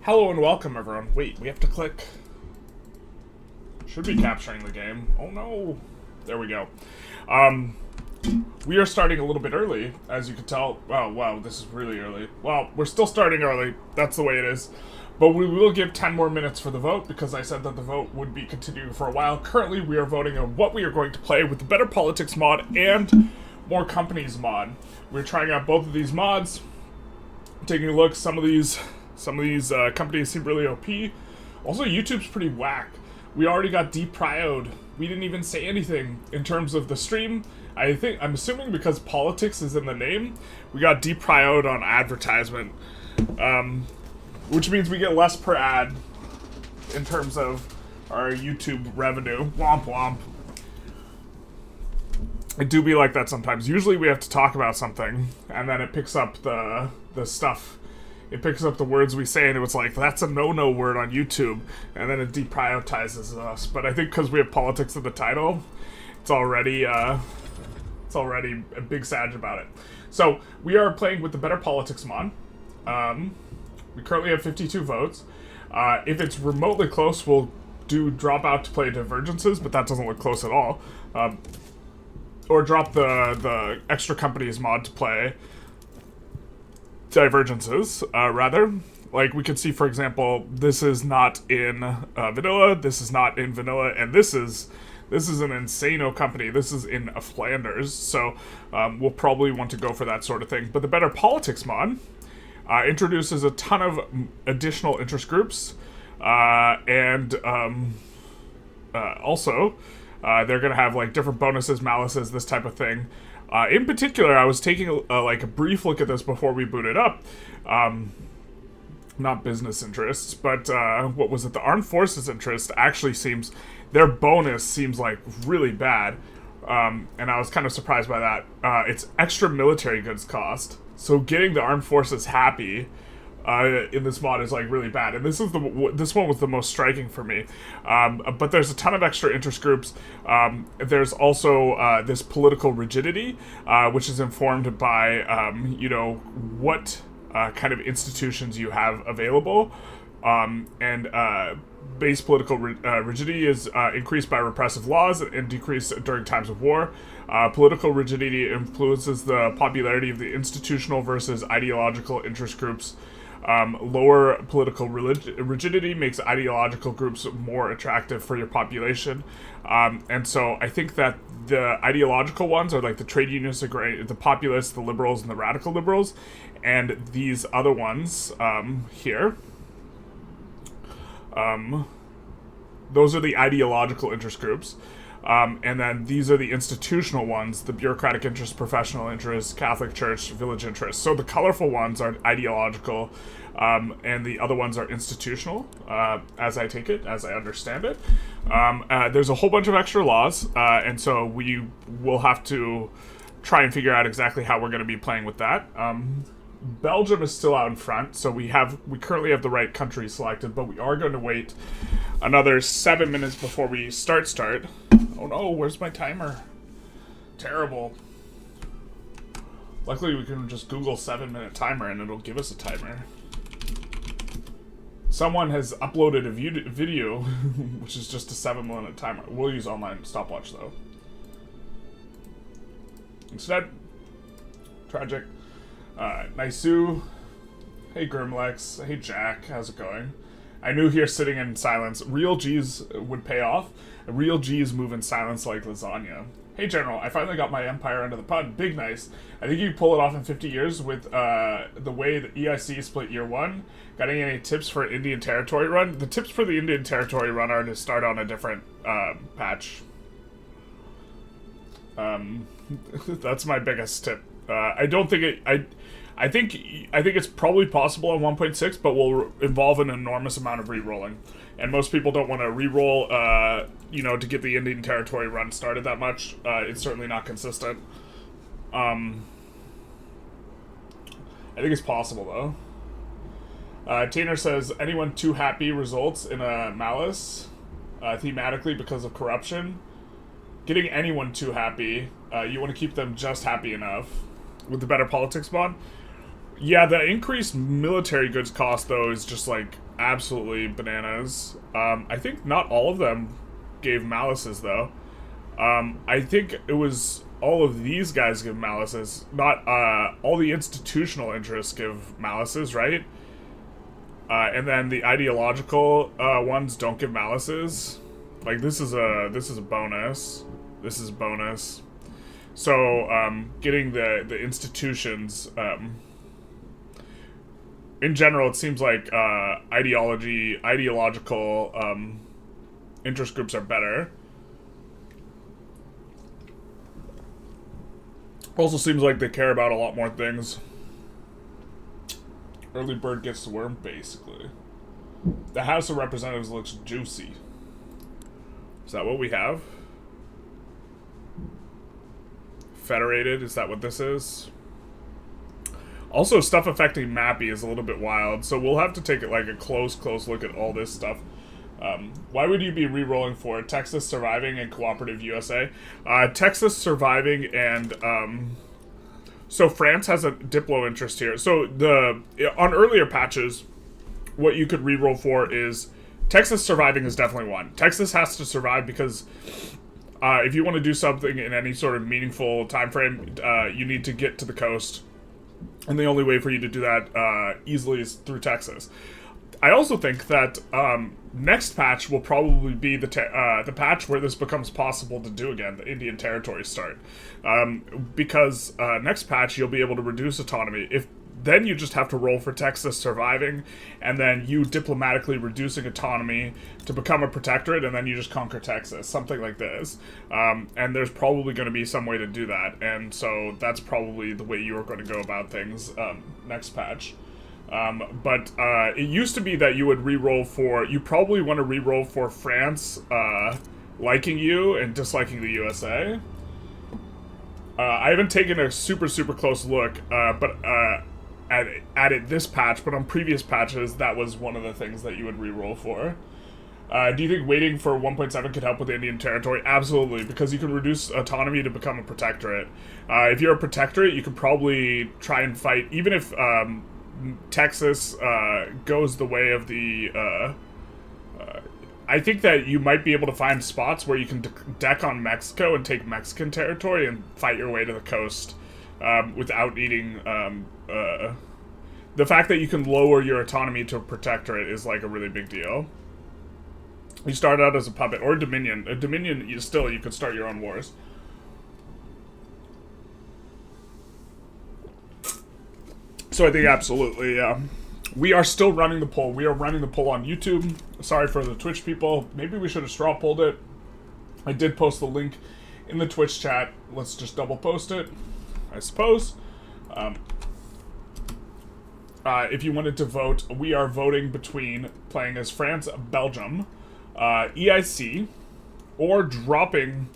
Hello and welcome, everyone. Wait, we have to click. Should be capturing the game. Oh no. There we go. We are starting a little bit early, as you can tell. Oh, wow, this is really early. Well, we're still starting early. That's the way it is. But we will give 10 more minutes for the vote, because I said that the vote would be continuing for a while. Currently, we are voting on what we are going to play with the Better Politics mod and More Companies mod. We're trying out both of these mods, taking a look. Some of these companies seem really OP. Also, YouTube's pretty whack. We already got deprioed. We didn't even say anything in terms of the stream. I'm assuming because politics is in the name, we got deprioed on advertisement. Which means we get less per ad in terms of our YouTube revenue. Womp womp. It do be like that sometimes. Usually we have to talk about something, and then it picks up the stuff. It picks up the words we say, and it was like, that's a no-no word on YouTube, and then it deprioritizes us. But I think because we have politics in the title, it's already a big sag about it. So, we are playing with the Better Politics mod. We currently have 52 votes. If it's remotely close, we'll drop out to play Divergences, but that doesn't look close at all. Or drop the Extra Companies mod to play Divergences, rather. Like, we can see, for example, this is not in vanilla, this is not in vanilla, and this is an insano company. This is in Flanders, so we'll probably want to go for that sort of thing. But the Better Politics mod introduces a ton of additional interest groups, and also they're going to have like different bonuses, malices, this type of thing. In particular, I was taking a brief look at this before we booted up. Not business interests, but what was it? The armed forces interest actually seems, their bonus seems like really bad. And I was kind of surprised by that. It's extra military goods cost. So getting the armed forces happy in this mod is like really bad, and this one was the most striking for me. But there's a ton of extra interest groups. There's also this political rigidity, which is informed by what kind of institutions you have available, and base political rigidity is increased by repressive laws and decreased during times of war. Political rigidity influences the popularity of the institutional versus ideological interest groups. Lower political rigidity makes ideological groups more attractive for your population. And so I think that the ideological ones are like the trade unionists, the populists, the liberals, and the radical liberals. And these other ones here, those are the ideological interest groups. And then these are the institutional ones, the bureaucratic interests, professional interests, Catholic Church, village interests. So the colorful ones are ideological, and the other ones are institutional, as I take it, as I understand it. There's a whole bunch of extra laws, and so we will have to try and figure out exactly how we're going to be playing with that. Belgium is still out in front, so we currently have the right country selected, but we are going to wait another 7 minutes before we start. Oh no, where's my timer? Terrible. Luckily we can just Google 7-minute timer and it'll give us a timer. Someone has uploaded a video, which is just a 7-minute timer. We'll use online stopwatch though. Instead, tragic. Naisu. Hey Grimlex. Hey Jack. How's it going? I knew here sitting in silence. Real G's would pay off. Real G's move in silence like lasagna. Hey General, I finally got my empire under the pun. Big nice. I think you pull it off in 50 years with the way the EIC split year 1. Got any tips for an Indian Territory run? The tips for the Indian Territory run are to start on a different patch. That's my biggest tip. I don't think it... I think it's probably possible on 1.6, but will involve an enormous amount of re-rolling. And most people don't want to re-roll, to get the Indian Territory run started that much. It's certainly not consistent. I think it's possible, though. Tainer says, anyone too happy results in a malice, thematically because of corruption. Getting anyone too happy, you want to keep them just happy enough. With the Better Politics mod. Yeah, the increased military goods cost, though, is just, like, absolutely bananas. I think not all of them gave malices, though. I think it was all of these guys give malices. Not all the institutional interests give malices, right? And then the ideological ones don't give malices. Like this is a bonus. This is bonus. So getting the institutions. In general, it seems like ideological interest groups are better. Also seems like they care about a lot more things. Early bird gets the worm, basically. The House of Representatives looks juicy. Is that what we have? Federated, is that what this is? Also, stuff affecting Mappy is a little bit wild, so we'll have to take it like a close look at all this stuff. Why would you be re-rolling for Texas surviving and cooperative USA? Texas surviving and so France has a diplo interest here. So on earlier patches, what you could re-roll for is Texas surviving is definitely one. Texas has to survive because if you want to do something in any sort of meaningful time frame, you need to get to the coast, and the only way for you to do that easily is through Texas. I also think that next patch will probably be the patch where this becomes possible to do again, the Indian Territory start. Because next patch you'll be able to reduce autonomy. Then you just have to roll for Texas surviving, and then you diplomatically reducing autonomy to become a protectorate, and then you just conquer Texas, something like this. And there's probably going to be some way to do that, and so that's probably the way you are going to go about things next patch. But it used to be that you would re-roll for... You probably want to re-roll for France liking you and disliking the USA. I haven't taken a super close look, but at it this patch, but on previous patches, that was one of the things that you would re-roll for. Do you think waiting for 1.7 could help with Indian Territory? Absolutely, because you can reduce autonomy to become a protectorate. If you're a protectorate, you could probably try and fight, even if... Texas goes the way of the I think that you might be able to find spots where you can deck on Mexico and take Mexican territory and fight your way to the coast without needing the fact that you can lower your autonomy to a protectorate is like a really big deal. You start out as a puppet or Dominion. A Dominion, you could start your own wars. So I think absolutely, we are still running the poll. We are running the poll on YouTube. Sorry for the Twitch people. Maybe we should have straw polled it. I did post the link in the Twitch chat. Let's just double post it, I suppose. If you wanted to vote, we are voting between playing as France, Belgium, EIC, or dropping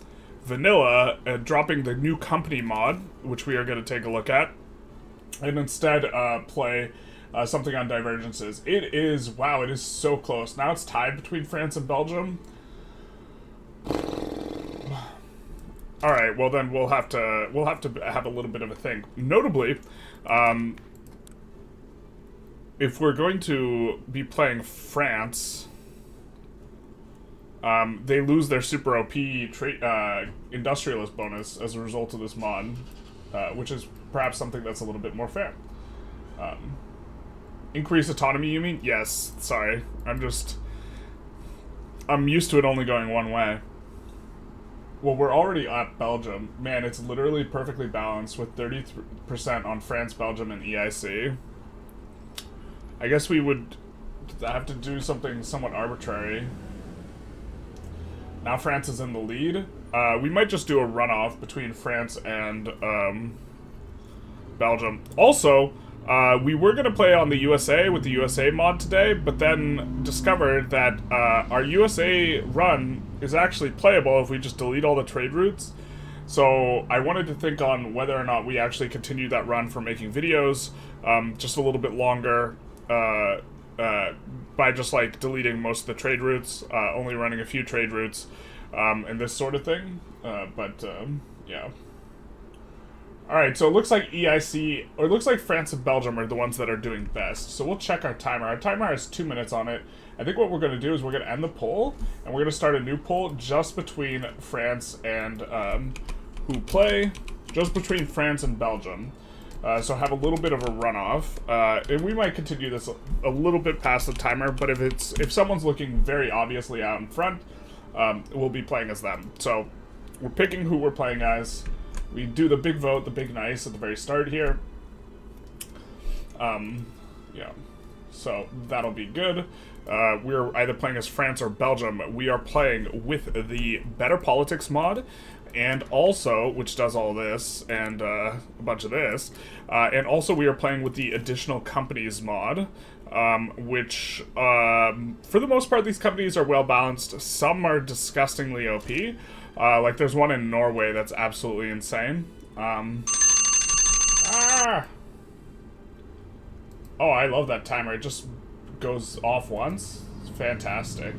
vanilla, dropping the new company mod, which we are going to take a look at. And instead play something on divergences. It is so close. Now it's tied between France and Belgium. All right, well then we'll have to have a little bit of a think. Notably, if we're going to be playing France, they lose their super OP industrialist bonus as a result of this mod, which is perhaps something that's a little bit more fair. Increase autonomy, you mean? Yes, sorry. I'm used to it only going one way. Well, we're already at Belgium. Man, it's literally perfectly balanced with 30% on France, Belgium, and EIC. I guess we would have to do something somewhat arbitrary. Now France is in the lead. We might just do a runoff between France and Belgium. Also, we were going to play on the USA with the USA mod today, but then discovered that our USA run is actually playable if we just delete all the trade routes. So I wanted to think on whether or not we actually continue that run for making videos just a little bit longer by just like deleting most of the trade routes, only running a few trade routes, and this sort of thing. Yeah. Alright, so it looks like EIC, or it looks like France and Belgium are the ones that are doing best. So we'll check our timer. Our timer has 2 minutes on it. I think what we're going to do is we're going to end the poll, and we're going to start a new poll just between France and, who play, just between France and Belgium. So have a little bit of a runoff, and we might continue this a little bit past the timer, but if someone's looking very obviously out in front, we'll be playing as them. So we're picking who we're playing as. We do the big vote, the big nice at the very start here. Yeah, so that'll be good. We're either playing as France or Belgium. We are playing with the Better Politics mod, and also, which does all this, and a bunch of this, and also we are playing with the Additional Companies mod, which, for the most part, these companies are well-balanced. Some are disgustingly OP. Like, there's one in Norway that's absolutely insane. Oh, I love that timer. It just goes off once. It's fantastic.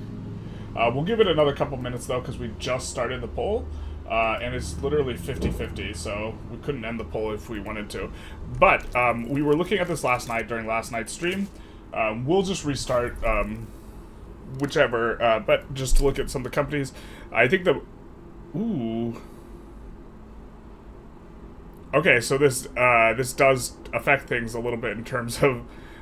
We'll give it another couple minutes, though, because we just started the poll. And it's literally 50-50, so we couldn't end the poll if we wanted to. But we were looking at this last night during last night's stream. We'll just restart whichever, but just to look at some of the companies. I think the... Ooh. Okay, so this does affect things a little bit in terms of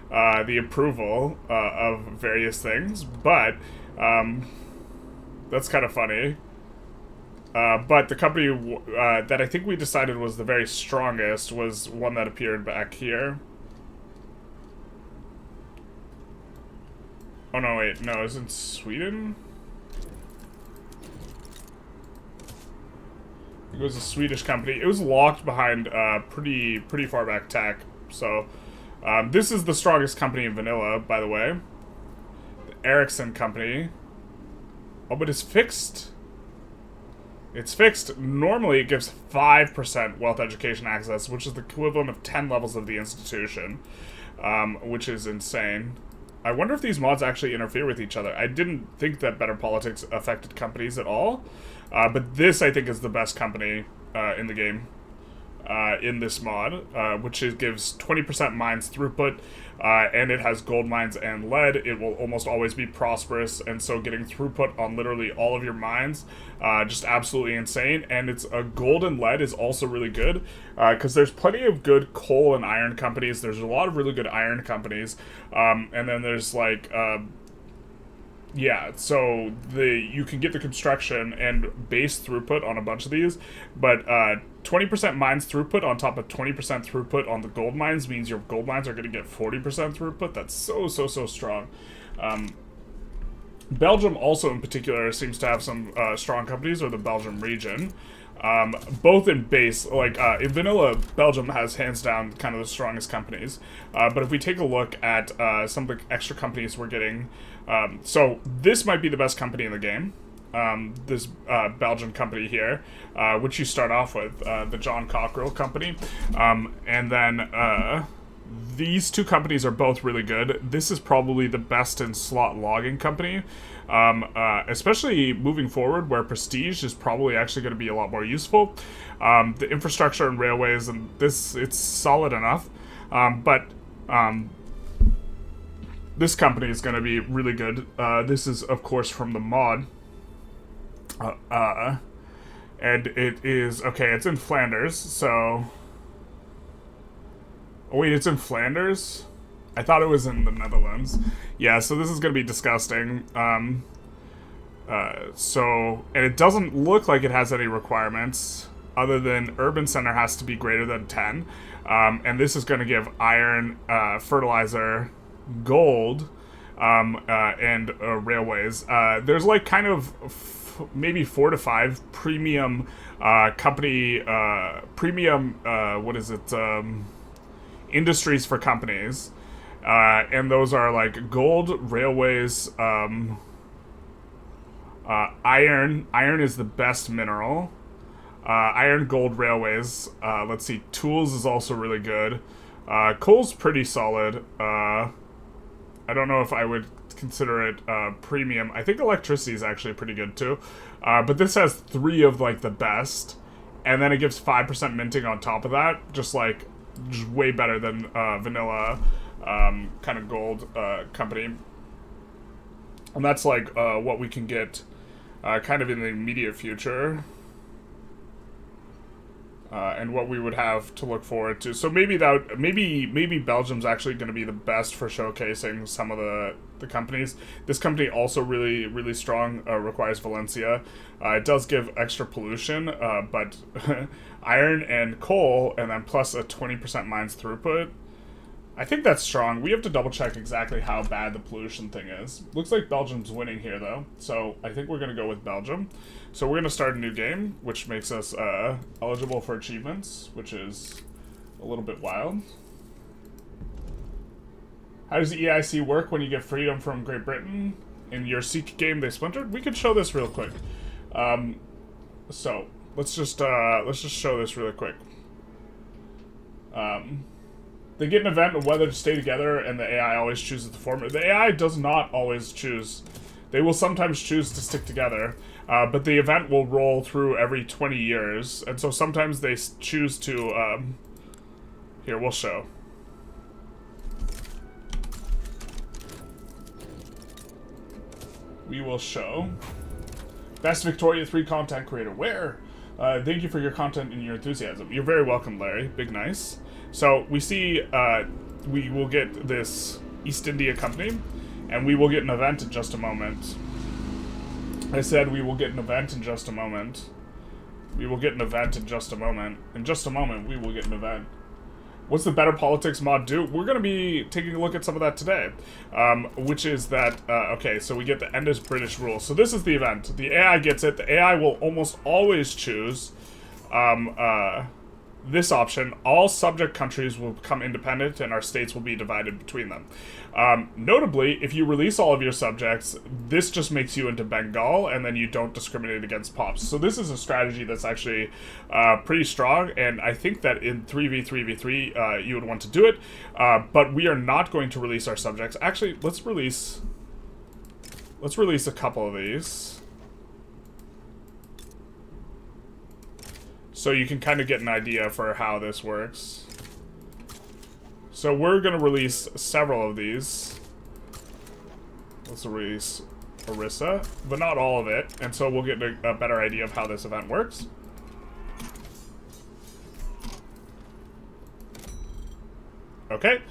the approval of various things, but that's kind of funny. But the company that I think we decided was the very strongest was one that appeared back here. Oh no, wait, no, isn't Sweden? It was a Swedish company. It was locked behind pretty far back tech. So this is the strongest company in vanilla, by the way. The Ericsson company. Oh, but it's fixed. It's fixed. Normally it gives 5% wealth education access, which is the equivalent of 10 levels of the institution, which is insane. I wonder if these mods actually interfere with each other. I didn't think that Better Politics affected companies at all. But this, I think, is the best company in the game in this mod, which gives 20% mines throughput, and it has gold mines and lead. It will almost always be prosperous, and so getting throughput on literally all of your mines, just absolutely insane. And it's gold and lead is also really good, because there's plenty of good coal and iron companies. There's a lot of really good iron companies, and then there's like... yeah, so you can get the construction and base throughput on a bunch of these, but 20% mines throughput on top of 20% throughput on the gold mines means your gold mines are going to get 40% throughput. That's so strong. Belgium also in particular seems to have some strong companies, or the Belgium region. Both in base, like in vanilla, Belgium has hands down kind of the strongest companies. But if we take a look at some of the extra companies we're getting, so this might be the best company in the game. This Belgian company here, which you start off with, the John Cockerell company, and then these two companies are both really good. This is probably the best in slot logging company, especially moving forward where prestige is probably actually going to be a lot more useful. The infrastructure and railways and this, it's solid enough, but this company is going to be really good. This is, of course, from the mod. And it is, okay, it's in Flanders, so... Oh, wait, it's in Flanders? I thought it was in the Netherlands. Yeah, so this is going to be disgusting. And it doesn't look like it has any requirements, other than urban center has to be greater than 10. And this is going to give iron, fertilizer, gold, and railways. There's like kind of maybe 4 to 5 premium company, what is it, industries for companies. And those are like gold, railways, iron. Iron is the best mineral. Iron, gold, railways. Let's see, tools is also really good. Coal's pretty solid. I don't know if I would consider it premium. I think electricity is actually pretty good too. But this has 3 of like the best. and then it gives 5% minting on top of that, just way better than vanilla kind of gold company. And that's like what we can get kind of in the immediate future. And what we would have to look forward to. So maybe Belgium's actually going to be the best for showcasing some of the companies. This company also really strong, requires Valencia. It does give extra pollution, but iron and coal, and then plus a 20% mines throughput. I think that's strong. We have to double check exactly how bad the pollution thing is. Looks like Belgium's winning here though, so I think we're going to go with Belgium. So we're going to start a new game, which makes us eligible for achievements, which is a little bit wild. How does the EIC work when you get freedom from Great Britain? In your Seek game, they splintered? We could show this real quick. So let's just show this really quick. They get an event of whether to stay together, and the AI always chooses the former. The AI does not always choose. They will sometimes choose to stick together, but the event will roll through every 20 years, and so sometimes they choose to... here, we'll show. We will show. Best Victoria 3 content creator. Where? Thank you for your content and your enthusiasm. You're very welcome, Larry. Big nice. So we see we will get this East India Company, and we will get an event in just a moment. I said we will get an event in just a moment. We will get an event in just a moment. In just a moment, we will get an event. What's the Better Politics mod do? We're going to be taking a look at some of that today, which is that, okay, so we get the End is British Rule. So this is the event. The AI gets it. The AI will almost always choose this option. All subject countries will become independent and our states will be divided between them. Notably, if you release all of your subjects, this just makes you into Bengal, and then you don't discriminate against pops. So this is a strategy that's actually pretty strong, and I think that in 3v3v3 you would want to do it, but we are not going to release our subjects. Actually, let's release a couple of these. So you can kind of get an idea for how this works. So we're going to release several of these. Let's release Orissa, but not all of it. And so we'll get a better idea of how this event works. Okay,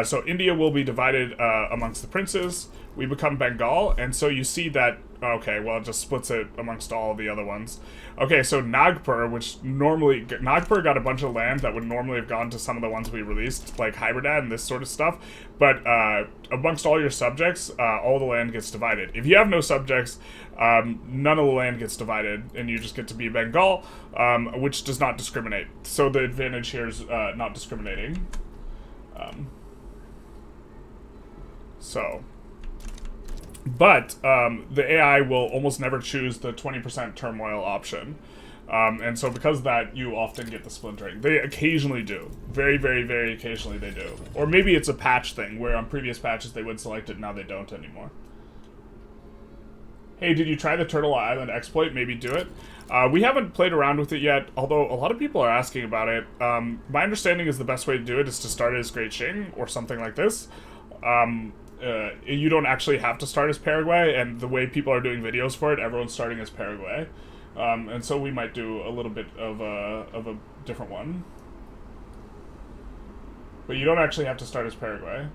so India will be divided amongst the princes. We become Bengal, and so you see that, okay, well, it just splits it amongst all the other ones. Okay, so Nagpur, Nagpur got a bunch of land that would normally have gone to some of the ones we released, like Hybridat and this sort of stuff, but amongst all your subjects, all the land gets divided. If you have no subjects, none of the land gets divided, and you just get to be Bengal, which does not discriminate. So the advantage here is not discriminating. But the AI will almost never choose the 20% turmoil option. And so because of that, you often get the splintering. They occasionally do. Very, very, very occasionally they do. Or maybe it's a patch thing, where on previous patches they would select it, now they don't anymore. Hey, did you try the Turtle Island exploit? Maybe do it. We haven't played around with it yet, although a lot of people are asking about it. My understanding is the best way to do it is to start as Great Qing, or something like this. You don't actually have to start as Paraguay, and the way people are doing videos for it, everyone's starting as Paraguay. And so we might do a little bit of a different one. But you don't actually have to start as Paraguay.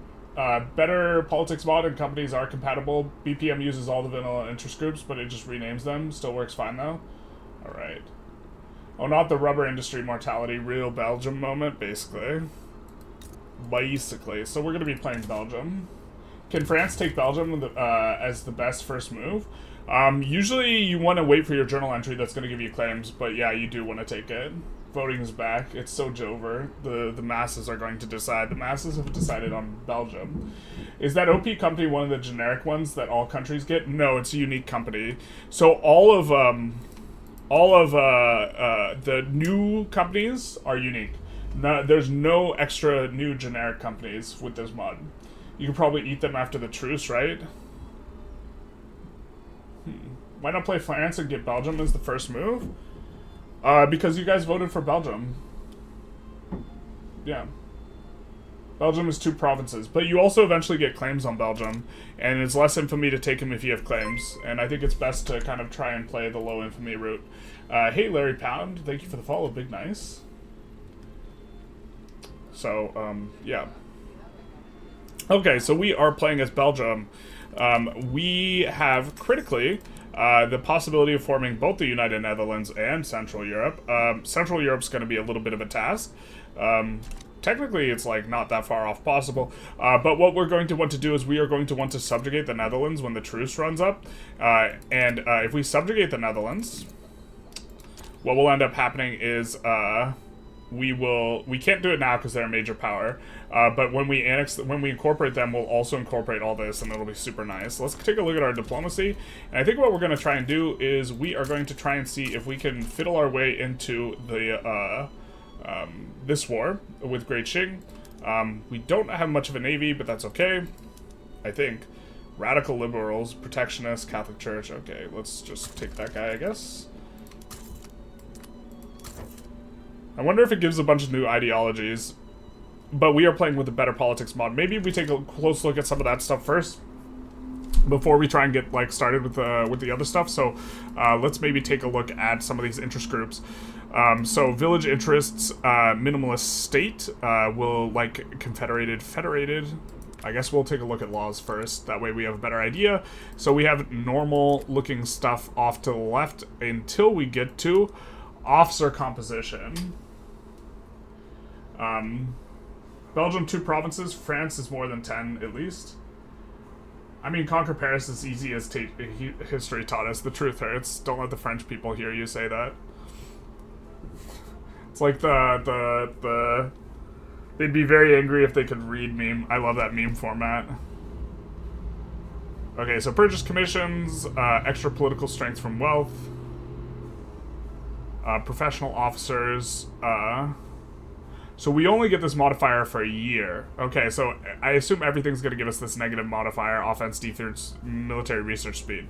Better Politics mod and companies are compatible. BPM uses all the vanilla interest groups, but it just renames them. Still works fine though. Alright. Oh, not the rubber industry mortality, real Belgium moment, basically. Basically. So we're going to be playing Belgium. Can France take Belgium as the best first move? Usually you want to wait for your journal entry that's going to give you claims, but yeah, you do want to take it. Voting is back. It's so Jover. The masses are going to decide. The masses have decided on Belgium. Is that OP company one of the generic ones that all countries get? No, it's a unique company. So all of the new companies are unique. No, there's no extra new generic companies with this mod. You can probably eat them after the truce, right? Why not play France and get Belgium as the first move? Because you guys voted for Belgium. Yeah. Belgium is 2 provinces, but you also eventually get claims on Belgium, and it's less infamy to take them if you have claims, and I think it's best to kind of try and play the low infamy route. Hey, Larry Pound, thank you for the follow, big nice. So, yeah. Okay, so we are playing as Belgium. We have, critically, the possibility of forming both the United Netherlands and Central Europe. Central Europe's going to be a little bit of a task. Technically, it's like not that far off possible, but what we're going to want to do is we are going to want to subjugate the Netherlands when the truce runs up, and if we subjugate the Netherlands, what will end up happening is we can't do it now because they're a major power, but when we incorporate them, we'll also incorporate all this, and it'll be super nice. Let's take a look at our diplomacy, and I think what we're going to try and do is we are going to try and see if we can fiddle our way into the this war with Great Qing. We don't have much of a navy, but that's okay, I think. Radical liberals, protectionists, Catholic Church. Okay, let's just take that guy, I guess. I wonder if it gives a bunch of new ideologies, but we are playing with a better politics mod. Maybe we take a close look at some of that stuff first before we try and get like started with the other stuff. So let's maybe take a look at some of these interest groups. So village interests, minimalist state, will like confederated, federated. I guess we'll take a look at laws first. That way we have a better idea. So we have normal looking stuff off to the left until we get to officer composition. Belgium 2 provinces. France is more than 10 at least. I mean, conquer Paris is easy as history taught us. The truth hurts. Don't let the French people hear you say that. It's like they'd be very angry if they could read meme. I love that meme format. Okay, so purchase commissions, extra political strength from wealth, professional officers, so we only get this modifier for a year. Okay, so I assume everything's going to give us this negative modifier, offense, defense, military research speed.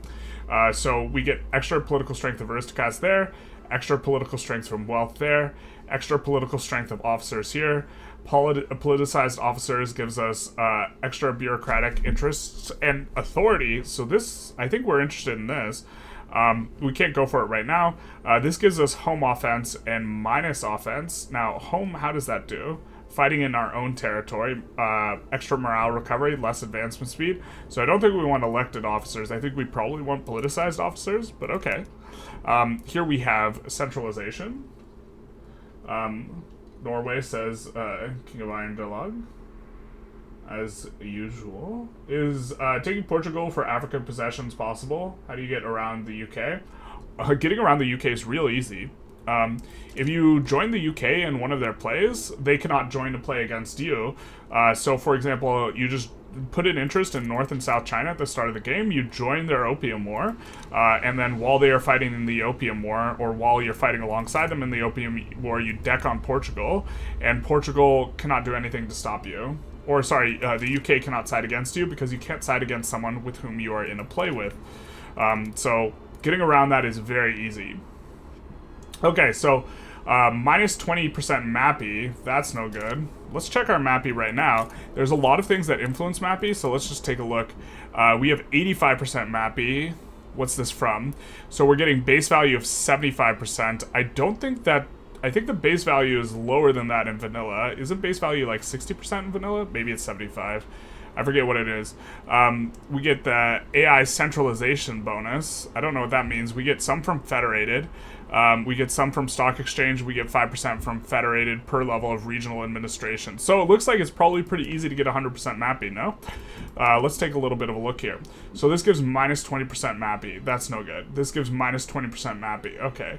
So we get extra political strength of aristocrats there, extra political strength from wealth there, extra political strength of officers here. Politicized officers gives us extra bureaucratic interests and authority. So this, I think we're interested in this. We can't go for it right now. This gives us home offense and minus offense. Now, home, how does that do? Fighting in our own territory, extra morale recovery, less advancement speed. So I don't think we want elected officers. I think we probably want politicized officers, but okay. Here we have centralization. Norway says King of Iron Dialogue, as usual. Is taking Portugal for African possessions possible? How do you get around the UK? Getting around the UK is real easy. If you join the UK in one of their plays, they cannot join to play against you. So, for example, you just put an interest in North and South China at the start of the game, you join their Opium War, and then while they are fighting in the Opium War, or while you're fighting alongside them in the Opium War, you deck on Portugal, and Portugal cannot do anything to stop you. Or, sorry, the UK cannot side against you, because you can't side against someone with whom you are in a play with. So, getting around that is very easy. Okay, so minus 20% MAPI, that's no good. Let's check our MAPI right now. There's a lot of things that influence MAPI, so let's just take a look. We have 85% MAPI. What's this from? So we're getting base value of 75%. I think the base value is lower than that in vanilla. Isn't base value like 60% in vanilla? Maybe it's 75. I forget what it is. We get the AI centralization bonus. I don't know what that means. We get some from federated. We get some from stock exchange. We get 5% from federated per level of regional administration. So it looks like it's probably pretty easy to get 100% mapping, no? Let's take a little bit of a look here. So this gives minus 20% mapping. That's no good. This gives minus 20% mapping. Okay.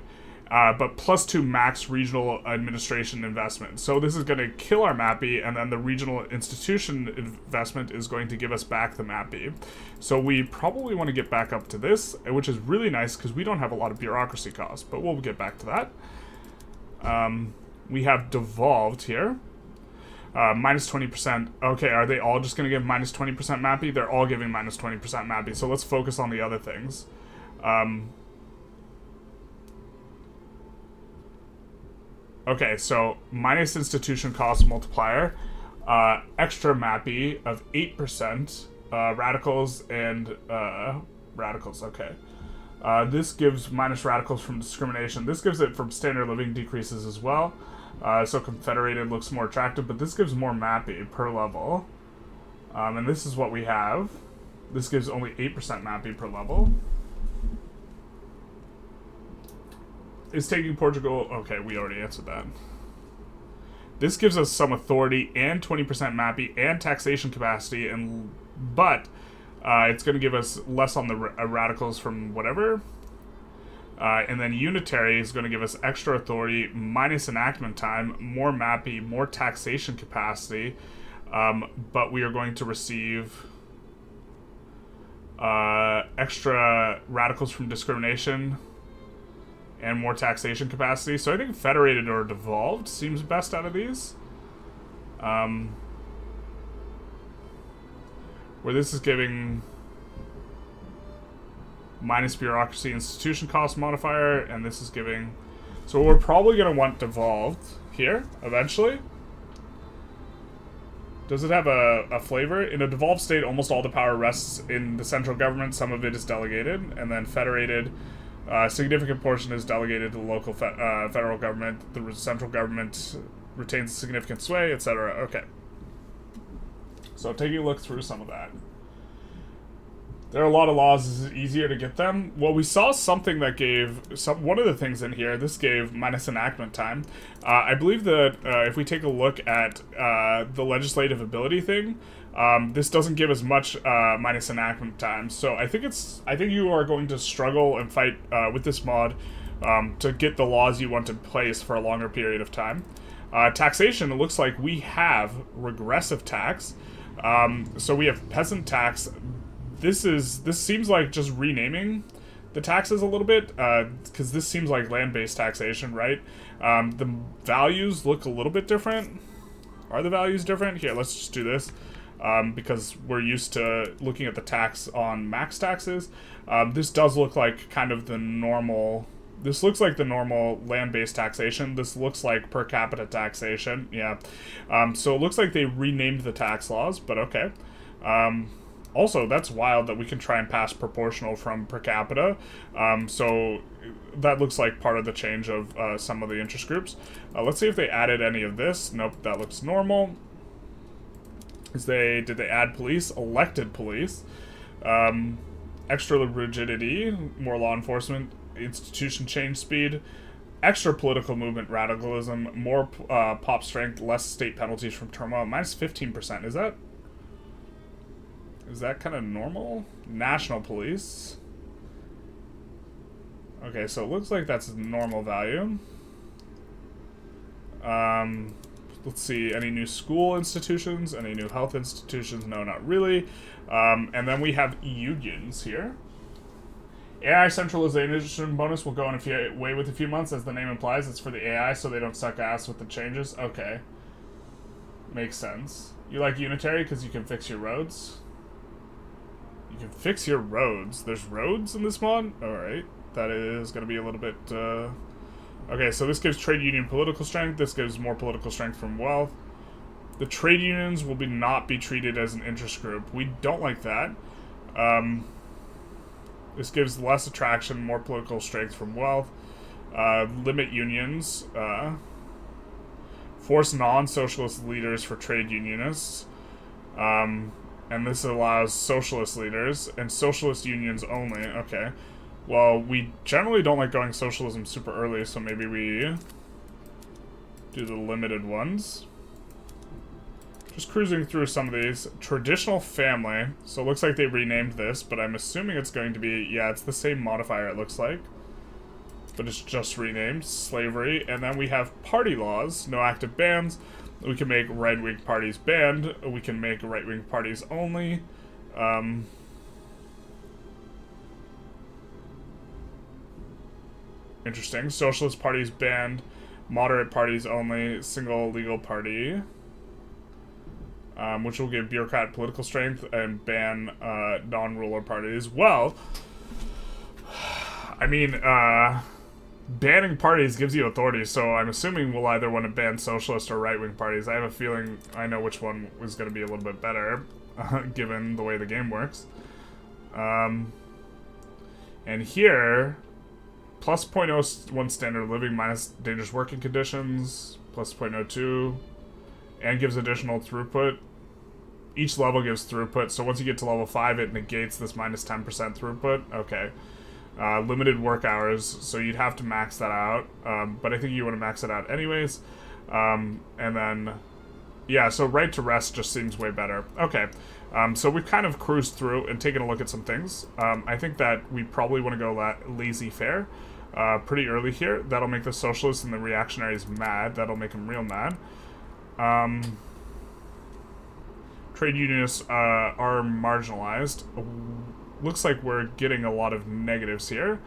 But plus 2 max regional administration investment. So this is going to kill our MAPI, and then the regional institution investment is going to give us back the MAPI. So we probably want to get back up to this, which is really nice because we don't have a lot of bureaucracy costs, but we'll get back to that. We have devolved here. Minus 20%. Okay, are they all just going to give minus 20% MAPI? They're all giving minus 20% MAPI, so let's focus on the other things. Okay, so minus institution cost multiplier, extra MAPI of 8%, radicals and radicals. Okay. This gives minus radicals from discrimination. This gives it from standard living decreases as well. So confederated looks more attractive, but this gives more MAPI per level. And this is what we have. This gives only 8% MAPI per level. Is taking Portugal... Okay, we already answered that. This gives us some authority and 20% MAPI and taxation capacity, but it's going to give us less on the radicals from whatever. And then unitary is going to give us extra authority, minus enactment time, more MAPI, more taxation capacity, but we are going to receive extra radicals from discrimination and more taxation capacity. So I think federated or devolved seems best out of these. Where this is giving minus bureaucracy institution cost modifier, and this is giving... So we're probably going to want devolved here, eventually. Does it have a flavor? In a devolved state, almost all the power rests in the central government. Some of it is delegated, and then federated... A significant portion is delegated to the local federal government. The central government retains significant sway, etc. Okay. So taking a look through some of that. There are a lot of laws. Is it easier to get them? Well, we saw something that gave... one of the things in here, this gave minus enactment time. I believe that if we take a look at the legislative ability thing... this doesn't give as much minus enactment time, so I think you are going to struggle and fight with this mod to get the laws you want in place for a longer period of time. Taxation, it looks like we have regressive tax, so we have peasant tax. This seems like just renaming the taxes a little bit, because this seems like land-based taxation, right? The values look a little bit different. Are the values different? Here, let's just do this. Because we're used to looking at the tax on max taxes. This does look like kind of the normal... This looks like the normal land-based taxation. This looks like per capita taxation. Yeah. So it looks like they renamed the tax laws, but okay. Also, that's wild that we can try and pass proportional from per capita. So that looks like part of the change of some of the interest groups. Let's see if they added any of this. Nope, that looks normal. Did they add police? Elected police. Extra rigidity, more law enforcement, institution change speed, extra political movement radicalism, more pop strength, less state penalties from turmoil, minus 15%. Is that kind of normal? National police. Okay, so it looks like that's a normal value. Let's see, any new school institutions, any new health institutions? No, not really. And then we have unions here. AI centralization bonus will go away with a few months, as the name implies. It's for the AI, so they don't suck ass with the changes. Okay. Makes sense. You like unitary because you can fix your roads? You can fix your roads. There's roads in this mod? Alright. That is going to be a little bit... Okay, so this gives trade union political strength. This gives more political strength from wealth. The trade unions will not be treated as an interest group. We don't like that. This gives less attraction, more political strength from wealth. Limit unions. Force non-socialist leaders for trade unionists. And this allows socialist leaders and socialist unions only. Okay. Well, we generally don't like going socialism super early, so maybe we do the limited ones. Just cruising through some of these. Traditional family. So it looks like they renamed this, but I'm assuming it's going to be... Yeah, it's the same modifier, it looks like. But it's just renamed. Slavery. And then we have party laws. No active bans. We can make right-wing parties banned. We can make right-wing parties only. Interesting. Socialist parties banned. Moderate parties only. Single legal party. Which will give bureaucrat political strength and ban non-ruler parties. Well, I mean, banning parties gives you authority, so I'm assuming we'll either want to ban socialist or right-wing parties. I have a feeling I know which one is going to be a little bit better, given the way the game works. And here, plus 0.01 standard of living minus dangerous working conditions, plus 0.02, and gives additional throughput. Each level gives throughput, so once you get to level 5, it negates this minus 10% throughput. Okay. Limited work hours, so you'd have to max that out, but I think you want to max it out anyways. And then, yeah, so right to rest just seems way better. Okay, so we've kind of cruised through and taken a look at some things. I think that we probably want to go laissez-faire pretty early here. That'll make the socialists and the reactionaries mad. That'll make them real mad. Trade unionists are marginalized. Looks like we're getting a lot of negatives here.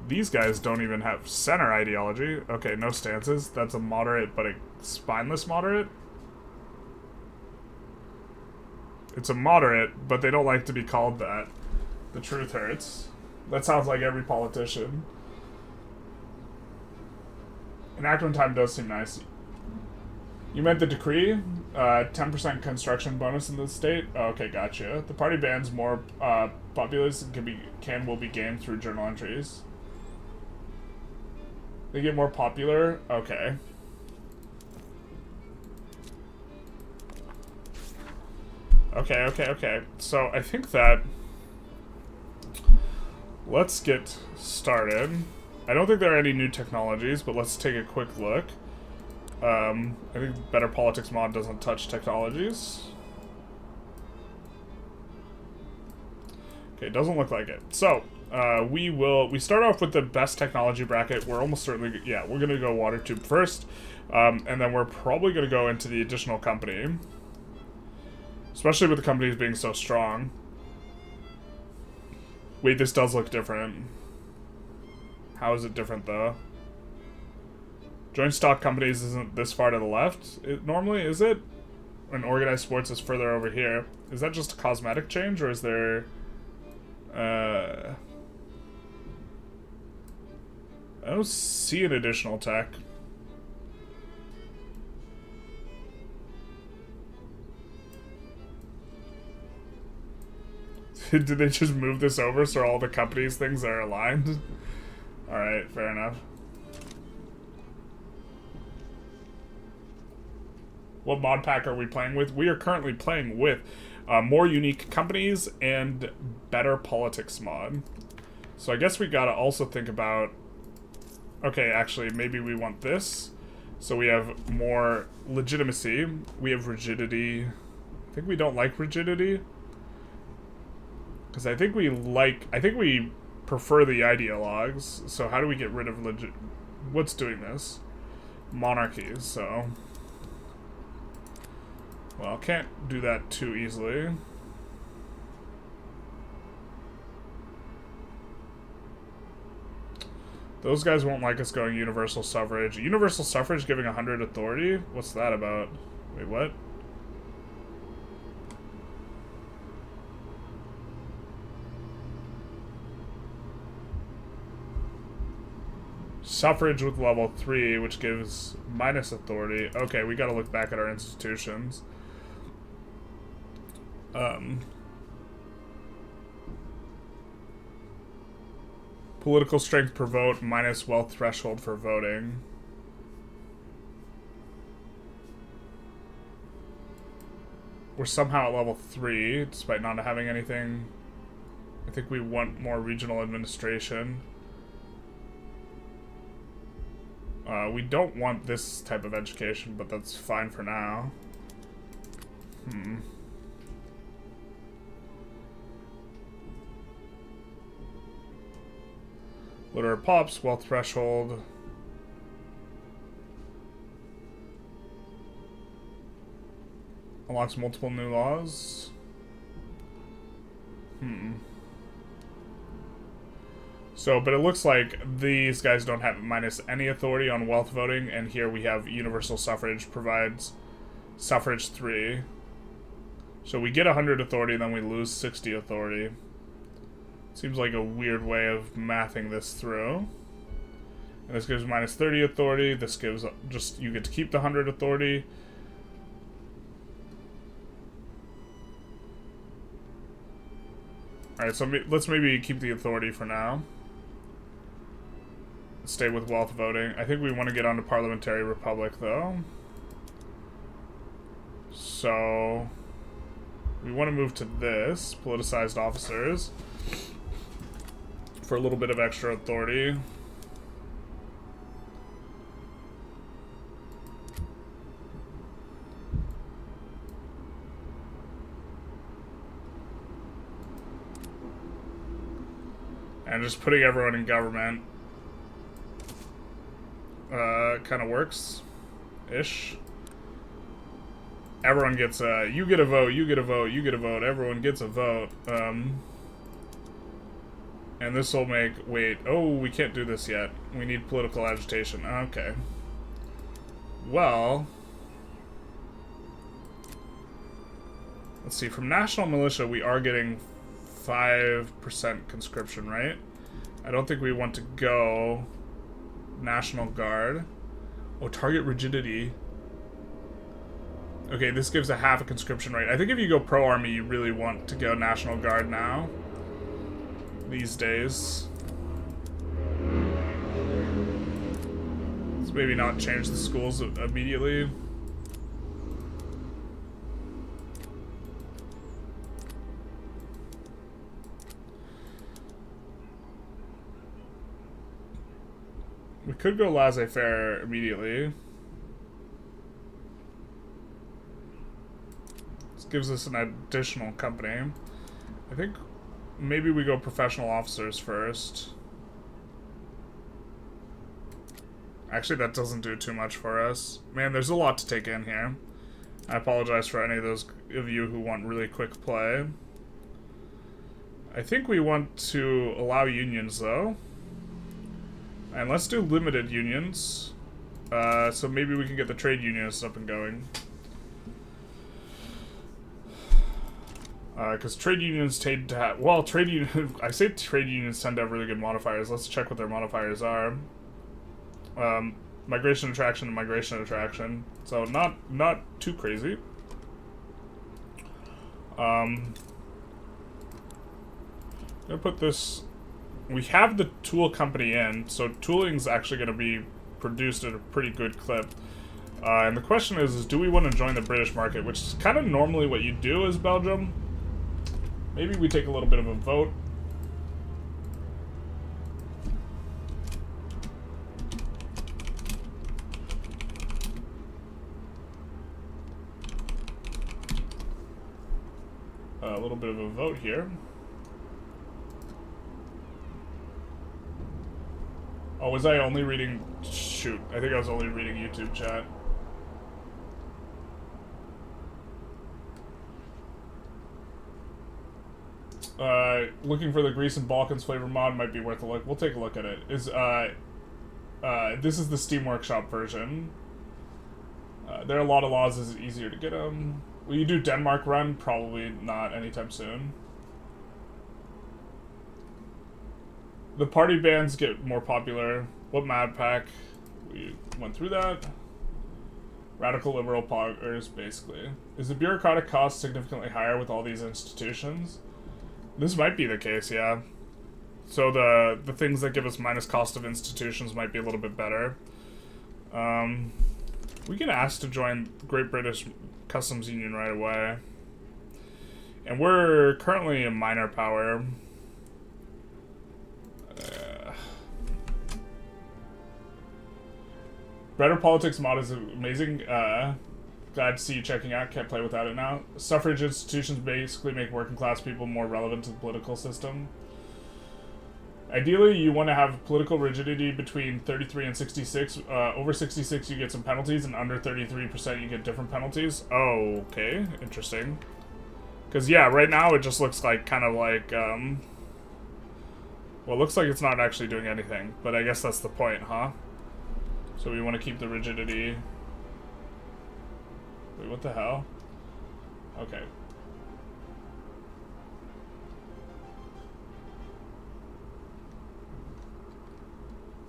These guys don't even have center ideology. Okay, no stances. That's a moderate, but a spineless moderate. It's a moderate, but they don't like to be called that. The truth hurts. That sounds like every politician. Enactment time does seem nice. You meant the decree? 10% construction bonus in the state? Oh, okay, gotcha. The party bans more populace and will be gained through journal entries. They get more popular? Okay. Okay. So I think that... Let's get started. I don't think there are any new technologies, but let's take a quick look. I think Better Politics mod doesn't touch technologies. Okay, doesn't look like it. So, we start off with the best technology bracket. We're almost certainly, yeah, we're gonna go water tube first. And then we're probably gonna go into the additional company. Especially with the companies being so strong. Wait, this does look different. How is it different, though? Joint stock companies isn't this far to the left, normally, is it? And organized sports is further over here. Is that just a cosmetic change, or is there... I don't see an additional tech. Did they just move this over so all the companies' things are aligned? Alright, fair enough. What mod pack are we playing with? We are currently playing with more unique companies and better politics mod. So I guess we gotta also think about... Okay, actually, maybe we want this. So we have more legitimacy. We have rigidity. I think we don't like rigidity. Because I think we prefer the ideologues. So how do we get rid of what's doing this? Monarchies, so... Well, can't do that too easily. Those guys won't like us going universal suffrage. Universal suffrage giving 100 authority? What's that about? Wait, what? Suffrage with level 3, which gives minus authority. Okay, we gotta look back at our institutions. Political strength per vote minus wealth threshold for voting. We're somehow at level 3, despite not having anything. I think we want more regional administration. We don't want this type of education, but that's fine for now. Literate pops, wealth threshold. Unlocks multiple new laws. So, but it looks like these guys don't have minus any authority on wealth voting, and here we have universal suffrage provides suffrage 3. So we get 100 authority, then we lose 60 authority. Seems like a weird way of mathing this through. And this gives minus 30 authority. This gives just, you get to keep the 100 authority. Alright, so let's maybe keep the authority for now. Stay with wealth voting. I think we want to get onto parliamentary republic, though. So we want to move to this, politicized officers, for a little bit of extra authority. And just putting everyone in government kind of works-ish. Everyone gets a, you get a vote, you get a vote, you get a vote, everyone gets a vote. And this will make, wait, oh, we can't do this yet. We need political agitation. Okay. Well, let's see, from National Militia we are getting 5% conscription, right? I don't think we want to go National Guard. Oh, target rigidity. Okay, this gives a half a conscription rate. I think if you go pro-army, you really want to go National Guard now. These days. Let's maybe not change the schools immediately. We could go laissez-faire immediately. This gives us an additional company. I think maybe we go professional officers first. Actually, that doesn't do too much for us. Man, there's a lot to take in here. I apologize for any of those of you who want really quick play. I think we want to allow unions, though. And let's do limited unions. So maybe we can get the trade unionists up and going. Because trade unions tend to have... Well, I say trade unions tend to have really good modifiers. Let's check what their modifiers are. Migration attraction and migration attraction. So not too crazy. I'm gonna put this... We have the tool company in, so tooling's actually going to be produced at a pretty good clip. And the question is do we want to join the British market, which is kind of normally what you do as Belgium. Maybe we take a little bit of a vote. A little bit of a vote here. Oh, was I only reading... Shoot, I think I was only reading YouTube chat. Looking for the Greece and Balkans flavor mod might be worth a look. We'll take a look at it. This is the Steam Workshop version. There are a lot of laws, it's easier to get them. Will you do Denmark run? Probably not anytime soon. The party bands get more popular. What mad pack? We went through that. Radical liberal poggers, basically. Is the bureaucratic cost significantly higher with all these institutions? This might be the case, yeah. So the things that give us minus cost of institutions might be a little bit better. We can ask to join Great British Customs Union right away. And we're currently a minor power. Better Politics mod is amazing. Glad to see you checking out. Can't play without it now. Suffrage institutions basically make working class people more relevant to the political system. Ideally, you want to have political rigidity between 33 and 66. Over 66, you get some penalties, and under 33%, you get different penalties. Oh, okay. Interesting. Because, yeah, right now it just looks like, kind of like, well, it looks like it's not actually doing anything, but I guess that's the point, huh? So we want to keep the rigidity. Wait, what the hell? Okay.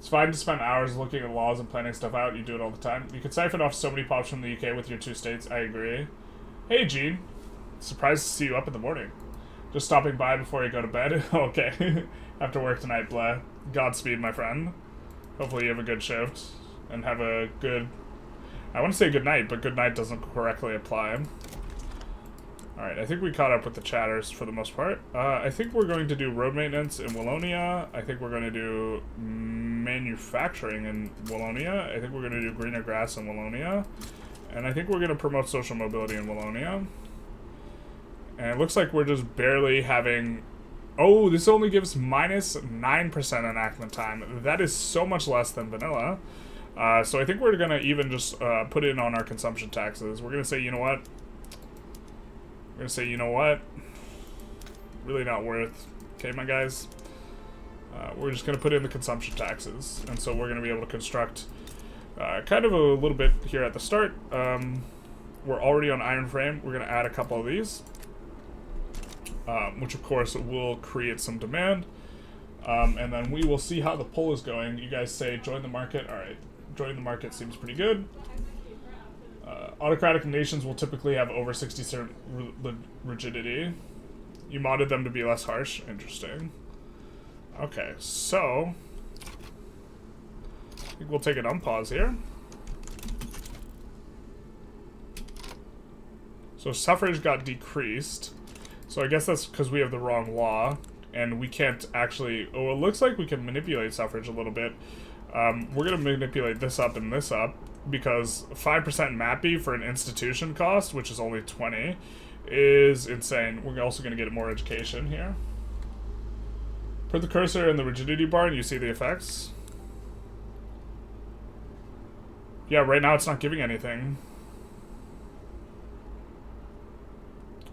It's fine to spend hours looking at laws and planning stuff out. You do it all the time. You could siphon off so many pops from the UK with your 2 states. I agree. Hey, Gene. Surprised to see you up in the morning. Just stopping by before you go to bed. Okay. After work tonight, blah. Godspeed, my friend. Hopefully you have a good shift. And have a good... I want to say good night, but good night doesn't correctly apply. Alright, I think we caught up with the chatters for the most part. I think we're going to do road maintenance in Wallonia. I think we're going to do manufacturing in Wallonia. I think we're going to do greener grass in Wallonia. And I think we're going to promote social mobility in Wallonia. And it looks like we're just barely having... Oh, this only gives minus 9% enactment time. That is so much less than vanilla. So I think we're going to even just put in on our consumption taxes. We're going to say, you know what? We're going to say, you know what? Really not worth. Okay, my guys? We're just going to put in the consumption taxes. And so we're going to be able to construct kind of a little bit here at the start. We're already on iron frame. We're going to add a couple of these. Which of course will create some demand. And then we will see how the poll is going. You guys say join the market. Alright, joining the market seems pretty good. Autocratic nations will typically have over 60% rigidity. You modded them to be less harsh. Interesting. Okay, so I think we'll take an unpause here. So suffrage got decreased. So I guess that's because we have the wrong law, and we can't actually... Oh, it looks like we can manipulate suffrage a little bit. We're going to manipulate this up and this up, because 5% MAPI for an institution cost, which is only 20, is insane. We're also going to get more education here. Put the cursor in the rigidity bar and you see the effects. Yeah, right now it's not giving anything.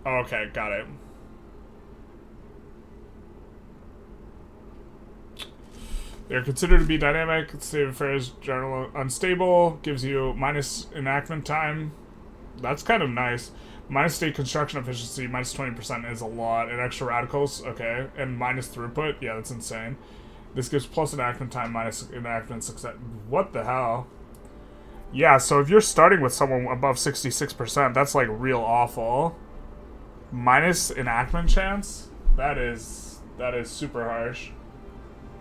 Oh, okay, got it. They're considered to be dynamic. State of affairs general unstable. Gives you minus enactment time. That's kind of nice. Minus state construction efficiency. Minus 20% is a lot. And extra radicals. Okay. And minus throughput. Yeah, that's insane. This gives plus enactment time. Minus enactment success. What the hell? Yeah, so if you're starting with someone above 66%, that's like real awful. Minus enactment chance? That is super harsh.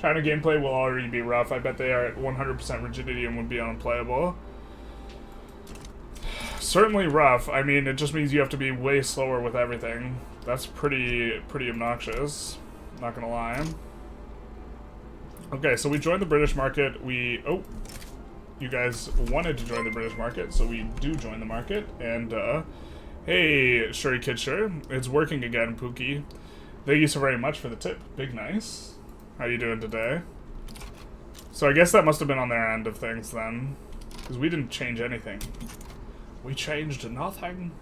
China gameplay will already be rough. I bet they are at 100% rigidity and would be unplayable. Certainly rough. I mean, it just means you have to be way slower with everything. That's pretty obnoxious. Not gonna lie. Okay, so we joined the British market. Oh, you guys wanted to join the British market, so we do join the market. And, hey, Shuri Kid Sure. It's working again, Pookie. Thank you so very much for the tip. Big nice. How you doing today? So I guess that must have been on their end of things then. Because we didn't change anything. We changed nothing.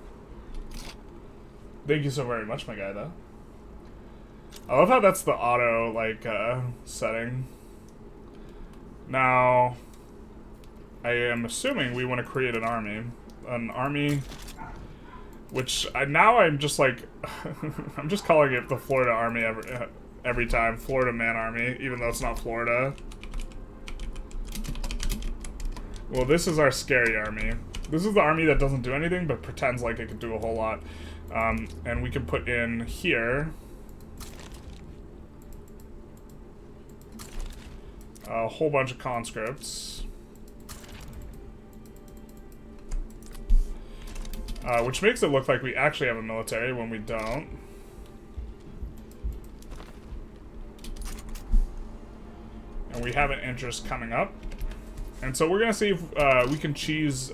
Thank you so very much, my guy, though. I love how that's the auto, like, setting. Now, I am assuming we want to create an army. An army... Which, I'm just like... I'm just calling it the Florida Army every time. Florida Man Army, even though it's not Florida. Well, this is our scary army. This is the army that doesn't do anything, but pretends like it could do a whole lot. And we can put in here... a whole bunch of conscripts. Which makes it look like we actually have a military when we don't. And we have an interest coming up. And so we're going to see if we can cheese...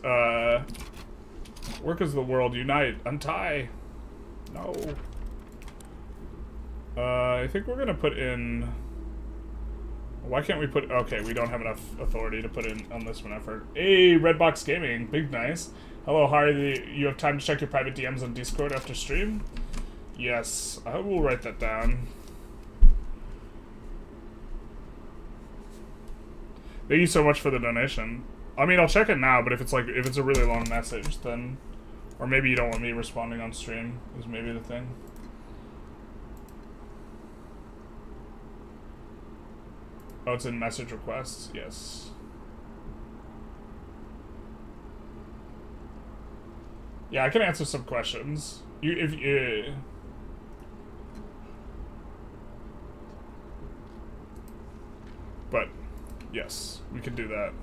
Workers of the world, unite. Untie. No. I think we're going to put in... Why can't we put... Okay, we don't have enough authority to put in on this one effort. Hey, Redbox Gaming. Big nice. Hello, Hardy. You have time to check your private DMs on Discord after stream? Yes. I will write that down. Thank you so much for the donation. I mean, I'll check it now, but if it's a really long message, then... Or maybe you don't want me responding on stream, is maybe the thing. Oh, it's in message requests. Yes. Yeah, I can answer some questions. But yes, we can do that.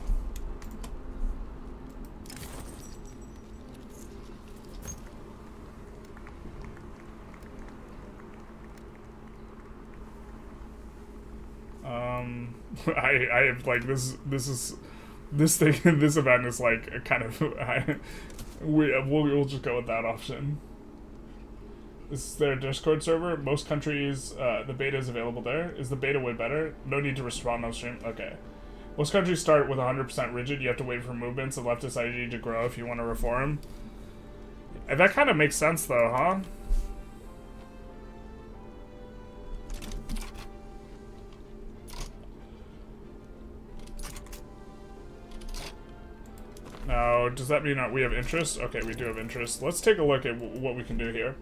I have like this thing, this event is like a kind of we'll just go with that option. This is their Discord server. Most countries, the beta is available there. Is the beta way better? No need to respond on stream. Okay. Most countries start with 100% rigid. You have to wait for movements and leftist ID to grow if you want to reform. That kind of makes sense though, huh? Now, does that mean that we have interest? Okay, we do have interest. Let's take a look at what we can do here.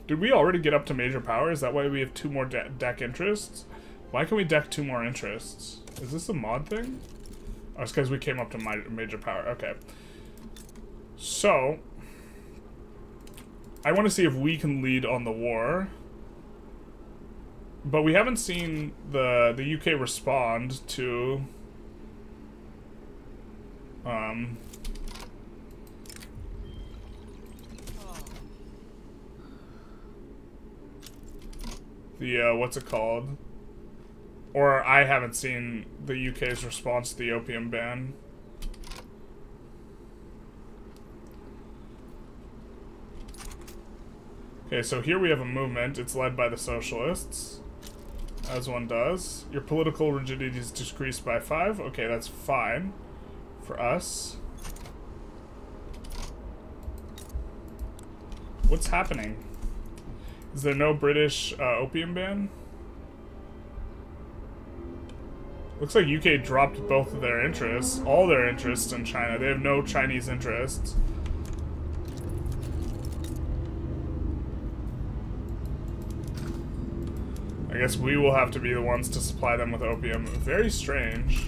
Did we already get up to major power? Is that why we have 2 more deck interests? Why can we deck 2 more interests? Is this a mod thing? Oh, it's because we came up to major power. Okay. So, I want to see if we can lead on the war. But we haven't seen the UK respond to... what's it called? Or I haven't seen the UK's response to the opium ban. Okay, so here we have a movement. It's led by the socialists, as one does. Your political rigidity is decreased by 5. Okay, that's fine for us. What's happening? Is there no British opium ban? Looks like UK dropped both of their interests, all their interests in China. They have no Chinese interests. I guess we will have to be the ones to supply them with opium. Very strange.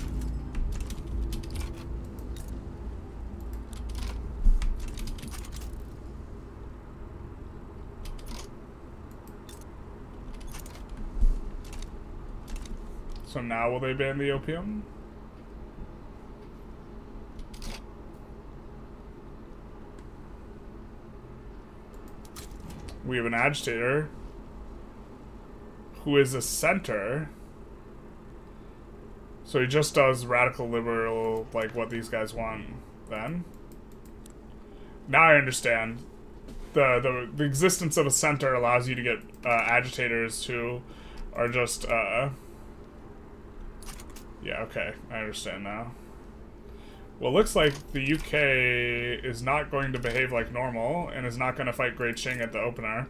So now will they ban the opium? We have an agitator who is a center. So he just does radical liberal, like what these guys want then. Now I understand. The existence of a center allows you to get agitators who are just yeah, okay, I understand now. Well, it looks like the UK is not going to behave like normal and is not going to fight Great Qing at the opener.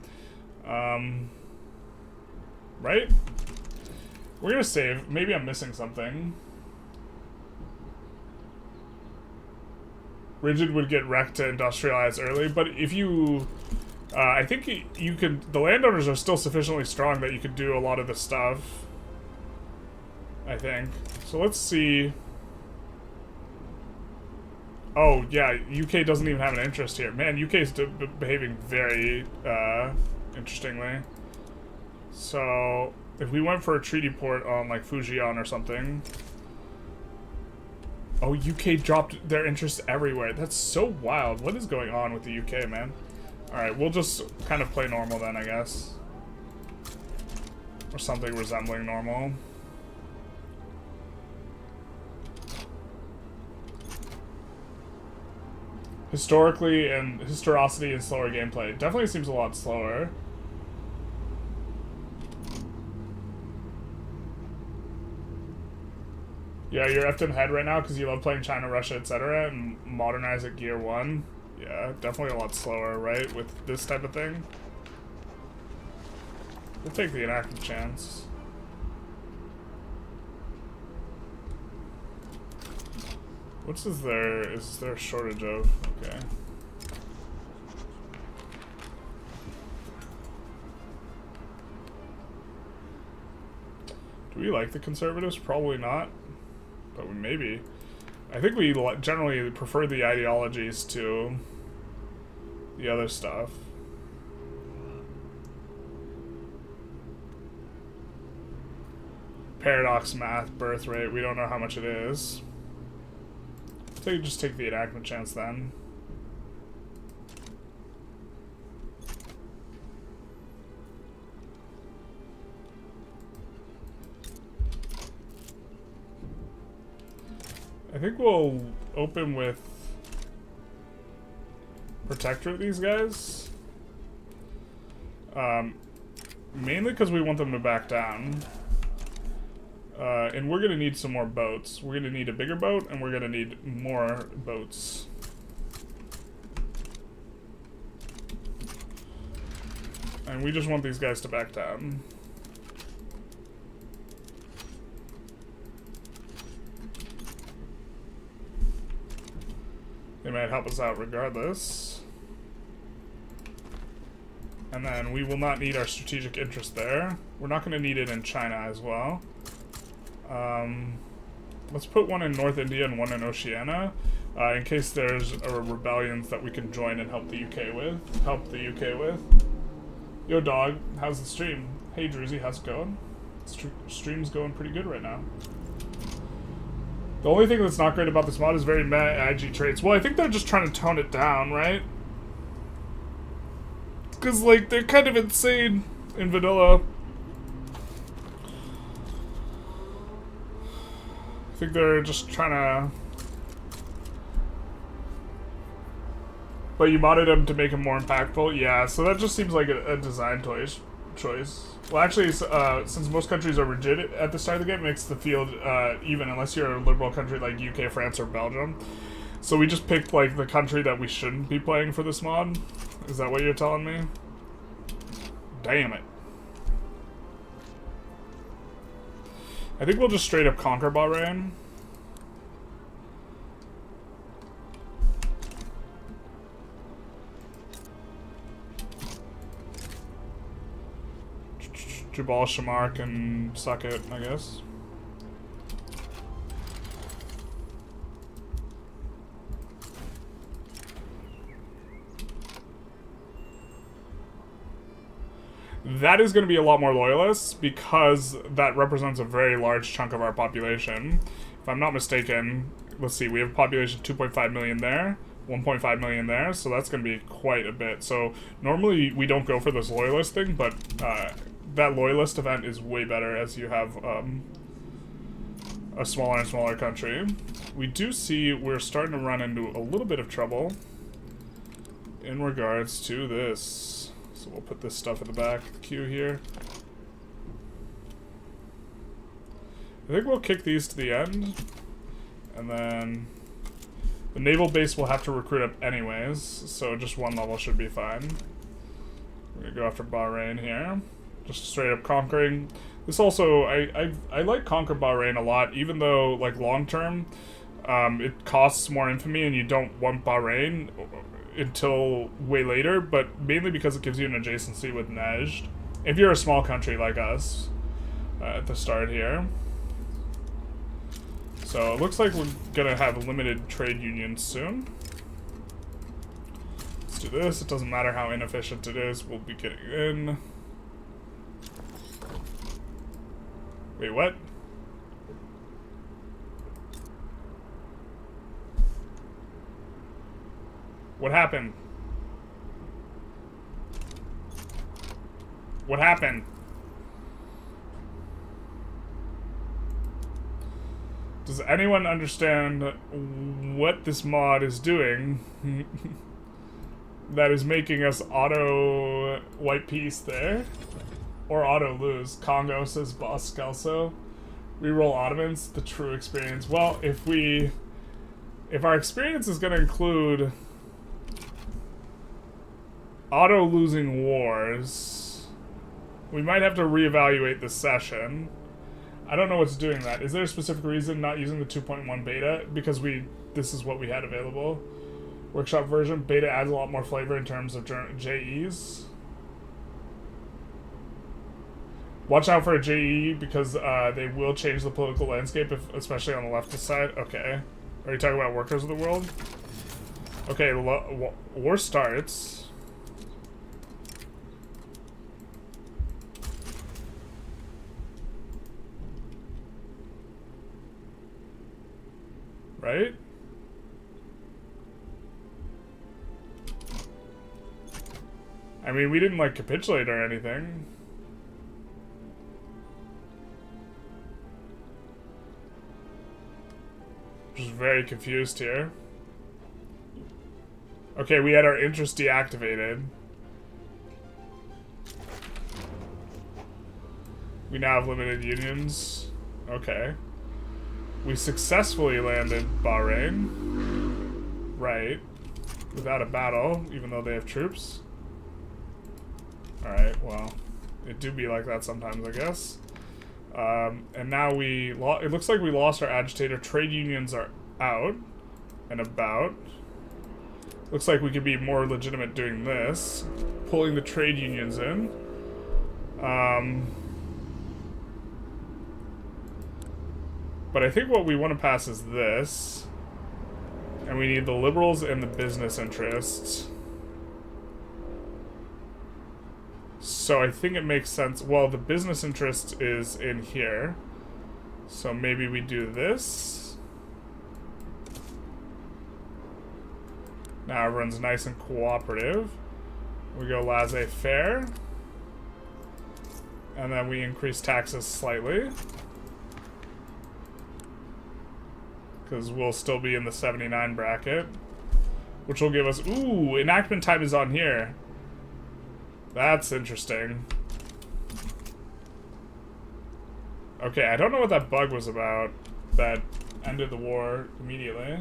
Right? We're going to save. Maybe I'm missing something. Rigid would get wrecked to industrialize early, but if you... I think you could... The landowners are still sufficiently strong that you could do a lot of the stuff. I think. So let's see. Oh, yeah, UK doesn't even have an interest here. Man, UK is behaving very interestingly. So, if we went for a treaty port on, like, Fujian or something... Oh, UK dropped their interest everywhere. That's so wild. What is going on with the UK, man? Alright, we'll just kind of play normal then, I guess. Or something resembling normal. Historically and historicity and slower gameplay. Definitely seems a lot slower. Yeah, you're effed in the head right now because you love playing China, Russia, etc. and modernize at Gear 1. Yeah, definitely a lot slower, right? With this type of thing. We'll take the inactive chance. What's is there a shortage of? Okay. Do we like the conservatives? Probably not, but maybe. I think we generally prefer the ideologies to the other stuff. Paradox math, birth rate, we don't know how much it is. I think just take the enactment chance then. I think we'll open with Protectorate these guys. Mainly because we want them to back down. And we're going to need some more boats. We're going to need a bigger boat, and we're going to need more boats. And we just want these guys to back down. They might help us out regardless. And then we will not need our strategic interest there. We're not going to need it in China as well. Let's put one in North India and one in Oceania, in case there's rebellions that we can join and help the UK with. Yo, dog, how's the stream? Hey, Druzy, how's it going? Stream's going pretty good right now. The only thing that's not great about this mod is very meh IG traits. Well, I think they're just trying to tone it down, right? Because, like, they're kind of insane in vanilla. I think they're just trying to... But you modded them to make them more impactful? Yeah, so that just seems like a design choice. Well, actually, since most countries are rigid at the start of the game, it makes the field even, unless you're a liberal country like UK, France, or Belgium. So we just picked, like, the country that we shouldn't be playing for this mod. Is that what you're telling me? Damn it. I think we'll just straight up conquer Bahrain. Jabal Shamark and suck it, I guess. That is going to be a lot more loyalists because that represents a very large chunk of our population. If I'm not mistaken, let's see, we have a population of 2.5 million there, 1.5 million there, so that's going to be quite a bit. So normally we don't go for this loyalist thing, but that loyalist event is way better as you have a smaller and smaller country. We do see we're starting to run into a little bit of trouble in regards to this. So we'll put this stuff at the back of the queue here. I think we'll kick these to the end. And then the naval base will have to recruit up anyways, so just one level should be fine. We're gonna go after Bahrain here. Just straight up conquering. This also, I like conquer Bahrain a lot, even though, like, long term, it costs more infamy and you don't want Bahrain until way later, but mainly because it gives you an adjacency with Najd. If you're a small country like us, at the start here. So it looks like we're gonna have limited trade unions soon. Let's do this. It doesn't matter how inefficient it is, we'll be getting in. Wait, what? What happened? What happened? Does anyone understand what this mod is doing that is making us auto white peace there? Or auto lose. Congo, says Boss Scalso. Reroll Ottomans, the true experience. Well, if our experience is going to include auto losing wars, we might have to reevaluate this session. I don't know what's doing that. Is there a specific reason not using the 2.1 beta? Because this is what we had available. Workshop version, beta adds a lot more flavor in terms of JEs. Watch out for a JE because they will change the political landscape, especially on the leftist side. Okay. Are you talking about workers of the world? Okay, war starts. Right? I mean, we didn't, like, capitulate or anything. Just very confused here. Okay, we had our interest deactivated. We now have limited unions. Okay. We successfully landed Bahrain. Right. Without a battle, even though they have troops. Alright, well. It do be like that sometimes, I guess. And now it looks like we lost our agitator. Trade unions are out and about. Looks like we could be more legitimate doing this. Pulling the trade unions in. But I think what we want to pass is this. And we need the liberals and the business interests. So I think it makes sense. Well, the business interest is in here. So maybe we do this. Now everyone's nice and cooperative. We go laissez-faire. And then we increase taxes slightly. Because we'll still be in the 79 bracket. Which will give us... Ooh, enactment time is on here. That's interesting. Okay, I don't know what that bug was about that ended the war immediately.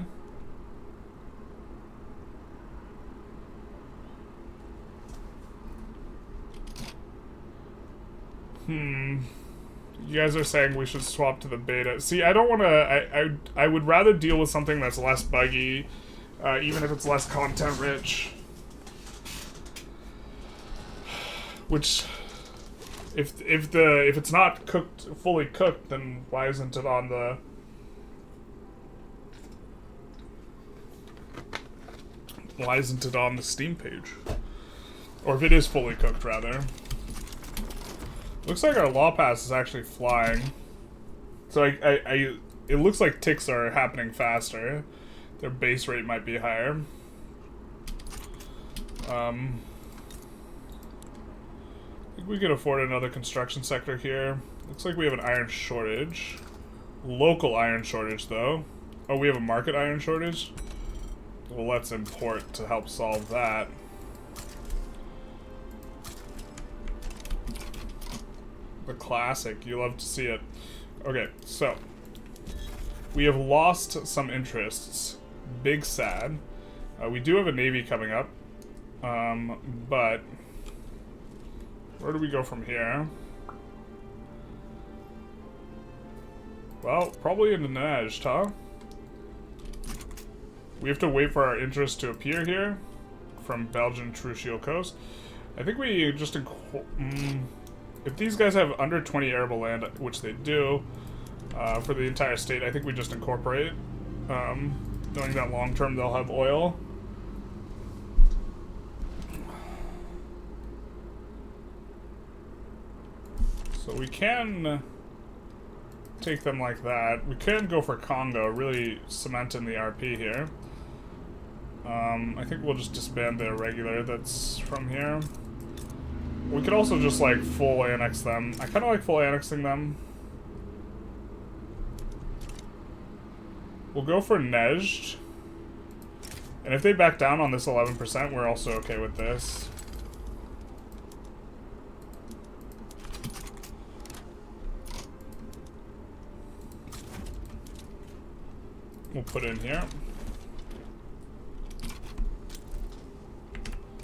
You guys are saying we should swap to the beta. See, I don't want to... I would rather deal with something that's less buggy, even if it's less content-rich. Which, if it's not fully cooked, then why isn't it on the... Why isn't it on the Steam page? Or if it is fully cooked, rather. Looks like our law pass is actually flying. So it looks like ticks are happening faster. Their base rate might be higher. I think we could afford another construction sector here. Looks like we have an iron shortage. Local iron shortage, though. Oh, we have a market iron shortage? Well, let's import to help solve that. The classic. You love to see it. Okay, so. We have lost some interests. Big sad. We do have a navy coming up. But... Where do we go from here? Well, probably into Najd, huh? We have to wait for our interest to appear here from Belgian Trucial Coast. I think we just... if these guys have under 20 arable land, which they do, for the entire state, I think we just incorporate, knowing that long term they'll have oil. So we can take them like that. We can go for Congo, really cement in the RP here. I think we'll just disband the irregular that's from here. We could also just, like, full annex them. I kind of like full annexing them. We'll go for Najd. And if they back down on this 11%, we're also okay with this. We'll put in here.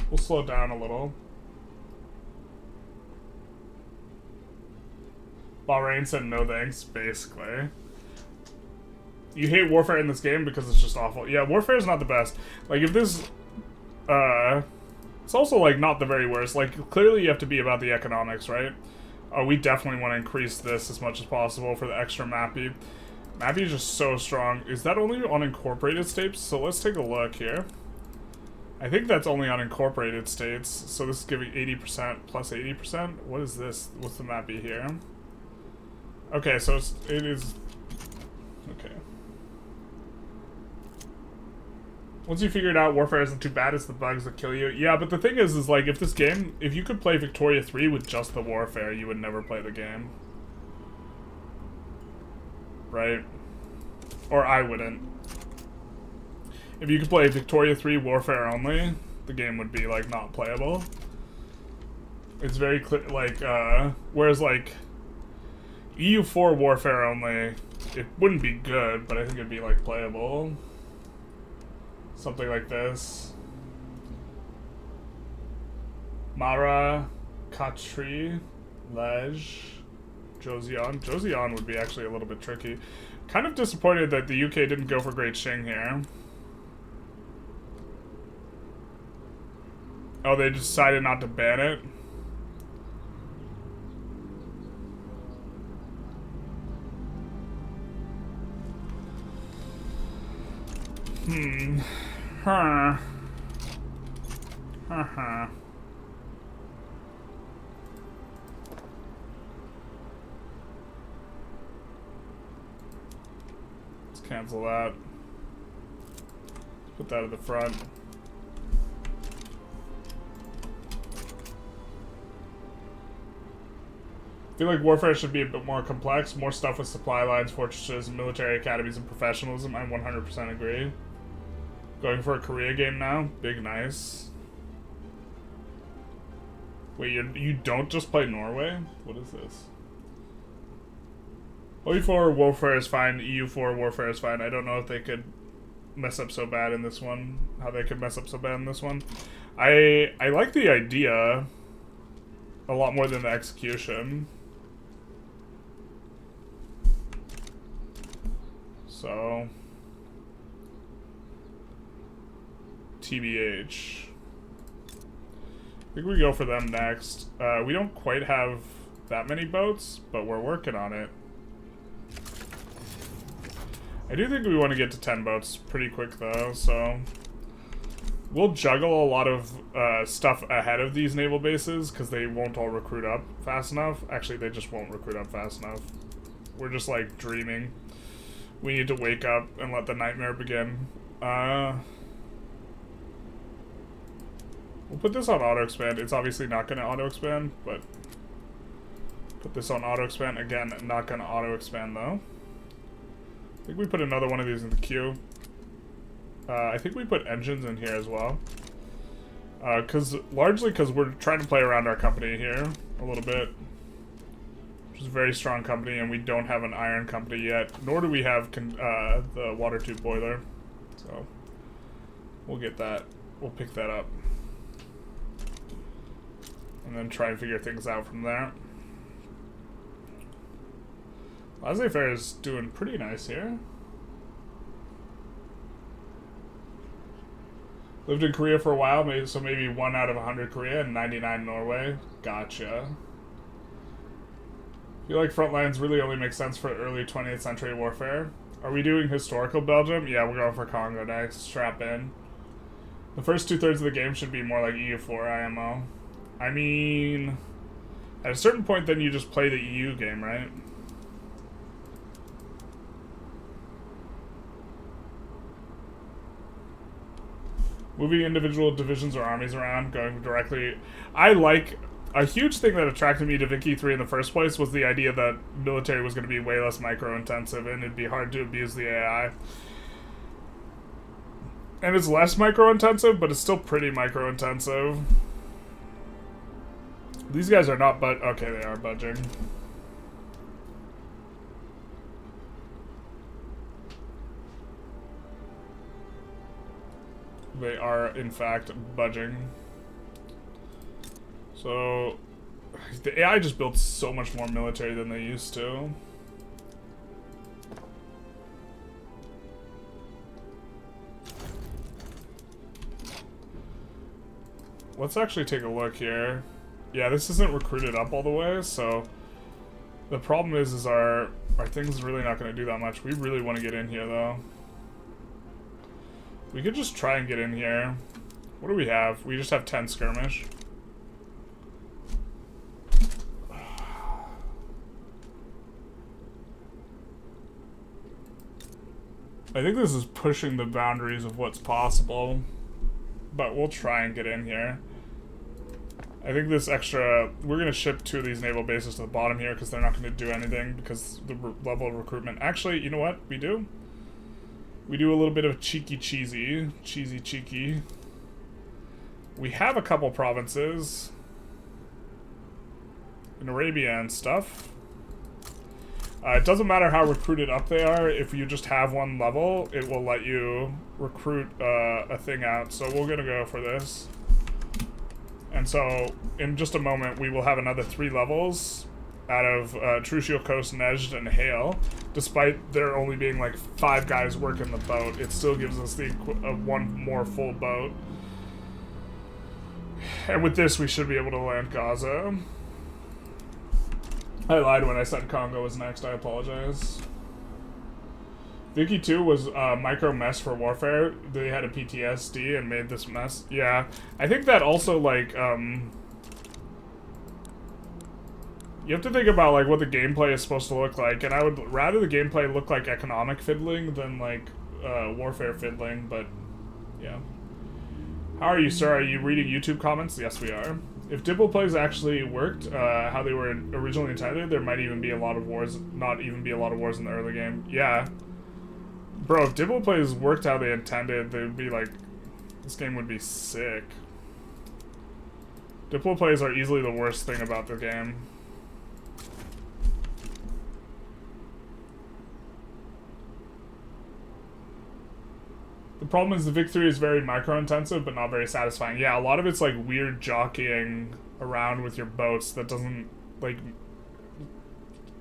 We'll slow down a little. Bahrain said no thanks, basically. You hate warfare in this game because it's just awful. Yeah, warfare is not the best. Like, if this... it's also, like, not the very worst. Like, clearly you have to be about the economics, right? Oh, we definitely want to increase this as much as possible for the extra Mappy. Mappy is just so strong. Is that only on incorporated states? So let's take a look here. I think that's only on incorporated states. So this is giving 80% plus 80%. What is this? What's the Mappy here? Okay, so it is... Okay. Once you figure it out, warfare isn't too bad. It's the bugs that kill you. Yeah, but the thing is like, if this game... If you could play Victoria 3 with just the warfare, you would never play the game. Right? Or I wouldn't. If you could play Victoria 3 warfare only, the game would be, like, not playable. It's very clear, like, whereas, like, EU4 warfare only, it wouldn't be good, but I think it'd be, like, playable. Something like this. Mara, Katri, Lej, Joseon. Joseon would be actually a little bit tricky. Kind of disappointed that the UK didn't go for Great Qing here. Oh, they decided not to ban it? Huh. Uh-huh. Let's cancel that. Put that at the front. I feel like warfare should be a bit more complex, more stuff with supply lines, fortresses, military academies, and professionalism. I 100% agree. Going for a Korea game now? Big nice. Wait, you don't just play Norway? What is this? OE4 warfare is fine, EU4 warfare is fine. I don't know if they could mess up so bad in this one. How they could mess up so bad in this one. I like the idea a lot more than the execution. So, TBH. I think we go for them next. We don't quite have that many boats, but we're working on it. I do think we want to get to 10 boats pretty quick though, so we'll juggle a lot of stuff ahead of these naval bases because they won't all recruit up fast enough. Actually, they just won't recruit up fast enough. We're just like dreaming. We need to wake up and let the nightmare begin. We'll put this on auto-expand. It's obviously not going to auto-expand, but put this on auto-expand. Again, not going to auto-expand, though. I think we put another one of these in the queue. I think we put engines in here as well. Largely because we're trying to play around our company here a little bit. Which is a very strong company, and we don't have an iron company yet, nor do we have the water tube boiler. So we'll get that. We'll pick that up. And then try and figure things out from there. Laissez-faire is doing pretty nice here. Lived in Korea for a while, so maybe 1 out of 100 Korea and 99 Norway. Gotcha. I feel like Frontlines really only makes sense for early 20th century warfare. Are we doing historical Belgium? Yeah, we're going for Congo next. Strap in. The first 2/3 of the game should be more like EU4 IMO. I mean, at a certain point then you just play the EU game, right? Moving individual divisions or armies around, going directly... A huge thing that attracted me to Vicky 3 in the first place was the idea that military was going to be way less micro-intensive and it'd be hard to abuse the AI. And it's less micro-intensive, but it's still pretty micro-intensive. These guys are not okay, they are budging. They are, in fact, budging. So, the AI just built so much more military than they used to. Let's actually take a look here. Yeah, this isn't recruited up all the way, so The problem is our thing's really not going to do that much. We really want to get in here, though. We could just try and get in here. What do we have? We just have 10 skirmish. I think this is pushing the boundaries of what's possible, but we'll try and get in here. I think this extra... We're going to ship 2 of these naval bases to the bottom here because they're not going to do anything because the level of recruitment... Actually, you know what? We do. We do a little bit of cheeky. We have a couple provinces in Arabia and stuff. It doesn't matter how recruited up they are. If you just have one level, it will let you recruit a thing out. So we're going to go for this. And so, in just a moment, we will have another 3 levels out of Trucial Coast, Nejd, and Hale. Despite there only being like 5 guys working the boat, it still gives us the one more full boat. And with this, we should be able to land Gaza. I lied when I said Congo was next, I apologize. Vicky 2 was a micro mess for warfare. They had a PTSD and made this mess. Yeah, I think that also, like, you have to think about, like, what the gameplay is supposed to look like, and I would rather the gameplay look like economic fiddling than, like, warfare fiddling, but, yeah. How are you, sir? Are you reading YouTube comments? Yes, we are. If Diplo plays actually worked, how they were originally intended, there might even be a lot of wars, not even be a lot of wars in the early game. Yeah. Bro, if Diplo plays worked how they intended, they'd be like, this game would be sick. Diplo plays are easily the worst thing about the game. The problem is the Vic 3 is very micro-intensive, but not very satisfying. Yeah, a lot of it's like weird jockeying around with your boats that doesn't, like,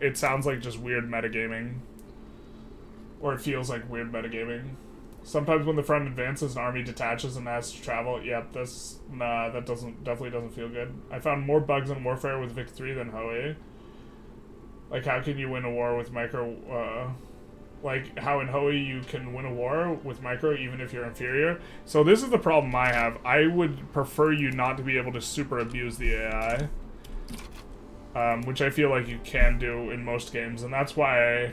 it sounds like just weird metagaming. Or it feels like weird metagaming. Sometimes when the front advances, an army detaches and has to travel. Yep, that's, nah, that definitely doesn't feel good. I found more bugs in warfare with Vic 3 than Hoey. Like, how can you win a war with micro, like, how in Hoey you can win a war with micro even if you're inferior. So this is the problem I have. I would prefer you not to be able to super abuse the AI. Which I feel like you can do in most games, and that's why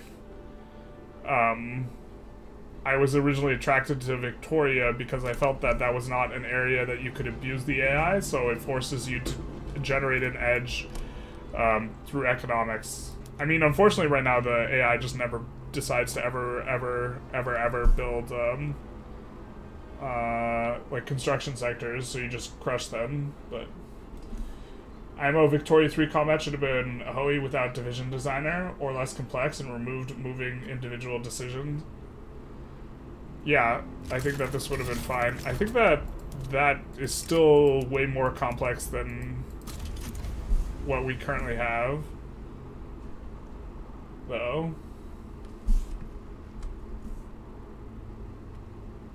I was originally attracted to Victoria, because I felt that that was not an area that you could abuse the AI, so it forces you to generate an edge through economics. I mean, unfortunately right now the AI just never decides to ever build like construction sectors, so you just crush them. But IMO Victoria 3 combat should have been Hoey without division designer, or less complex and removed moving individual decisions. Yeah, I think that this would have been fine. I think that that is still way more complex than what we currently have, though.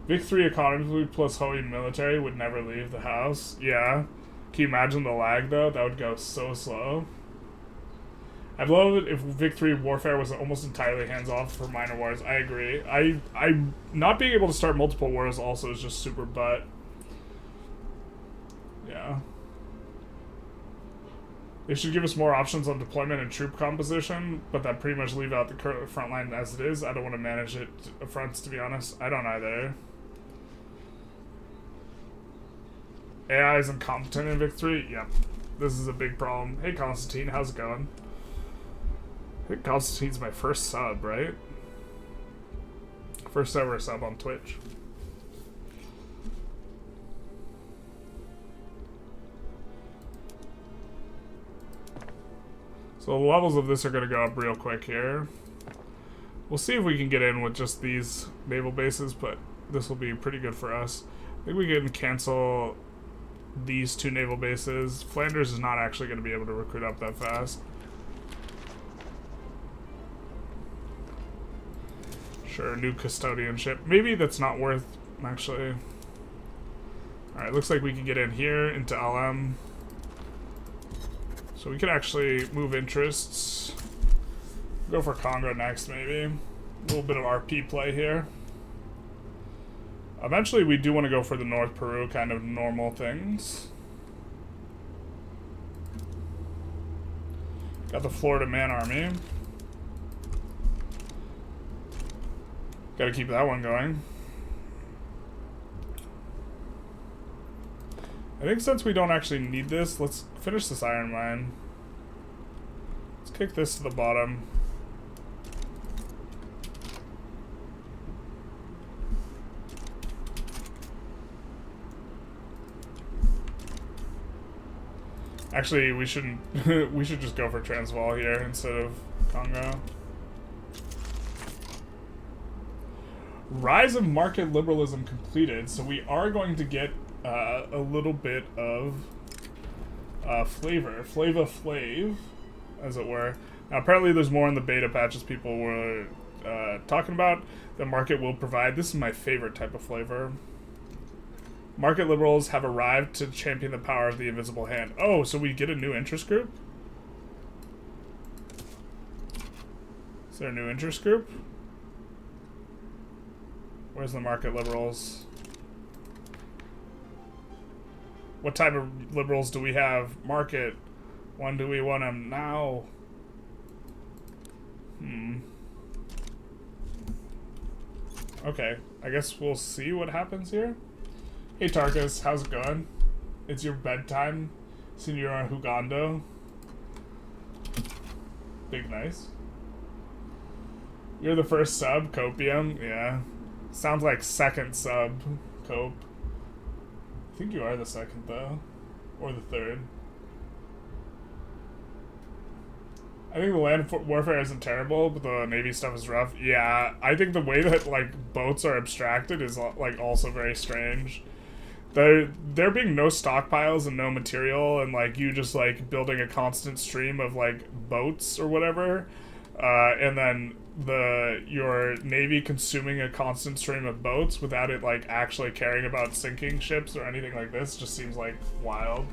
Vic 3 economy plus Hoey military would never leave the house. Yeah. Can you imagine the lag, though? That would go so slow. I'd love it if Vic 3 warfare was almost entirely hands-off for minor wars. I agree. I not being able to start multiple wars also is just super butt. Yeah. They should give us more options on deployment and troop composition, but that pretty much leave out the current front line as it is. I don't want to manage it fronts, to be honest. I don't either. AI is incompetent in Vic 3? Yep. This is a big problem. Hey, Constantine, how's it going? I think Constantine's my first sub, right? First ever sub on Twitch. So the levels of this are going to go up real quick here. We'll see if we can get in with just these naval bases, but this will be pretty good for us. I think we can cancel these 2 naval bases. Flanders is not actually going to be able to recruit up that fast. Sure, new custodian ship. Maybe that's not worth, actually. Alright, looks like we can get in here into LM. So we could actually move interests. Go for Congo next, maybe. A little bit of RP play here. Eventually, we do want to go for the North Peru kind of normal things. Got the Florida Man Army. Gotta keep that one going. I think since we don't actually need this, let's finish this iron mine. Let's kick this to the bottom. Actually, we shouldn't. We should just go for Transvaal here instead of Congo. Rise of market liberalism completed, so we are going to get a little bit of flavor, Flava-Flav, as it were. Now, apparently there's more in the beta patches people were talking about. The market will provide. This is my favorite type of flavor. Market liberals have arrived to champion the power of the invisible hand. Oh, so we get a new interest group? Is there a new interest group? Where's the market liberals? What type of liberals do we have? Market. When do we want them? Now. Okay, I guess we'll see what happens here. Hey Tarkus, how's it going? It's your bedtime, Senora Hugando. Big nice. You're the first sub, Copium? Yeah. Sounds like second sub, Cope. I think you are the second, though. Or the third. I think the land warfare isn't terrible, but the Navy stuff is rough. Yeah, I think the way that, like, boats are abstracted is, like, also very strange. There being no stockpiles and no material, and, like, you just, like, building a constant stream of, like, boats or whatever, and then your Navy consuming a constant stream of boats without it, like, actually caring about sinking ships or anything like this just seems, like, wild.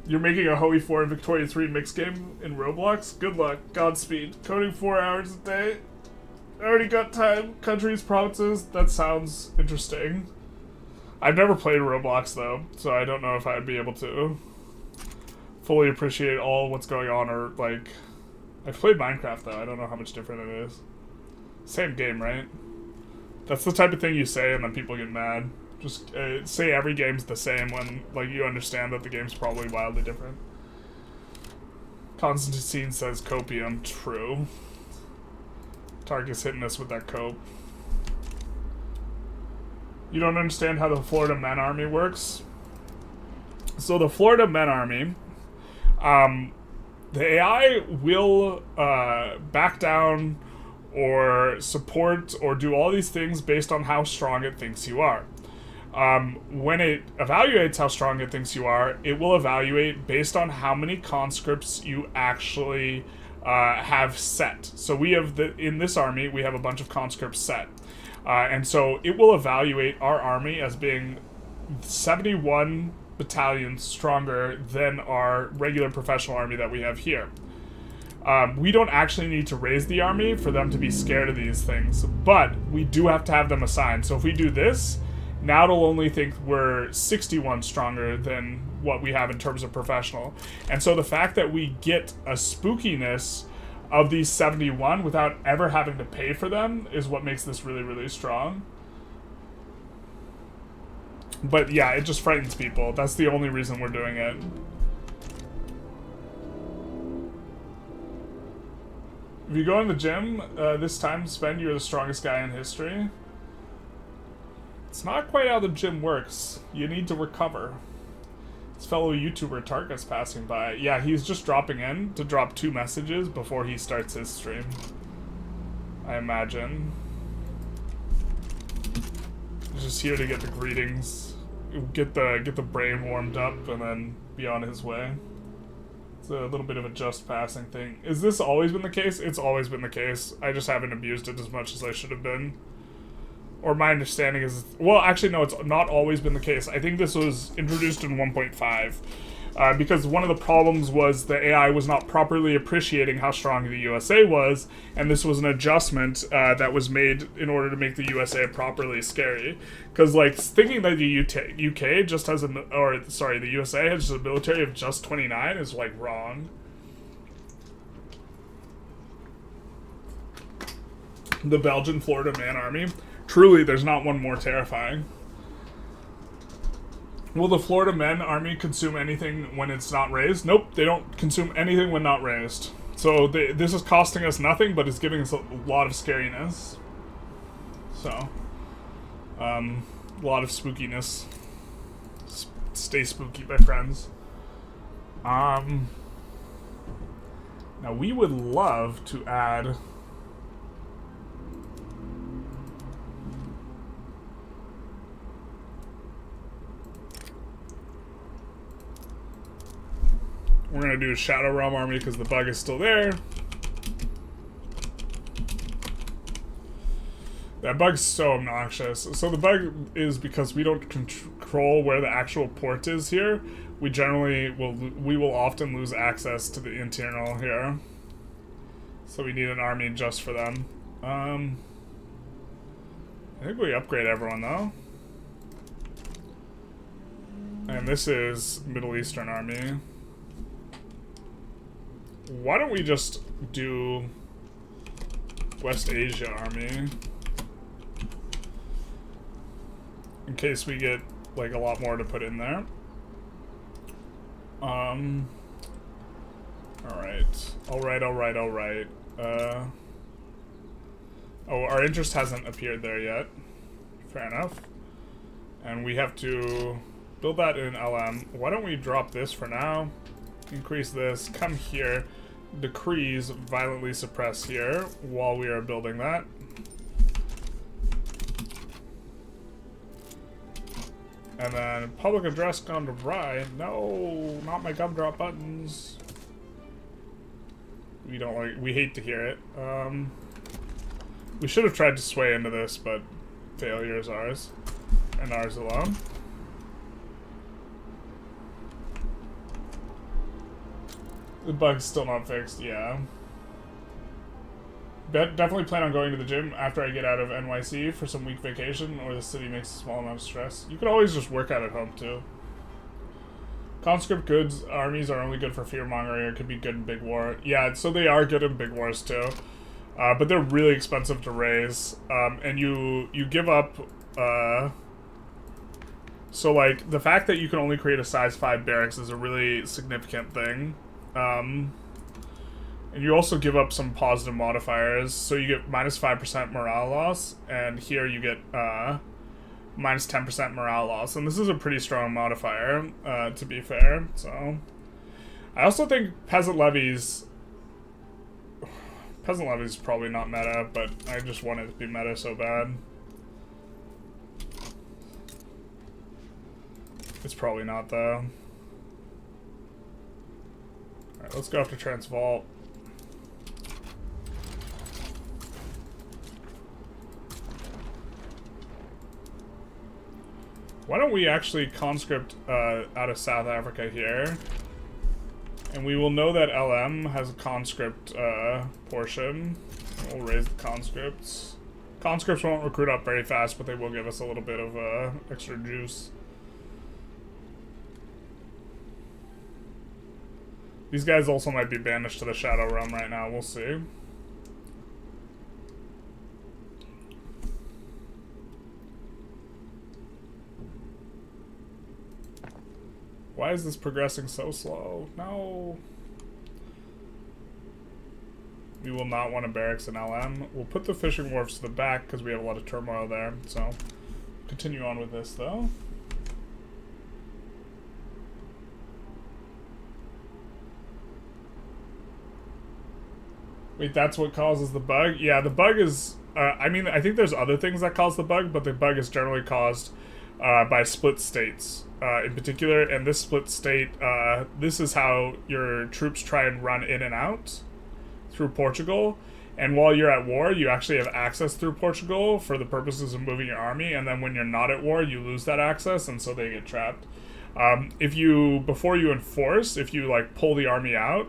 You're making a Hoey 4 and Victoria 3 mix game in Roblox? Good luck. Godspeed. Coding 4 hours a day. I already got time. Countries, provinces. That sounds interesting. I've never played Roblox, though, so I don't know if I'd be able to fully appreciate all what's going on, or, like... I've played Minecraft, though. I don't know how much different it is. Same game, right? That's the type of thing you say and then people get mad. Just say every game's the same when, like, you understand that the game's probably wildly different. Constantine says copium. True. Tarkus hitting us with that cope. You don't understand how the Florida Men Army works? So the Florida Men Army, the AI will back down or support or do all these things based on how strong it thinks you are. When it evaluates how strong it thinks you are, it will evaluate based on how many conscripts you actually have set. So we have in this army, we have a bunch of conscripts set. And so it will evaluate our army as being 71 battalions stronger than our regular professional army that we have here. We don't actually need to raise the army for them to be scared of these things, but we do have to have them assigned. So if we do this, now it'll only think we're 61 stronger than what we have in terms of professional. And so the fact that we get a spookiness of these 71 without ever having to pay for them is what makes this really, really strong. But yeah, it just frightens people. That's the only reason we're doing it. If you go in the gym this time spend, you're the strongest guy in history. It's not quite how the gym works. You need to recover. This fellow YouTuber Tarkus passing by. Yeah, he's just dropping in to drop 2 messages before he starts his stream, I imagine. He's just here to get the greetings, get the brain warmed up, and then be on his way. It's a little bit of a just passing thing. Is this always been the case? It's always been the case. I just haven't abused it as much as I should have been. Or my understanding is... Well, actually, no, it's not always been the case. I think this was introduced in 1.5. because one of the problems was the AI was not properly appreciating how strong the USA was, and this was an adjustment that was made in order to make the USA properly scary. Because, like, thinking that the UK just has the USA has a military of just 29 is, like, wrong. The Belgian Florida Man Army. Truly, there's not one more terrifying. Will the Florida Men Army consume anything when it's not raised? Nope, they don't consume anything when not raised. So this is costing us nothing, but it's giving us a lot of scariness. So, a lot of spookiness. Stay spooky, my friends. Now we would love to add... We're going to do a Shadow Realm army because the bug is still there. That bug's so obnoxious. So the bug is because we don't control where the actual port is here. We will often lose access to the internal here. So we need an army just for them. I think we upgrade everyone though. And this is Middle Eastern army. Why don't we just do West Asia army? In case we get, like, a lot more to put in there. Alright. Oh, our interest hasn't appeared there yet. Fair enough. And we have to build that in LM. Why don't we drop this for now? Increase this, come here, decrease, violently suppress here while we are building that. And then public address gone to Rye. No, not my gumdrop buttons. We hate to hear it. We should have tried to sway into this, but failure is ours. And ours alone. The bug's still not fixed, yeah. Definitely plan on going to the gym after I get out of NYC for some week vacation, or the city makes a small amount of stress. You could always just work out at home, too. Conscript goods armies are only good for fear-mongering, or could be good in big war. Yeah, so they are good in big wars, too. But they're really expensive to raise. And you give up... So, like, the fact that you can only create a size 5 barracks is a really significant thing. And you also give up some positive modifiers, so you get minus 5% morale loss, and here you get minus 10% morale loss, and this is a pretty strong modifier, to be fair. So I also think peasant levies is probably not meta, but I just want it to be meta so bad. It's probably not, though. Alright, let's go after Transvault. Why don't we actually conscript out of South Africa here? And we will know that LM has a conscript portion. We'll raise the conscripts. Conscripts won't recruit up very fast, but they will give us a little bit of extra juice. These guys also might be banished to the Shadow Realm right now. We'll see. Why is this progressing so slow? No. We will not want a barracks in LM. We'll put the fishing wharves to the back because we have a lot of turmoil there. So, continue on with this though. Wait, that's what causes the bug? Yeah, the bug is... I mean, I think there's other things that cause the bug, but the bug is generally caused by split states in particular. And this split state, this is how your troops try and run in and out through Portugal. And while you're at war, you actually have access through Portugal for the purposes of moving your army. And then when you're not at war, you lose that access, and so they get trapped. If you, before you enforce, if you like pull the army out,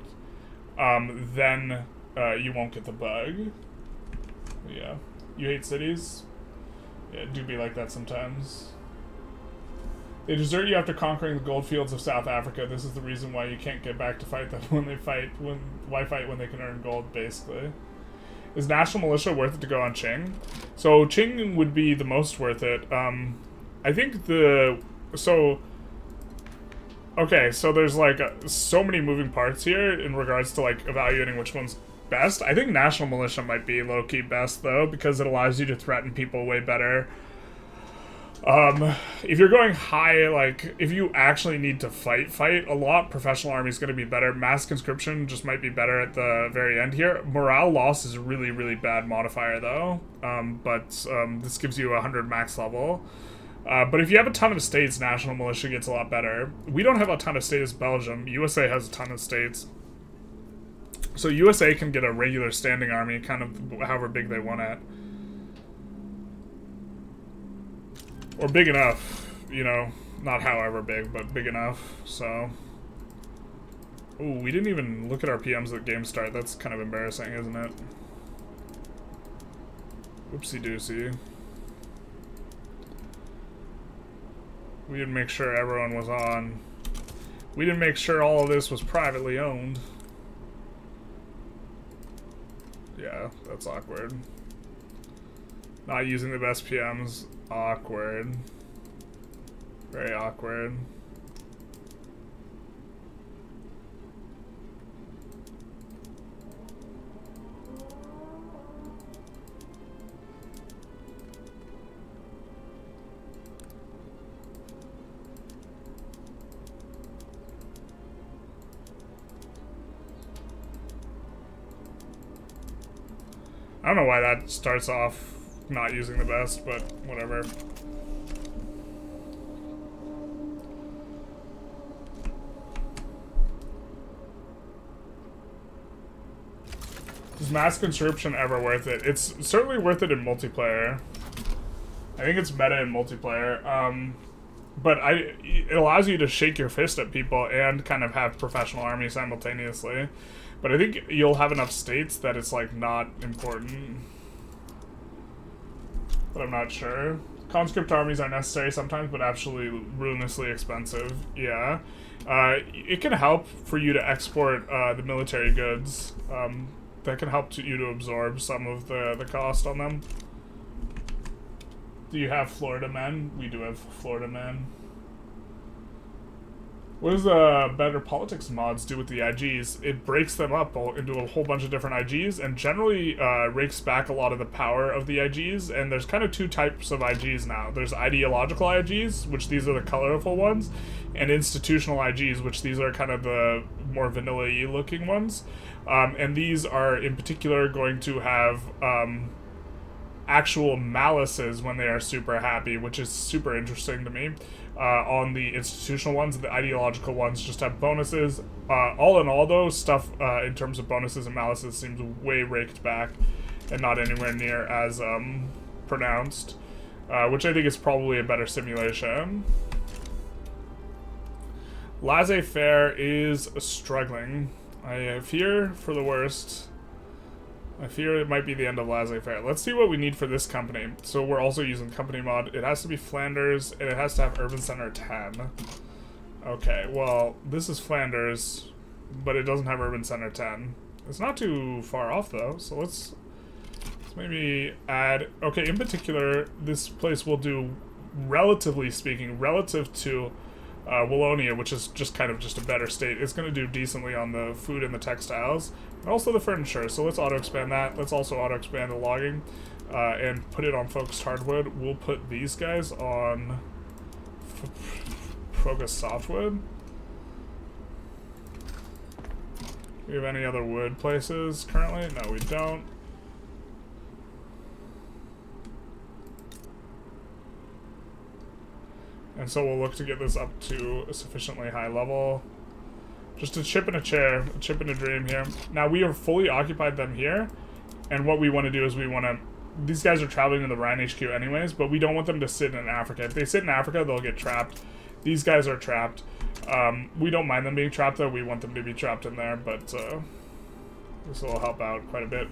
then you won't get the bug. Yeah. You hate cities? Yeah, it do be like that sometimes. They desert you after conquering the gold fields of South Africa. This is the reason why you can't get back to fight them when they fight. Why fight when they can earn gold, basically. Is National Militia worth it to go on Qing? So Qing would be the most worth it. I think okay, so there's like so many moving parts here in regards to like evaluating which one's best. I think National Militia might be low-key best though, because it allows you to threaten people way better. If you're going high, like, if you actually need to fight a lot, Professional Army is going to be better. Mass Conscription just might be better at the very end here. Morale loss is a really, really bad modifier, though. This gives you 100 max level. But if you have a ton of states, National Militia gets a lot better. We don't have a ton of states, Belgium. USA has a ton of states. So USA can get a regular standing army, kind of however big they want it. Or big enough, you know, not however big, but big enough, so. Ooh, we didn't even look at our PMs at game start. That's kind of embarrassing, isn't it? Oopsie-doosey. We didn't make sure everyone was on. We didn't make sure all of this was privately owned. Yeah, that's awkward. Not using the best PMs. Awkward. Very awkward. I don't know why that starts off not using the best, but whatever. Is mass conscription ever worth it? It's certainly worth it in multiplayer. I think it's meta in multiplayer. But it allows you to shake your fist at people and kind of have professional army simultaneously. But I think you'll have enough states that it's like not important. But I'm not sure. Conscript armies are necessary sometimes, but absolutely ruinously expensive. Yeah. It can help for you to export the military goods. That can help you to absorb some of the cost on them. Do you have Florida men? We do have Florida men. What does the Better Politics mods do with the IGs? It breaks them up into a whole bunch of different IGs and generally rakes back a lot of the power of the IGs. And there's kind of two types of IGs now. There's ideological IGs, which these are the colorful ones, and institutional IGs, which these are kind of the more vanilla-y looking ones. And these are in particular going to have actual malices when they are super happy, which is super interesting to me. On the institutional ones, the ideological ones just have bonuses. All in all, though, stuff in terms of bonuses and malices seems way raked back and not anywhere near as pronounced, which I think is probably a better simulation. Laissez-faire is struggling. I fear for the worst. I fear it might be the end of laissez-faire. Let's see what we need for this company. So we're also using company mod. It has to be Flanders, and it has to have Urban Center 10. Okay, well, this is Flanders, but it doesn't have Urban Center 10. It's not too far off, though, so let's maybe add... Okay, in particular, this place will do, relatively speaking, relative to Wallonia, which is just kind of just a better state. It's going to do decently on the food and the textiles, and also the furniture. So let's auto-expand that. Let's also auto-expand the logging, and put it on focused hardwood. We'll put these guys on focused softwood. Do we have any other wood places currently? No, we don't. And so we'll look to get this up to a sufficiently high level. Just a chip in a chair, a chip in a dream here. Now we have fully occupied them here, and what we want to do is we want to... These guys are traveling to the Rhine HQ anyways, but we don't want them to sit in Africa. If they sit in Africa, they'll get trapped. These guys are trapped. We don't mind them being trapped, though. We want them to be trapped in there, but this will help out quite a bit.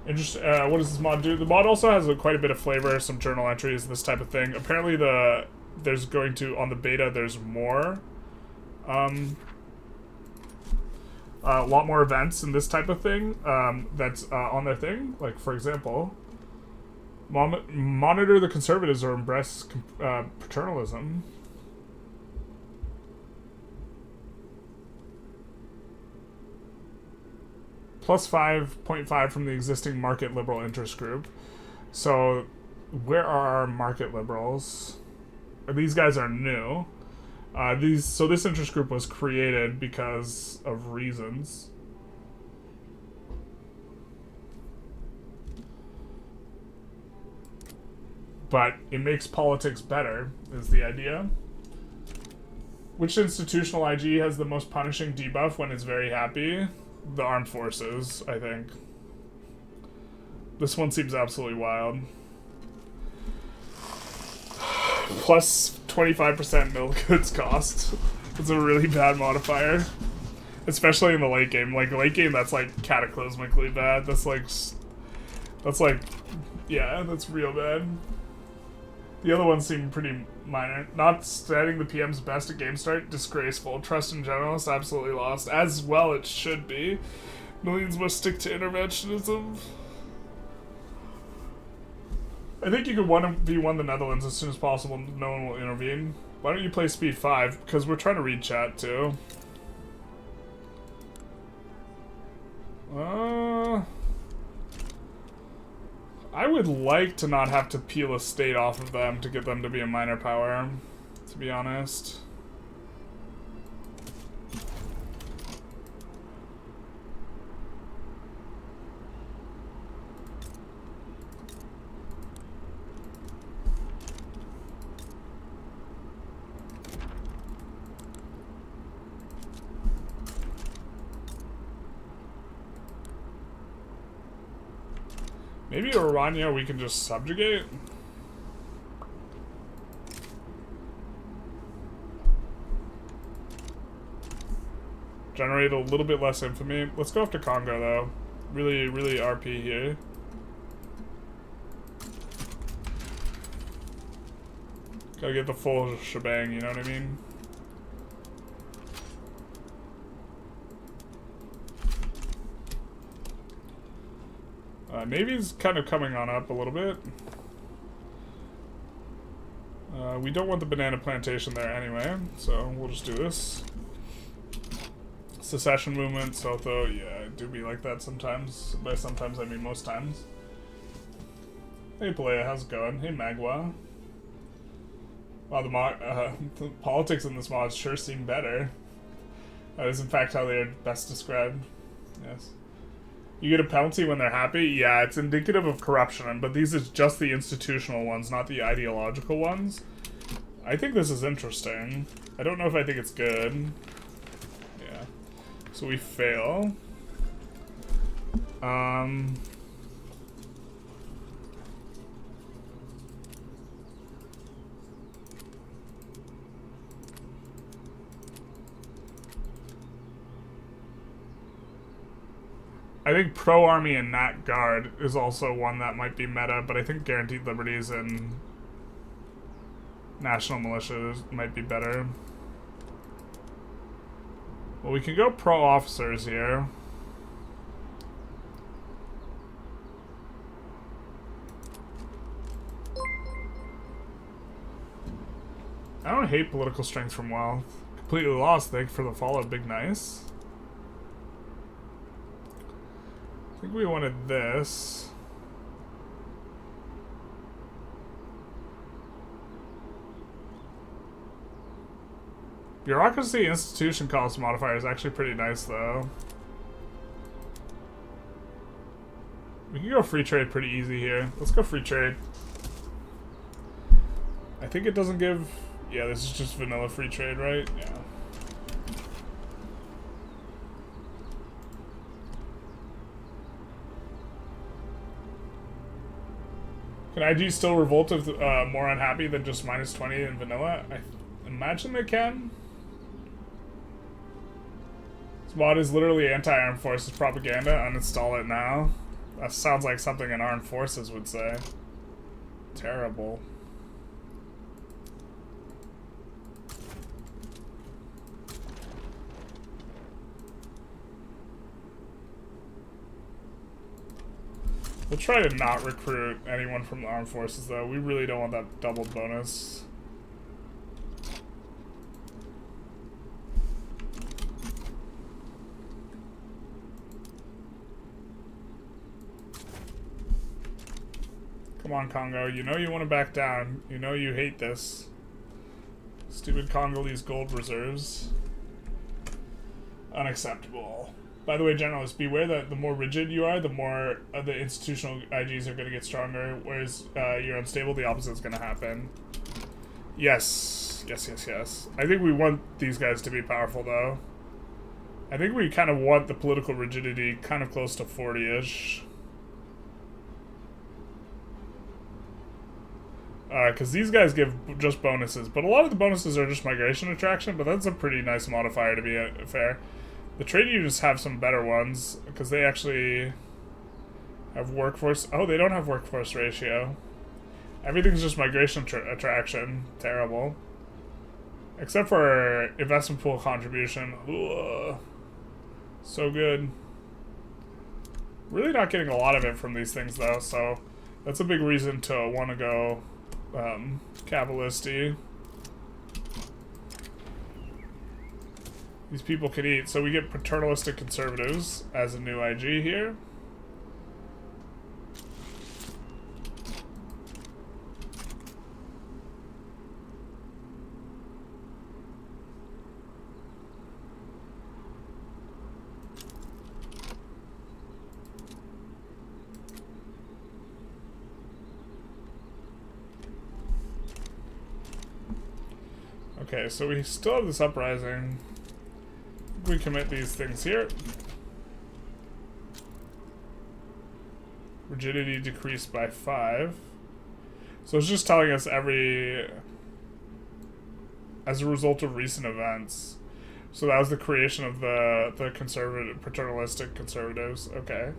What does this mod do? The mod also has quite a bit of flavor, some journal entries, this type of thing. Apparently there's going to, on the beta, there's more, a lot more events and this type of thing that's on their thing. Like, for example, monitor the conservatives or embrace paternalism. Plus 5.5 from the existing market liberal interest group. So, where are our market liberals? These guys are new. So this interest group was created because of reasons. But it makes politics better, is the idea. Which institutional IG has the most punishing debuff when it's very happy? The armed forces, I think. This one seems absolutely wild. Plus 25% mill goods cost. It's a really bad modifier. Especially in the late game. Like, late game, that's, like, cataclysmically bad. That's, like, yeah, that's real bad. The other ones seem pretty minor. Not setting the PM's best at game start, disgraceful. Trust in generalists, absolutely lost. As well it should be. Millions must stick to interventionism. I think you could 1v1 the Netherlands as soon as possible. No one will intervene. Why don't you play speed 5? Because we're trying to read chat too. I would like to not have to peel a state off of them to get them to be a minor power, to be honest. Maybe Orania we can just subjugate? Generate a little bit less infamy. Let's go after Congo though. Really, really RP here. Gotta get the full shebang, you know what I mean? Navy's kind of coming on up a little bit. We don't want the banana plantation there anyway, so we'll just do this. Secession movement, Sotho, yeah, it do be like that sometimes. By sometimes, I mean most times. Hey Palea, how's it going? Hey Magua. Wow, the politics in this mod sure seem better. That is in fact how they are best described. Yes. You get a penalty when they're happy? Yeah, it's indicative of corruption, but these is just the institutional ones, not the ideological ones. I think this is interesting. I don't know if I think it's good. Yeah. So we fail. I think pro-army and Nat Guard is also one that might be meta, but I think Guaranteed Liberties and National Militia might be better. Well, we can go pro-officers here. I don't hate political strength from wealth. Completely lost, thank you for the follow, big nice. I think we wanted this. Bureaucracy institution cost modifier is actually pretty nice though. We can go free trade pretty easy here. Let's go free trade. I think it doesn't give... Yeah, this is just vanilla free trade, right? Yeah. Can IG still revolt if more unhappy than just -20 in vanilla? I imagine they can. This mod is literally anti-armed forces propaganda. Uninstall it now. That sounds like something an armed forces would say. Terrible. We'll try to not recruit anyone from the armed forces, though. We really don't want that doubled bonus. Come on, Congo. You know you want to back down. You know you hate this. Stupid Congolese gold reserves. Unacceptable. By the way, generalists, beware that the more rigid you are, the more the institutional IGs are going to get stronger, whereas you're unstable, the opposite is going to happen. Yes. Yes, yes, yes. I think we want these guys to be powerful, though. I think we kind of want the political rigidity kind of close to 40-ish. Because these guys give just bonuses, but a lot of the bonuses are just migration attraction, but that's a pretty nice modifier to be fair. The trade unions have some better ones, because they actually have workforce. Oh, they don't have workforce ratio. Everything's just migration attraction. Terrible. Except for investment pool contribution. Ugh. So good. Really not getting a lot of it from these things, though, so that's a big reason to want to go capitalisty. These people can eat. So we get paternalistic conservatives as a new IG here. Okay, so we still have this uprising. We commit these things here. Rigidity decreased by 5. So it's just telling us as a result of recent events. So that was the creation of the conservative, paternalistic conservatives. Okay.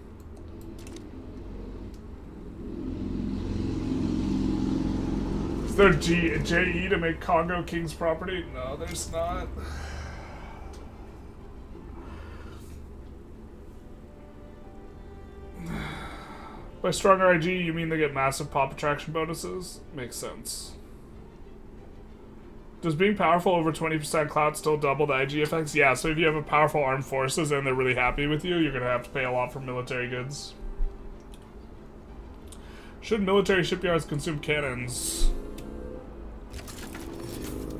Is there JE to make Congo King's property? No, there's not. By stronger IG, you mean they get massive pop attraction bonuses? Makes sense. Does being powerful over 20% clout still double the IG effects? Yeah, so if you have a powerful armed forces and they're really happy with you, you're going to have to pay a lot for military goods. Should military shipyards consume cannons?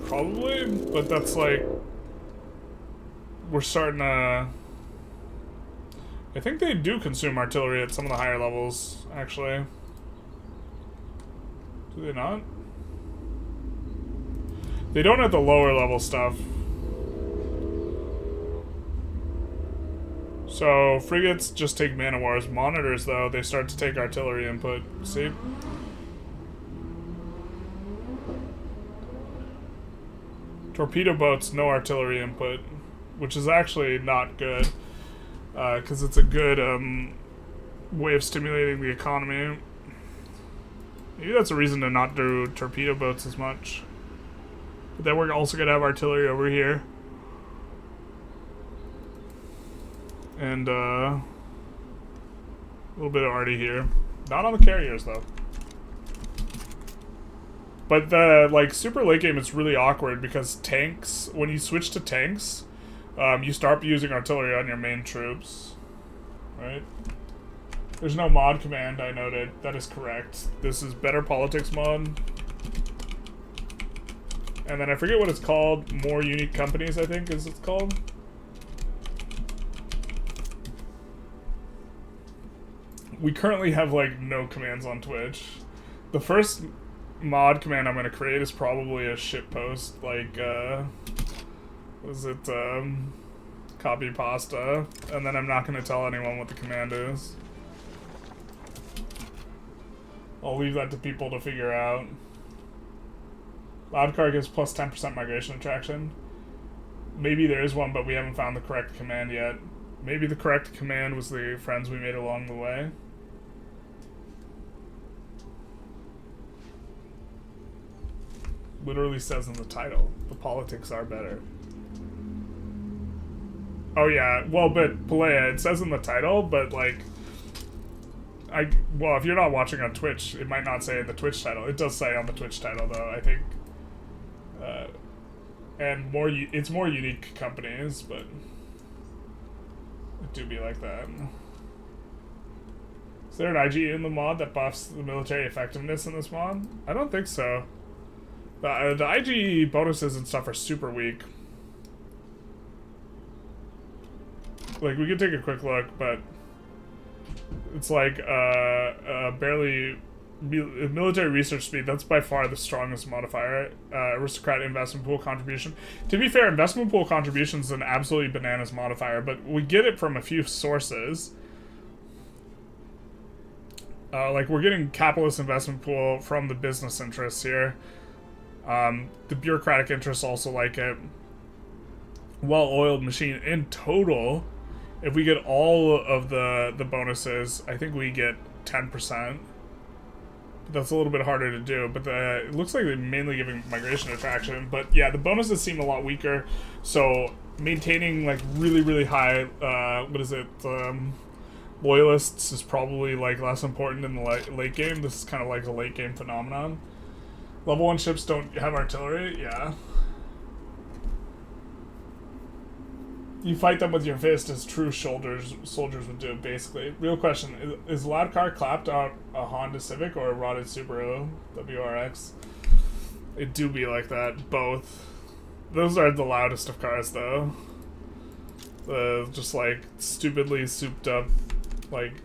Probably, but that's like... We're starting to... I think they do consume artillery at some of the higher levels, actually. Do they not? They don't at the lower level stuff. So, frigates just take man of wars. Monitors, though, they start to take artillery input. See? Torpedo boats, no artillery input. Which is actually not good. Because it's a good way of stimulating the economy. Maybe that's a reason to not do torpedo boats as much. But then we're also going to have artillery over here. And a little bit of arty here. Not on the carriers, though. But the super late game, it's really awkward because tanks, when you switch to tanks... you start using artillery on your main troops, right? There's no mod command, I noted. That is correct. This is Better Politics mod. And then I forget what it's called. More Unique Companies, I think, is it's called. We currently have, no commands on Twitch. The first mod command I'm going to create is probably a shitpost, was it, copy pasta, and then I'm not going to tell anyone what the command is. I'll leave that to people to figure out. Loudcar gives plus 10% migration attraction. Maybe there is one, but we haven't found the correct command yet. Maybe the correct command was the friends we made along the way. Literally says in the title, the politics are better. Oh yeah, well, but Pelea, it says in the title, but like, well, if you're not watching on Twitch, it might not say in the Twitch title. It does say on the Twitch title, though, I think. And it's more unique companies, but it do be like that. Is there an IG in the mod that buffs the military effectiveness in this mod? I don't think so. The IG bonuses and stuff are super weak. Like, we could take a quick look, but it's like barely military research speed. That's by far the strongest modifier. Aristocrat investment pool contribution. To be fair, investment pool contribution is an absolutely bananas modifier, but we get it from a few sources. Like, we're getting capitalist investment pool from the business interests here. The bureaucratic interests also like it. Well-oiled machine. In total, if we get all of the bonuses, I think we get 10%. That's a little bit harder to do, but it looks like they're mainly giving migration attraction. But yeah, the bonuses seem a lot weaker, so maintaining like really, really high, loyalists is probably like less important in the late game. This is kind of like a late game phenomenon. Level 1 ships don't have artillery, yeah. You fight them with your fist as true soldiers would do, basically. Real question, is Loudcar clapped on a Honda Civic or a rotted Subaru WRX? It do be like that, both. Those are the loudest of cars, though. Just like stupidly souped up, like,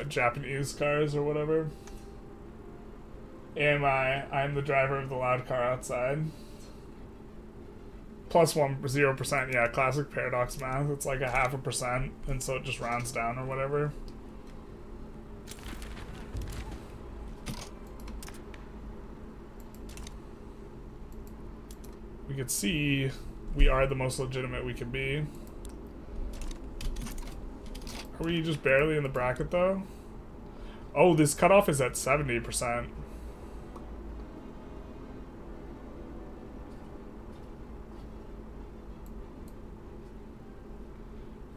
Japanese cars or whatever. I'm the driver of the loud car outside. Plus 0%, yeah, classic paradox math. It's like 0.5%, and so it just rounds down or whatever. We could see we are the most legitimate we can be. Are we just barely in the bracket, though? Oh, this cutoff is at 70%.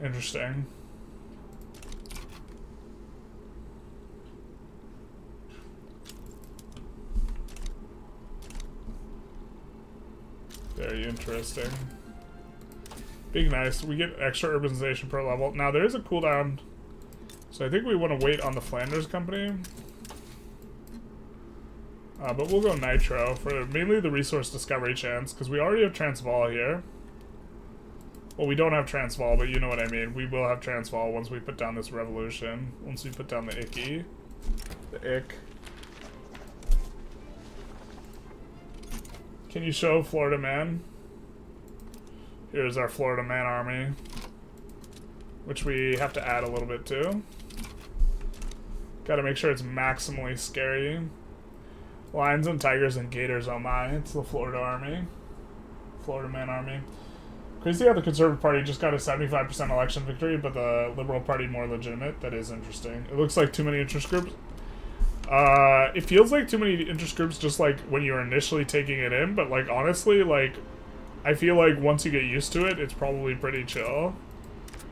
Interesting. Very interesting. Big nice. We get extra urbanization per level. Now there is a cooldown, so I think we want to wait on the Flanders company. But we'll go Nitro for mainly the resource discovery chance, because we already have Transvaal here. Well, we don't have Transvaal, but you know what I mean. We will have Transvaal once we put down this revolution. Once we put down the Icky. The Ick. Can you show Florida Man? Here's our Florida Man army, which we have to add a little bit to. Gotta make sure it's maximally scary. Lions and tigers and gators, oh my. It's the Florida army. Florida Man army. Crazy how the Conservative Party just got a 75% election victory, but the Liberal Party more legitimate. That is interesting. It looks like too many interest groups. It feels like too many interest groups just like when you're initially taking it in, but like honestly, like I feel like once you get used to it, it's probably pretty chill.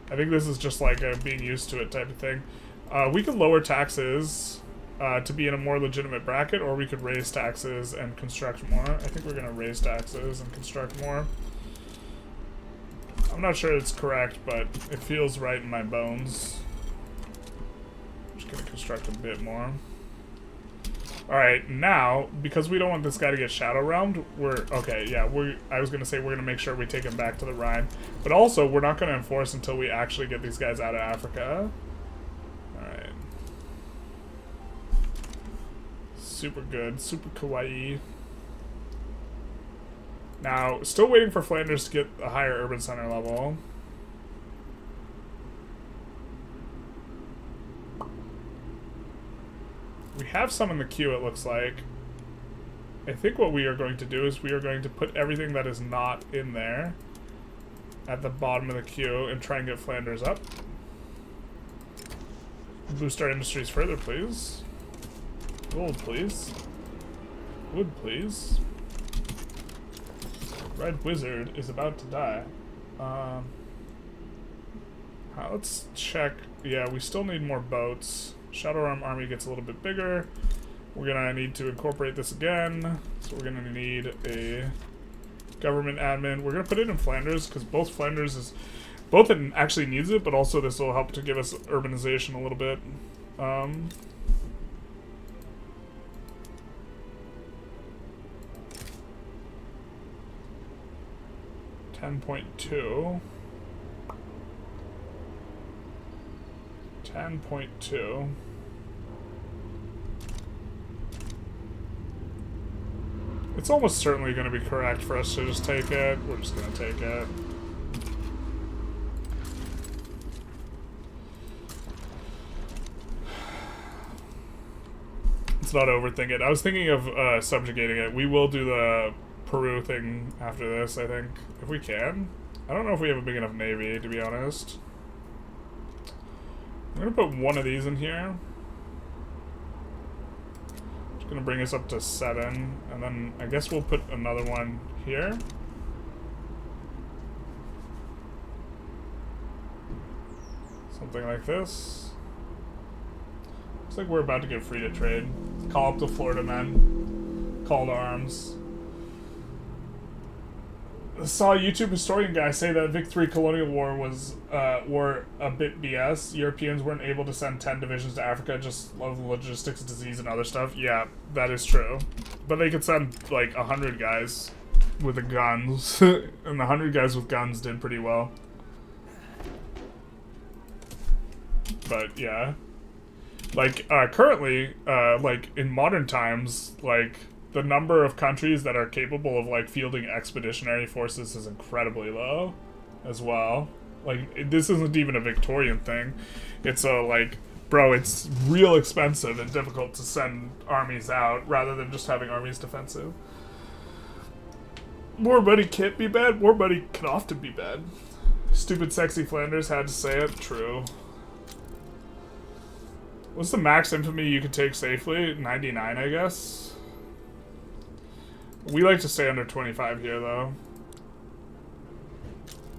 I think this is just like a being used to it type of thing. We could lower taxes to be in a more legitimate bracket, or we could raise taxes and construct more. I think we're gonna raise taxes and construct more. I'm not sure it's correct, but it feels right in my bones. I'm just gonna construct a bit more. Alright, now, because we don't want this guy to get shadow realmed, I was gonna say we're gonna make sure we take him back to the Rhine. But also, we're not gonna enforce until we actually get these guys out of Africa. Alright. Super good, super kawaii. Now, still waiting for Flanders to get a higher urban center level. We have some in the queue, it looks like. I think what we are going to do is we are going to put everything that is not in there at the bottom of the queue and try and get Flanders up. Boost our industries further, please. Gold, please. Wood, please. Red Wizard is about to die. Let's check. Yeah, we still need more boats. Shadow Arm Army gets a little bit bigger. We're gonna need to incorporate this again. So we're gonna need a government admin. We're gonna put it in Flanders because both Flanders is both it actually needs it, but also this will help to give us urbanization a little bit. 10.2. 10.2. It's almost certainly going to be correct for us to just take it. We're just going to take it. Let's not overthink it. I was thinking of subjugating it. We will do the Peru thing after this, I think, if we can. I don't know if we have a big enough navy, to be honest. I'm going to put one of these in here. It's going to bring us up to 7, and then I guess we'll put another one here. Something like this. Looks like we're about to get free to trade. Call up the Florida men. Call to arms. I saw a YouTube historian guy say that Vic 3 colonial war was were a bit BS. Europeans weren't able to send 10 divisions to Africa, just logistics, disease, and other stuff. Yeah, that is true. But they could send like 100 guys with the guns, and the 100 guys with guns did pretty well. But yeah, like currently, like in modern times, like the number of countries that are capable of like fielding expeditionary forces is incredibly low as well. Like this isn't even a Victorian thing. It's a like, bro, it's real expensive and difficult to send armies out rather than just having armies defensive. War money can't be bad. War money can often be bad. Stupid sexy Flanders had to say it. True. What's the max infamy you could take safely? 99, I guess. We like to stay under 25 here, though.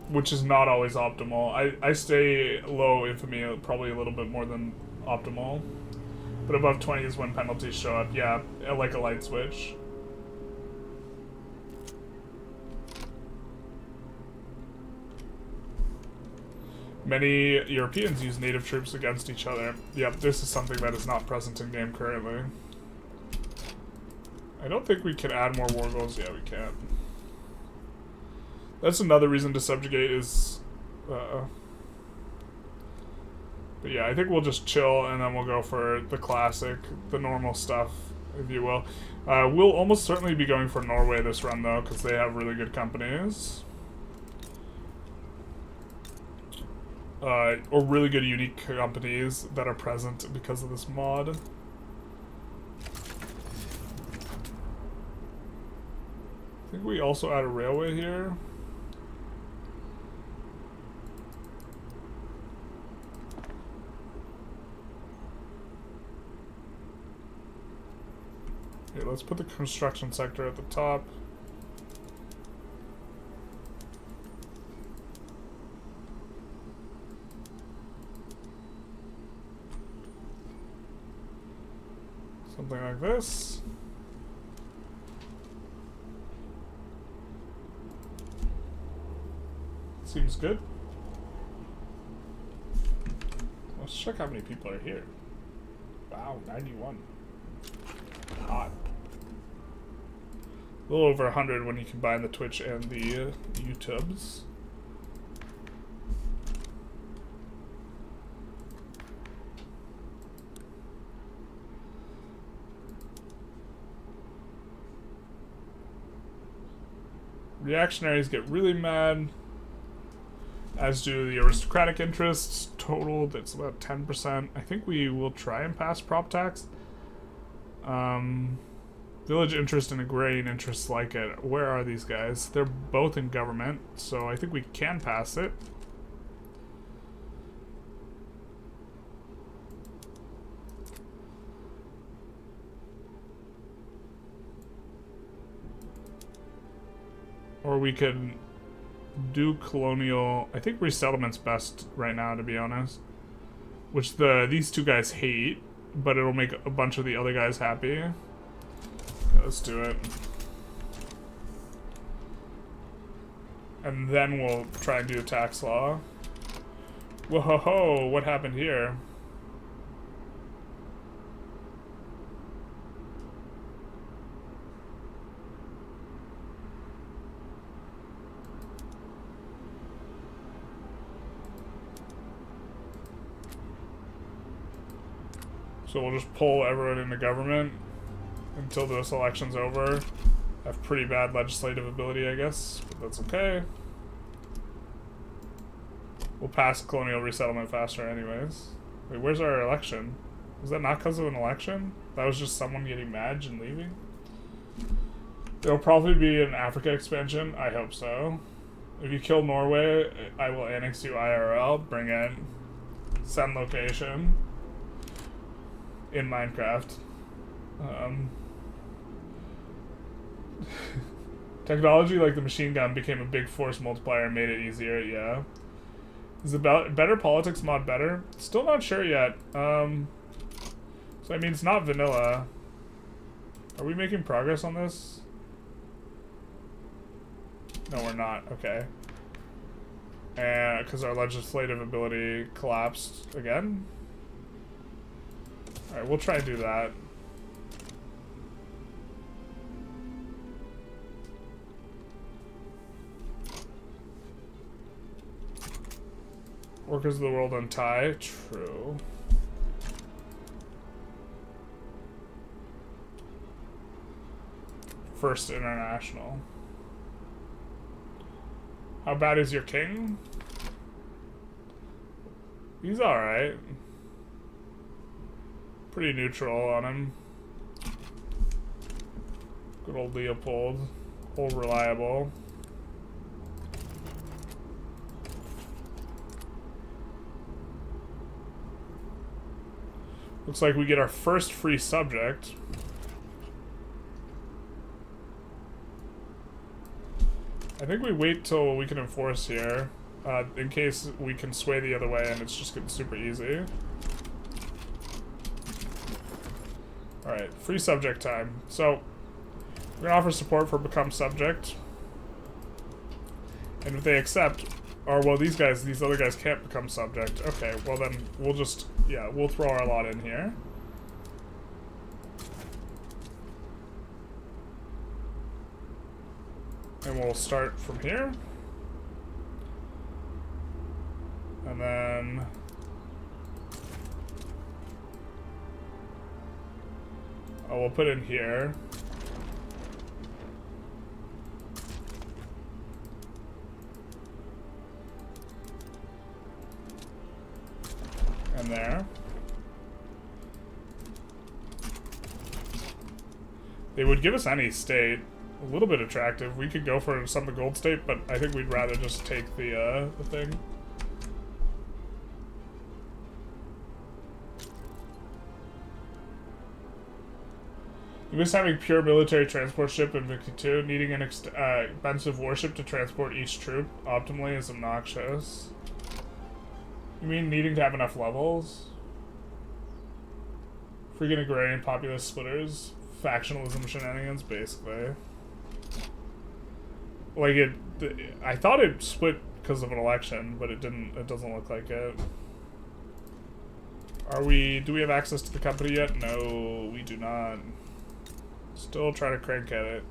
Which is not always optimal. I stay low infamy probably a little bit more than optimal. But above 20 is when penalties show up. Yeah, like a light switch. Many Europeans use native troops against each other. Yep, this is something that is not present in game currently. I don't think we can add more war goals. Yeah, we can. That's another reason to subjugate is... But yeah, I think we'll just chill and then we'll go for the classic, the normal stuff, if you will. We'll almost certainly be going for Norway this run, though, because they have really good companies. Or really good unique companies that are present because of this mod. I think we also add a railway here. Okay, let's put the construction sector at the top. Something like this. Seems good. Let's check how many people are here. Wow, 91. Hot. A little over 100 when you combine the Twitch and the YouTubes. Reactionaries get really mad, as do the aristocratic interests. Total, that's about 10%. I think we will try and pass prop tax. Village interest and agrarian interests like it. Where are these guys? They're both in government, so I think we can pass it. Or we could do colonial. I think resettlement's best right now, to be honest. Which these two guys hate, but it'll make a bunch of the other guys happy. Yeah, let's do it. And then we'll try and do a tax law. Whoa ho ho, what happened here? So we'll just pull everyone into government until this election's over. Have pretty bad legislative ability, I guess, but that's okay. We'll pass colonial resettlement faster anyways. Wait, where's our election? Was that not because of an election? That was just someone getting mad and leaving? There'll probably be an Africa expansion. I hope so. If you kill Norway, I will annex you IRL. Bring in. Send location. In Minecraft. Technology like the machine gun became a big force multiplier and made it easier, yeah. Is the better politics mod better? Still not sure yet. So I mean, it's not vanilla. Are we making progress on this? No, we're not. Okay. And because our legislative ability collapsed again. Alright, we'll try and do that. Workers of the world untie. True. First International. How bad is your king? He's alright. Pretty neutral on him. Good old Leopold. Old reliable. Looks like we get our first free subject. I think we wait till we can enforce here. In case we can sway the other way and it's just getting super easy. Alright, free subject time. So, we're gonna offer support for become subject. And if they accept, or well, these other guys can't become subject. Okay, well then, we'll just, yeah, we'll throw our lot in here. And we'll start from here. And then... oh, we'll put in here. And there. They would give us any state. A little bit attractive. We could go for some of the gold state, but I think we'd rather just take the thing. You miss having pure military transport ship in Victory 2. Needing an expensive warship to transport each troop optimally is obnoxious. You mean needing to have enough levels? Freaking agrarian populist splitters. Factionalism shenanigans, basically. Like I thought it split because of an election, but it didn't. It doesn't look like it. Do we have access to the company yet? No, we do not. Still trying to crank at it.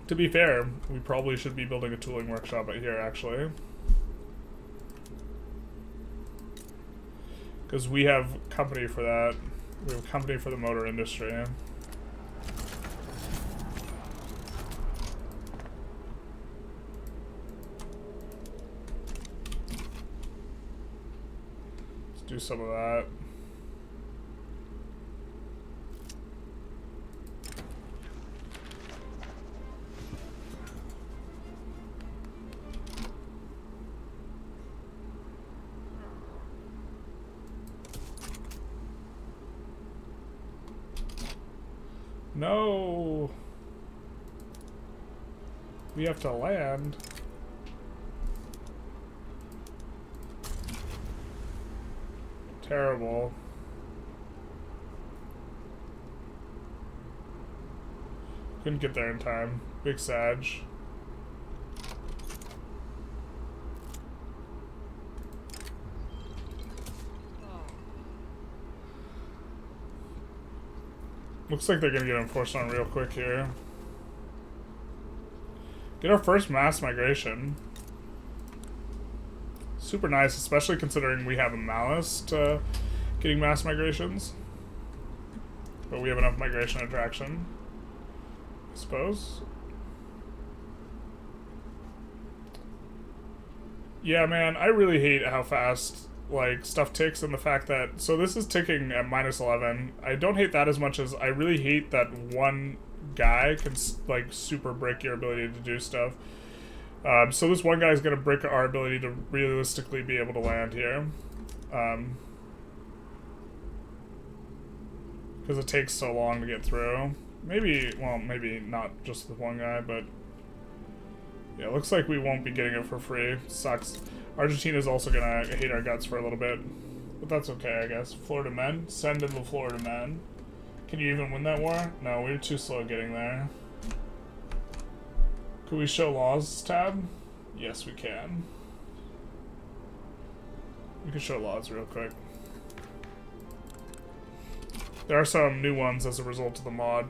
To be fair, we probably should be building a tooling workshop out here, actually. Because we have company for that. We have company for the motor industry. Let's do some of that. No! We have to land. Terrible. Couldn't get there in time. Big Sag. Looks like they're gonna get enforced on real quick here. Get our first mass migration. Super nice, especially considering we have a malice to getting mass migrations. But we have enough migration attraction, I suppose. Yeah, man, I really hate how fast like stuff ticks, and the fact that so this is ticking at -11. I don't hate that as much as I really hate that one guy can like super break your ability to do stuff. So this one guy is going to break our ability to realistically be able to land here, because it takes so long to get through. Maybe, well, maybe not just the one guy, but yeah, it looks like we won't be getting it for free. Sucks. Argentina's also gonna hate our guts for a little bit, but that's okay, I guess. Florida men, send in the Florida men. Can you even win that war? No, we're too slow getting there. Can we show laws tab? Yes, we can. We can show laws real quick. There are some new ones as a result of the mod,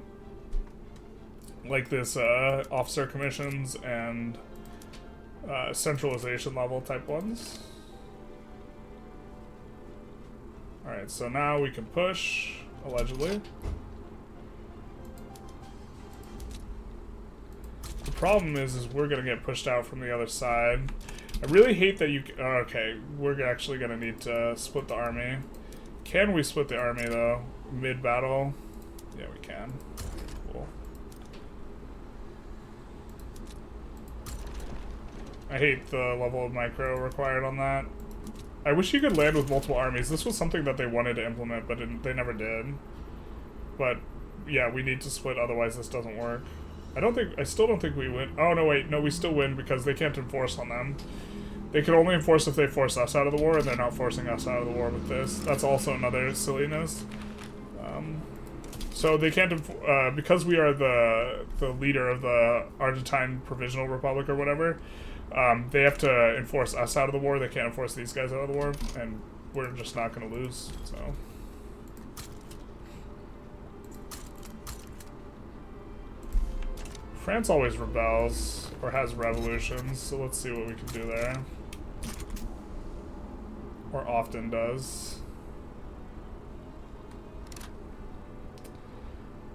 like this officer commissions and centralization level type ones. Alright, so now we can push, allegedly. The problem is we're gonna get pushed out from the other side. I really hate that you... okay, we're actually gonna need to split the army. Can we split the army, though? Mid-battle? Yeah, we can. Cool. I hate the level of micro required on that. I wish you could land with multiple armies. This was something that they wanted to implement, but they never did. But, yeah, we need to split, otherwise this doesn't work. I still don't think we win. Oh, no, wait. No, we still win because they can't enforce on them. They can only enforce if they force us out of the war, and they're not forcing us out of the war with this. That's also another silliness. So they can't, because we are the leader of the Argentine Provisional Republic or whatever, they have to enforce us out of the war. They can't enforce these guys out of the war, and we're just not going to lose, so... France always rebels, or has revolutions, so let's see what we can do there. Or often does.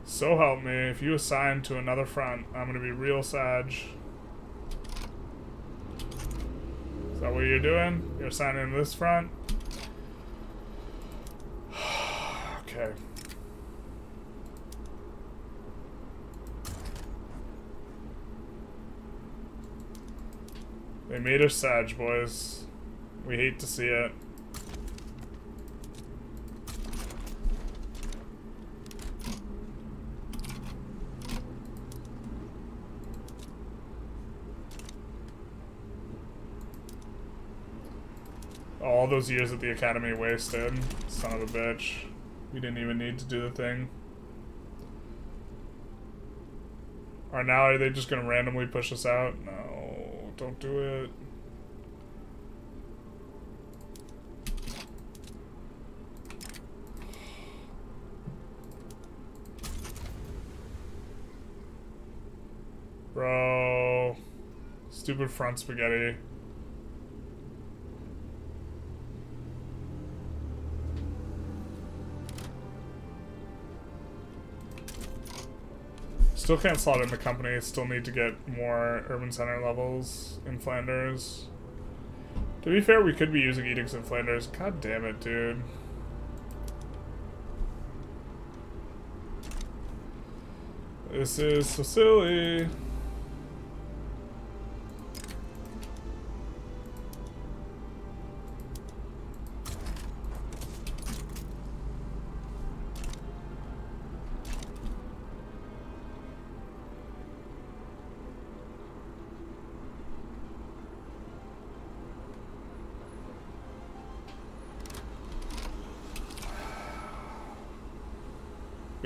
So help me, if you assign to another front, I'm gonna be real Sag. Is that what you're doing? You're assigning to this front? Okay. They made us Sag, boys. We hate to see it. All those years at the academy wasted. Son of a bitch. We didn't even need to do the thing. Or now are they just gonna randomly push us out? No, don't do it. Bro. Stupid front spaghetti. Still can't slot in the company, still need to get more urban center levels in Flanders. To be fair, we could be using edicts in Flanders. God damn it, dude. This is so silly.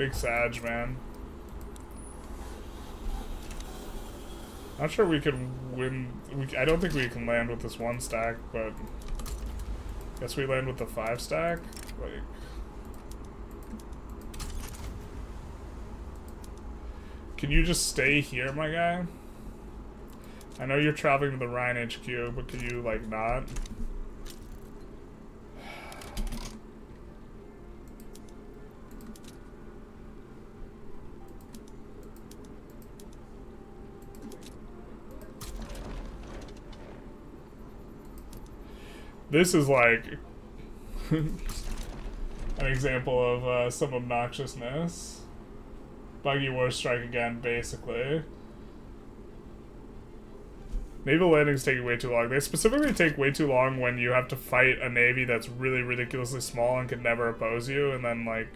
Big Sag, man. Not sure we could win. I don't think we can land with this 1 stack, but guess we land with the 5 stack. Like, can you just stay here, my guy? I know you're traveling to the Rhine HQ, but could you, like, not? This is like an example of some obnoxiousness. Buggy war strike again, basically. Naval landings taking way too long. They specifically take way too long when you have to fight a navy that's really ridiculously small and can never oppose you, and then, like,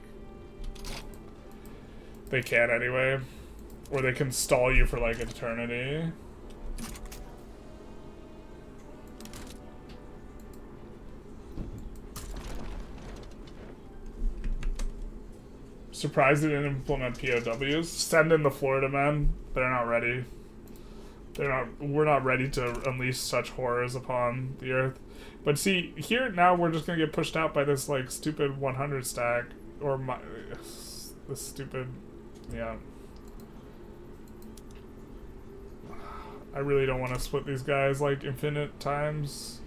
they can anyway. Or they can stall you for, like, eternity. Surprised they didn't implement POWs. Send in the Florida men. They're not ready. We're not ready to unleash such horrors upon the earth. But see, here now we're just gonna get pushed out by this, like, stupid 100 stack. Or this stupid, yeah. I really don't want to split these guys, like, infinite times.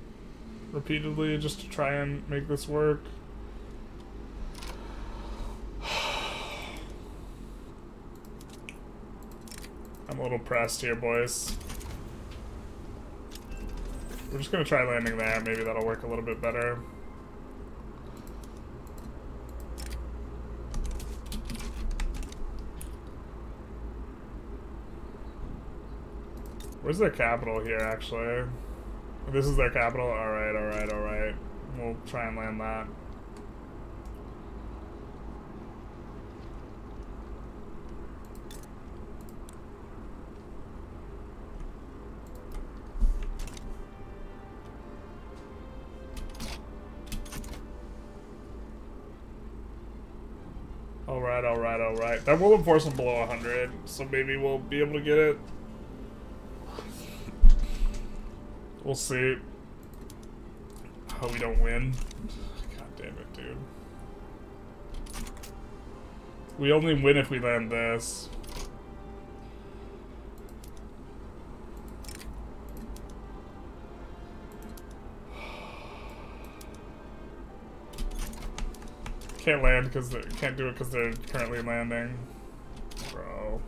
Repeatedly, just to try and make this work. I'm a little pressed here, boys. We're just gonna try landing there. Maybe that'll work a little bit better. Where's their capital here, actually? This is their capital? Alright, alright, alright. We'll try and land that. Alright, alright, alright. That will enforce them below 100, so maybe we'll be able to get it. We'll see. Oh, we don't win. God damn it, dude. We only win if we land this. Can't land because they can't do it because they're currently landing, bro.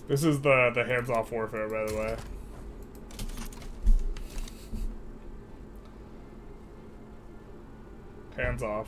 This is the hands-off warfare, by the way. Hands off.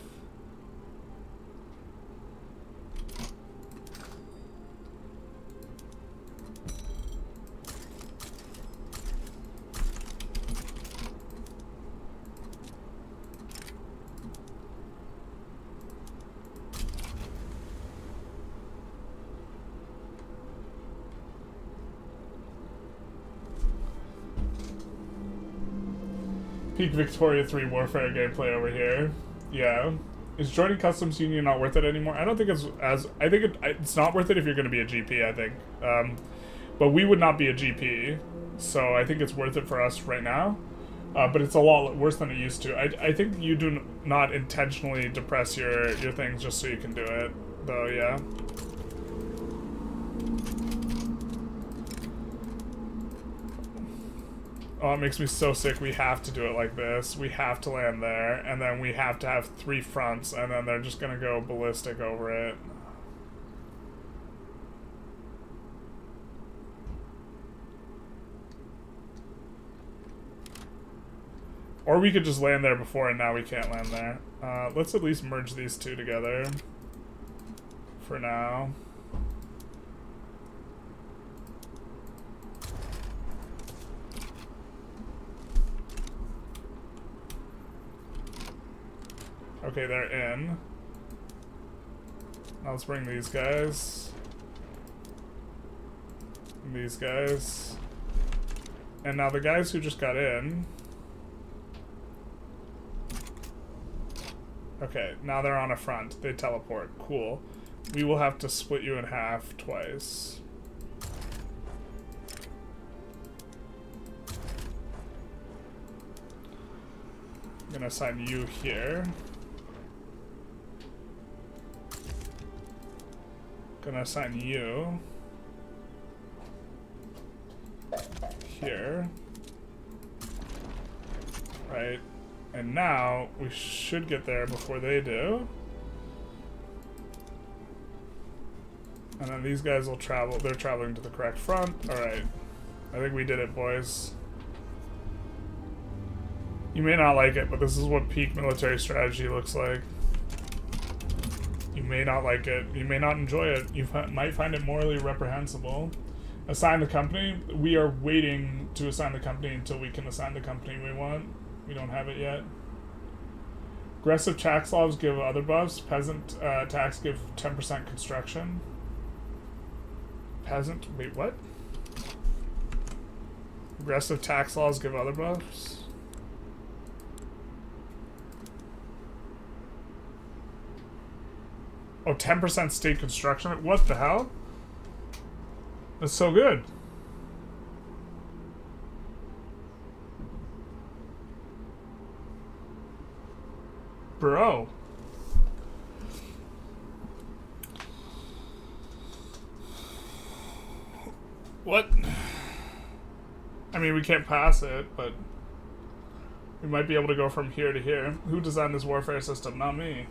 Peak Victoria 3 warfare gameplay over here. Yeah. Is joining Customs Union not worth it anymore? I don't think it's as... I think it's not worth it if you're going to be a GP, I think. But we would not be a GP, so I think it's worth it for us right now. But it's a lot worse than it used to. I think you do not intentionally depress your things just so you can do it, though, yeah. Oh, it makes me so sick. We have to do it like this. We have to land there, and then we have to have 3 fronts, and then they're just gonna go ballistic over it. Or we could just land there before, and now we can't land there. Let's at least merge these 2 together. For now. Okay, they're in. Now let's bring these guys. And these guys. And now the guys who just got in. Okay, now they're on a front. They teleport. Cool. We will have to split you in half twice. I'm gonna assign you here. Gonna assign you here. Right. And now we should get there before they do. And then these guys will travel. They're traveling to the correct front. Alright. I think we did it, boys. You may not like it, but this is what peak military strategy looks like. You may not like it. You may not enjoy it. You might find it morally reprehensible. Assign the company. We are waiting to assign the company until we can assign the company we want. We don't have it yet. Aggressive tax laws give other buffs. Peasant tax give 10% construction. Peasant, wait, what? Aggressive tax laws give other buffs. Oh, 10% state construction? What the hell? That's so good. Bro. What? I mean, we can't pass it, but we might be able to go from here to here. Who designed this warfare system? Not me.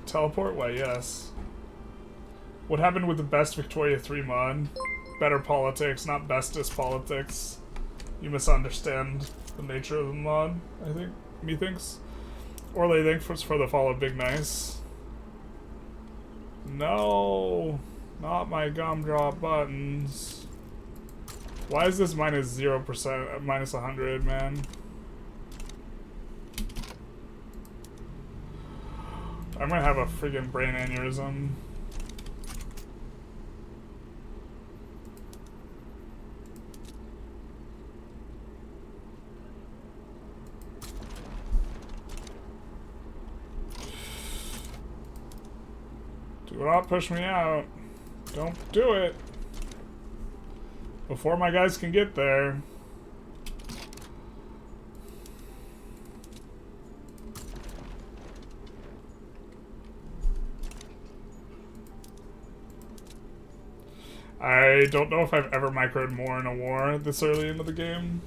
Teleport? Why, yes. What happened with the best Victoria 3 mod? Better politics, not bestest politics. You misunderstand the nature of the mod, I think. Methinks. Or they think it's for the fall of Big Nice. No! Not my gumdrop buttons. Why is this minus 0%, minus 100, man? I might have a friggin' brain aneurysm. Do not push me out. Don't do it. Before my guys can get there. I don't know if I've ever microed more in a war this early into the game.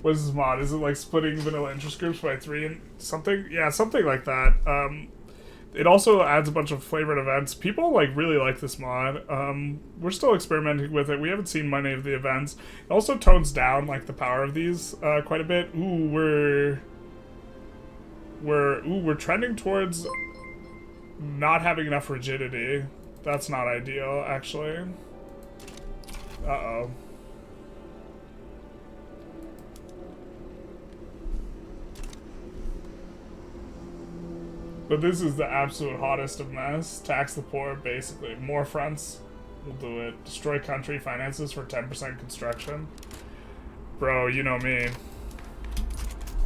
What is this mod? Is it like splitting vanilla interest groups by 3 and something? Yeah, something like that. It also adds a bunch of flavored events. People like really like this mod. We're still experimenting with it. We haven't seen many of the events. It also tones down like the power of these quite a bit. Ooh, we're trending towards not having enough rigidity. That's not ideal, actually. Uh-oh. But this is the absolute hottest of mess. Tax the poor, basically. More fronts. We'll do it. Destroy country finances for 10% construction. Bro, you know me.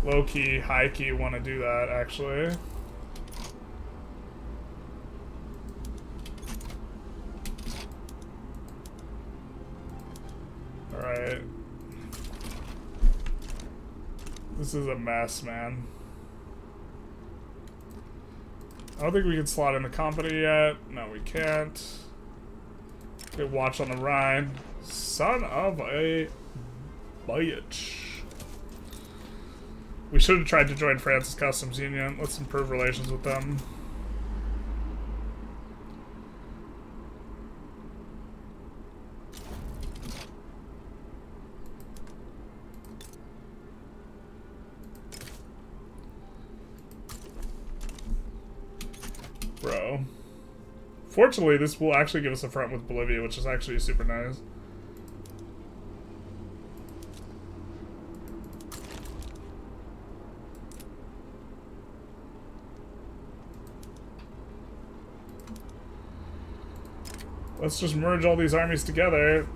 Low-key, high-key want to do that, actually. Alright. This is a mess, man. I don't think we can slot in the company yet. No, we can't. Get watch on the Rhine. Son of a bitch. We should have tried to join France's customs union. Let's improve relations with them. Bro. Fortunately, this will actually give us a front with Bolivia, which is actually super nice. Let's just merge all these armies together.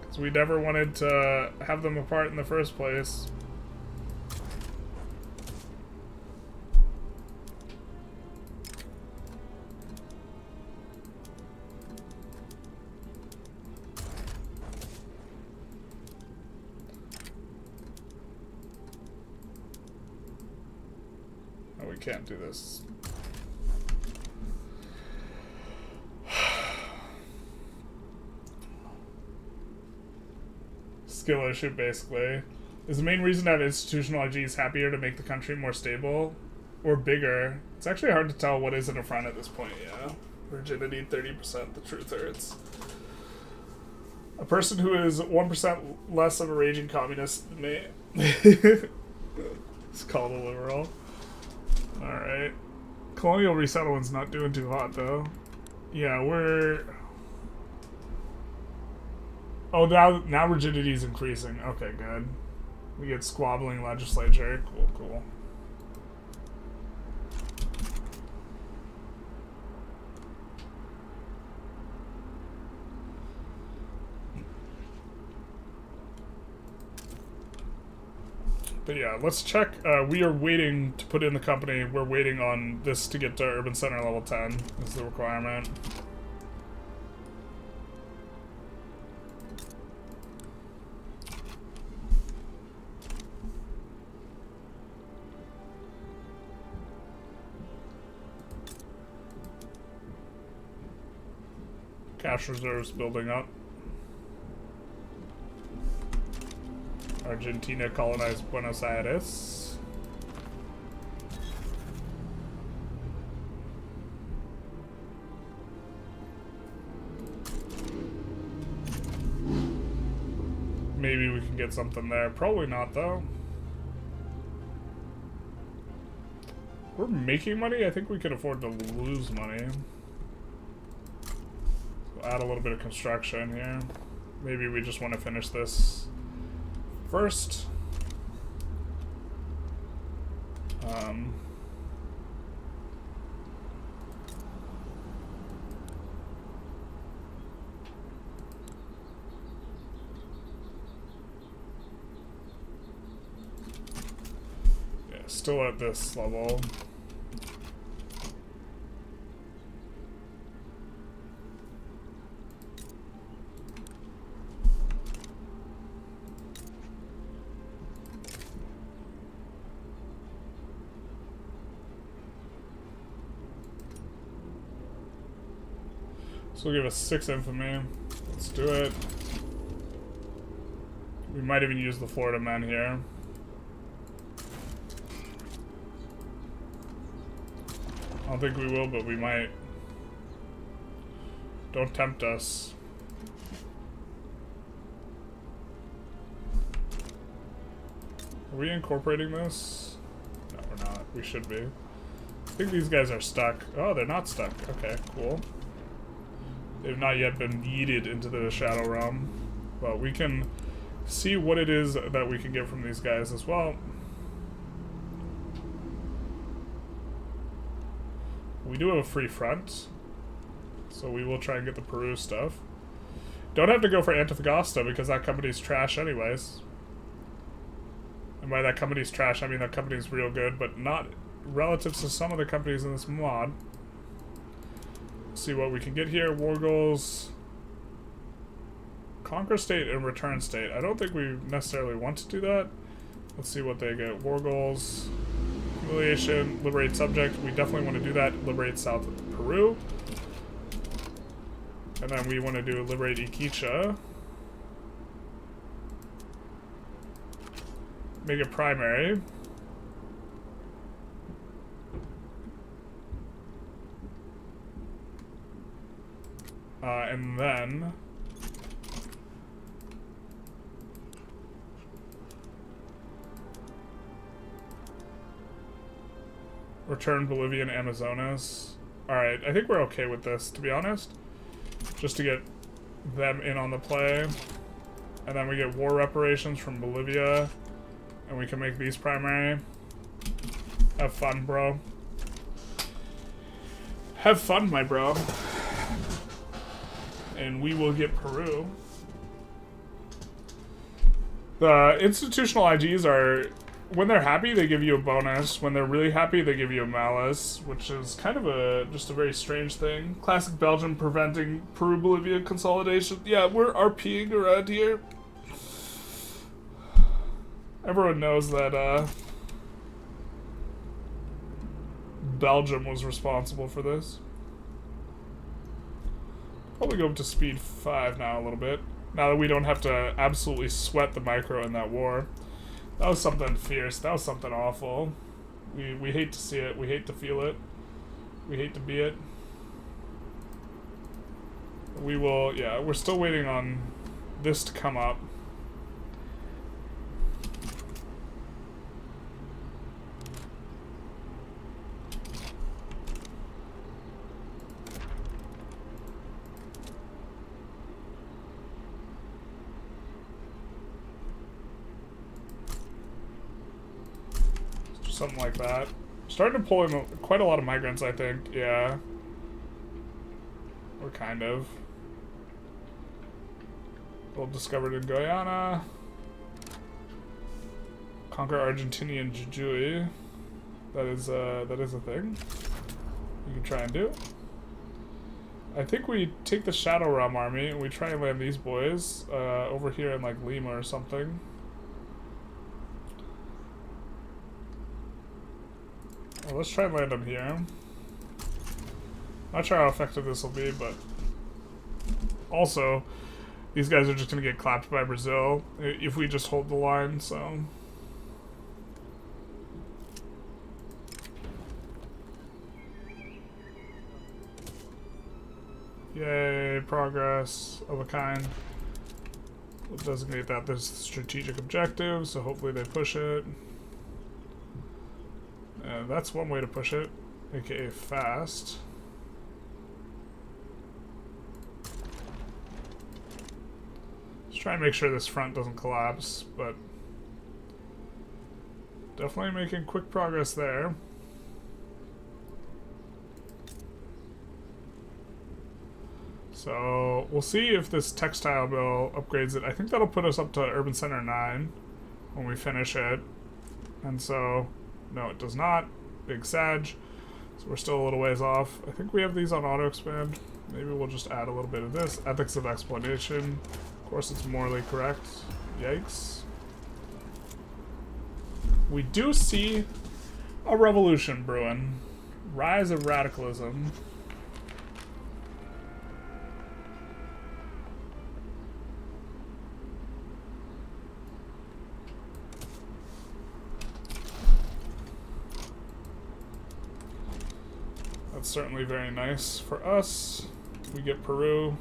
Because we never wanted to have them apart in the first place. No, we can't do this. Skill issue, basically. Is the main reason to have institutional IGs happier to make the country more stable or bigger? It's actually hard to tell what is in the front at this point, yeah. Rigidity 30%, the truther. It's a person who is 1% less of a raging communist than me. It's called a liberal. Alright. Colonial resettlement's not doing too hot, though. Yeah, we're... Oh, now rigidity is increasing. Okay, good. We get squabbling legislature. Cool, cool. But yeah, let's check. We are waiting to put in the company. We're waiting on this to get to Urban Center level 10 is the requirement. Cash reserves building up. Argentina colonized Buenos Aires. Maybe we can get something there. Probably not, though. We're making money? I think we can afford to lose money. Add a little bit of construction here. Maybe we just want to finish this first. Yeah, still at this level. So we'll give us 6 infamy. Let's do it. We might even use the Florida men here. I don't think we will, but we might. Don't tempt us. Are we incorporating this? No, we're not. We should be. I think these guys are stuck. Oh, they're not stuck. Okay, cool. They've not yet been yeeted into the Shadow Realm. But we can see what it is that we can get from these guys as well. We do have a free front. So we will try and get the Peru stuff. Don't have to go for Antofagasta because that company's trash anyways. And by that company's trash, I mean that company's real good, but not relative to some of the companies in this mod. See what we can get here. War goals. Conquer state and return state. I don't think we necessarily want to do that. Let's see what they get. War goals. Humiliation. Liberate subject. We definitely want to do that. Liberate south of Peru. And then we want to do liberate Iquicha. Make it primary. And then return Bolivian Amazonas. Alright, I think we're okay with this, to be honest. Just to get them in on the play. And then we get war reparations from Bolivia. And we can make these primary. Have fun, bro. Have fun, my bro. and we will get Peru. The institutional IGs are, when they're happy, they give you a bonus. When they're really happy, they give you a malus, which is kind of just a very strange thing. Classic Belgium preventing Peru-Bolivia consolidation. Yeah, we're RPing around here. Everyone knows that Belgium was responsible for this. Probably go up to speed 5 now a little bit. Now that we don't have to absolutely sweat the micro in that war. That was something fierce. That was something awful. We hate to see it. We hate to feel it. We hate to be it. We will, yeah, we're still waiting on this to come up. Something like that. Starting to pull in quite a lot of migrants, I think. Yeah. Or kind of. Gold discovered in Guyana. Conquer Argentinian Jujuy. That is a thing. You can try and do. I think we take the Shadow Realm army and we try and land these boys over here in like Lima or something. Well, let's try and land them here. Not sure how effective this will be, but also these guys are just going to get clapped by Brazil if we just hold the line, so. Yay, progress of a kind. We'll designate that this strategic objective, so hopefully they push it. That's one way to push it, aka fast. Let's try and make sure this front doesn't collapse, but definitely making quick progress there. So we'll see if this textile bill upgrades it. I think that'll put us up to Urban Center 9 when we finish it. And so, no, it does not. Big Sag. So we're still a little ways off. I think we have these on auto expand. Maybe we'll just add a little bit of this. Ethics of exploitation. Of course, it's morally correct. Yikes. We do see a revolution brewing. Rise of radicalism. Certainly very nice for us. We get Peru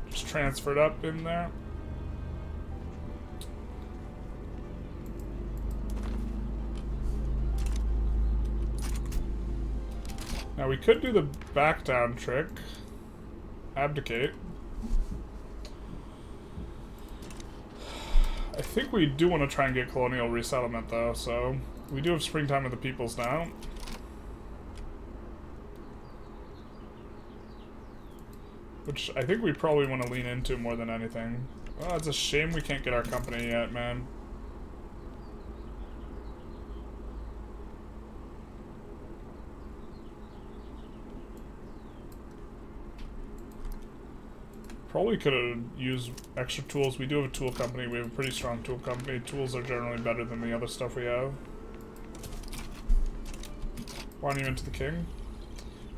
just transferred up in there. Now we could do the back down trick. Abdicate. I think we do want to try and get colonial resettlement though, so we do have Springtime of the Peoples now. Which I think we probably want to lean into more than anything. Oh, it's a shame we can't get our company yet, man. Probably could have used extra tools. We do have a tool company. We have a pretty strong tool company. Tools are generally better than the other stuff we have. Monument to the King,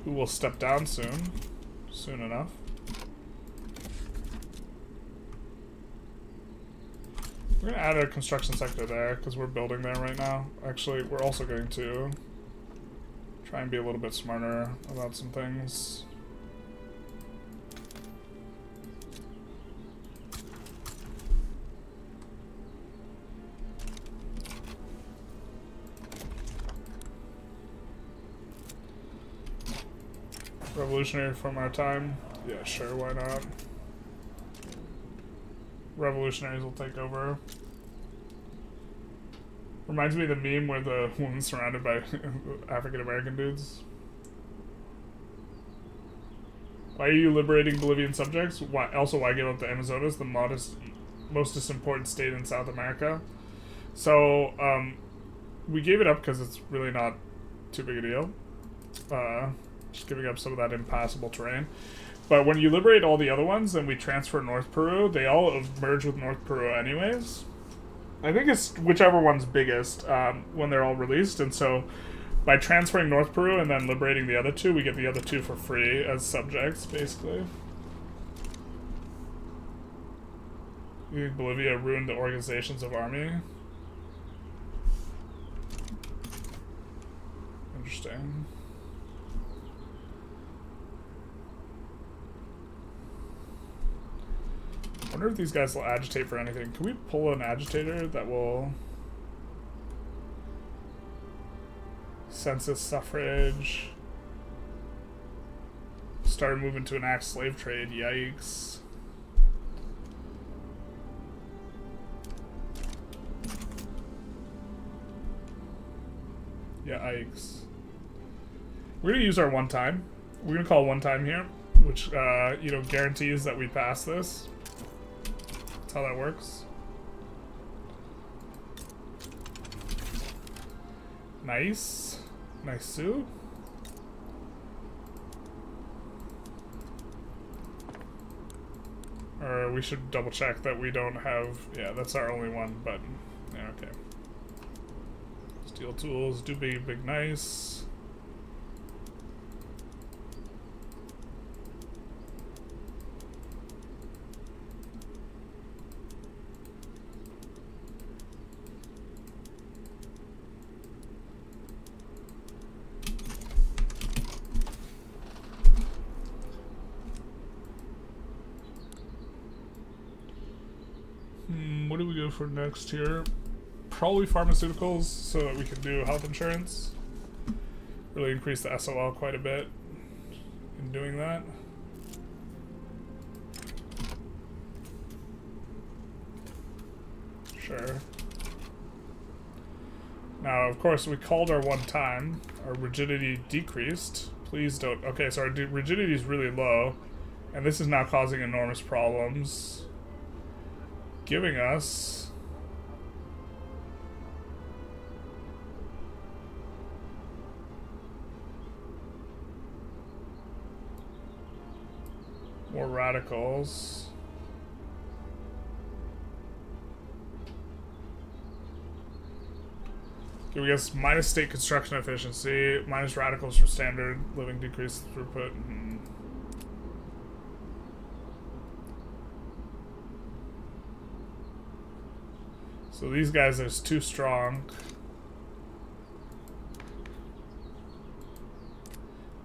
who will step down soon. Soon enough. We're going to add a construction sector there, because we're building there right now. Actually, we're also going to try and be a little bit smarter about some things. Revolutionary from our time? Yeah, sure, why not? Revolutionaries will take over. Reminds me of the meme where the woman's surrounded by African American dudes. Why are you liberating Bolivian subjects? Why, also, why give up the Amazonas, the most important state in South America? So, we gave it up because it's really not too big a deal. Just giving up some of that impassable terrain. But when you liberate all the other ones and we transfer North Peru, they all merge with North Peru anyways. I think it's whichever one's biggest when they're all released, and so by transferring North Peru and then liberating the other two, we get the other two for free as subjects, basically. You think Bolivia ruined the organizations of army? Interesting. I wonder if these guys will agitate for anything. Can we pull an agitator that will... Census suffrage. Start moving to enact slave trade. Yikes. Yikes. We're gonna use our one time. We're gonna call one time here, which you know, guarantees that we pass this. That's how that works. Nice. Nice suit. Or we should double check that we don't have... Yeah, that's our only one button. Yeah, okay. Steel tools, do big, nice. What do we go for next here? Probably pharmaceuticals, so that we can do health insurance. Really increase the SOL quite a bit in doing that. Sure. Now, of course, we called our one time. Our rigidity decreased. Please don't... Okay, so our rigidity is really low. And this is now causing enormous problems. Giving us more radicals. Give us minus state construction efficiency, minus radicals for standard living, decreased throughput. So these guys are too strong.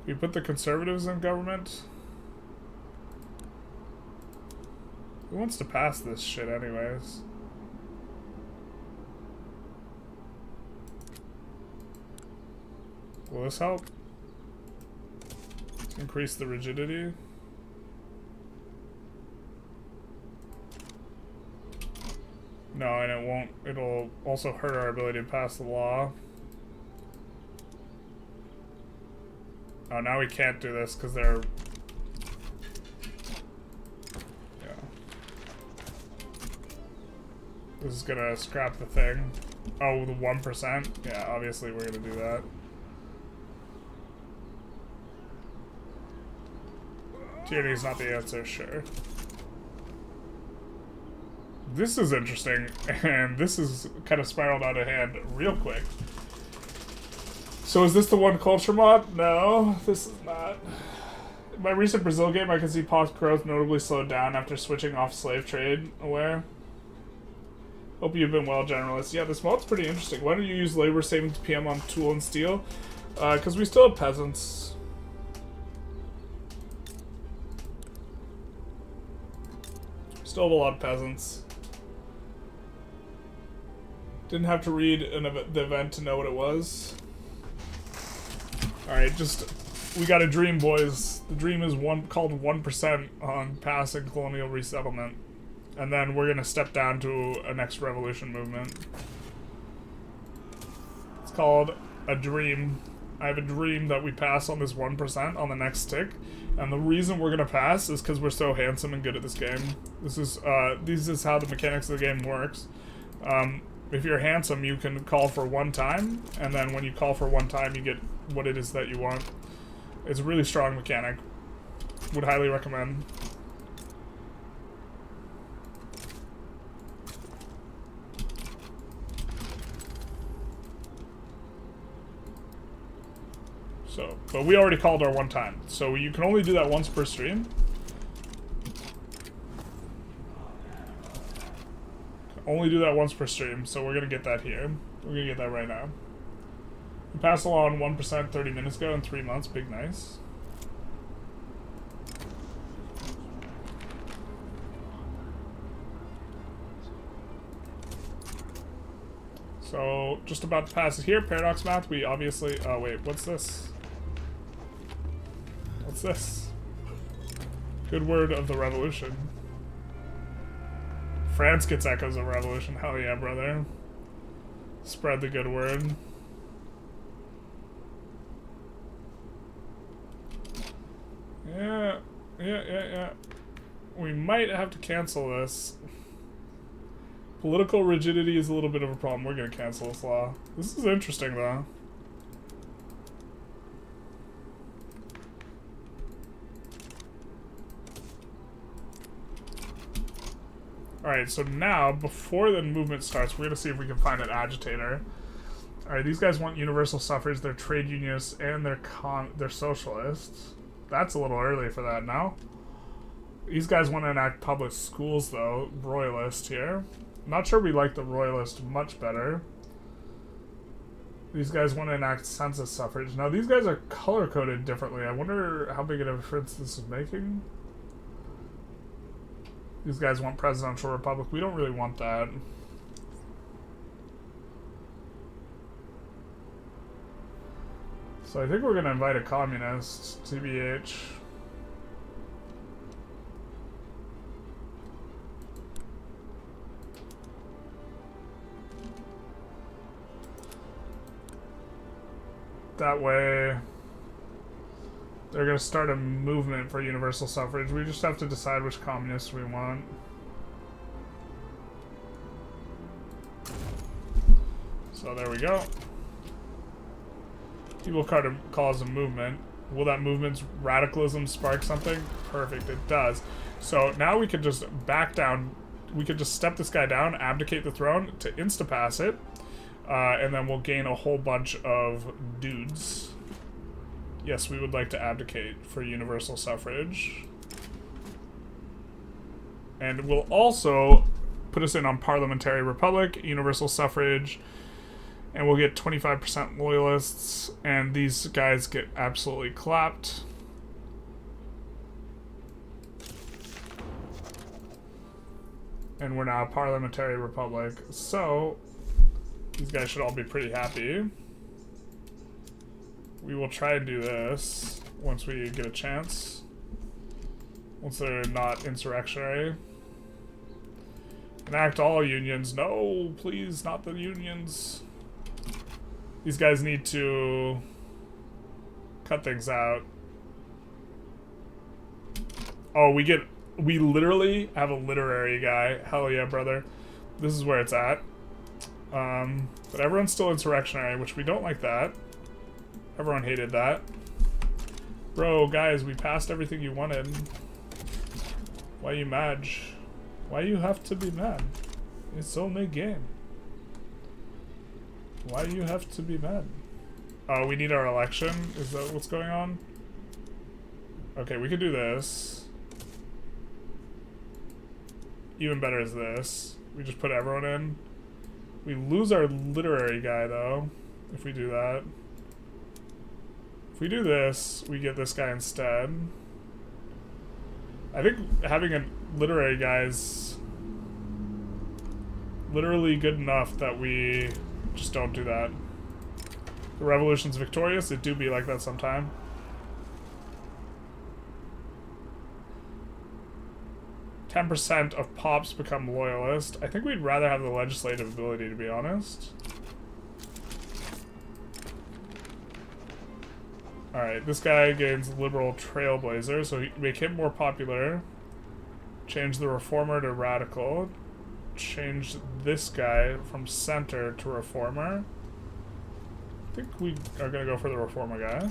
We put the conservatives in government. Who wants to pass this shit anyways? Will this help? Increase the rigidity? No, and it won't. It'll also hurt our ability to pass the law. Oh, now we can't do this because they're... Yeah. This is gonna scrap the thing. Oh, the 1%? Yeah, obviously we're gonna do that. Tyranny is not the answer, sure. This is interesting, and this is kind of spiraled out of hand real quick. So is this the one culture mod? No, this is not. In my recent Brazil game, I can see pop growth notably slowed down after switching off slave trade aware. Hope you've been well, generalists. Yeah, this mod's pretty interesting. Why don't you use labor savings PM on tool and steel? Because we still have peasants. Still have a lot of peasants. Didn't have to read the event to know what it was. Alright, we got a dream, boys. The dream is called 1% on passing colonial resettlement. And then we're gonna step down to a next revolution movement. It's called a dream. I have a dream that we pass on this 1% on the next tick. And the reason we're gonna pass is because we're so handsome and good at this game. This is how the mechanics of the game works. If you're handsome, you can call for one time, and then when you call for one time, you get what it is that you want. It's a really strong mechanic. Would highly recommend. So, but we already called our one time, so you can only do that once per stream. Only do that once per stream, so we're gonna get that here. We're gonna get that right now. We passed along 1% 30 minutes ago in 3 months. Big nice. So, just about to pass it here. Paradox math, we obviously... Oh, wait, what's this? What's this? Good word of the revolution. France gets echoes of revolution. Hell yeah, brother. Spread the good word. Yeah. We might have to cancel this. Political rigidity is a little bit of a problem. We're gonna cancel this law. This is interesting, though. Alright, so now, before the movement starts, we're gonna see if we can find an agitator. Alright, these guys want universal suffrage, they're trade unionists, and they're socialists. That's a little early for that now. These guys want to enact public schools, though. Royalist here. Not sure we like the royalist much better. These guys want to enact census suffrage. Now, these guys are color-coded differently. I wonder how big of a difference this is making. These guys want presidential republic. We don't really want that. So I think we're going to invite a communist, TBH. That way, they're going to start a movement for universal suffrage. We just have to decide which communists we want. So there we go. People cause a movement. Will that movement's radicalism spark something? Perfect, it does. So now we could just back down. We could just step this guy down, abdicate the throne to insta-pass it. And then we'll gain a whole bunch of dudes. Yes, we would like to abdicate for universal suffrage. And we'll also put us in on parliamentary republic, universal suffrage, and we'll get 25% loyalists, and these guys get absolutely clapped. And we're now a parliamentary republic, so these guys should all be pretty happy. We will try and do this once we get a chance. Once they're not insurrectionary. Enact all unions. No, please, not the unions. These guys need to cut things out. Oh, we literally have a literary guy. Hell yeah, brother. This is where it's at. But everyone's still insurrectionary, which we don't like that. Everyone hated that. Bro, guys, we passed everything you wanted. Why you mad? Why you have to be mad? It's only a game. Why you have to be mad? Oh, we need our election? Is that what's going on? Okay, we could do this. Even better is this. We just put everyone in. We lose our literary guy, though, if we do that. If we do this, we get this guy instead. I think having a literary guy is literally good enough that we just don't do that. The revolution's victorious. It do be like that sometime. %10 of pops become loyalist. I think we'd rather have the legislative ability, to be honest. Alright, this guy gains liberal trailblazer, so make him more popular. Change the reformer to radical. Change this guy from center to reformer. I think we are gonna go for the reformer guy.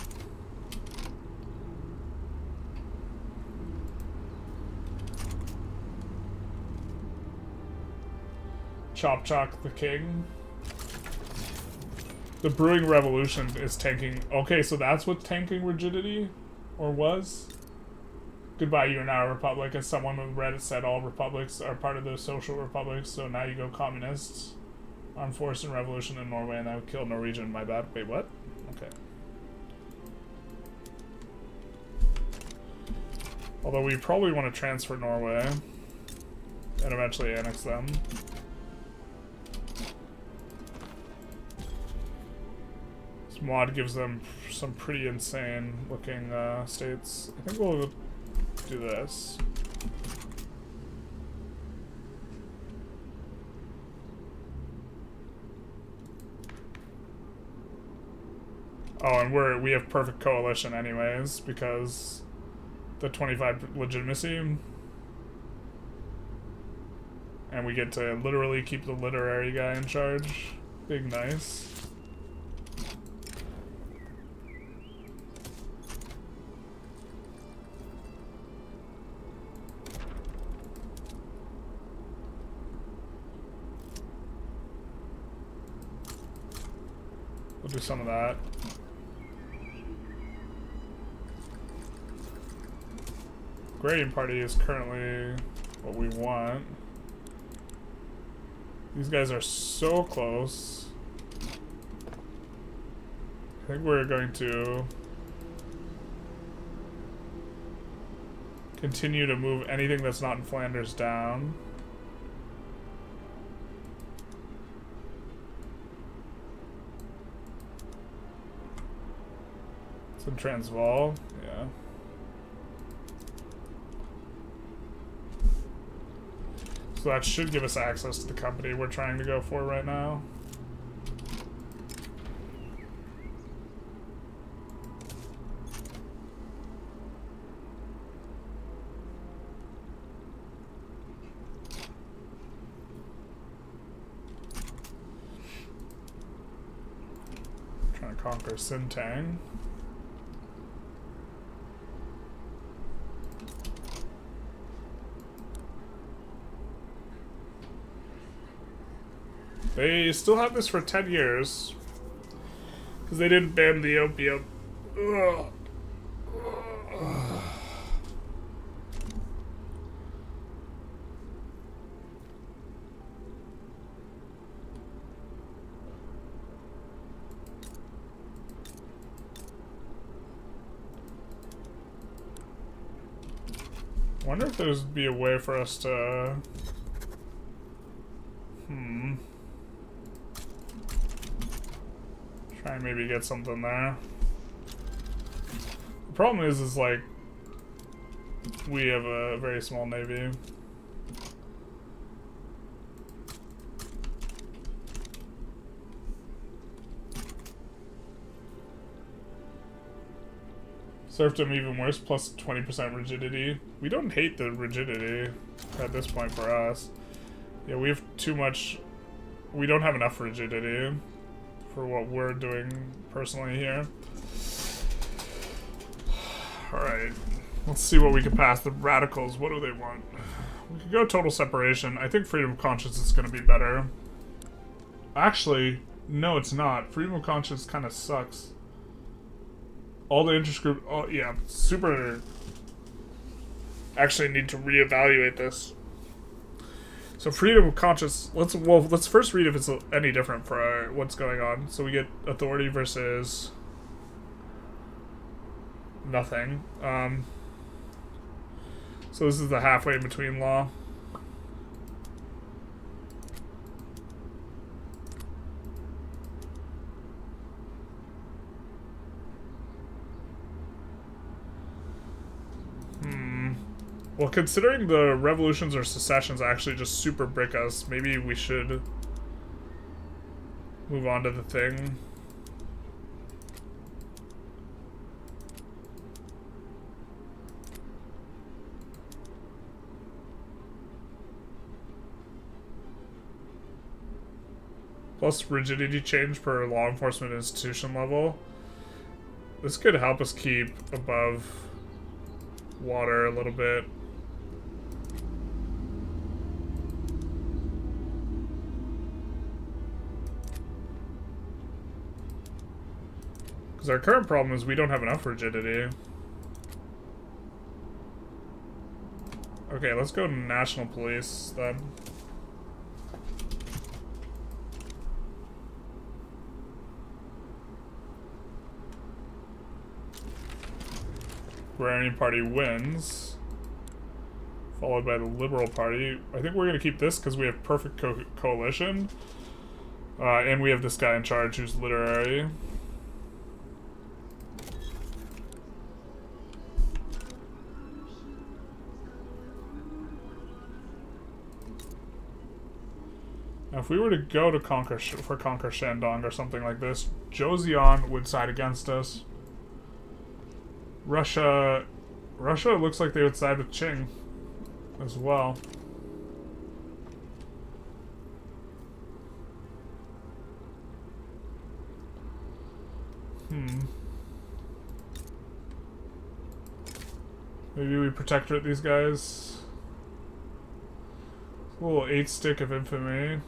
Chop Chop the king. The brewing revolution is tanking. Okay, so that's what tanking rigidity, or was. Goodbye, you are now a republic. As someone on Reddit said, all republics are part of the social republics. So now you go communists. Armed force and revolution in Norway, and I would kill Norwegian. My bad. Wait, what? Okay. Although we probably want to transfer Norway and eventually annex them. This mod gives them some pretty insane looking states. I think we'll do this. Oh, and we have perfect coalition anyways because the 25 legitimacy, and we get to literally keep the literary guy in charge. Big nice. We'll do some of that. Gradient Party is currently what we want. These guys are so close. I think we're going to continue to move anything that's not in Flanders down. It's in Transvaal, yeah. So that should give us access to the company we're trying to go for right now. Trying to conquer Sintang. They still have this for 10 years. Because they didn't ban the opium. Ugh. Ugh. I wonder if there'd be a way for us to... Try and maybe get something there. The problem is like, we have a very small navy. Serfdom even worse, plus 20% rigidity. We don't hate the rigidity at this point for us. Yeah, we have too much... We don't have enough rigidity for what we're doing personally here. Alright, let's see what we can pass. The radicals, what do they want? We could go total separation. I think freedom of conscience is going to be better. Actually, no it's not. Freedom of conscience kind of sucks. All the interest group, oh yeah, super... Actually need to reevaluate this. So freedom of conscience, let's first read if it's any different for what's going on. So we get authority versus nothing. So this is the halfway in between law. Well, considering the revolutions or secessions actually just super brick us, maybe we should move on to the thing. Plus rigidity change per law enforcement institution level. This could help us keep above water a little bit. Because our current problem is we don't have enough rigidity. Okay, let's go to national police then. Agrarian Party wins, followed by the Liberal Party. I think we're going to keep this because we have perfect coalition. And we have this guy in charge who's literary. Now, if we were to go to conquer Shandong or something like this, Joseon would side against us. Russia looks like they would side with Qing as well. Maybe we protectorate these guys. A little 8-stick of infamy.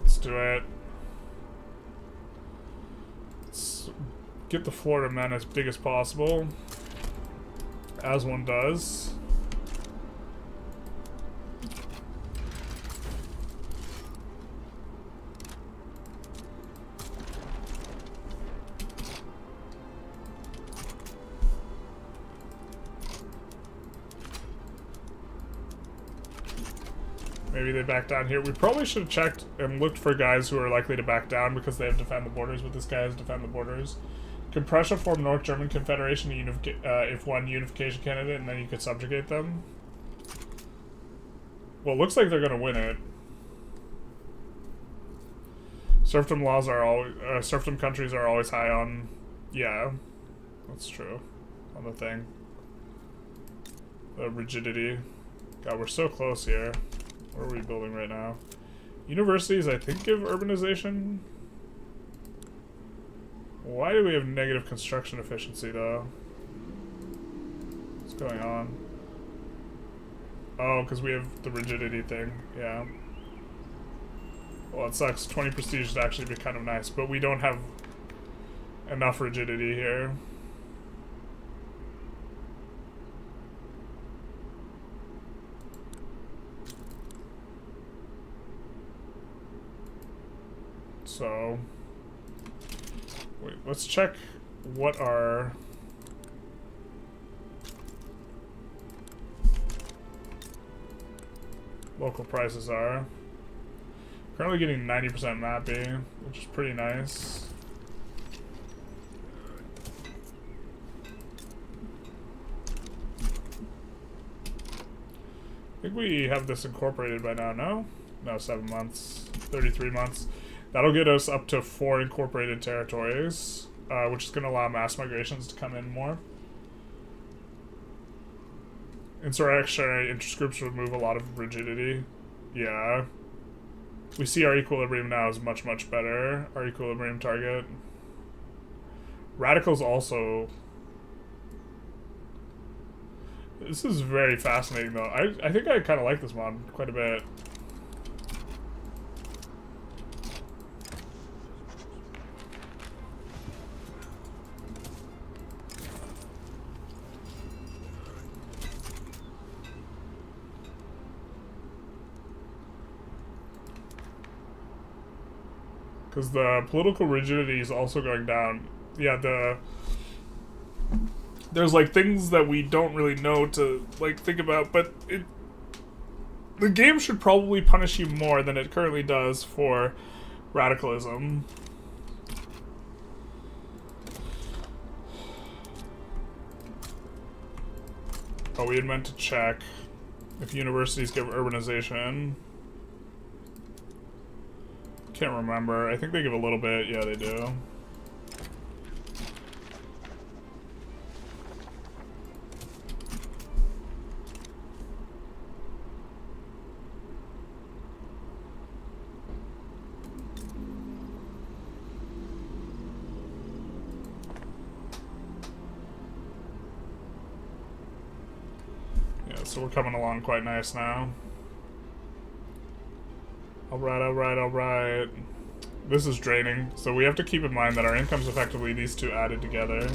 Let's do it. Let's get the Florida men as big as possible. As one does. Maybe they back down here. We probably should have checked and looked for guys who are likely to back down because they have defend the borders, but this guy has defend the borders. Could Prussia form North German Confederation if one unification candidate, and then you could subjugate them? Well, it looks like they're going to win it. Serfdom laws are always... serfdom countries are always high on... Yeah, that's true. On the thing. The rigidity. God, we're so close here. What are we building right now? Universities, I think, give urbanization. Why do we have negative construction efficiency, though? What's going on? Oh, because we have the rigidity thing. Yeah. Well, it sucks. 20 prestige would actually be kind of nice, but we don't have enough rigidity here. So, wait, let's check what our local prices are. Currently getting 90% mapping, which is pretty nice. I think we have this incorporated by now, no? No, 7 months, 33 months. That'll get us up to 4 incorporated territories, which is going to allow mass migrations to come in more. Insurrectionary interest groups remove a lot of rigidity. Yeah. We see our equilibrium now is much, much better. Our equilibrium target. Radicals also... This is very fascinating, though. I think I kind of like this mod quite a bit. Because the political rigidity is also going down. Yeah, there's like things that we don't really know to like think about, but the game should probably punish you more than it currently does for radicalism. Oh, we had meant to check if universities give urbanization. Can't remember. I think they give a little bit. Yeah, they do. So we're coming along quite nice now. Alright, alright, alright. This is draining, so we have to keep in mind that our income's effectively these two added together.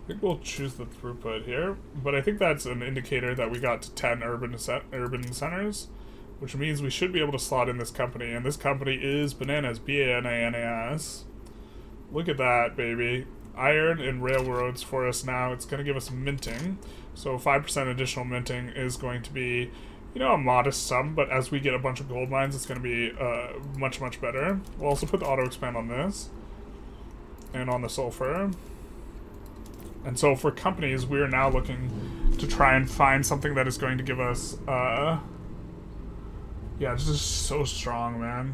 I think we'll choose the throughput here, but I think that's an indicator that we got to 10 urban centers, which means we should be able to slot in this company, and this company is Bananas, B-A-N-A-N-A-S. Look at that, baby. Iron and railroads for us now. It's going to give us minting, so 5% additional minting is going to be, you know, a modest sum, but as we get a bunch of gold mines, it's going to be much, much better. We'll also put the auto expand on this, and on the sulfur. And so for companies, we are now looking to try and find something that is going to give us, yeah, it's just so strong, man.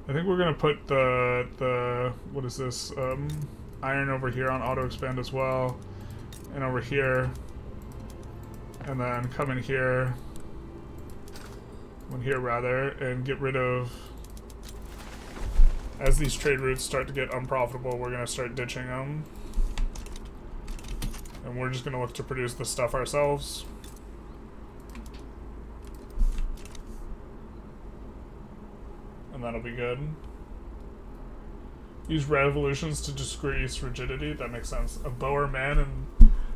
I think we're going to put the, what is this, iron over here on auto expand as well, and over here, and then come in here, and get rid of, as these trade routes start to get unprofitable, we're going to start ditching them. And we're just going to look to produce the stuff ourselves. And that'll be good. Use revolutions to decrease rigidity. That makes sense. A Boer man and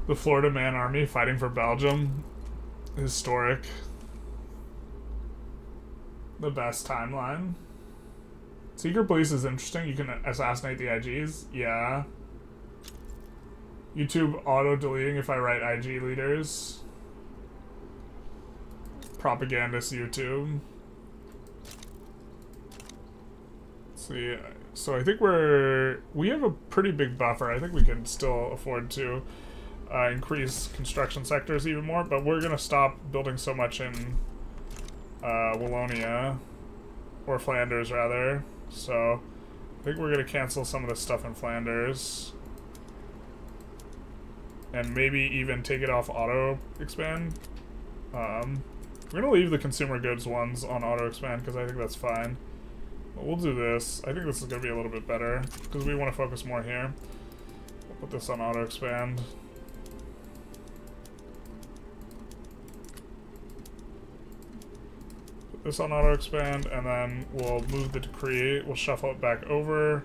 the Florida Man Army fighting for Belgium. Historic. The best timeline. Secret police is interesting. You can assassinate the IGs. Yeah. YouTube auto-deleting if I write IG leaders. Propagandist YouTube. Let's see. So I think we have a pretty big buffer. I think we can still afford to increase construction sectors even more, but we're going to stop building so much in Wallonia. Or Flanders, rather. So, I think we're going to cancel some of the stuff in Flanders. And maybe even take it off auto expand. We're going to leave the consumer goods ones on auto expand because I think that's fine. But we'll do this. I think this is going to be a little bit better because we want to focus more here. We'll put this on auto expand. This on auto expand, and then we'll move the decree. We'll shuffle it back over.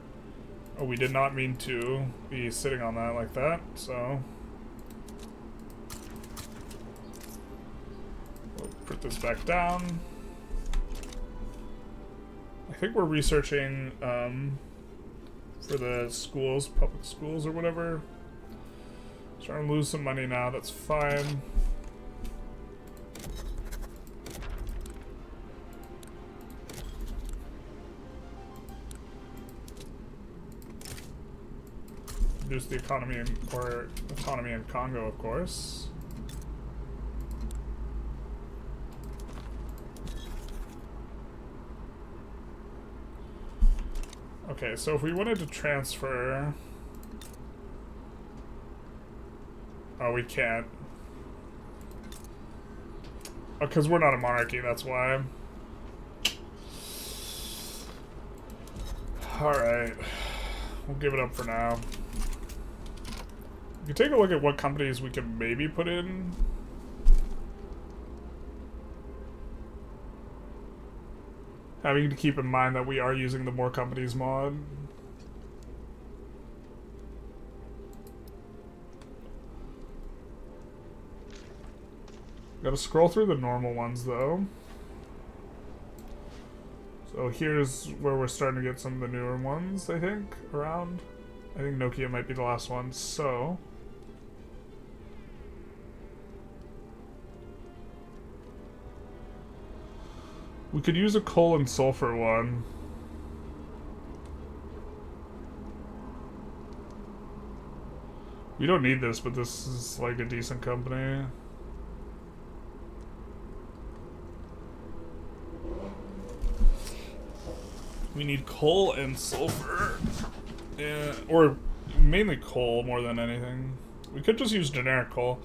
Oh, we did not mean to be sitting on that like that, so we'll put this back down. I think we're researching for the schools, public schools or whatever. Starting to lose some money now, that's fine. Reduce the economy or autonomy in Congo, of course. Okay, so if we wanted to transfer... Oh, we can't. Oh, because we're not a monarchy, that's why. Alright. We'll give it up for now. You can take a look at what companies we can maybe put in. Having to keep in mind that we are using the more companies mod. Gotta scroll through the normal ones though. So here's where we're starting to get some of the newer ones, I think, around. I think Nokia might be the last one, so... we could use a coal and sulfur one. We don't need this, but this is like a decent company. We need coal and sulfur. Yeah, or mainly coal more than anything. We could just use generic coal.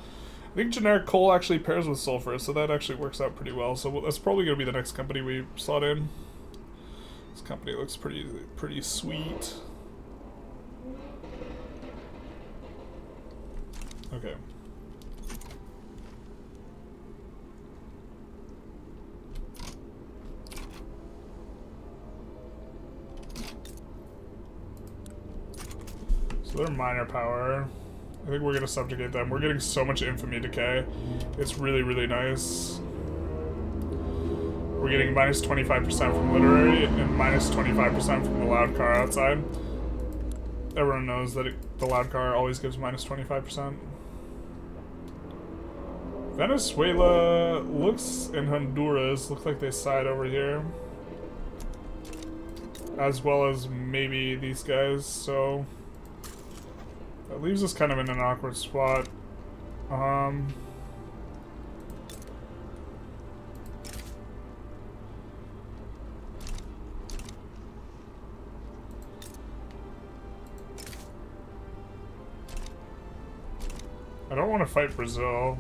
I think generic coal actually pairs with sulfur, so that actually works out pretty well. So that's probably going to be the next company we slot in. This company looks pretty sweet. Okay. So they're minor power. I think we're gonna subjugate them. We're getting so much infamy decay. It's really, really nice. We're getting minus 25% from literary and minus 25% from the loud car outside. Everyone knows that the loud car always gives minus 25%. Venezuela looks and Honduras look like they side over here. As well as maybe these guys, so that leaves us kind of in an awkward spot. I don't want to fight Brazil.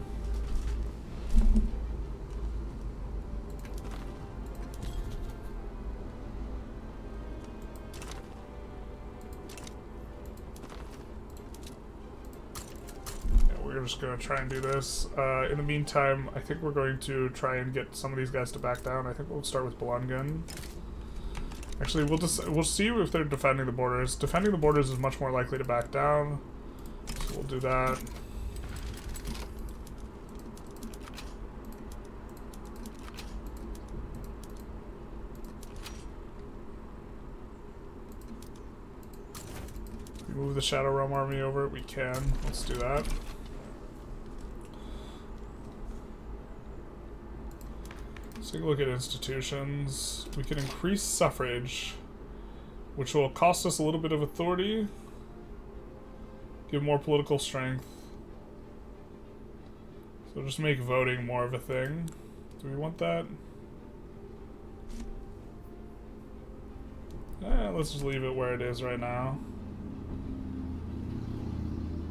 We're just going to try and do this. In the meantime, I think we're going to try and get some of these guys to back down. I think we'll start with Belungan. Actually, we'll see if they're defending the borders. Defending the borders is much more likely to back down. So we'll do that. If we move the Shadow Realm army over, we can. Let's do that. Take a look at institutions. We can increase suffrage, which will cost us a little bit of authority, give more political strength. So just make voting more of a thing. Do we want that? Let's just leave it where it is right now.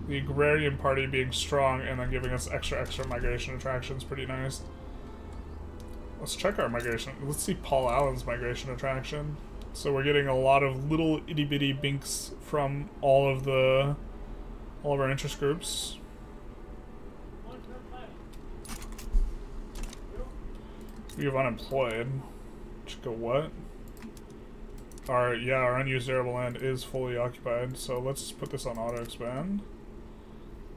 The Agrarian Party being strong and then giving us extra migration attractions, pretty nice. Let's check our migration. Let's see Paul Allen's migration attraction. So we're getting a lot of little itty bitty binks from all of our interest groups. We have unemployed. Should go what? Our unused arable land is fully occupied. So let's just put this on auto expand.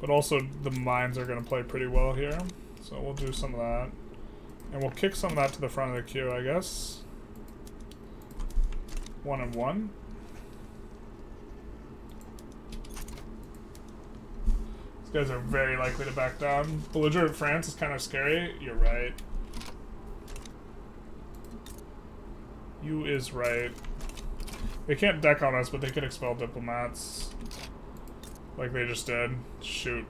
But also the mines are going to play pretty well here. So we'll do some of that. And we'll kick some of that to the front of the queue, I guess. 1 and 1. These guys are very likely to back down. Belligerent France is kind of scary. You're right. You is right. They can't deck on us, but they can expel diplomats. Like they just did. Shoot.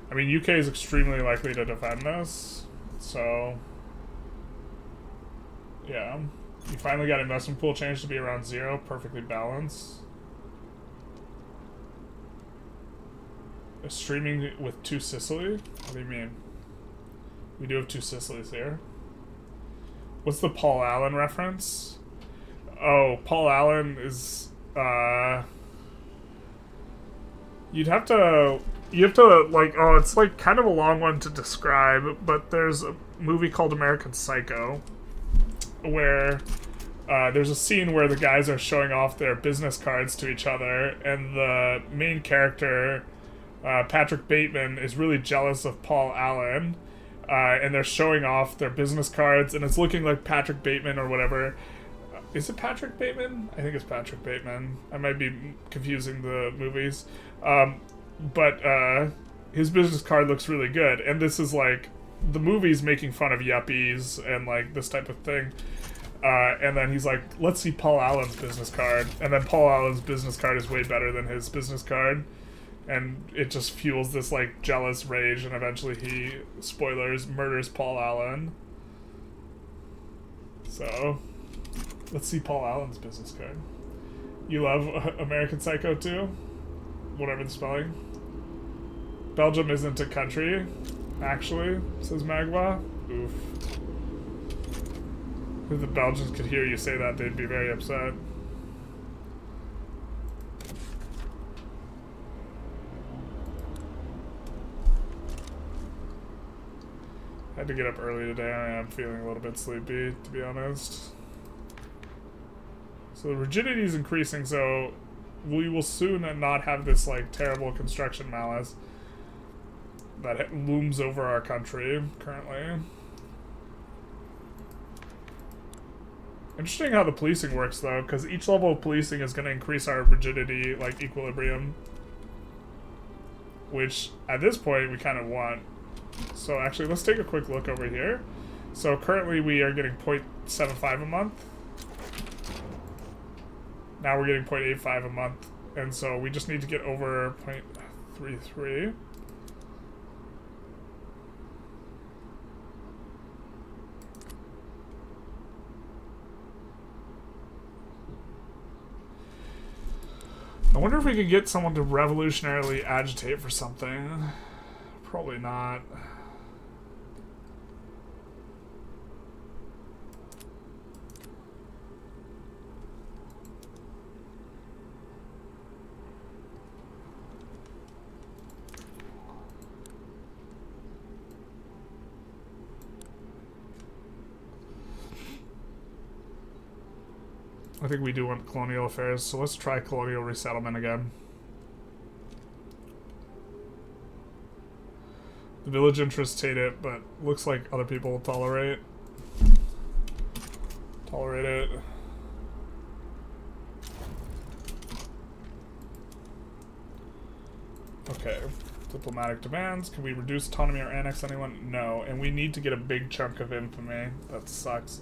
I mean, UK is extremely likely to defend this. So, yeah. You finally got investment pool change to be around 0. Perfectly balanced. Streaming with 2 Sicily? What do you mean? We do have 2 Sicilies here. What's the Paul Allen reference? Oh, Paul Allen is, you have to, like, oh, it's like kind of a long one to describe, but there's a movie called American Psycho where there's a scene where the guys are showing off their business cards to each other, and the main character, Patrick Bateman, is really jealous of Paul Allen, and they're showing off their business cards, and it's looking like Patrick Bateman or whatever. Is it Patrick Bateman? I think it's Patrick Bateman. I might be confusing the movies. But his business card looks really good, and this is like the movie's making fun of yuppies and like this type of thing, and then he's like, let's see Paul Allen's business card, and then Paul Allen's business card is way better than his business card, and it just fuels this like jealous rage, and eventually he, spoilers, murders Paul Allen. So let's see Paul Allen's business card. You love American Psycho too? Whatever the spelling. Belgium isn't a country, actually, says Magua. Oof. If the Belgians could hear you say that, they'd be very upset. I had to get up early today. I am feeling a little bit sleepy, to be honest. So the rigidity is increasing, so we will soon not have this like terrible construction malice that looms over our country currently. Interesting how the policing works though, because each level of policing is going to increase our rigidity, like equilibrium, which at this point we kind of want. So actually, let's take a quick look over here. So currently we are getting 0.75 a month. Now we're getting 0.85 a month, and so we just need to get over 0.33. I wonder if we could get someone to revolutionarily agitate for something. Probably not. I think we do want colonial affairs, so let's try colonial resettlement again. The village interests hate it, but looks like other people will tolerate it. Okay. Diplomatic demands. Can we reduce autonomy or annex anyone? No. And we need to get a big chunk of infamy. That sucks.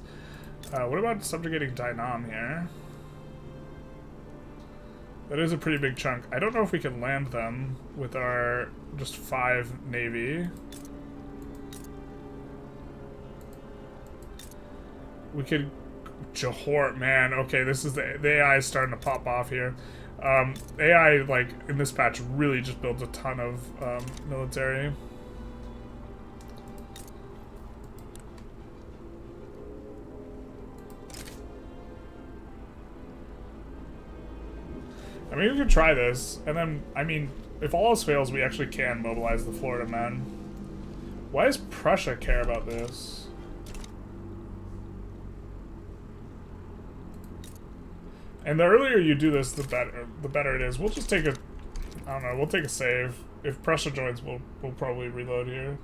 What about subjugating Dynam here? That is a pretty big chunk. I don't know if we can land them with our just 5 navy. We could... Johor, man. Okay, this is the AI is starting to pop off here. AI, like, in this patch really just builds a ton of military. I mean, we could try this, and then, I mean, if all else fails, we actually can mobilize the Florida men. Why does Prussia care about this? And the earlier you do this, the better it is. We'll just take a, I don't know, we'll take a save. If Prussia joins, we'll probably reload here.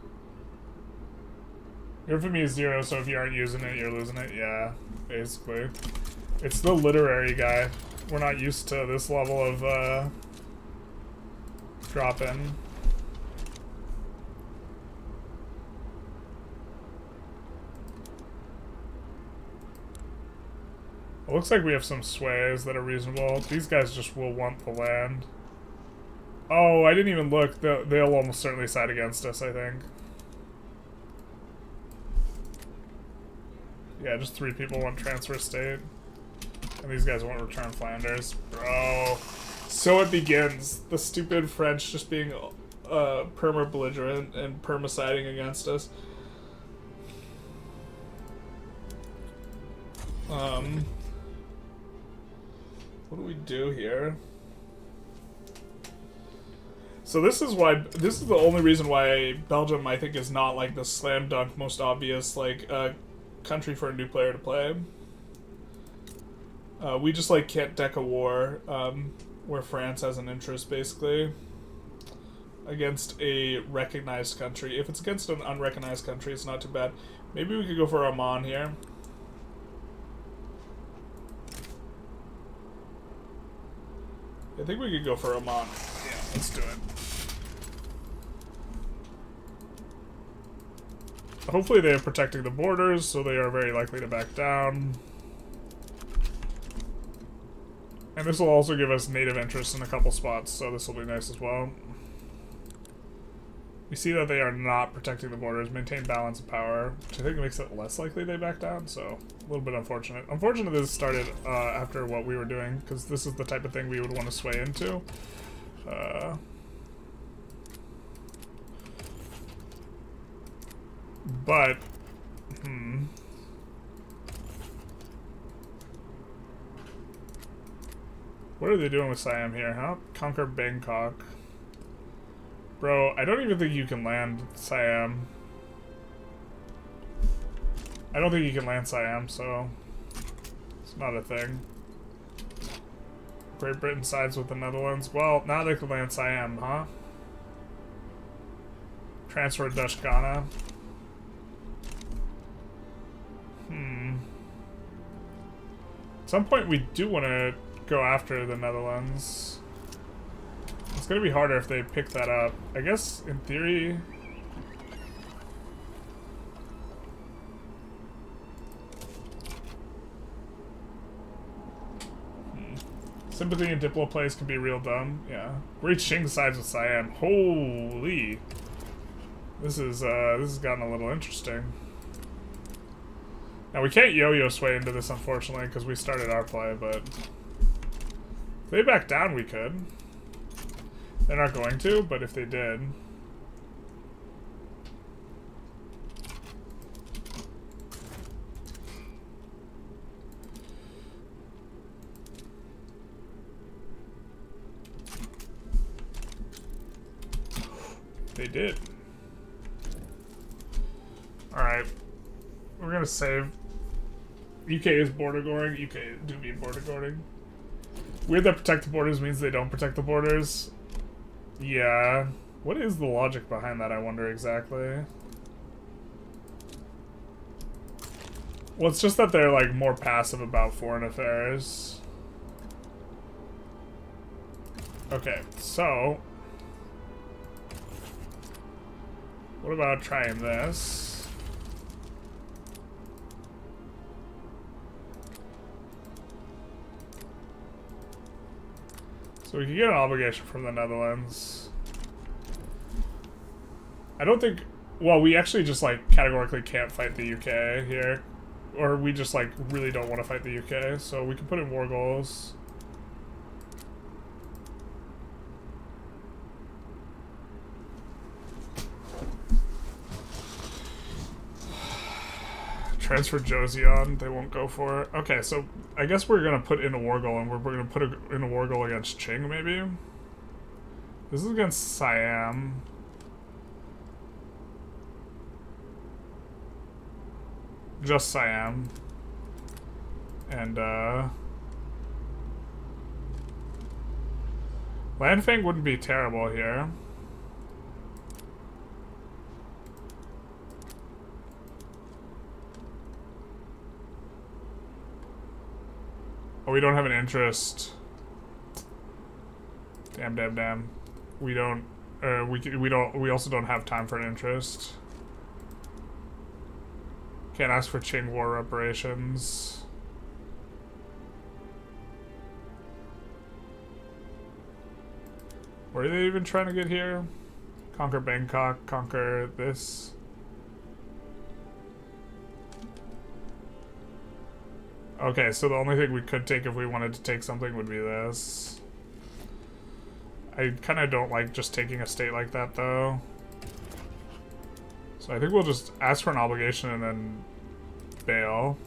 Your infamy is 0, so if you aren't using it, you're losing it. Yeah, basically. It's the literary guy. We're not used to this level of drop-in. It looks like we have some sways that are reasonable. These guys just will want the land. Oh, I didn't even look. They'll almost certainly side against us, I think. Yeah, just 3 people want transfer state. And these guys won't return Flanders. Bro. So it begins. The stupid French just being perma-belligerent and perma-siding against us. What do we do here? So this is the only reason why Belgium, I think, is not like the slam dunk, most obvious, like, country for a new player to play. We just, like, can't deck a war where France has an interest, basically, against a recognized country. If it's against an unrecognized country, it's not too bad. Maybe we could go for Oman here. I think we could go for Oman. Yeah, let's do it. Hopefully they are protecting the borders, so they are very likely to back down. And this will also give us native interest in a couple spots, so this will be nice as well. We see that they are not protecting the borders, maintain balance of power, which I think makes it less likely they back down, so a little bit unfortunate. Unfortunately, this started after what we were doing, because this is the type of thing we would want to sway into. What are they doing with Siam here, huh? Conquer Bangkok. Bro, I don't even think you can land Siam. I don't think you can land Siam, so it's not a thing. Great Britain sides with the Netherlands. Well, now they can land Siam, huh? Transfer Dutch Ghana. At some point we do want to go after the Netherlands. It's going to be harder if they pick that up. I guess, in theory... Sympathy and Diplo plays can be real dumb. Yeah. Reaching sides with Siam. Holy. This has gotten a little interesting. Now we can't yo-yo sway into this, unfortunately, because we started our play, but if they back down, we could. They're not going to, but if they did... They did. Alright. We're gonna save. UK is border guarding. UK do mean border guarding. Weird that protect the borders means they don't protect the borders. Yeah. What is the logic behind that, I wonder exactly? Well, it's just that they're, like, more passive about foreign affairs. Okay, so... what about trying this? So we can get an obligation from the Netherlands. I don't think... well, we actually just, like, categorically can't fight the UK here. Or we just, like, really don't want to fight the UK. So we can put in war goals. Transfer Joseon, they won't go for it. Okay, so I guess we're gonna put in a war goal, and we're gonna put in a war goal against Qing, maybe? This is against Siam. Just Siam. And, Landfang wouldn't be terrible here. Oh, we don't have an interest. Damn, damn, damn. We don't. We also don't have time for an interest. Can't ask for Qing war reparations. Where are they even trying to get here? Conquer Bangkok. Conquer this. Okay, so the only thing we could take if we wanted to take something would be this. I kind of don't like just taking a state like that, though. So I think we'll just ask for an obligation and then bail.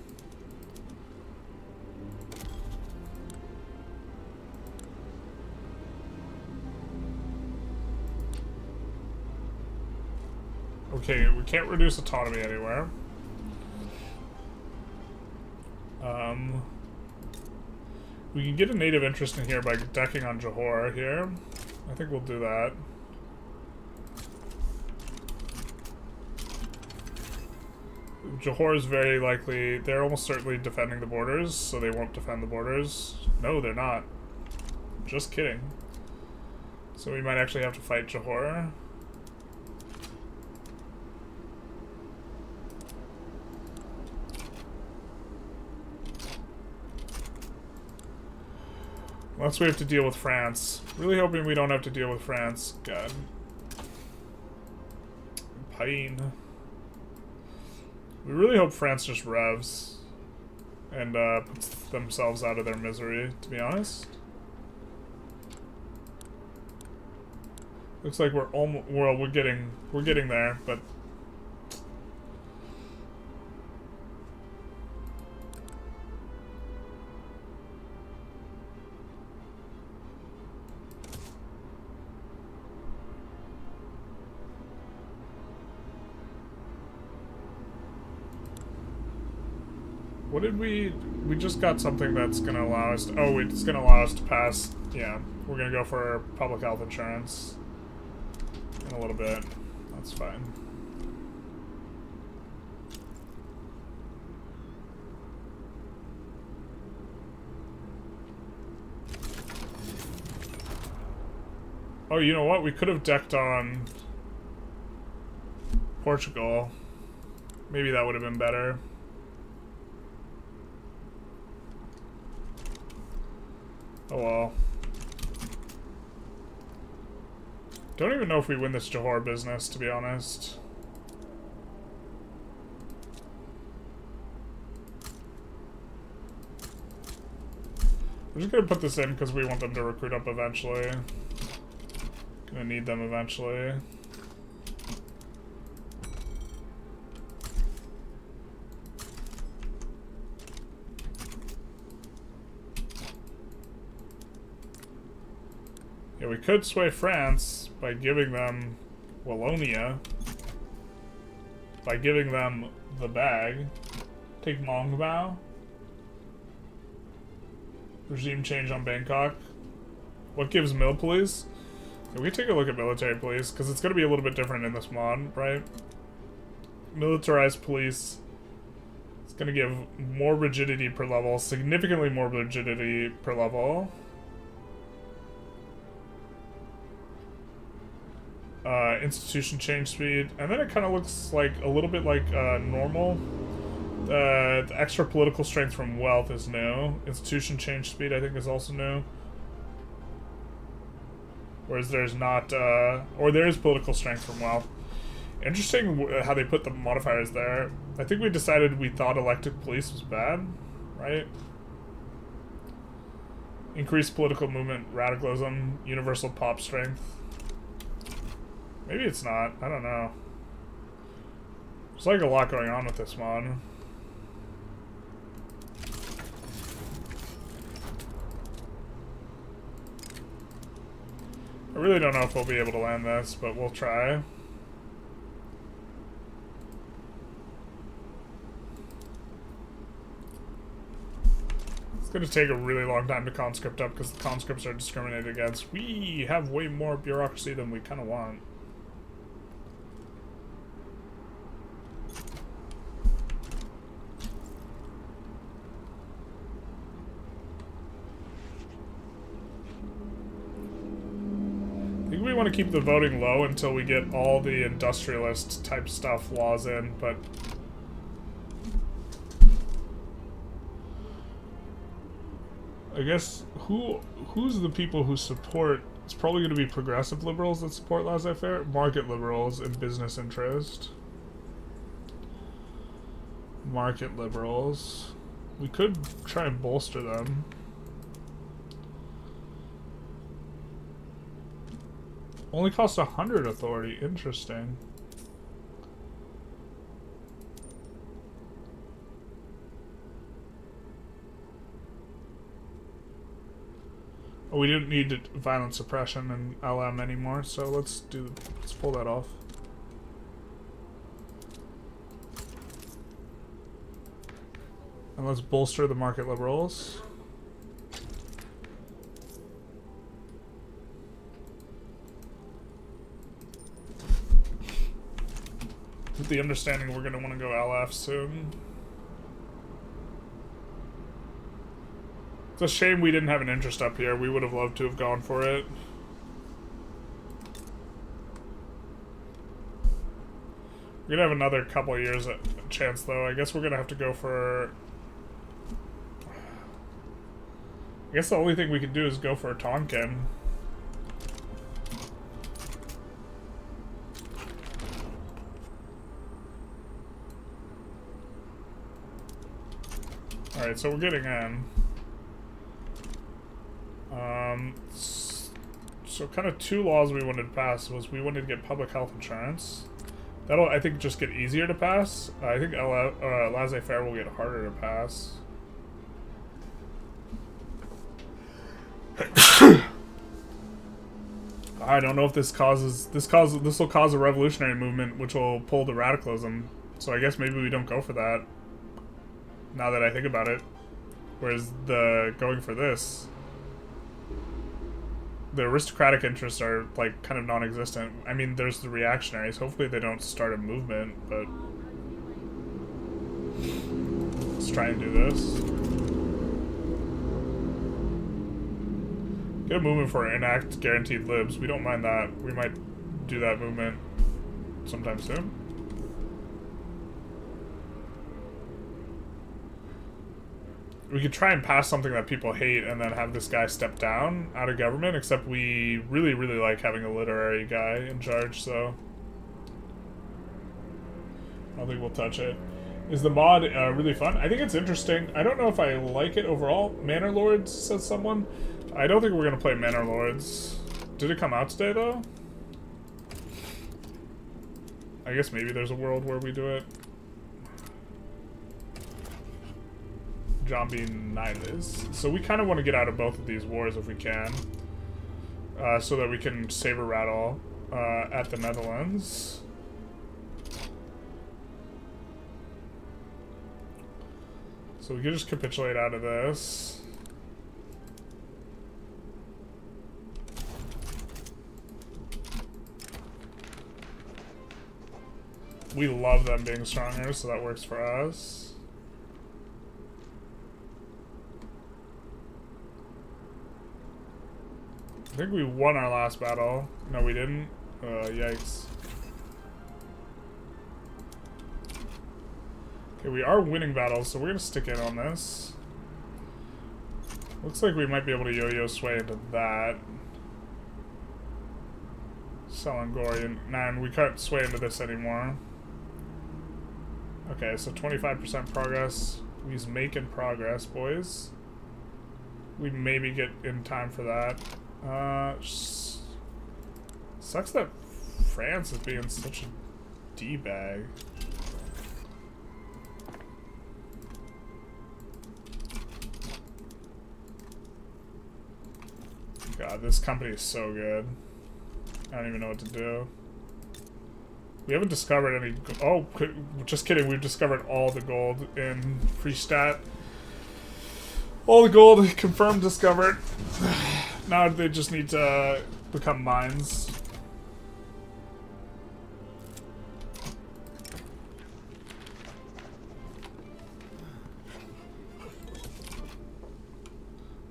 Okay, we can't reduce autonomy anywhere. We can get a native interest in here by decking on Johor here. I think we'll do that. Johor is very likely... they're almost certainly defending the borders, so they won't defend the borders. No, they're not. Just kidding. So we might actually have to fight Johor. Unless we have to deal with France. Really hoping we don't have to deal with France. God. Pain. We really hope France just revs. And puts themselves out of their misery, to be honest. Looks like we're almost... well, we're getting there, but... What did we just got something that's gonna allow us to, oh, it's gonna allow us to pass, yeah, we're gonna go for public health insurance in a little bit. That's fine. Oh, you know what? We could have decked on Portugal. Maybe that would have been better. Oh well. Don't even know if we win this Johor business, to be honest. We're just gonna put this in because we want them to recruit up eventually. Gonna need them eventually. Yeah, we could sway France by giving them Wallonia. By giving them the bag. Take Mongbao. Regime change on Bangkok. What gives Mil Police? Can we take a look at military police? Because it's going to be a little bit different in this mod, right? Militarized police. It's going to give more rigidity per level. Significantly more rigidity per level. Institution change speed. And then it kind of looks like a little bit like normal. The extra political strength from wealth is new. Institution change speed, I think, is also new. Whereas there's not, or there is political strength from wealth. Interesting how they put the modifiers there. I think we decided we thought elected police was bad, right? Increased political movement, radicalism, universal pop strength. Maybe it's not, I don't know. There's like a lot going on with this mod. I really don't know if we'll be able to land this, but we'll try. It's going to take a really long time to conscript up because the conscripts are discriminated against. We have way more bureaucracy than we kind of want. We want to keep the voting low until we get all the industrialist type stuff laws in, but I guess who's the people who support? It's probably going to be progressive liberals that support laissez-faire, market liberals and business interest. Market liberals. We could try and bolster them. Only costs 100 authority. Interesting. Oh, we didn't need violent suppression in LM anymore, so let's pull that off. And let's bolster the market liberals. With the understanding we're going to want to go LF soon. It's a shame we didn't have an interest up here. We would have loved to have gone for it. We're going to have another couple of years at chance, though. I guess we're going to have to go for... I guess the only thing we can do is go for a Tonkin. Alright, so we're getting in. So kind of two laws we wanted to pass was we wanted to get public health insurance. That'll, I think, just get easier to pass. I think laissez-faire will get harder to pass. I don't know if this will cause a revolutionary movement, which will pull the radicalism. So I guess maybe we don't go for that. Now that I think about it. Whereas the going for this, the aristocratic interests are like kind of non-existent. I mean, there's the reactionaries. Hopefully they don't start a movement, but let's try and do this. Get a movement for enact guaranteed libs. We don't mind that. We might do that movement sometime soon. We could try and pass something that people hate and then have this guy step down out of government, except we really, really like having a literary guy in charge, so I don't think we'll touch it. Is the mod really fun? I think it's interesting. I don't know if I like it overall. Manor Lords, says someone. I don't think we're going to play Manor Lords. Did it come out today, though? I guess maybe there's a world where we do it. John being 9 is. So we kind of want to get out of both of these wars if we can. So that we can saber rattle at the Netherlands. So we can just capitulate out of this. We love them being stronger, so that works for us. I think we won our last battle. No, we didn't. Yikes. Okay, we are winning battles, so we're gonna stick in on this. Looks like we might be able to yo-yo sway into that. Selangorian. Nah, and we can't sway into this anymore. Okay, so 25% progress. We's making progress, boys. We maybe get in time for that. Sucks that France is being such a D-bag. God, this company is so good. I don't even know what to do. We haven't discovered any... Oh, just kidding. We've discovered all the gold in Freestat. All the gold confirmed discovered. Now they just need to become mines.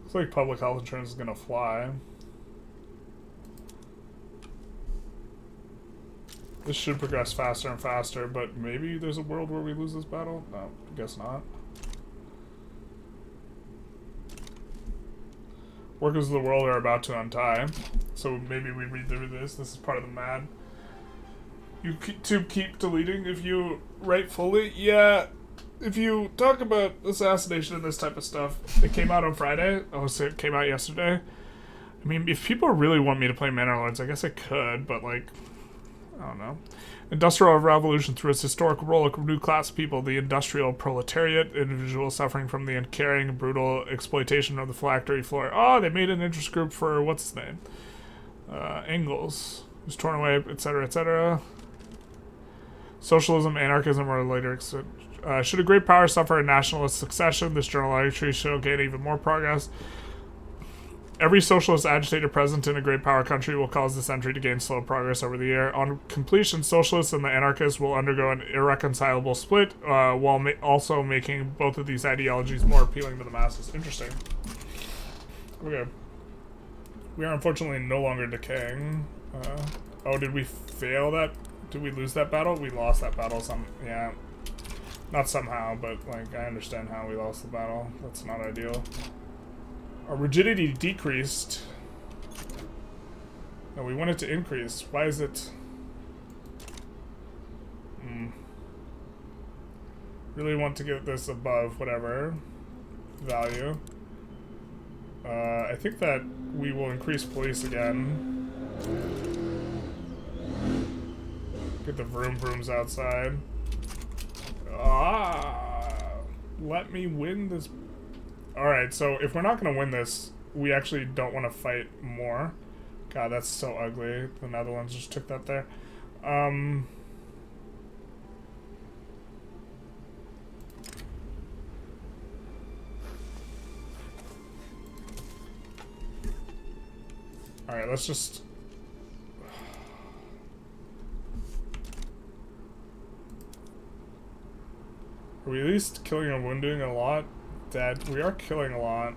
Looks like public health insurance is gonna fly. This should progress faster and faster, but maybe there's a world where we lose this battle? No, I guess not. Workers of the world are about to untie, so maybe we read through this. This is part of the mad. YouTube keep deleting if you write fully? Yeah, if you talk about assassination and this type of stuff, it came out on Friday. Oh, so it came out yesterday. I mean, if people really want me to play Manor Lords, I guess I could, but like... I don't know. Industrial revolution through its historical role, a new class of people, the industrial proletariat, individuals suffering from the uncaring and brutal exploitation of the factory floor. Oh, they made an interest group for, what's his name? Engels, who's torn away, etc., etc. Socialism, anarchism, or later... should a great power suffer a nationalist succession, this journal entry should gain even more progress. Every socialist agitator present in a great power country will cause this entry to gain slow progress over the year. On completion, socialists and the anarchists will undergo an irreconcilable split, while also making both of these ideologies more appealing to the masses. Interesting. Okay. We are unfortunately no longer decaying. Oh, did we fail that? Did we lose that battle? We lost that battle yeah. Not somehow, but like I understand how we lost the battle. That's not ideal. Our rigidity decreased. No, we want it to increase. Why is it... Really want to get this above whatever value. I think that we will increase police again. Get the vroom vrooms outside. Let me win this... Alright, so if we're not going to win this, we actually don't want to fight more. God, that's so ugly. The Netherlands just took that there. Alright, let's just... Are we at least killing and wounding a lot? Dead. We are killing a lot.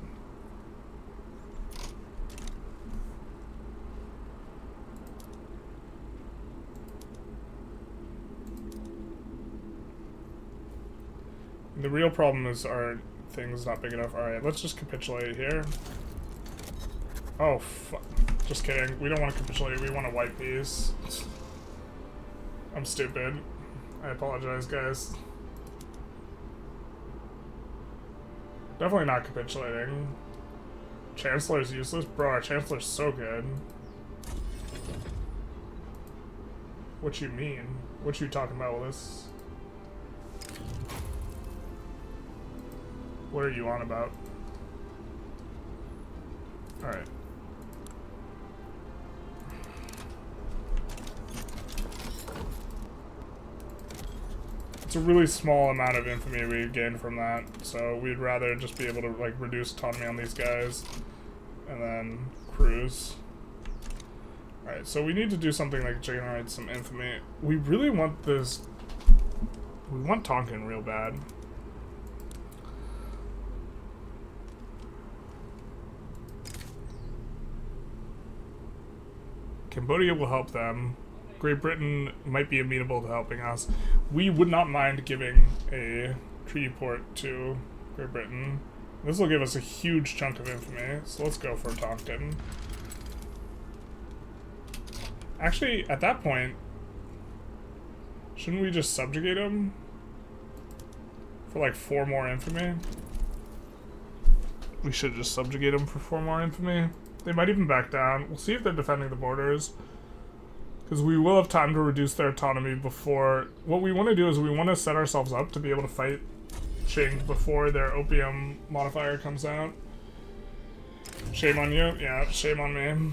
The real problem is our thing's not big enough. Alright, let's just capitulate here. Oh, fuck. Just kidding. We don't want to capitulate. We want to wipe these. I'm stupid. I apologize, guys. Definitely not capitulating. Chancellor's useless? Bro, our Chancellor's so good. What you mean? What you talking about, Willis? What are you on about? Alright. It's a really small amount of infamy we gain from that, so we'd rather just be able to like reduce autonomy on these guys and then cruise. Alright, so we need to do something like generate some infamy. We really want this. We want Tonkin real bad. Cambodia will help them. Great Britain might be amenable to helping us. We would not mind giving a treaty port to Great Britain. This will give us a huge chunk of infamy, so let's go for Tonkin. Actually, at that point, shouldn't we just subjugate them? For like 4 more infamy? We should just subjugate them for 4 more infamy. They might even back down. We'll see if they're defending the borders. Because we will have time to reduce their autonomy before... What we want to do is we want to set ourselves up to be able to fight Qing before their opium modifier comes out. Shame on you. Yeah, shame on me.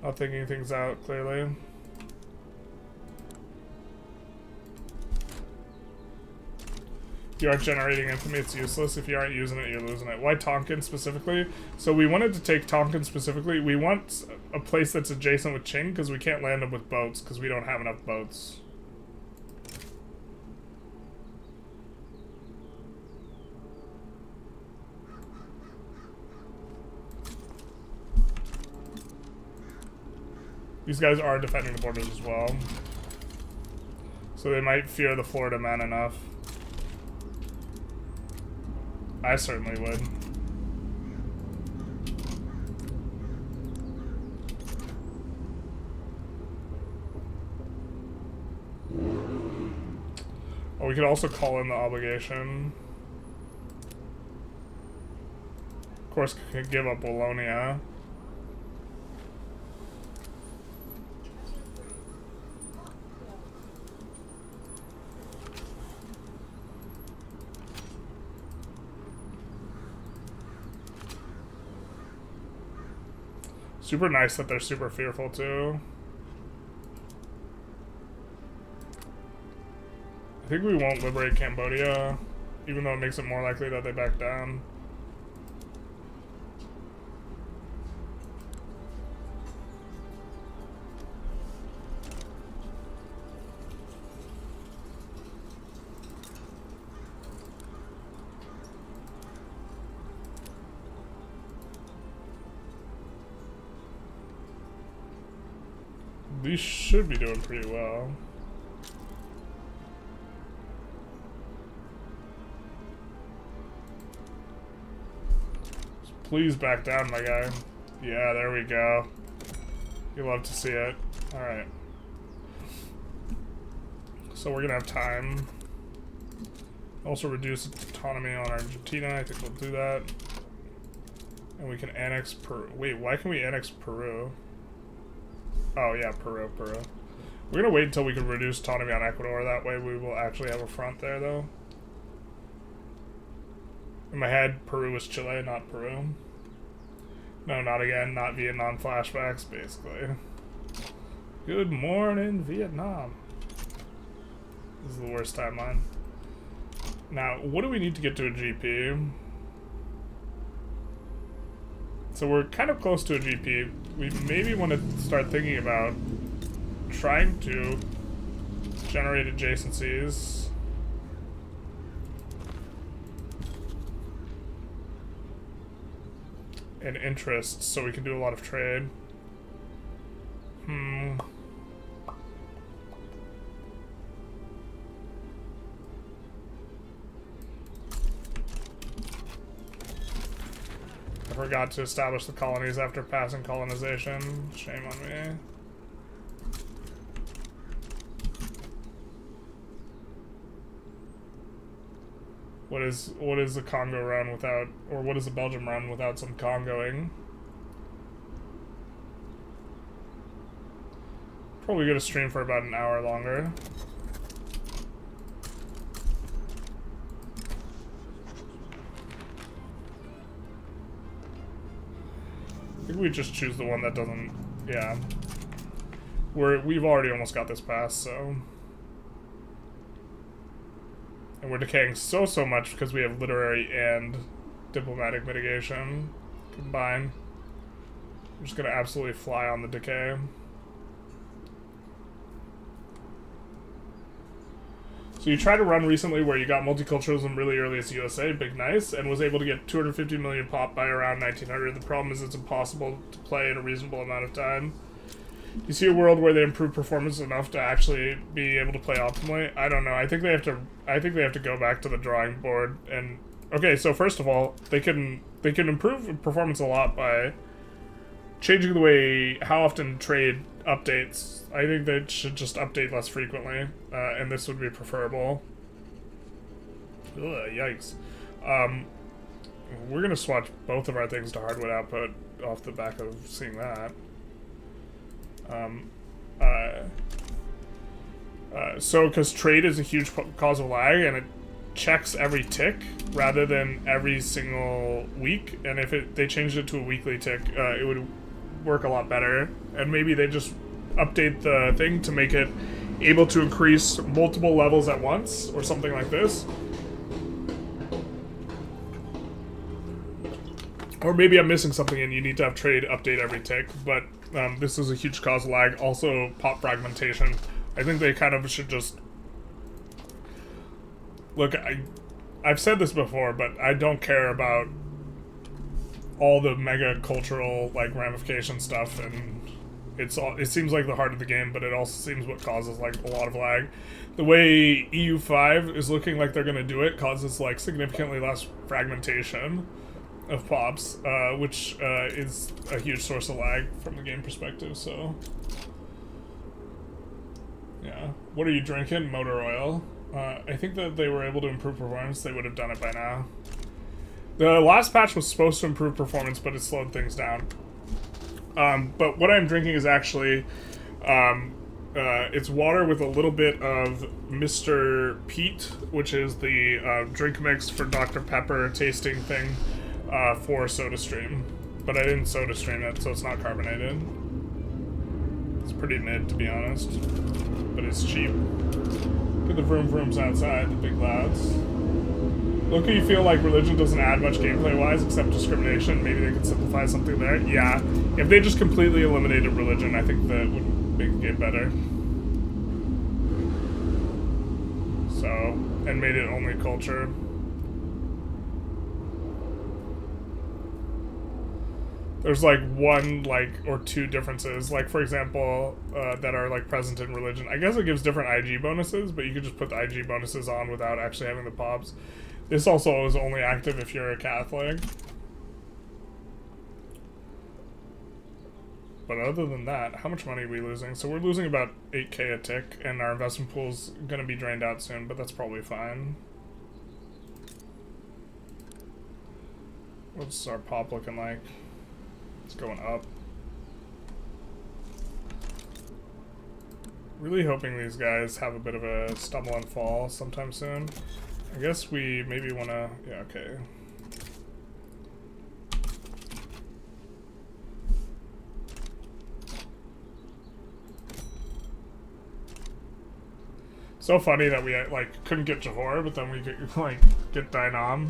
Not thinking things out, clearly. If you aren't generating infamy, it's useless. If you aren't using it, you're losing it. Why Tonkin specifically? So we wanted to take Tonkin specifically. We want a place that's adjacent with Qing because we can't land them with boats because we don't have enough boats. These guys are defending the borders as well. So they might fear the Florida men enough. I certainly would. Oh, we could also call in the obligation. Of course, could give up Wallonia. Super nice that they're super fearful too. I think we won't liberate Cambodia, even though it makes it more likely that they back down. These should be doing pretty well. Please back down, my guy. Yeah, there we go. You love to see it. Alright. So we're gonna have time. Also reduce autonomy on Argentina. I think we'll do that. And we can annex Peru. Wait, why can we annex Peru? Oh yeah, Peru. We're gonna wait until we can reduce autonomy on Ecuador. That way we will actually have a front there, though. In my head, Peru was Chile, not Peru. No, not again. Not Vietnam flashbacks, basically. Good morning, Vietnam. This is the worst timeline. Now, what do we need to get to a GP? So we're kind of close to a GP. We maybe want to start thinking about trying to generate adjacencies. And interests, so we can do a lot of trade. I forgot to establish the colonies after passing colonization. Shame on me. What is the Congo run without, or what is the Belgium run without some Congoing? Probably gonna stream for about an hour longer. I think we just choose the one that doesn't, yeah. We've already almost got this passed, so. And we're decaying so much because we have literary and diplomatic mitigation combined. I'm just gonna absolutely fly on the decay. So you tried to run recently where you got multiculturalism really early as USA, big nice, and was able to get 250 million pop by around 1900. The problem is it's impossible to play in a reasonable amount of time. You see a world where they improve performance enough to actually be able to play optimally? I don't know. I think they have to go back to the drawing board and okay, so first of all, they can improve performance a lot by changing the way how often trade updates. I think they should just update less frequently, and this would be preferable. Ugh, yikes. We're gonna swatch both of our things to hardwood output off the back of seeing that. So because trade is a huge cause of lag and it checks every tick rather than every single week, and if they changed it to a weekly tick, it would work a lot better. And maybe they just update the thing to make it able to increase multiple levels at once or something like this. Or maybe I'm missing something and you need to have trade update every tick, but this is a huge cause of lag. Also, pop fragmentation. I think they kind of should just... Look, I've said this before, but I don't care about all the mega cultural like ramification stuff, and it seems like the heart of the game, but it also seems what causes like a lot of lag. The way EU5 is looking like they're gonna do it causes like significantly less fragmentation of pops, which is a huge source of lag from the game perspective, so... Yeah. What are you drinking? Motor oil. I think that they were able to improve performance, they would have done it by now. The last patch was supposed to improve performance, but it slowed things down. But what I'm drinking is actually... it's water with a little bit of Mr. Pete, which is the drink mix for Dr. Pepper tasting thing for SodaStream. But I didn't SodaStream it, so it's not carbonated. It's pretty mid, to be honest. But it's cheap. Look at the vroom vrooms outside, the big louds. Look, you feel like religion doesn't add much gameplay-wise except discrimination. Maybe they could simplify something there. Yeah, if they just completely eliminated religion, I think that would make the game better. So, and made it only culture. There's like one or two differences, like for example, that are like present in religion. I guess it gives different IG bonuses, but you could just put the IG bonuses on without actually having the pops. This also is only active if you're a Catholic. But other than that, how much money are we losing? So we're losing about 8k a tick, and our investment pool's gonna be drained out soon, but that's probably fine. What's our pop looking like? It's going up. Really hoping these guys have a bit of a stumble and fall sometime soon. I guess we maybe want to... Yeah, okay. So funny that we like couldn't get Johor, but then we could like get Dynam.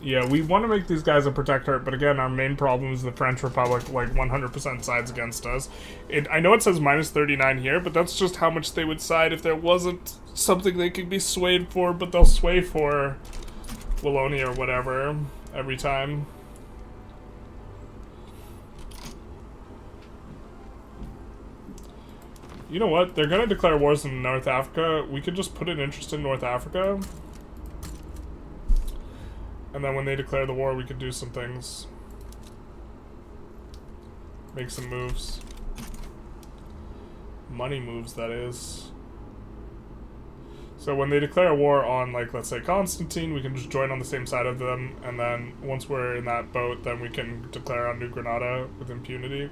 Yeah, we want to make these guys a protectorate, but again, our main problem is the French Republic, like, 100% sides against us. I know it says minus 39 here, but that's just how much they would side if there wasn't something they could be swayed for, but they'll sway for Wallonia or whatever every time. You know what? They're gonna declare wars in North Africa. We could just put an interest in North Africa. And then when they declare the war, we could do some things. Make some moves. Money moves, that is. So when they declare a war on, like, let's say Constantine, we can just join on the same side of them, and then once we're in that boat, then we can declare on New Granada with impunity.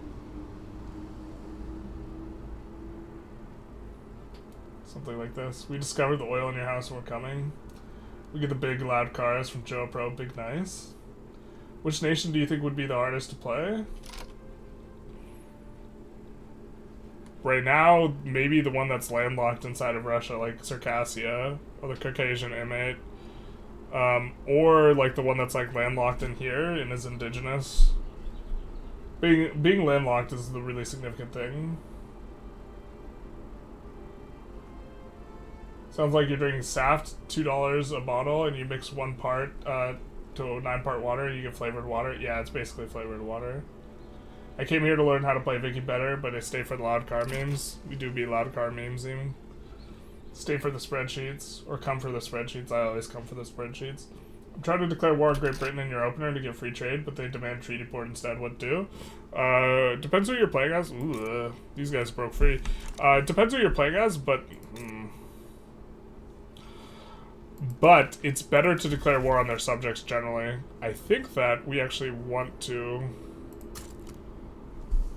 Something like this. We discovered the oil in your house and we're coming. We get the big loud cars from Joe Pro, big nice. Which nation do you think would be the hardest to play? Right now, maybe the one that's landlocked inside of Russia, like Circassia, or the Caucasian Imate. Or like the one that's like landlocked in here and is indigenous. Being landlocked is the really significant thing. Sounds like you're drinking Saft, $2 a bottle, and you mix 1 part to 9-part water, and you get flavored water. Yeah, it's basically flavored water. I came here to learn how to play Vicky better, but I stay for the loud car memes. We do be loud car memes even. Stay for the spreadsheets, or come for the spreadsheets. I always come for the spreadsheets. I'm trying to declare war on Great Britain in your opener to get free trade, but they demand treaty port instead. What do? Depends who you're playing as. Ooh, these guys broke free. Depends who you're playing as, but... But it's better to declare war on their subjects generally. I think that we actually want to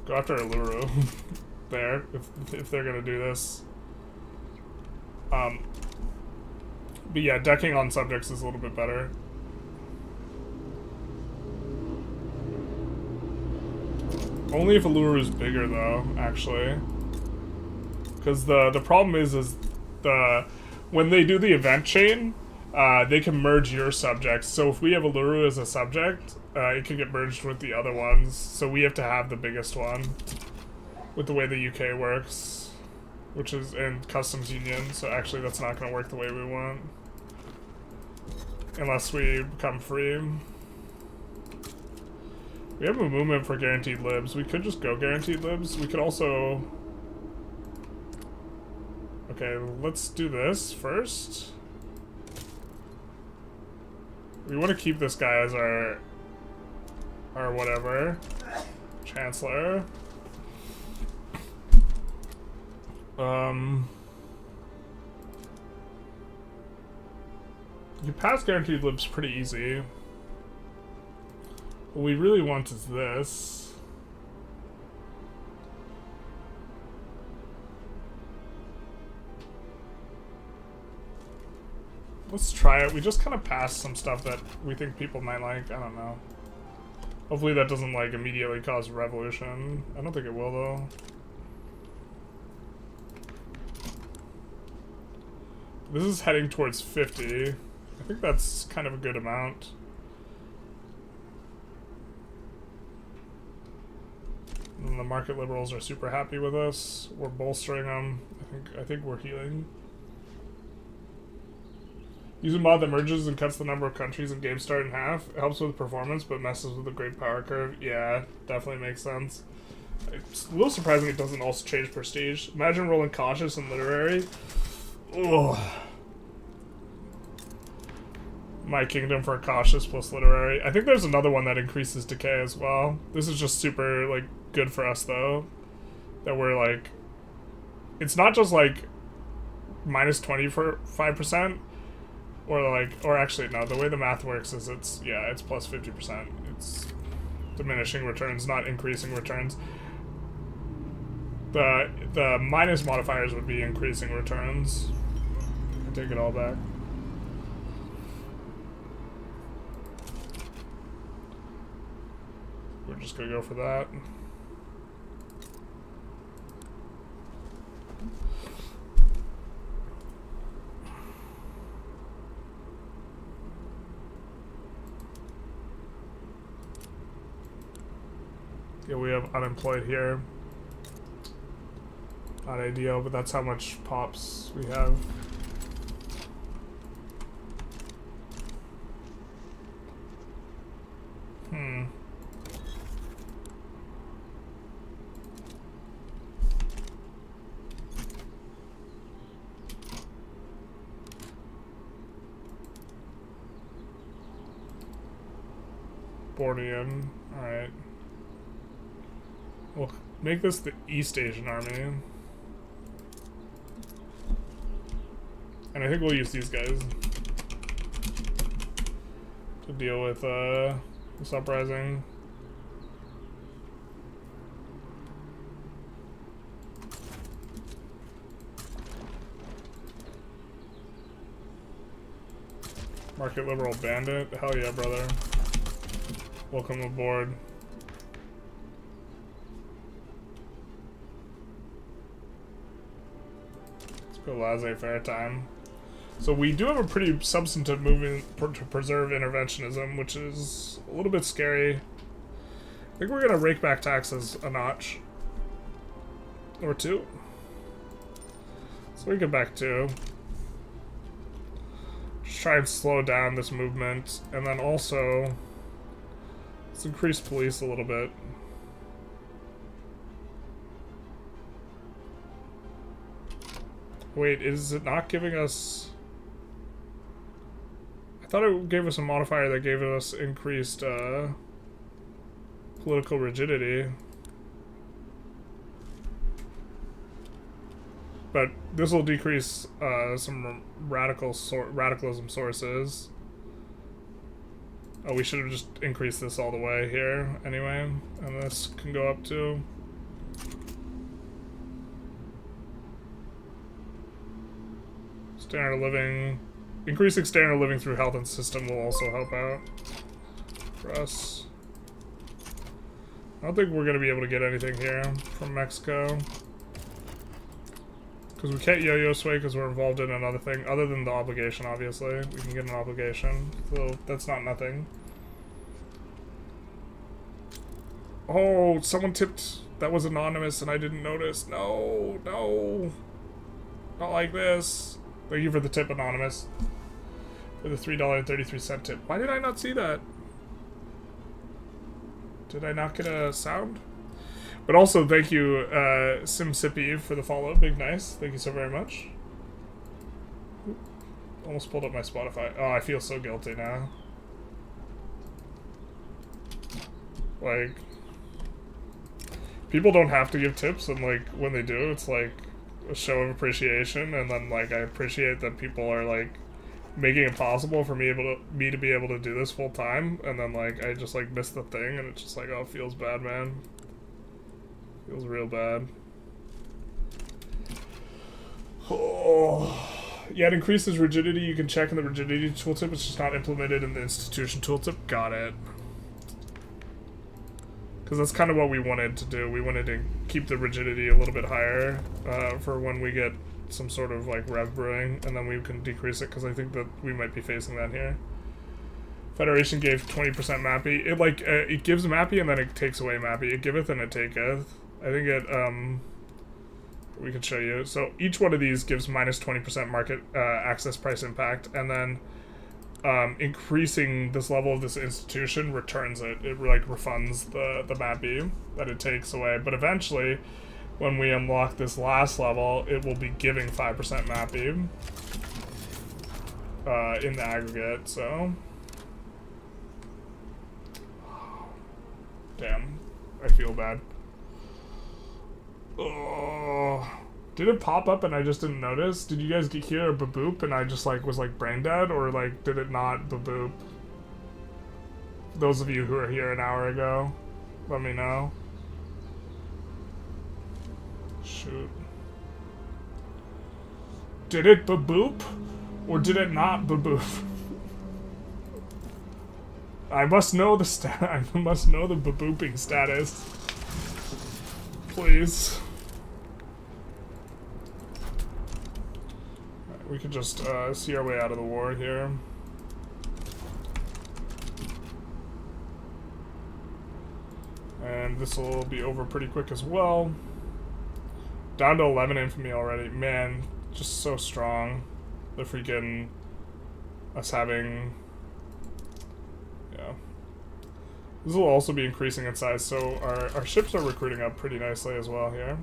go after Uluru there, if they're gonna do this. But yeah, decking on subjects is a little bit better. Only if Uluru is bigger though, actually. Because the problem is when they do the event chain, they can merge your subjects. So if we have Uluru as a subject, it can get merged with the other ones. So we have to have the biggest one with the way the UK works, which is in customs union. So actually that's not going to work the way we want. Unless we become free. We have a movement for guaranteed libs. We could just go guaranteed libs. We could also... Okay, let's do this first. We want to keep this guy as our whatever chancellor. You pass guaranteed libs pretty easy. What we really want is this. Let's try it. We just kind of passed some stuff that we think people might like. I don't know. Hopefully that doesn't, like, immediately cause revolution. I don't think it will, though. This is heading towards 50. I think that's kind of a good amount. And the market liberals are super happy with us. We're bolstering them. I think we're healing. Use a mod that merges and cuts the number of countries in game start in half. It helps with performance, but messes with the great power curve. Yeah, definitely makes sense. It's a little surprising it doesn't also change prestige. Imagine rolling cautious and literary. Ugh. My kingdom for cautious plus literary. I think there's another one that increases decay as well. This is just super, like, good for us, though. That we're, like... It's not just, like, minus 25%. Or actually, no, the way the math works is it's plus 50%. It's diminishing returns, not increasing returns. The minus modifiers would be increasing returns. I take it all back. We're just gonna go for that. Yeah, we have unemployed here. Not ideal, but that's how much pops we have. Bornean. Alright. We'll make this the East Asian army. And I think we'll use these guys to deal with this uprising. Market Liberal Bandit? Hell yeah, brother. Welcome aboard. Let's go laissez-faire time. So we do have a pretty substantive movement to preserve interventionism, which is a little bit scary. I think we're gonna rake back taxes a notch. Or two. So we get back to just try and slow down this movement, and then also let's increase police a little bit. Wait, is it not giving us... I thought it gave us a modifier that gave us increased political rigidity. But this will decrease some radicalism sources. Oh, we should have just increased this all the way here anyway. And this can go up to... standard of living. Increasing standard of living through health and system will also help out for us. I don't think we're going to be able to get anything here from Mexico. Because we can't yo-yo sway because we're involved in another thing. Other than the obligation, obviously. We can get an obligation. So that's not nothing. Oh, someone tipped. That was anonymous and I didn't notice. No, no. Not like this. Thank you for the tip, Anonymous. For the $3.33 tip. Why did I not see that? Did I not get a sound? But also, thank you, SimSippy, for the follow. Big nice. Thank you so very much. Oop. Almost pulled up my Spotify. Oh, I feel so guilty now. Like, people don't have to give tips, and, like, when they do, it's, like, a show of appreciation, and then, like, I appreciate that people are, like, making it possible for me to be able to do this full time, and then, like, I just, like, miss the thing, and it's just like, oh, it feels bad, man. Feels real bad. Oh. Yeah, it increases rigidity. You can check in the rigidity tooltip. It's just not implemented in the institution tooltip. Got it. Because that's kind of what we wanted to do. We wanted to keep the rigidity a little bit higher for when we get some sort of like rev brewing, and then we can decrease it because I think that we might be facing that here. Federation gave 20% Mappy. It like it gives Mappy and then it takes away Mappy. It giveth and it taketh. I think it we can show you. So each one of these gives minus 20% market access price impact, and then increasing this level of this institution returns it. It like refunds the Mappy that it takes away. But eventually, when we unlock this last level, it will be giving 5% Mappy in the aggregate. So, damn, I feel bad. Oh, did it pop up and I just didn't notice? Did you guys hear a baboop and I just like was like brain dead, or like did it not baboop? Those of you who are here an hour ago, let me know. Shoot. Did it baboop or did it not baboop? I must know the I must know the babooping status. Please. Right, we could just see our way out of the war here. And this will be over pretty quick as well. Down to 11 infamy already. Man, just so strong. The freaking... us having... yeah. This will also be increasing in size, so our ships are recruiting up pretty nicely as well here.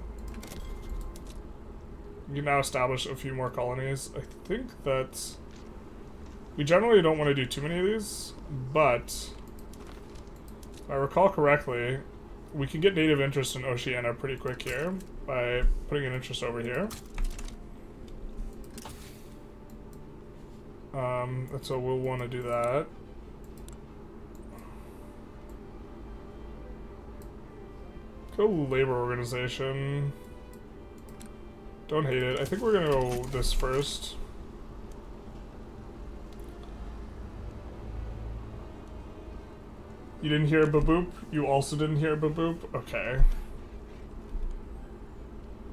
We can now establish a few more colonies. I think that... we generally don't want to do too many of these, but... if I recall correctly, we can get native interest in Oceania pretty quick here by putting an interest over here. And so we'll want to do that. Go labor organization. Don't hate it. I think we're gonna go this first. You didn't hear baboop? You also didn't hear baboop? Okay.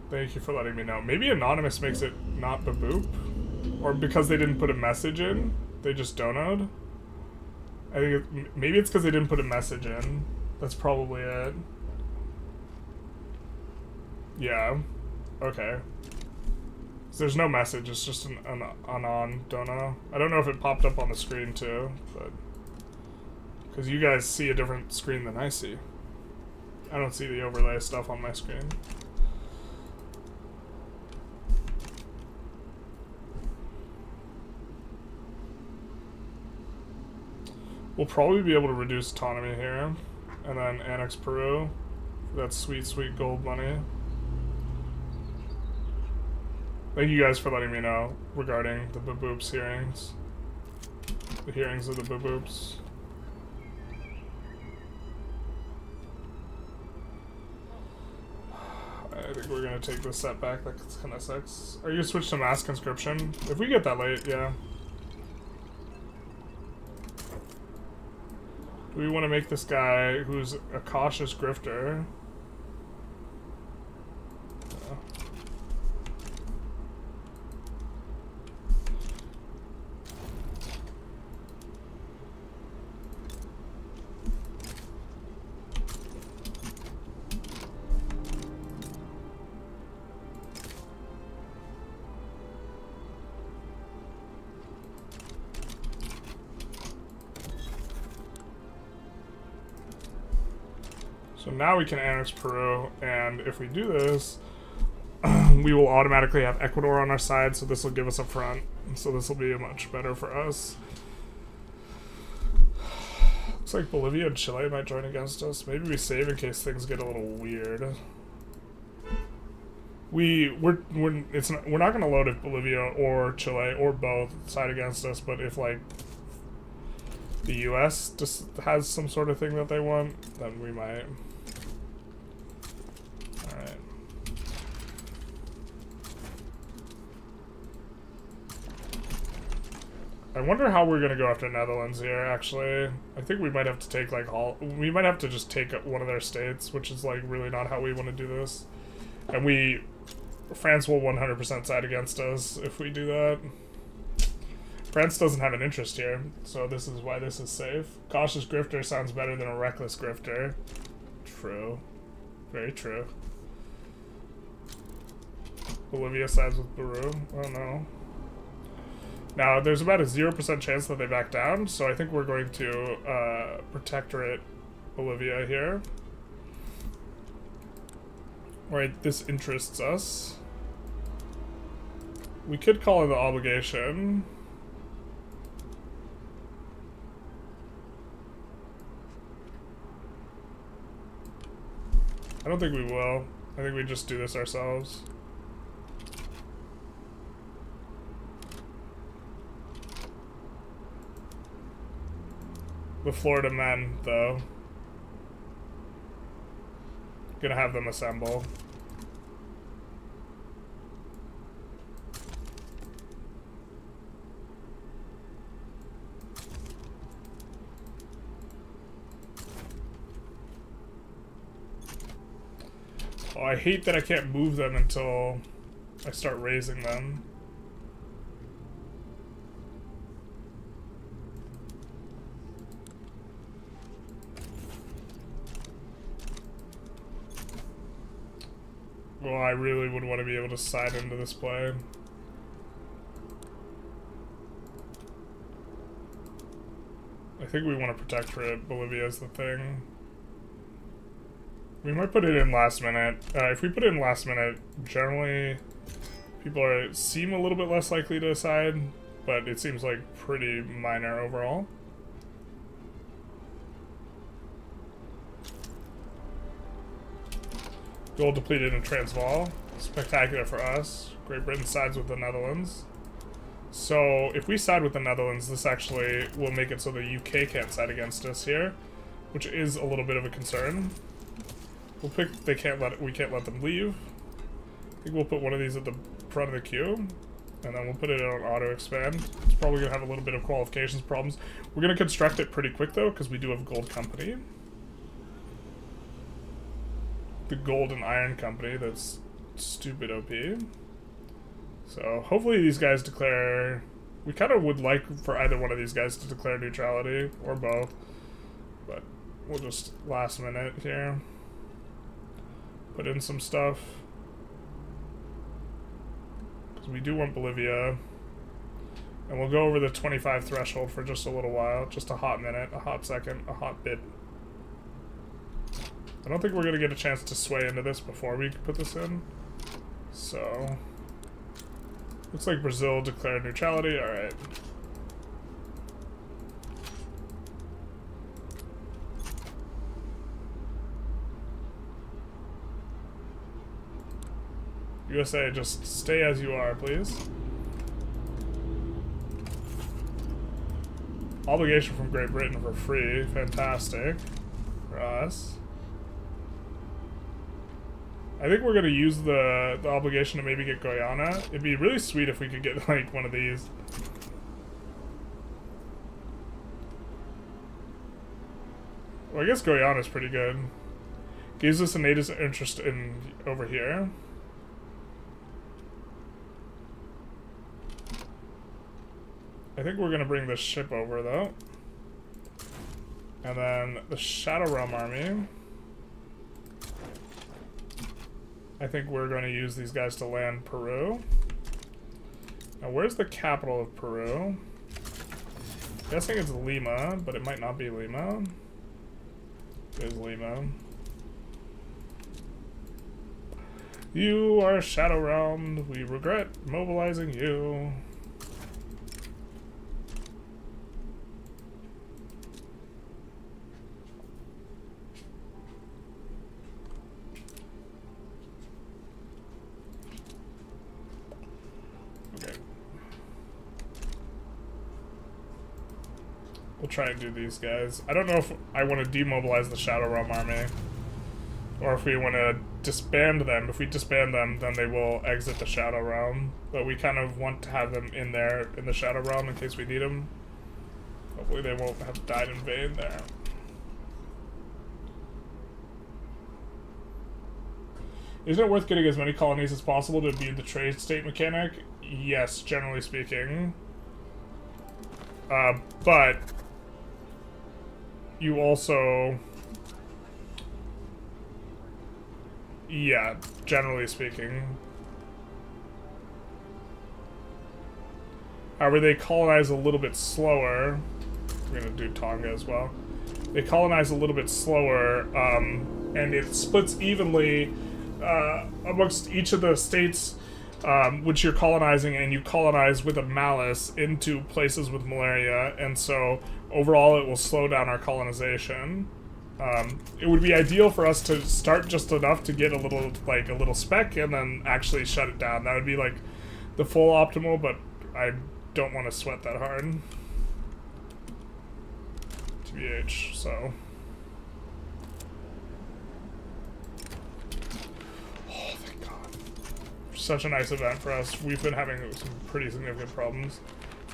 Thank you for letting me know. Maybe Anonymous makes it not baboop? Or because they didn't put a message in, they just donoed? I think maybe it's because they didn't put a message in. That's probably it. Yeah. Okay. So there's no message, it's just an anon dono. I don't know if it popped up on the screen too, but... because you guys see a different screen than I see. I don't see the overlay stuff on my screen. We'll probably be able to reduce autonomy here, and then annex Peru. That's sweet, sweet gold money. Thank you guys for letting me know regarding the baboops hearings. The hearings of the baboops. I think we're gonna take this setback. That's kind of sucks. Are you gonna switch to mass conscription? If we get that late, yeah. Do we want to make this guy who's a cautious grifter? So now we can annex Peru, and if we do this, we will automatically have Ecuador on our side, so this will give us a front. So this will be much better for us. Looks like Bolivia and Chile might join against us. Maybe we save in case things get a little weird. We're not gonna load if Bolivia or Chile or both side against us, but if like the US just has some sort of thing that they want, then we might. Alright. I wonder how we're gonna go after Netherlands here, actually. I think we might have to take like we might have to just take one of their states, which is like really not how we want to do this. And France will 100% side against us if we do that. France doesn't have an interest here, so this is why this is safe. Cautious grifter sounds better than a reckless grifter. True. Very true. Bolivia sides with Peru. Oh no. Now, there's about a 0% chance that they back down, so I think we're going to protectorate Bolivia here. Alright, this interests us. We could call in the obligation. I don't think we will. I think we just do this ourselves. The Florida men, though. Gonna have them assemble. Oh, I hate that I can't move them until I start raising them. Well, I really would want to be able to side into this play. I think we want to protect Bolivia is the thing. We might put it in last minute. If we put it in last minute, generally people seem a little bit less likely to side, but it seems like pretty minor overall. Gold depleted in Transvaal. Spectacular for us. Great Britain sides with the Netherlands. So, if we side with the Netherlands, this actually will make it so the UK can't side against us here, which is a little bit of a concern. We'll pick, we can't let them leave. I think we'll put one of these at the front of the queue, and then we'll put it on auto expand. It's probably gonna have a little bit of qualifications problems. We're gonna construct it pretty quick though, because we do have Gold Company. The Gold and Iron Company, that's stupid OP. So hopefully these guys declare... We kind of would like for either one of these guys to declare neutrality, or both. But we'll just last minute here. Put in some stuff. Because we do want Bolivia. And we'll go over the 25 threshold for just a little while. Just a hot minute, a hot second, a hot bit. I don't think we're going to get a chance to sway into this before we put this in. So... Looks like Brazil declared neutrality. Alright. USA, just stay as you are, please. Obligation from Great Britain for free. Fantastic. For us. I think we're gonna use the obligation to maybe get Guyana. It'd be really sweet if we could get like one of these. Well, I guess Guyana's pretty good. Gives us a native interest in over here. I think we're gonna bring this ship over though. And then the Shadow Realm army. I think we're going to use these guys to land Peru. Now, where's the capital of Peru? I'm guessing it's Lima, but it might not be Lima. It is Lima. You are Shadow Realm. We regret mobilizing you. We'll try and do these guys. I don't know if I want to demobilize the Shadow Realm army, or if we want to disband them. If we disband them, then they will exit the Shadow Realm. But we kind of want to have them in there, in the Shadow Realm, in case we need them. Hopefully they won't have died in vain there. Isn't it worth getting as many colonies as possible to be the trade state mechanic? Yes, generally speaking. But... you also, yeah, generally speaking. However, they colonize a little bit slower. We're gonna do Tonga as well. They colonize a little bit slower, and it splits evenly amongst each of the states which you're colonizing, and you colonize with a malice into places with malaria, and so overall it will slow down our colonization. It would be ideal for us to start just enough to get a little spec and then actually shut it down. That would be like the full optimal, but I don't want to sweat that hard. TBH, so... Such a nice event for us. We've been having some pretty significant problems.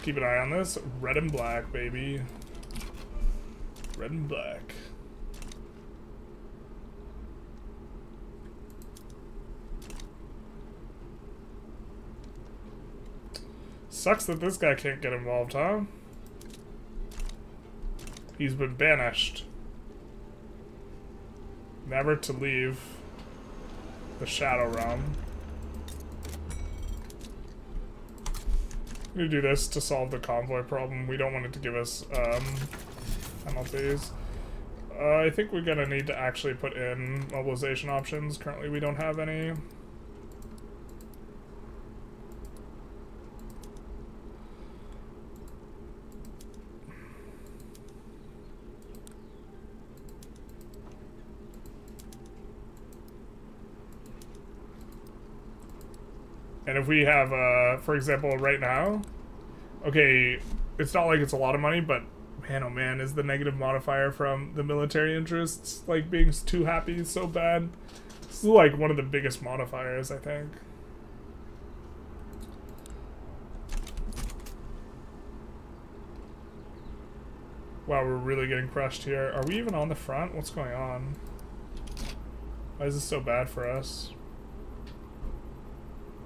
Keep an eye on this. Red and black, baby. Red and black. Sucks that this guy can't get involved, huh? He's been banished. Never to leave the Shadow Realm. I'm gonna do this to solve the convoy problem. We don't want it to give us penalties. I think we're gonna need to actually put in mobilization options. Currently we don't have any. And if we have, for example, right now, okay, it's not like it's a lot of money, but man, oh man, is the negative modifier from the military interests, like, being too happy so bad? This is, like, one of the biggest modifiers, I think. Wow, we're really getting crushed here. Are we even on the front? What's going on? Why is this so bad for us?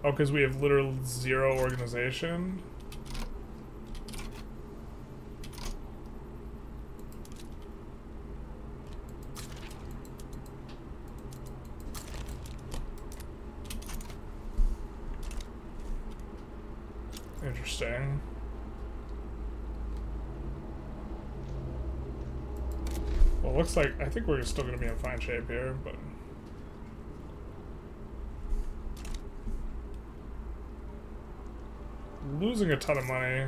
Oh, because we have literal 0 organization? Interesting. Well, it looks like, I think we're still going to be in fine shape here, but... losing a ton of money.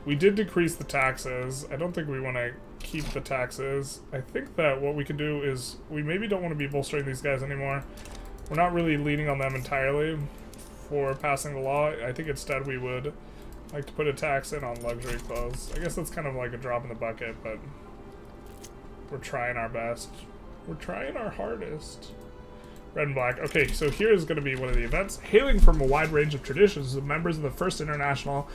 We did decrease the taxes. I don't think we want to keep the taxes. I think that what we could do is we maybe don't want to be bolstering these guys anymore. We're not really leaning on them entirely for passing the law. I think instead we would like to put a tax in on luxury clothes. I guess that's kind of like a drop in the bucket, but we're trying our best. We're trying our hardest. Red and black. Okay, so here is going to be one of the events. Hailing from a wide range of traditions, the members of the First International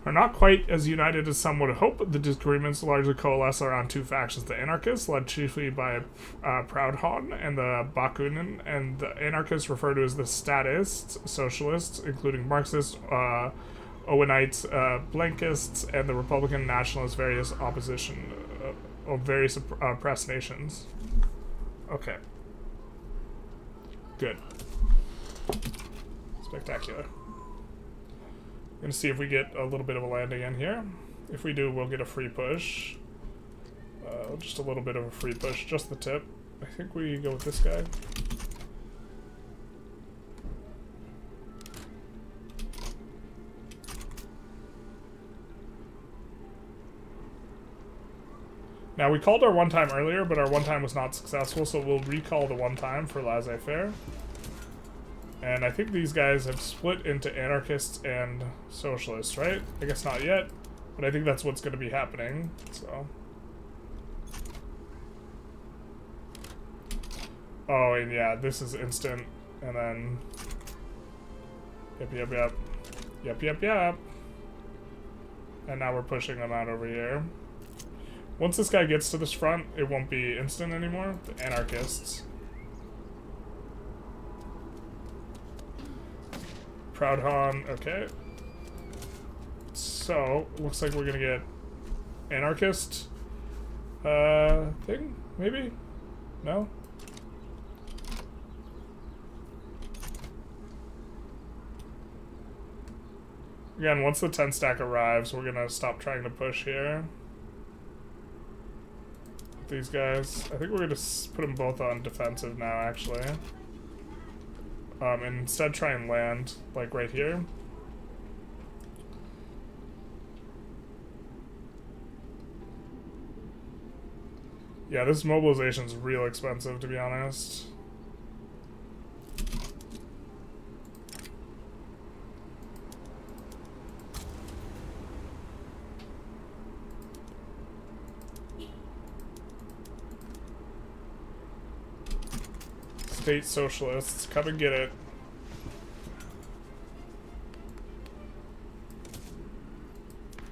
are not quite as united as some would hope. The disagreements largely coalesce around 2 factions: the anarchists, led chiefly by Proudhon, and the Bakunin. And the anarchists referred to as the statists, socialists, including Marxists, Owenites, Blankists, and the Republican nationalists, various opposition of various oppressed nations. Okay. Good. Spectacular. I'm gonna see if we get a little bit of a landing in here. If we do, we'll get a free push. Just a little bit of a free push, just the tip. I think we go with this guy. Now, we called our one time earlier, but our one time was not successful, so we'll recall the one time for laissez-faire. And I think these guys have split into anarchists and socialists, right? I guess not yet, but I think that's what's going to be happening, so. Oh, and yeah, this is instant, and then... Yep. And now we're pushing them out over here. Once this guy gets to this front, it won't be instant anymore. The anarchists. Proudhon, okay. So, looks like we're gonna get anarchist thing, maybe? No? Again, once the 10 stack arrives, we're gonna stop trying to push here. These guys. I think we're gonna put them both on defensive now, actually. And instead try and land, like, right here. Yeah, this mobilization's real expensive, to be honest. State socialists, come and get it.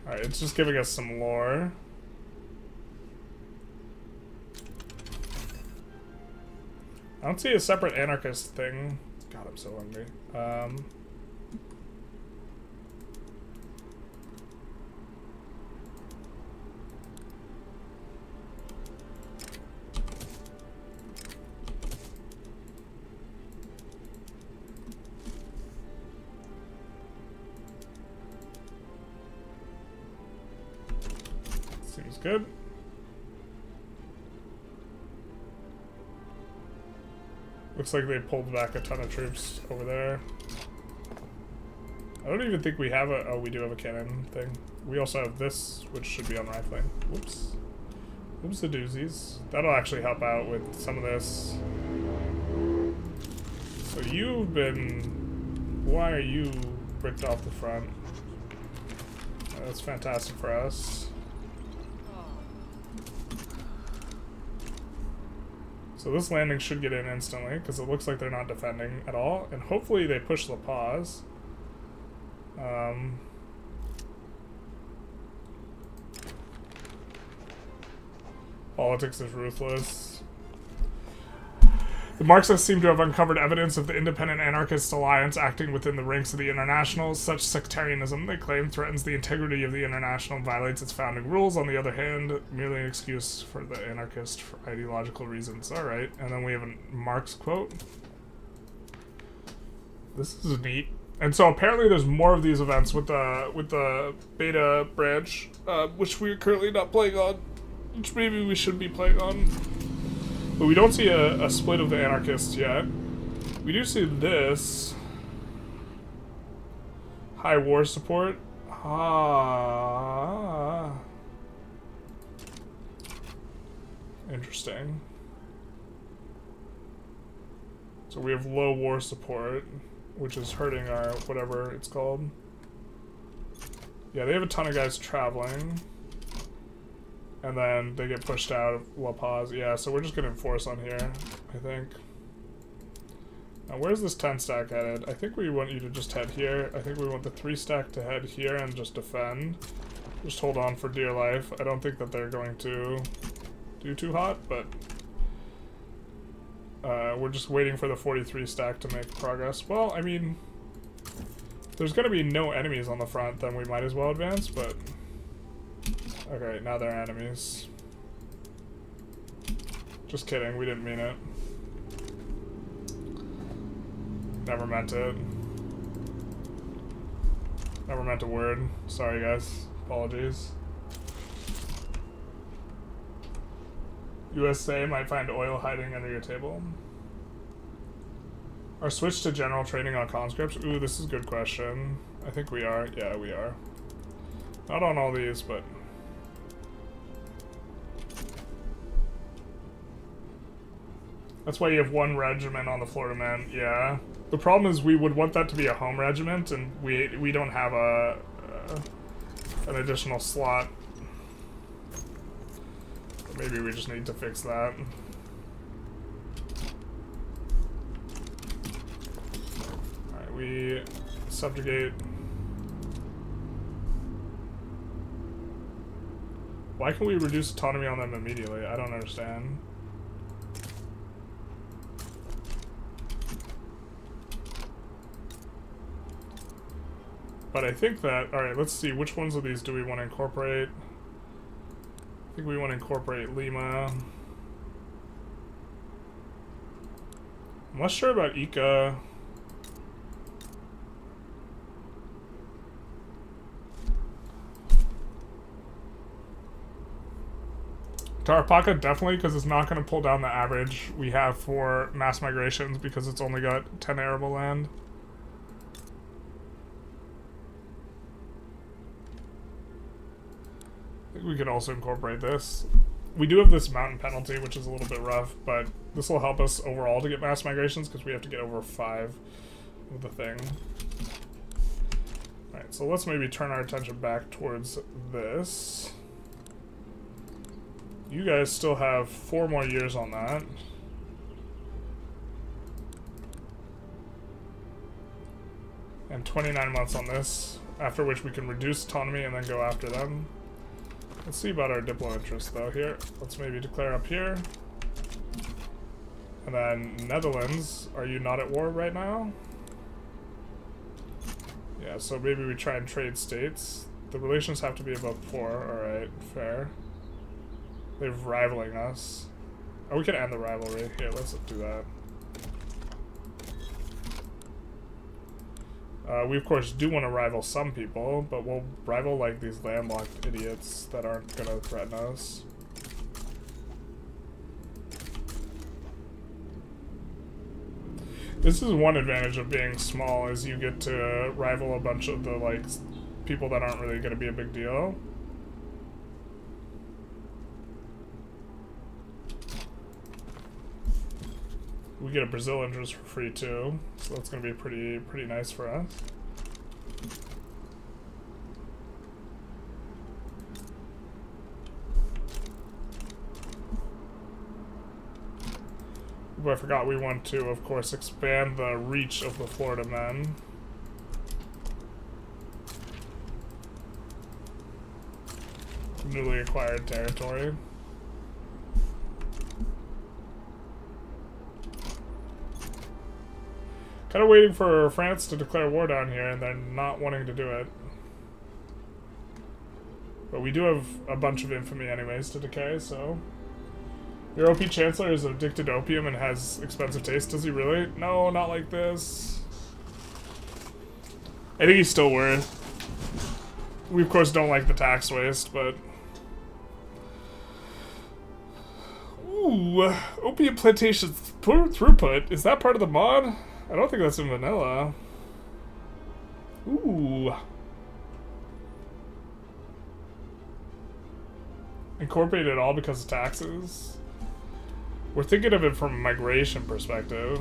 Alright, it's just giving us some lore. I don't see a separate anarchist thing. God, I'm so hungry. Seems good. Looks like they pulled back a ton of troops over there. I don't even think we have a... Oh, we do have a cannon thing. We also have this, which should be on rifling. Whoops. Whoops the doozies. That'll actually help out with some of this. So you've been... Why are you bricked off the front? That's fantastic for us. So this landing should get in instantly, because it looks like they're not defending at all. And hopefully they push the pause. Politics is ruthless. The Marxists seem to have uncovered evidence of the Independent Anarchist Alliance acting within the ranks of the International. Such sectarianism, they claim, threatens the integrity of the International and violates its founding rules. On the other hand, merely an excuse for the anarchist for ideological reasons. Alright, and then we have a Marx quote. This is neat. And so apparently there's more of these events with the beta branch, which we're currently not playing on, which maybe we should be playing on. But we don't see a split of the anarchists yet. We do see this. High war support. Ah. Interesting. So we have low war support, which is hurting our whatever it's called. Yeah, they have a ton of guys traveling. And then they get pushed out of La Paz. Yeah, so we're just going to enforce on here, I think. Now, where's this 10 stack headed? I think we want you to just head here. I think we want the 3 stack to head here and just defend. Just hold on for dear life. I don't think that they're going to do too hot, but we're just waiting for the 43 stack to make progress. Well, I mean, there's going to be no enemies on the front, then we might as well advance, but... Okay, now they're enemies. Just kidding, we didn't mean it. Never meant it. Never meant a word. Sorry guys, apologies. USA might find oil hiding under your table. Are switched to general trading on conscripts? Ooh, this is a good question. I think we are. Yeah, we are. Not on all these, but... That's why you have 1 regiment on the Florida Man. Yeah. The problem is we would want that to be a home regiment, and we don't have an additional slot. Maybe we just need to fix that. Alright, we subjugate. Why can we reduce autonomy on them immediately? I don't understand. But I think that... Alright, let's see. Which ones of these do we want to incorporate? I think we want to incorporate Lima. I'm less sure about Ica. Tarapaka, definitely, because it's not going to pull down the average we have for mass migrations because it's only got 10 arable land. We could also incorporate this. We do have this mountain penalty, which is a little bit rough, but this will help us overall to get mass migrations because we have to get over 5 with the thing. Alright, so let's maybe turn our attention back towards this. You guys still have 4 more years on that. And 29 months on this, after which we can reduce autonomy and then go after them. Let's see about our diplo interest though here. Let's maybe declare up here. And then Netherlands, are you not at war right now? Yeah, so maybe we try and trade states. The relations have to be above 4, alright, fair. They're rivaling us. Oh, we can end the rivalry. Here, let's do that. We of course do want to rival some people, but we'll rival like these landlocked idiots that aren't gonna threaten us. This is one advantage of being small, is you get to rival a bunch of the like people that aren't really gonna be a big deal. We get a Brazil interest for free too, so that's gonna be pretty nice for us. But I forgot we want to, of course, expand the reach of the Florida men. Newly acquired territory. Kind of waiting for France to declare war down here, and they're not wanting to do it. But we do have a bunch of infamy anyways to decay, so... Your OP Chancellor is addicted to opium and has expensive taste. Does he really? No, not like this. I think he's still worth. We of course don't like the tax waste, but... Ooh, opium plantations throughput. Is that part of the mod? I don't think that's in vanilla. Ooh. Incorporate it all because of taxes. We're thinking of it from a migration perspective.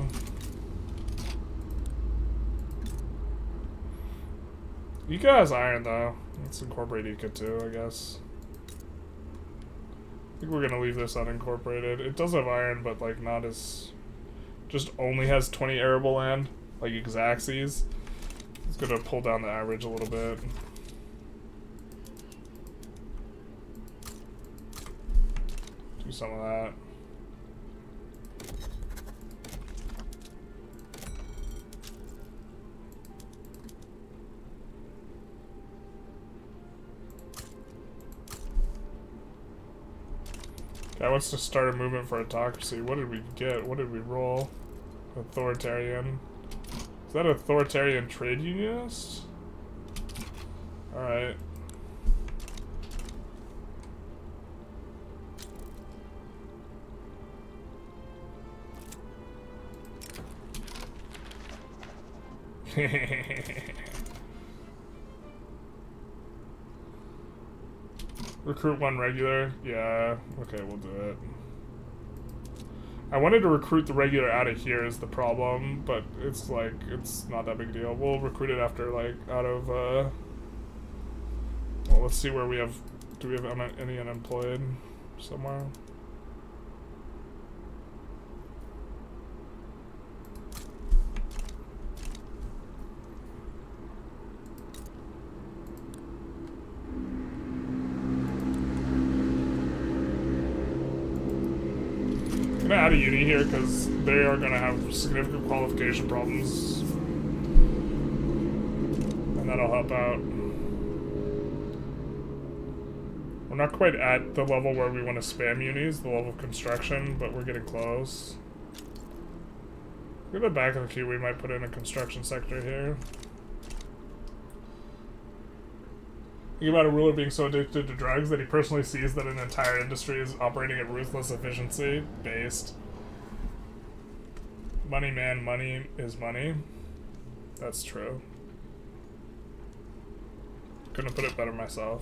Ika has iron though. Let's incorporate Ika too, I guess. I think we're gonna leave this unincorporated. It does have iron, but like not as... Just only has 20 arable land, like Exacxies. It's gonna pull down the average a little bit. Do some of that. Guy wants to start a movement for autocracy. What did we get? What did we roll? Authoritarian. Is that authoritarian trade unionist? Alright. Recruit one regular? Yeah, okay, we'll do it. I wanted to recruit the regular out of here is the problem, but it's like, it's not that big a deal. We'll recruit it after, like, out of, well, let's see where we have, do we have any unemployed somewhere? I'm gonna add a uni here because they are gonna have significant qualification problems, and that'll help out. We're not quite at the level where we want to spam unis, the level of construction, but we're getting close. At the back of the queue, we might put in a construction sector here. Think about a ruler being so addicted to drugs that he personally sees that an entire industry is operating at ruthless efficiency based. Money, man, money is money. That's true. Couldn't have put it better myself.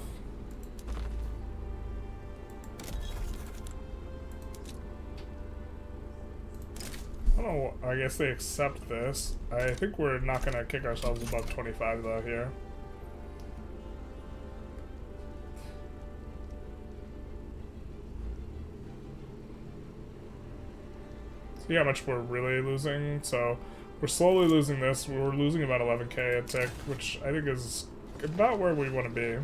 I don't know, I guess they accept this. I think we're not gonna kick ourselves above 25 though here. See how much we're really losing. So we're slowly losing this. We're losing about 11k a tick, which I think is about where we want to be.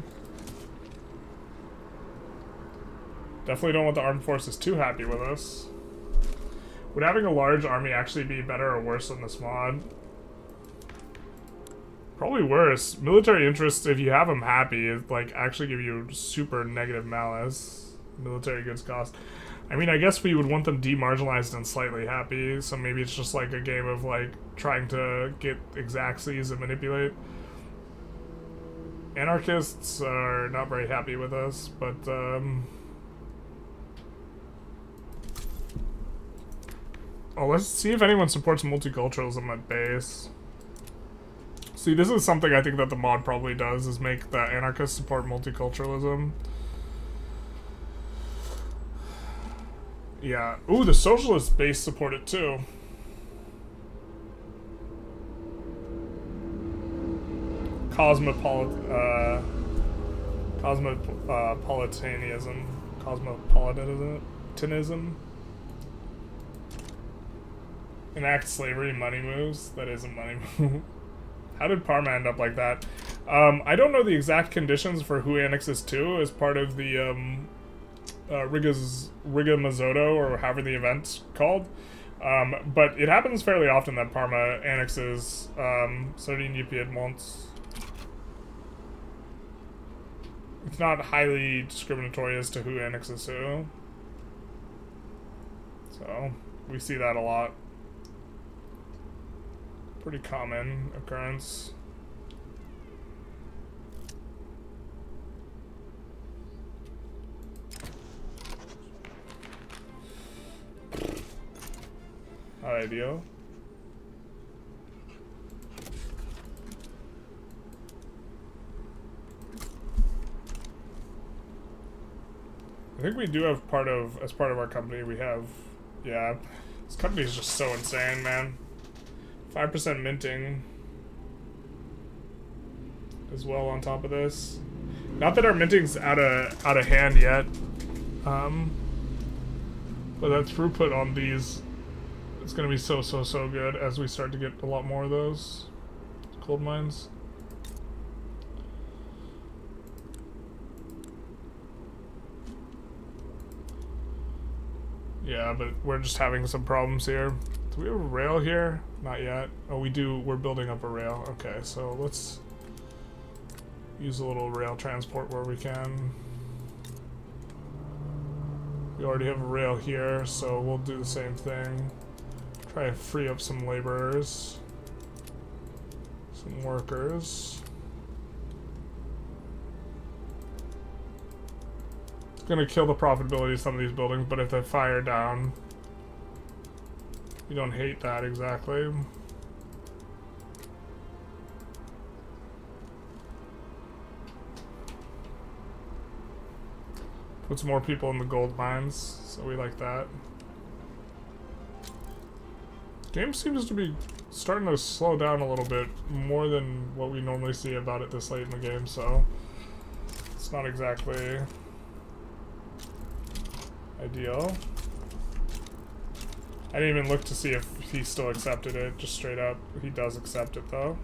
Definitely don't want the armed forces too happy with us. Would having a large army actually be better or worse than this mod? Probably worse. Military interests, if you have them happy, like actually give you super negative malice. Military goods cost. I mean, I guess we would want them demarginalized and slightly happy, so maybe it's just like a game of like trying to get exactsies and manipulate. Anarchists are not very happy with us, but oh, let's see if anyone supports multiculturalism at base. See, this is something I think that the mod probably does, is make the anarchists support multiculturalism. Yeah. Ooh, the socialist base support it too. Cosmopolitanism. Enact slavery, money moves. That is a money move. How did Parma end up like that? I don't know the exact conditions for who annexes to as part of the Rigamazzoto, or however the event's called. But it happens fairly often that Parma annexes Sardinia Piedmont. It's not highly discriminatory as to who annexes who. So, we see that a lot. Pretty common occurrence. Not ideal. I think we do have as part of our company, we have, yeah, this company is just so insane, man. 5% minting as well on top of this. Not that our minting's out of hand yet, but that throughput on these, it's gonna be so good as we start to get a lot more of those gold mines. Yeah, but we're just having some problems here. Do we have a rail here? Not yet. Oh, we do. We're building up a rail. Okay, so let's use a little rail transport where we can. We already have a rail here, so we'll do the same thing. Try and free up some laborers. Some workers. It's gonna kill the profitability of some of these buildings, but if they fire down, you don't hate that exactly. Puts more people in the gold mines, so we like that. Game seems to be starting to slow down a little bit more than what we normally see about it this late in the game, so it's not exactly ideal. I didn't even look to see if he still accepted it, just straight up. He does accept it though.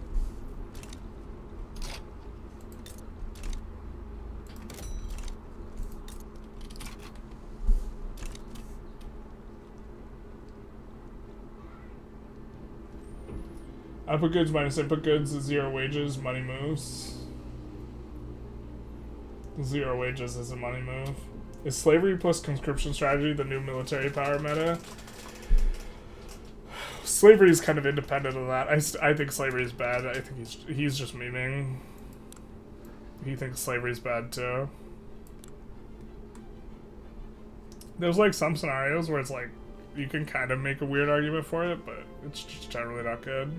Output goods minus input goods, 0 wages, money moves. 0 wages is a money move. Is slavery plus conscription strategy the new military power meta? Slavery is kind of independent of that. I think slavery is bad. I think he's just memeing. He thinks slavery is bad too. There's like some scenarios where it's like you can kind of make a weird argument for it, but it's just generally not good.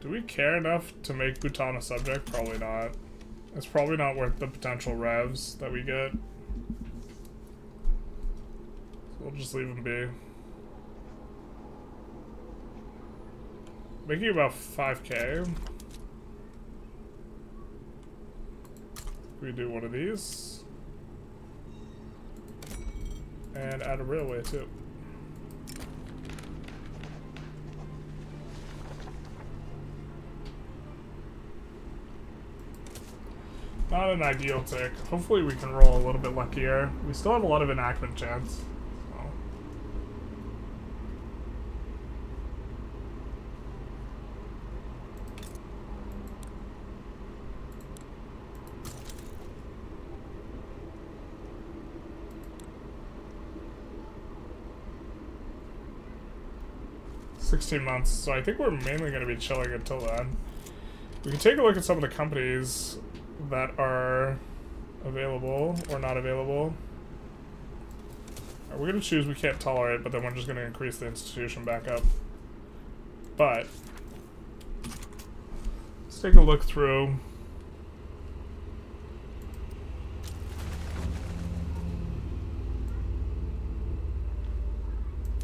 Do we care enough to make Bhutan a subject? Probably not. It's probably not worth the potential revs that we get. So we'll just leave them be. Making about 5k. We do one of these. And add a railway too. Not an ideal tick. Hopefully we can roll a little bit luckier. We still have a lot of enactment chance. So. 16 months, so I think we're mainly going to be chilling until then. We can take a look at some of the companies that are available or not available. We're going to choose we can't tolerate, but then we're just going to increase the institution back up. But let's take a look through.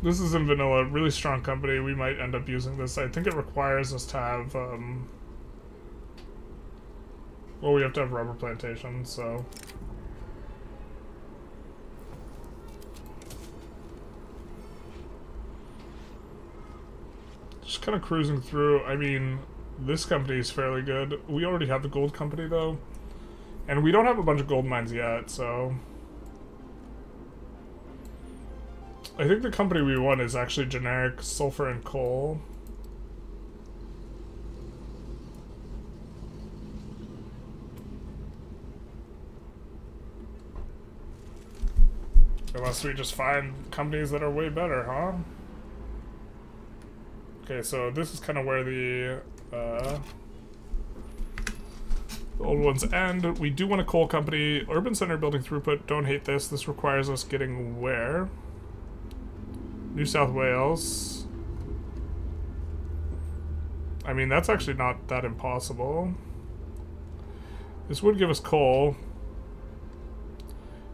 This is in vanilla, really strong company. We might end up using this. I think it requires us to have, well, we have to have rubber plantations, so. Just kind of cruising through. I mean, this company is fairly good. We already have the gold company, though. And we don't have a bunch of gold mines yet, so. I think the company we want is actually generic sulfur and coal. Unless we just find companies that are way better, huh? Okay, so this is kind of where the old ones end. We do want a coal company. Urban center building throughput. Don't hate this. This requires us getting where? New South Wales. I mean, that's actually not that impossible. This would give us coal.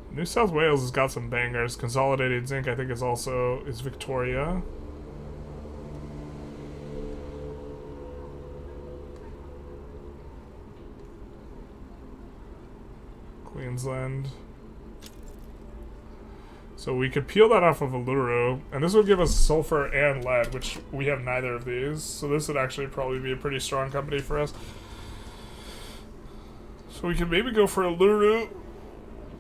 New South Wales has got some bangers. Consolidated zinc, I think, is Victoria. Queensland. So we could peel that off of Uluru, and this would give us sulfur and lead, which we have neither of these. So this would actually probably be a pretty strong company for us. So we could maybe go for Uluru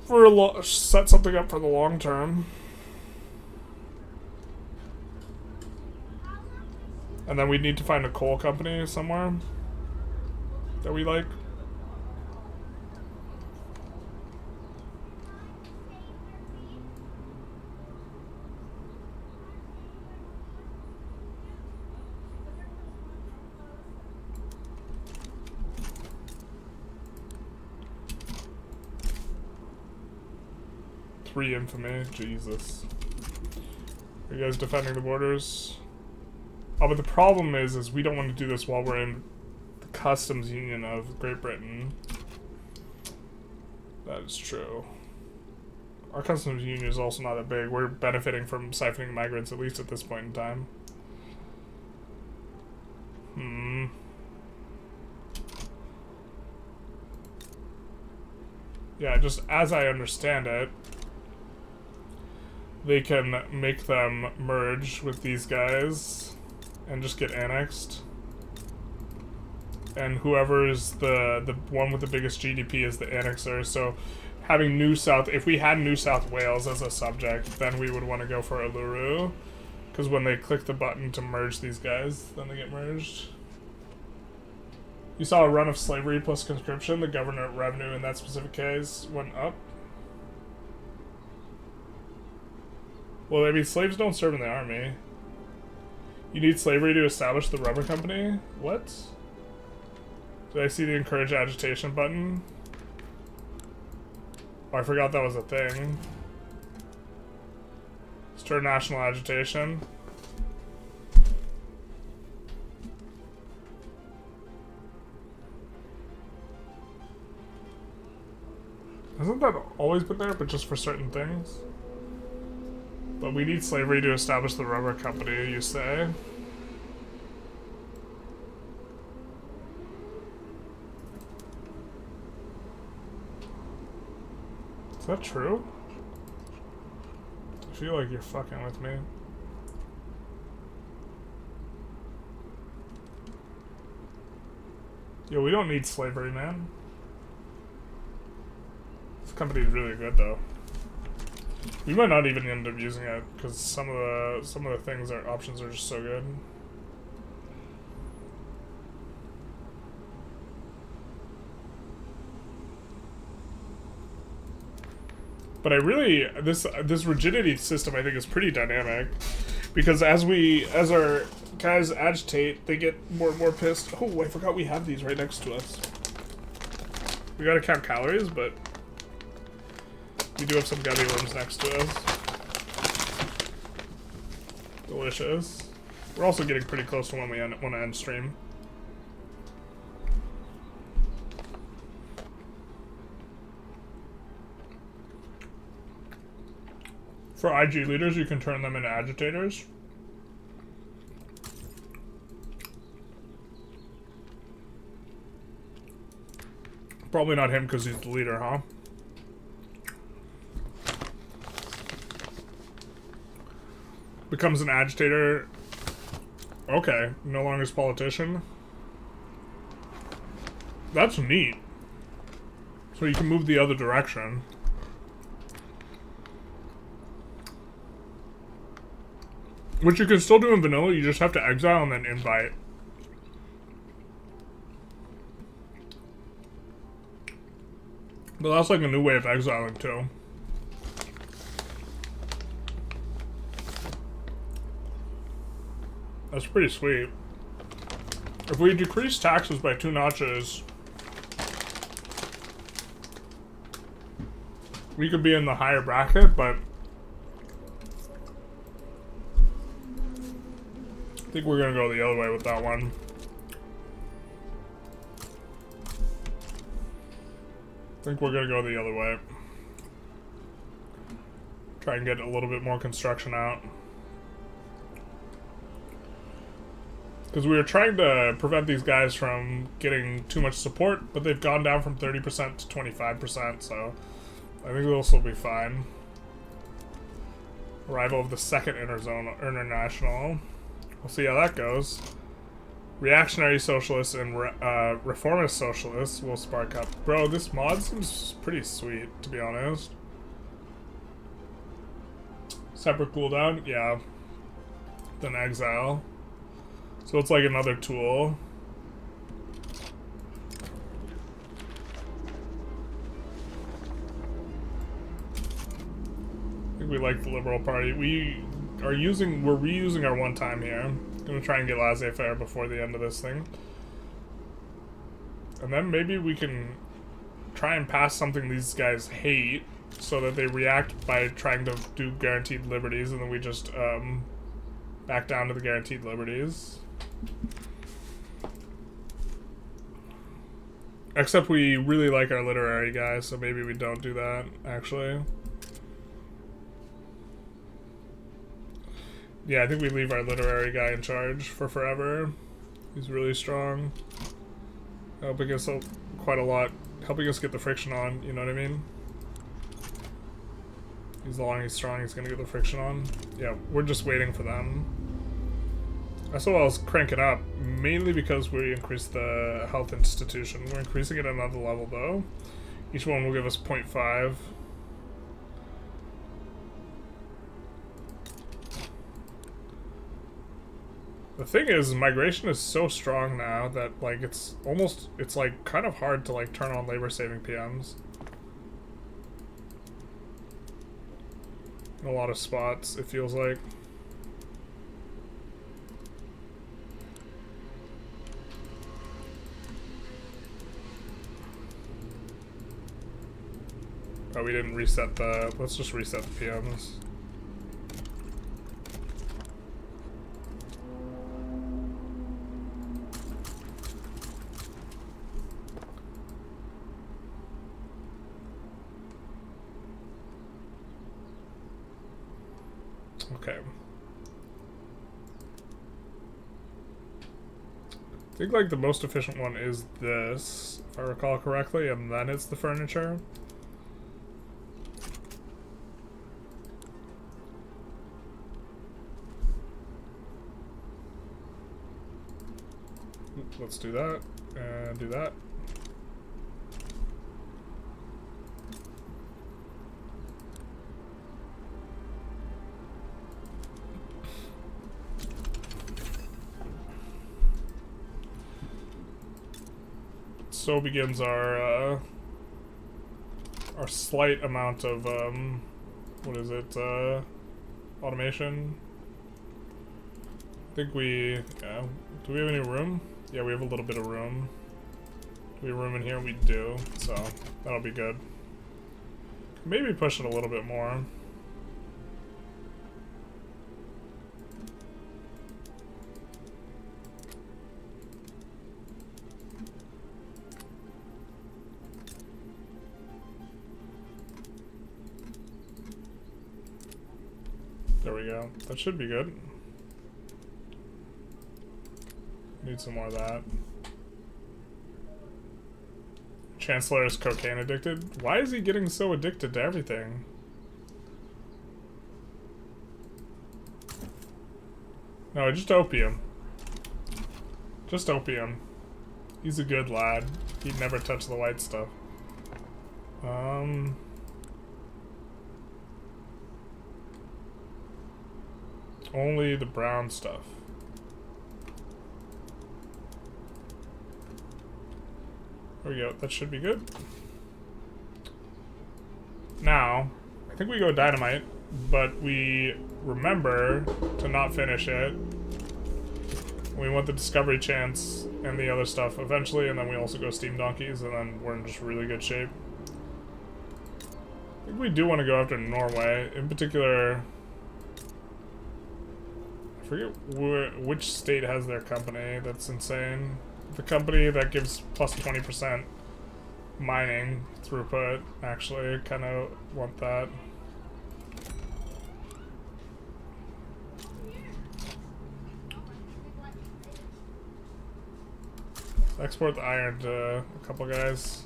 for set something up for the long term. And then we need to find a coal company somewhere that we like. Infamy, Jesus. Are you guys defending the borders? Oh, but the problem is we don't want to do this while we're in the customs union of Great Britain. That is true. Our customs union is also not that big. We're benefiting from siphoning migrants, at least at this point in time. Yeah, just as I understand it, they can make them merge with these guys and just get annexed. And whoever is the one with the biggest GDP is the annexer. So having if we had New South Wales as a subject, then we would want to go for Uluru. Because when they click the button to merge these guys, then they get merged. You saw a run of slavery plus conscription. The government revenue in that specific case went up. Well, I mean, slaves don't serve in the army. You need slavery to establish the rubber company? What? Did I see the encourage agitation button? Oh, I forgot that was a thing. Stir national agitation. Hasn't that always been there, but just for certain things? But we need slavery to establish the rubber company, you say? Is that true? I feel like you're fucking with me. Yo, we don't need slavery, man. This company is really good, though. We might not even end up using it because some of the things options are just so good. But I really this rigidity system I think is pretty dynamic because as our Guys agitate, they get more and more pissed. Oh, I forgot we have these right next to us. We gotta count calories, but we do have some gummy worms next to us. Delicious. We're also getting pretty close to when we want to end stream. For IG leaders, you can turn them into agitators. Probably not him because he's the leader, huh? Becomes an agitator. Okay, no longer is politician. That's neat. So you can move the other direction. Which you can still do in vanilla, you just have to exile and then invite. But that's like a new way of exiling too. That's pretty sweet. If we decrease taxes by 2 notches, we could be in the higher bracket, but I think we're gonna go the other way with that one. I think we're gonna go the other way. Try and get a little bit more construction out. Because we were trying to prevent these guys from getting too much support, but they've gone down from 30% to 25%, so I think this will be fine. Arrival of the second international. We'll see how that goes. Reactionary socialists and reformist socialists will spark up. Bro, this mod seems pretty sweet, to be honest. Separate cooldown? Yeah. Then exile. So it's like another tool. I think we like the Liberal Party. We're reusing our one time here. I'm gonna try and get laissez-faire before the end of this thing. And then maybe we can try and pass something these guys hate so that they react by trying to do guaranteed liberties, and then we just back down to the guaranteed liberties. Except we really like our literary guy, so maybe we don't do that, actually. Yeah, I think we leave our literary guy in charge for forever. He's really strong. Helping us quite a lot. Helping us get the friction on, you know what I mean? He's long, he's strong, he's gonna get the friction on. Yeah, we're just waiting for them. SOL's cranking up, mainly because we increased the health institution. We're increasing it another level, though. Each one will give us 0.5. The thing is, migration is so strong now that, like, it's like, kind of hard to, like, turn on labor-saving PMs. In a lot of spots, it feels like. Oh, we didn't reset the... Let's just reset the PMs. Okay. I think, like, the most efficient one is this, if I recall correctly, and then it's the furniture. Let's do that, and do that. So begins our slight amount of, what is it, automation? think we... do we have any room? Yeah, we have a little bit of room. Do we have room in here? We do, so that'll be good. Maybe push it a little bit more. There we go. That should be good. Need some more of that. Chancellor is cocaine addicted? Why is he getting so addicted to everything? No, just opium. Just opium. He's a good lad. He'd never touch the white stuff. Only the brown stuff. There we go. That should be good. Now, I think we go dynamite, but we remember to not finish it. We want the discovery chance and the other stuff eventually, and then we also go steam donkeys, and then we're in just really good shape. I think we do want to go after Norway. In particular, I forget which state has their company. That's insane. The company that gives plus 20% mining throughput. Actually, kind of want that. Export the iron to a couple guys.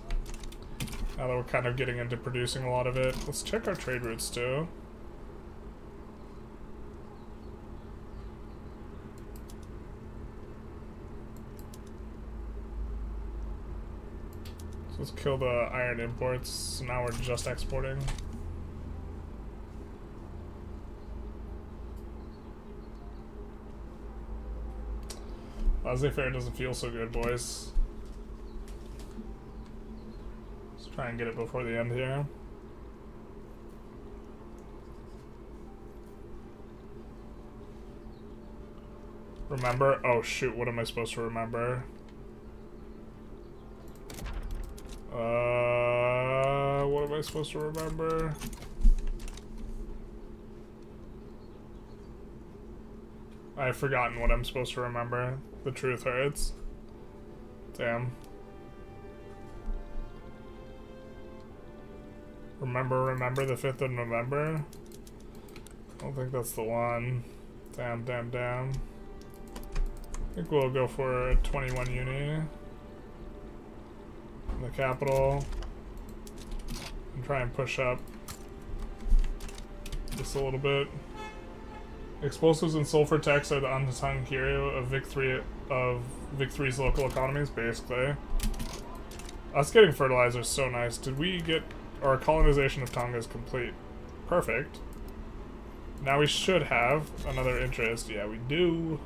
Now that we're kind of getting into producing a lot of it. Let's check our trade routes too. So let's kill the iron imports. So now we're just exporting. Laissez-faire doesn't feel so good, boys. Let's try and get it before the end here. Remember? Oh shoot, what am I supposed to remember? What am I supposed to remember? I've forgotten what I'm supposed to remember. The truth hurts. Damn. Remember the 5th of November? I don't think that's the one. Damn. I think we'll go for 21 uni. In the capital. And try and push up just a little bit. Explosives and sulfur tax are the unsung hero of Vic3's local economies, basically. Us getting fertilizer is so nice. Did we get... Our colonization of Tonga is complete. Perfect. Now we should have another interest. Yeah, we do.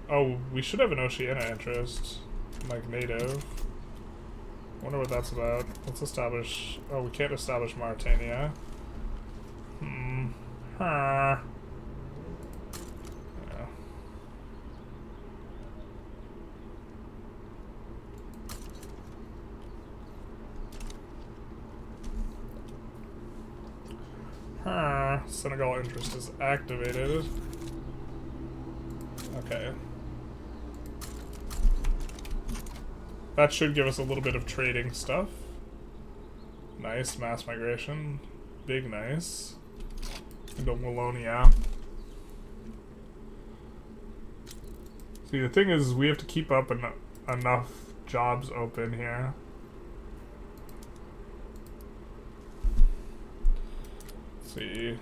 Oh, we should have an Oceania interest. Like native. Wonder what that's about. Let's establish... Oh, we can't establish Mauritania. Yeah. Senegal interest is activated. Okay. That should give us a little bit of trading stuff. Nice, mass migration. Big nice. Into Wallonia. See, the thing is, we have to keep up enough jobs open here. Let's see.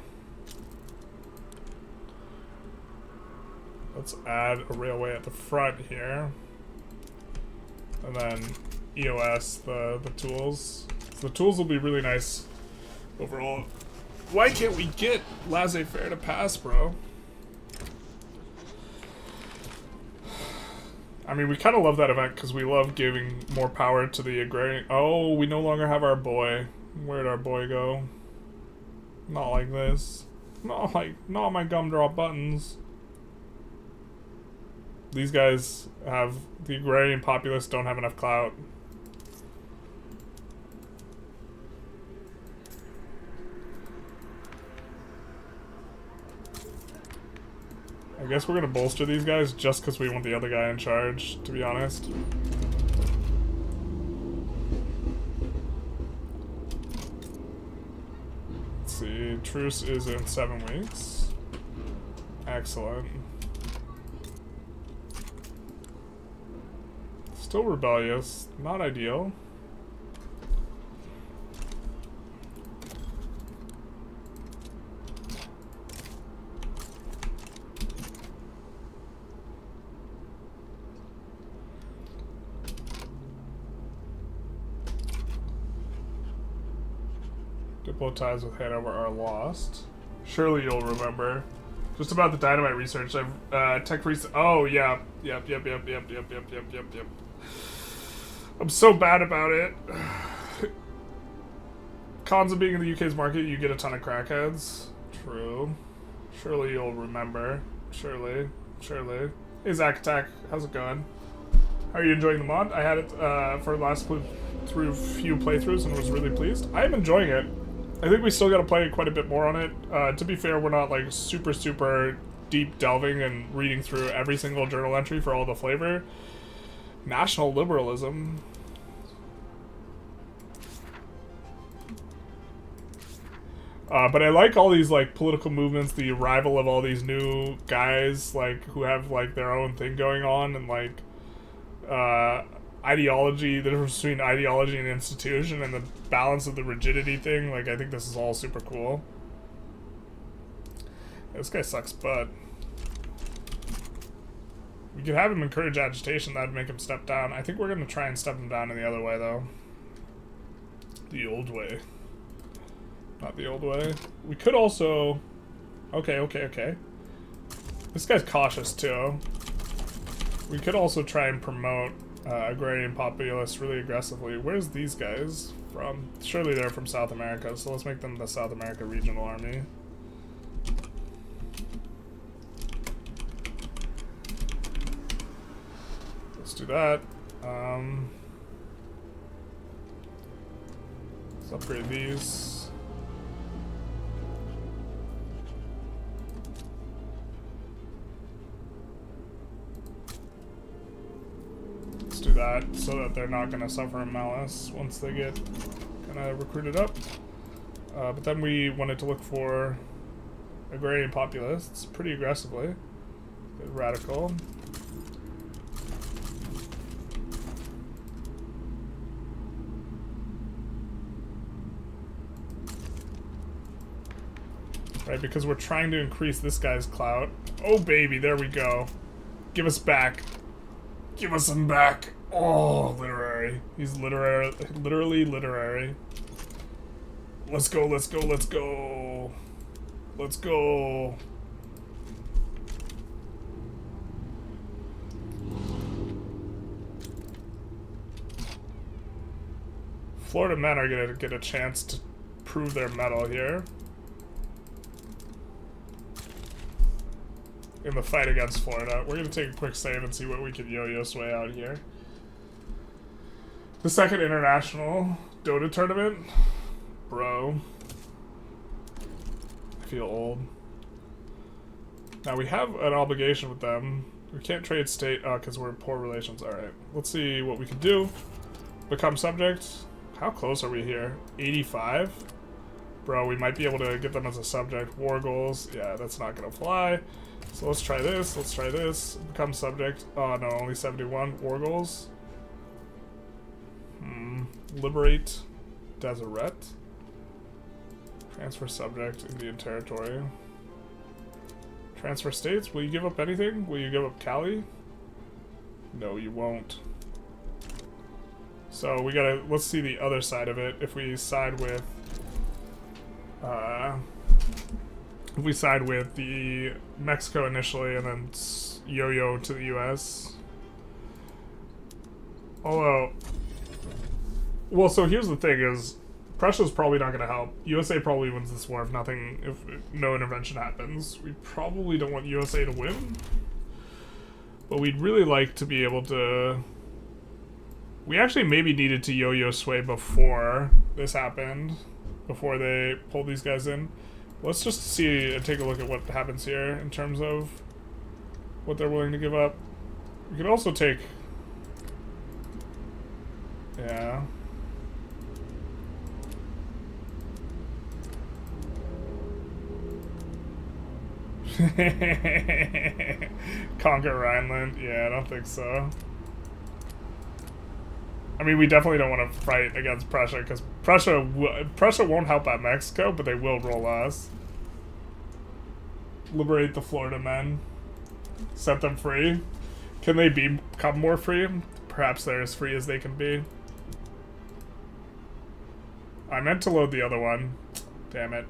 Let's add a railway at the front here. And then EOS, the tools. So the tools will be really nice overall. Why can't we get laissez-faire to pass, bro? I mean, we kind of love that event because we love giving more power to the agrarian. Oh, we no longer have our boy. Where'd our boy go? Not like this. Not my gumdrop buttons. These guys have, the agrarian populace don't have enough clout. I guess we're gonna bolster these guys just because we want the other guy in charge, to be honest. Let's see, truce is in 7 weeks. Excellent. Still rebellious, not ideal. Diplo ties with Hannibal are lost. Surely you'll remember. Just about the dynamite research. Tech research. Oh yeah. Yep. I'm so bad about it. Cons of being in the UK's market, you get a ton of crackheads. True. Surely you'll remember. Surely. Hey Zack Attack, how's it going? How are you enjoying the mod? I had it for the last few playthroughs and was really pleased. I am enjoying it. I think we still got to play quite a bit more on it. To be fair, we're not like super deep delving and reading through every single journal entry for all the flavor. National liberalism. But I like all these like political movements, the arrival of all these new guys like who have like their own thing going on, and like ideology, the difference between ideology and institution, and the balance of the rigidity thing. Like, I think this is all super cool. Yeah, this guy sucks butt. We could have him encourage agitation, that'd make him step down. I think we're gonna try and step him down in the other way, though. The old way. Not the old way. We could also... Okay. This guy's cautious, too. We could also try and promote agrarian populace really aggressively. Where's these guys from? Surely they're from South America, so let's make them the South America Regional Army. Let's do that. Let's upgrade these. Do that so that they're not going to suffer malice once they get kind of recruited up. But then we wanted to look for agrarian populists pretty aggressively. Good radical. Right, because we're trying to increase this guy's clout. Oh baby, there we go. Give us back. Give us him back. Oh, literary. He's literally literary. Let's go. Florida men are gonna get a chance to prove their mettle here. In the fight against Florida. We're going to take a quick save and see what we can yo-yo sway out here. The second international Dota tournament? Bro. I feel old. Now we have an obligation with them. We can't trade state, because we're in poor relations. Alright, let's see what we can do. Become subject. How close are we here? 85? Bro, we might be able to get them as a subject. War goals. Yeah, that's not going to fly. So let's try this. Become subject. Oh no, only 71. War goals. Liberate Deseret. Transfer subject, Indian territory. Transfer states. Will you give up anything? Will you give up Cali? No, you won't. So we gotta, let's see the other side of it. If we side with the Mexico initially and then yo-yo to the US. Although, well, so here's the thing is, Prussia's probably not going to help. USA probably wins this war if no intervention happens. We probably don't want USA to win. But we'd really like to be able to... We actually maybe needed to yo-yo sway before this happened. Before they pulled these guys in. Let's just see and take a look at what happens here in terms of what they're willing to give up. We could also take... Yeah. Conquer Rhineland? Yeah, I don't think so. I mean, we definitely don't want to fight against Prussia, because Prussia won't help out Mexico, but they will roll us. Liberate the Florida men. Set them free. Can they become more free? Perhaps they're as free as they can be. I meant to load the other one. Damn it.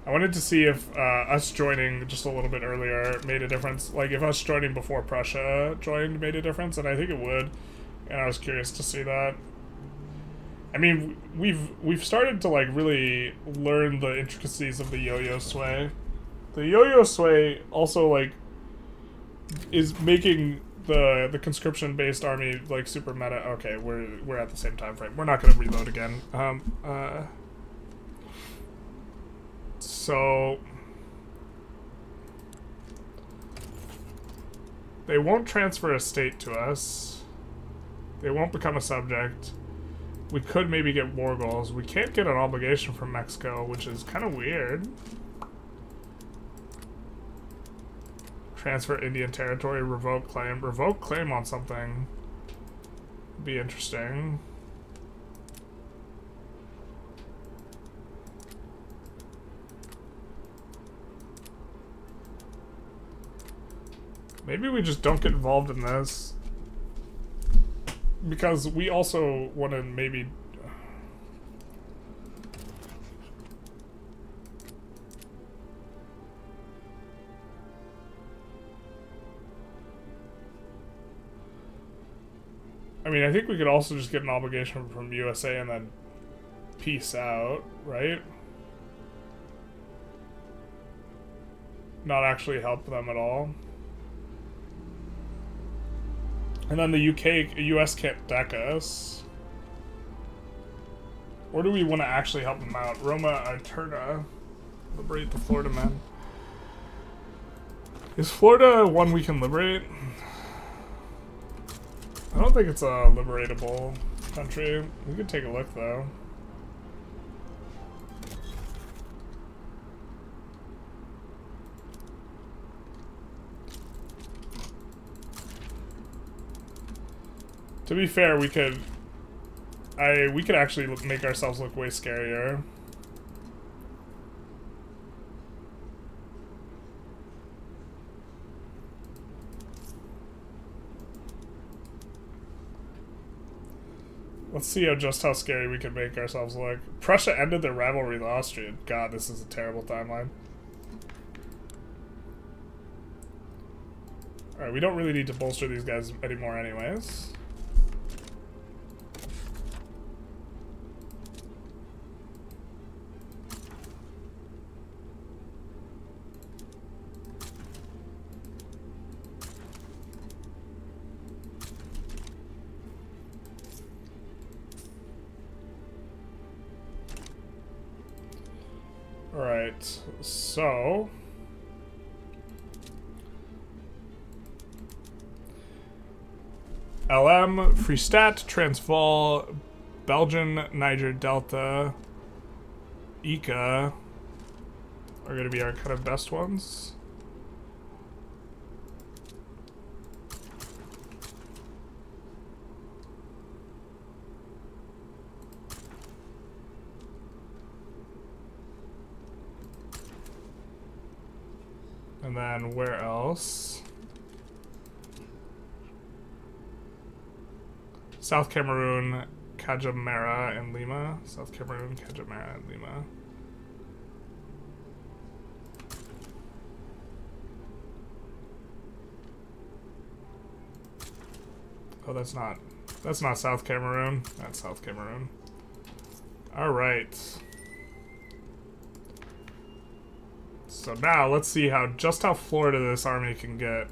I wanted to see if us joining just a little bit earlier made a difference. Like, if us joining before Prussia joined made a difference, and I think it would. And I was curious to see that. I mean, we've started to, like, really learn the intricacies of the yo-yo sway. The yo-yo sway also, like, is making the conscription-based army, like, super meta. Okay, we're at the same time frame. We're not going to reload again. So they won't transfer a state to us. They won't become a subject. We could maybe get war goals. We can't get an obligation from Mexico, which is kind of weird. Transfer Indian territory, revoke claim. Revoke claim on something would be interesting. Maybe we just don't get involved in this. Because we also want to maybe... I mean, I think we could also just get an obligation from USA and then peace out, right? Not actually help them at all. And then the US can't deck us. Or do we want to actually help them out? Roma Arterna. Liberate the Florida men. Is Florida one we can liberate? I don't think it's a liberatable country. We could take a look, though. To be fair, we could actually make ourselves look way scarier. Let's see just how scary we can make ourselves look. Prussia ended their rivalry with Austria. God, this is a terrible timeline. Alright, we don't really need to bolster these guys anymore anyways. Alright, so... LM, Freestat, Transvaal, Belgian, Niger, Delta, Ica are going to be our kind of best ones. And then where else? South Cameroon, Kajamera, and Lima. South Cameroon, Kajamera, and Lima. Oh, that's not South Cameroon. That's South Cameroon. Alright. So now let's see just how Florida this army can get.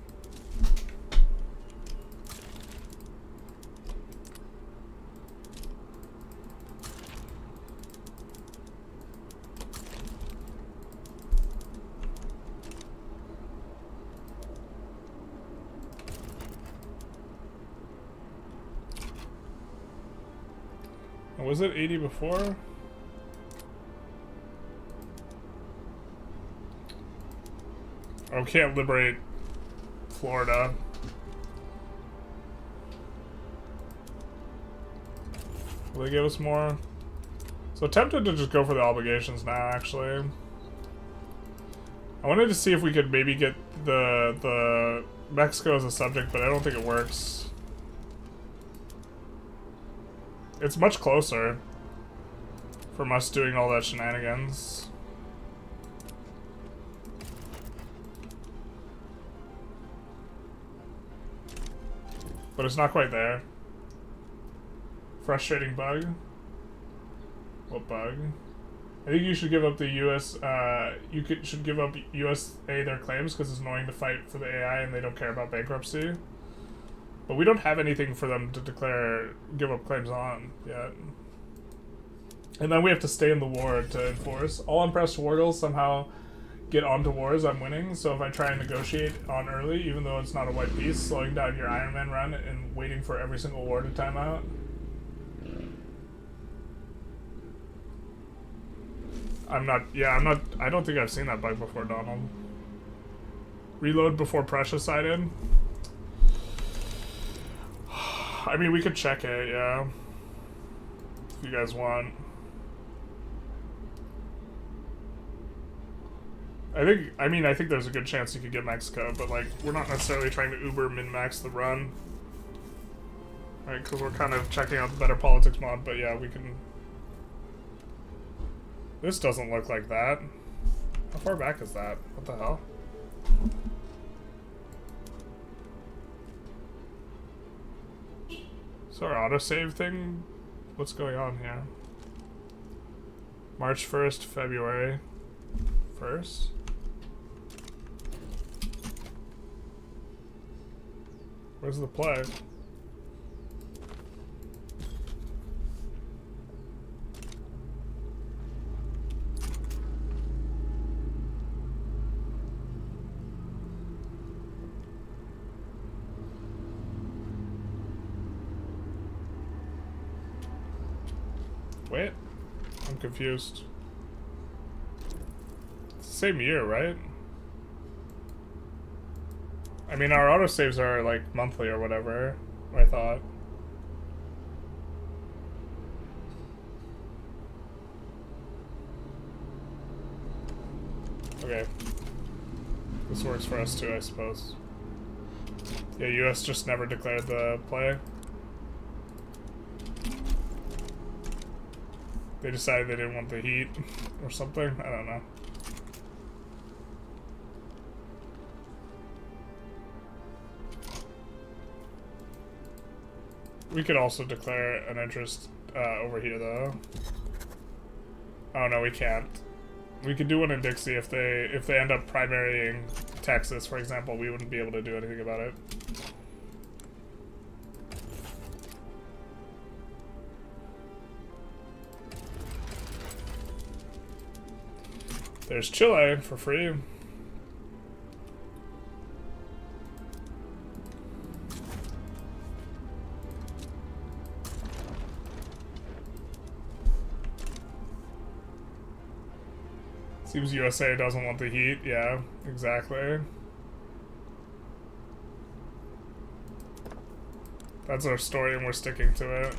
Was it 80 before? Oh, can't liberate Florida. Will they give us more? So tempted to just go for the obligations now, actually. I wanted to see if we could maybe get the Mexico as a subject, but I don't think it works. It's much closer from us doing all that shenanigans. But it's not quite there. Frustrating bug. What bug? I think you should give up the US, should give up USA their claims because it's annoying to fight for the AI and they don't care about bankruptcy. But we don't have anything for them to give up claims on yet. And then we have to stay in the war to enforce. All unpressed wargals somehow get onto wars I'm winning, so if I try and negotiate on early, even though it's not a white piece, slowing down your Iron Man run and waiting for every single war to time out. I don't think I've seen that bug before, Donald. Reload before pressure sided. I mean, we could check it, yeah. If you guys want. I think there's a good chance you could get Mexico, but like, we're not necessarily trying to uber min-max the run. Right, because we're kind of checking out the better politics mod, but yeah, we can. This doesn't look like that. How far back is that? What the hell? So our autosave thing? What's going on here? March 1st, February 1st? Where's the play? Wait, I'm confused. It's the same year, right? I mean, our autosaves are like monthly or whatever, I thought. Okay. This works for us too, I suppose. Yeah, US just never declared the play. They decided they didn't want the heat or something. I don't know. We could also declare an interest over here, though. Oh no, we can't. We could do one in Dixie if they end up primarying Texas, for example. We wouldn't be able to do anything about it. There's Chile for free. Seems USA doesn't want the heat. Yeah, exactly. That's our story and we're sticking to it.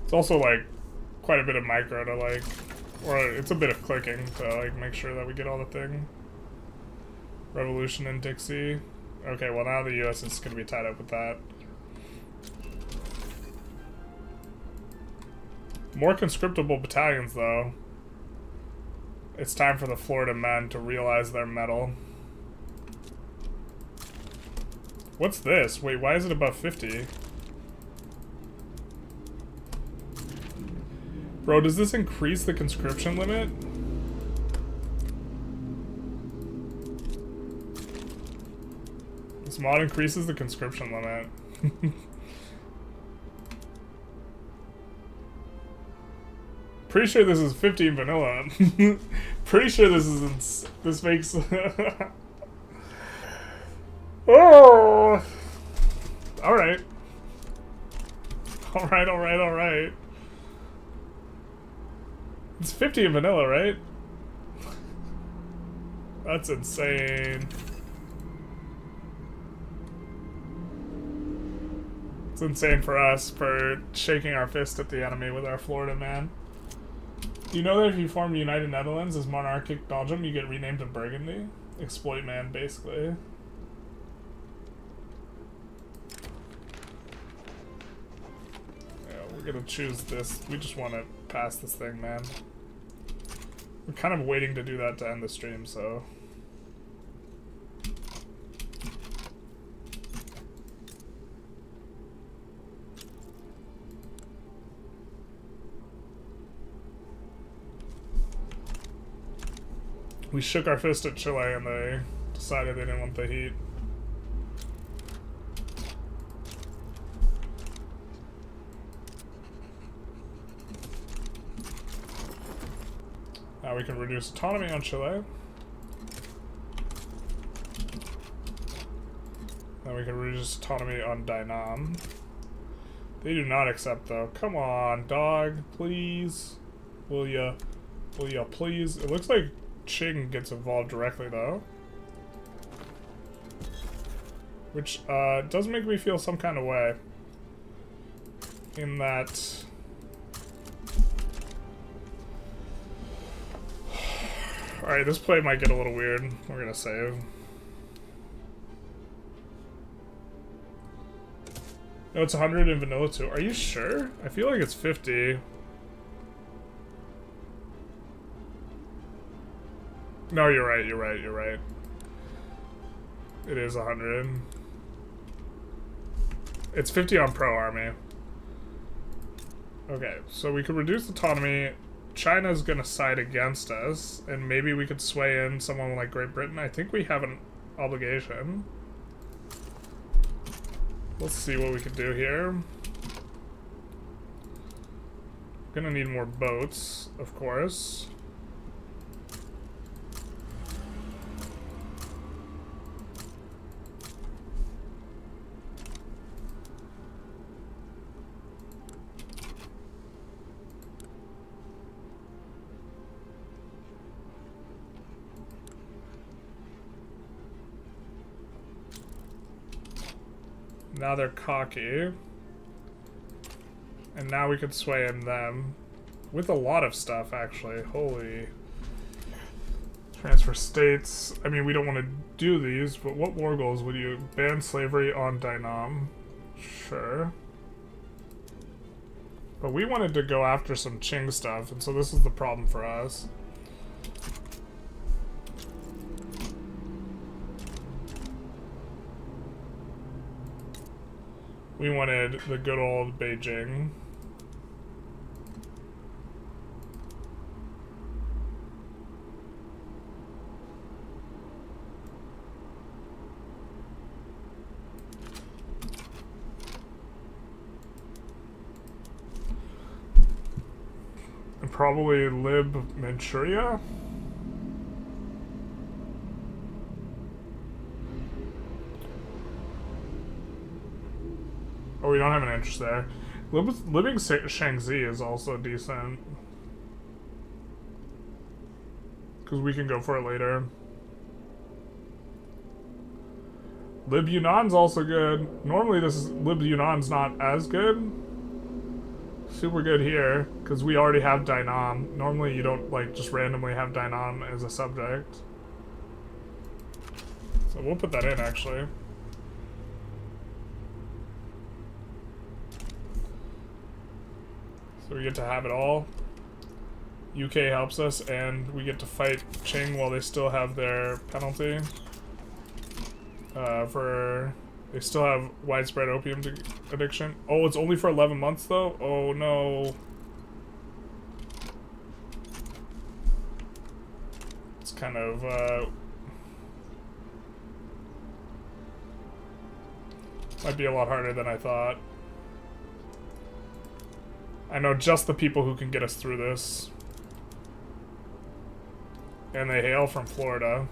It's also like quite a bit of micro to like, or it's a bit of clicking to like make sure that we get all the thing. Revolution in Dixie. Okay, well now the US is going to be tied up with that. More conscriptable battalions though. It's time for the Florida men to realize their mettle. What's this? Wait, why is it above 50? Bro, does this increase the conscription limit? This mod increases the conscription limit. Pretty sure this is 15 vanilla. Pretty sure this is this makes oh. Alright. Alright. It's 50 in vanilla, right? That's insane. It's insane for us for shaking our fist at the enemy with our Florida man. Do you know that if you form United Netherlands as monarchic Belgium, you get renamed to Burgundy? Exploit man, basically. Yeah, we're gonna choose this. We just want to pass this thing, man. We're kind of waiting to do that to end the stream, so... We shook our fist at Chile and they decided they didn't want the heat. Now we can reduce autonomy on Chile. Then we can reduce autonomy on Dynam. They do not accept though. Come on, dog, please. Will ya please? It looks like Qing gets involved directly though, which does make me feel some kind of way, in that alright, this play might get a little weird. We're gonna save. No, it's 100 in vanilla too. Are you sure? I feel like it's 50. No, you're right. It is 100. It's 50 on pro army. Okay, so we could reduce autonomy. China's gonna side against us, and maybe we could sway in someone like Great Britain. I think we have an obligation. Let's see what we can do here. Gonna need more boats, of course. Now they're cocky. And now we could sway in them. With a lot of stuff, actually. Holy. Transfer states. I mean, we don't want to do these, but what war goals would you... Ban slavery on Dynam. Sure. But we wanted to go after some Qing stuff, and so this is the problem for us. We wanted the good old Beijing. And probably Lib Manchuria? Oh, we don't have an interest there. Living Shaanxi is also decent. Because we can go for it later. Lib Yunan's also good. Normally Lib Yunan's not as good. Super good here, because we already have Dynam. Normally you don't like just randomly have Dynam as a subject. So we'll put that in actually. So we get to have it all. UK helps us, and we get to fight Qing while they still have their penalty. For They still have widespread opium addiction. Oh, it's only for 11 months though? Oh no. It's kind of, might be a lot harder than I thought. I know just the people who can get us through this. And they hail from Florida.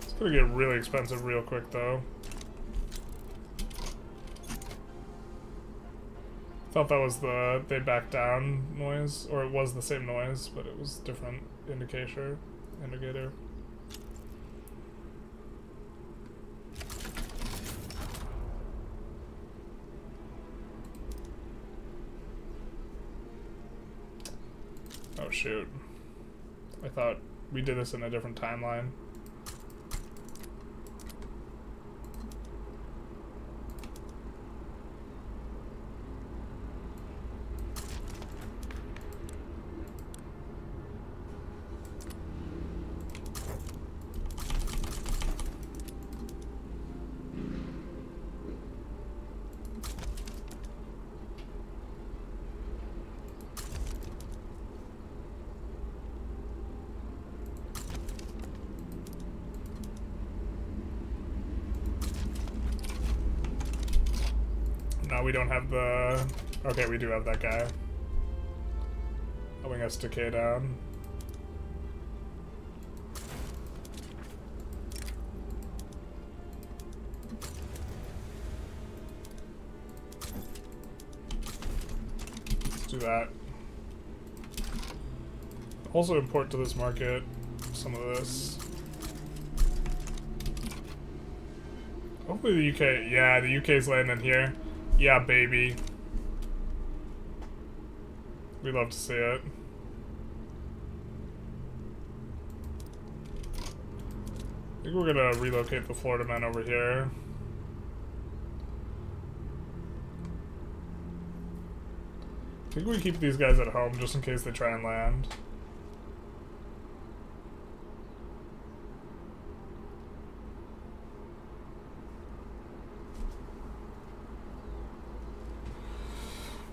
It's gonna get really expensive real quick though. Thought that was the they backed down noise, or it was the same noise, but it was different indicator. Oh shoot. I thought we did this in a different timeline. No, we don't have the... Okay, we do have that guy. Helping us decay down. Let's do that. Also import to this market some of this. Hopefully the UK... Yeah, the UK's landing here. Yeah, baby. We'd love to see it. I think we're gonna relocate the Florida men over here. I think we keep these guys at home just in case they try and land.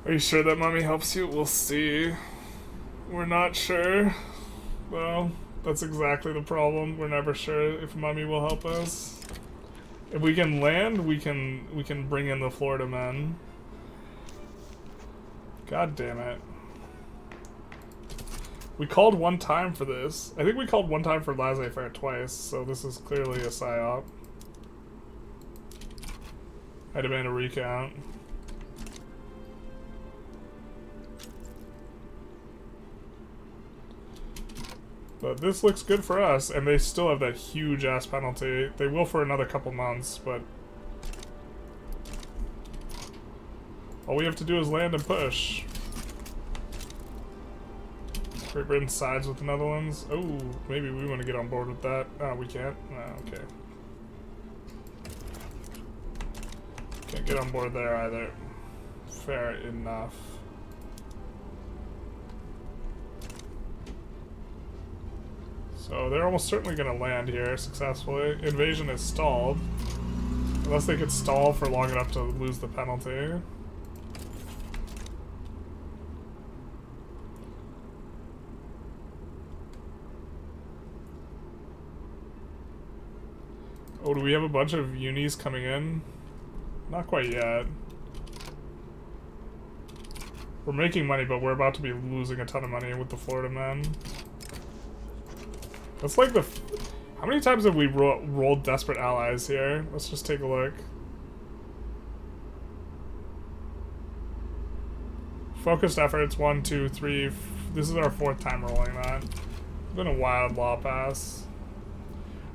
Are you sure that Mummy helps you? We'll see. We're not sure. Well, that's exactly the problem. We're never sure if Mummy will help us. If we can land, we can bring in the Florida men. God damn it. We called one time for this. I think we called one time for laissez-faire twice, so this is clearly a psyop. I demand a recount. But this looks good for us, and they still have that huge ass penalty. They will for another couple months, but all we have to do is land and push. Great Britain sides with the Netherlands. Oh, maybe we want to get on board with that. Oh, we can't? Oh, okay. Can't get on board there either. Fair enough. So they're almost certainly going to land here successfully. Invasion is stalled. Unless they could stall for long enough to lose the penalty. Oh, do we have a bunch of unis coming in? Not quite yet. We're making money, but we're about to be losing a ton of money with the Florida men. That's like the... How many times have we rolled desperate allies here? Let's just take a look. Focused efforts, 1, 2, 3... This is our 4th time rolling that. It's been a wild law pass.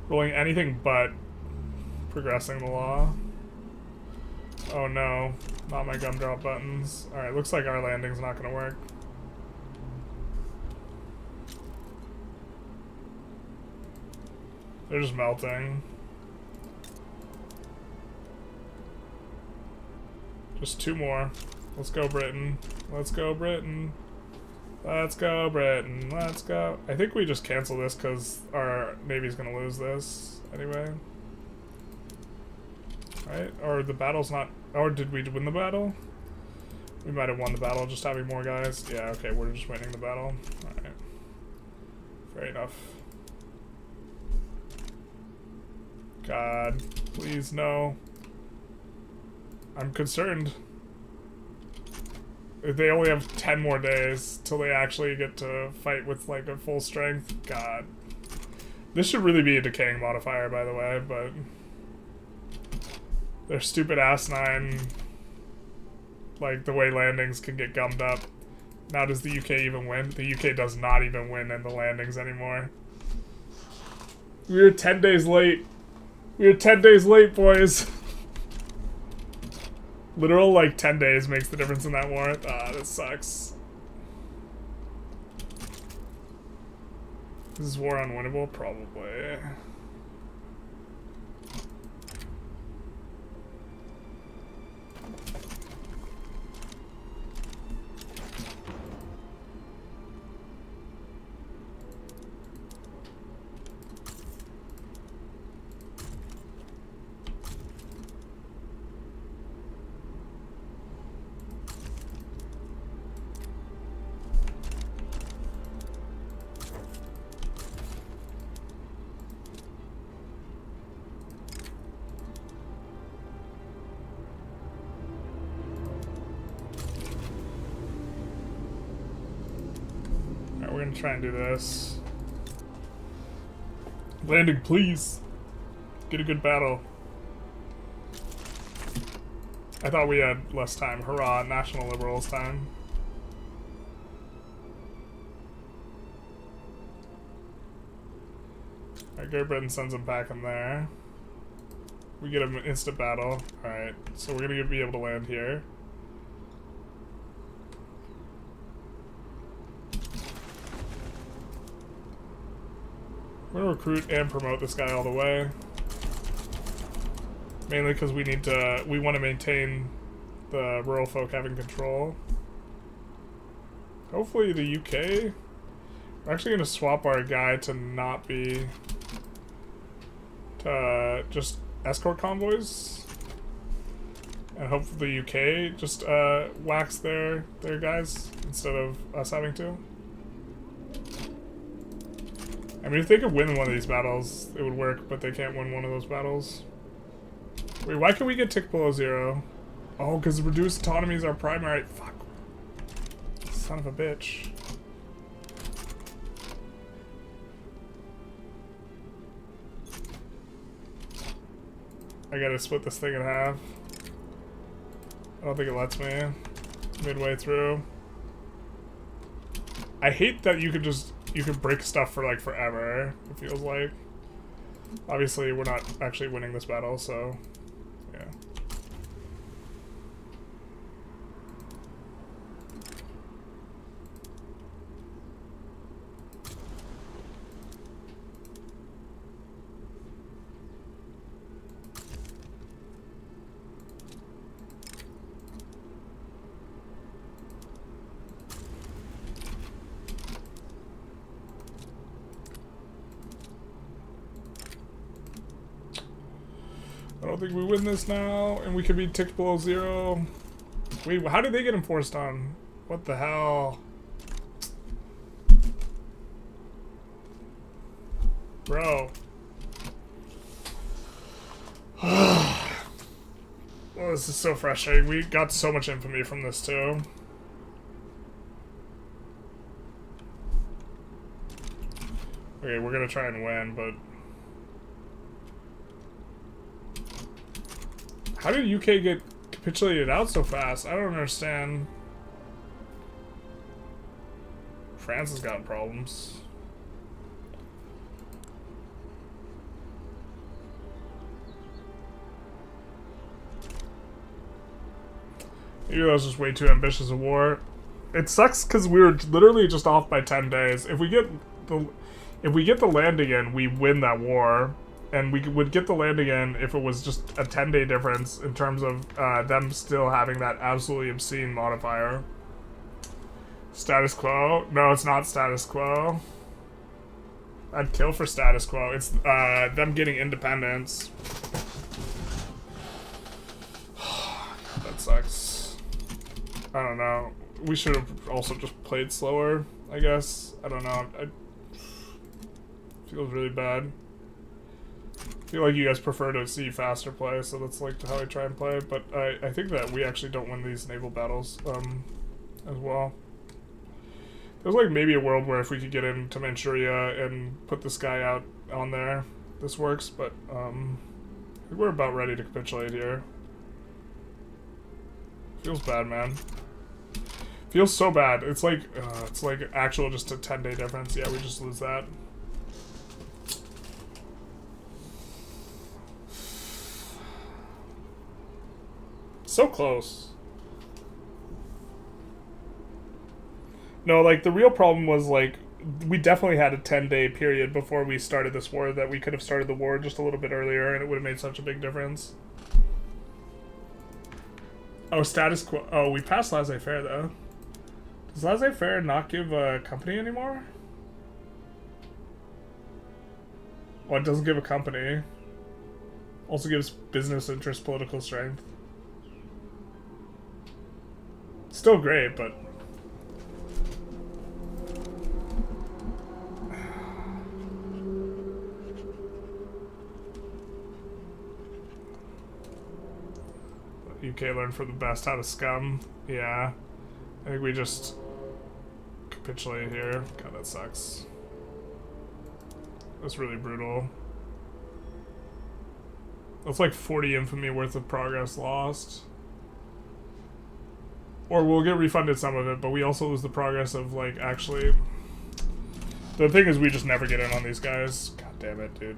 Rolling anything but progressing the law. Oh no, not my gumdrop buttons. Alright, looks like our landing's not gonna work. They're just melting. Just 2 more. Let's go, Britain. Let's go, Britain. Let's go, Britain. Let's go. I think we just cancel this because our Navy's gonna lose this anyway. Right? Or the battle's not... Or did we win the battle? We might have won the battle just having more guys. Yeah, okay, we're just winning the battle. Alright. Fair enough. God, please no. I'm concerned. If they only have 10 more days till they actually get to fight with like a full strength. God. This should really be a decaying modifier, by the way, but their stupid asinine, like the way landings can get gummed up. Now does the UK even win? The UK does not even win in the landings anymore. We were 10 days late. We were 10 days late, boys. Literal, like, 10 days makes the difference in that war. Ah, this sucks. Is this war unwinnable? Probably. We're gonna try and do this. Landing, please. Get a good battle. I thought we had less time. Hurrah, National Liberals time. Alright, Great Britain sends them back in there. We get an instant battle. Alright, so we're gonna be able to land here. We're gonna recruit and promote this guy all the way. Mainly because we need to, we want to maintain the rural folk having control. Hopefully the UK. We're actually gonna swap our guy to not be, to just escort convoys. And hopefully the UK just whacks their guys instead of us having to. I mean, if they could win one of these battles, it would work, but they can't win one of those battles. Wait, why can we get tick below 0? Oh, because reduced autonomy is our primary. Fuck. Son of a bitch. I gotta split this thing in half. I don't think it lets me. Midway through. I hate that you could just... You can break stuff for like forever, it feels like. Obviously, we're not actually winning this battle, so yeah. I don't think we win this now, and we could be ticked below 0. Wait, how did they get enforced on? What the hell? Bro. Oh, this is so frustrating. We got so much infamy from this, too. Okay, we're gonna try and win, but... How did UK get capitulated out so fast? I don't understand. France has got problems. Maybe that was just way too ambitious a war. It sucks because we were literally just off by 10 days. If we get the landing in, we win that war. And we would get the landing in if it was just a 10-day difference in terms of them still having that absolutely obscene modifier. Status quo? No, it's not status quo. I'd kill for status quo. It's them getting independence. that sucks. I don't know. We should have also just played slower, I guess. I don't know. It feels really bad. I feel like you guys prefer to see faster play, so that's like how I try and play. But I think that we actually don't win these naval battles as well. There's like maybe a world where if we could get into Manchuria and put this guy out on there, this works. But I think we're about ready to capitulate here. Feels bad, man. Feels so bad. It's like actual just a 10-day difference. Yeah, we just lose that. So close. No, like the real problem was like we definitely had a 10-day period before we started this war that we could have started the war just a little bit earlier and it would have made such a big difference. Oh, status quo. Oh, we passed laissez-faire though. Does laissez-faire not give a company anymore? Well, it doesn't give a company. Also gives business interest political strength. Still great, but... UK learned from the best how to scum. Yeah. I think we just capitulate here. God, that sucks. That's really brutal. That's like 40 infamy worth of progress lost. Or we'll get refunded some of it, but we also lose the progress of like actually... The thing is we just never get in on these guys. God damn it, dude.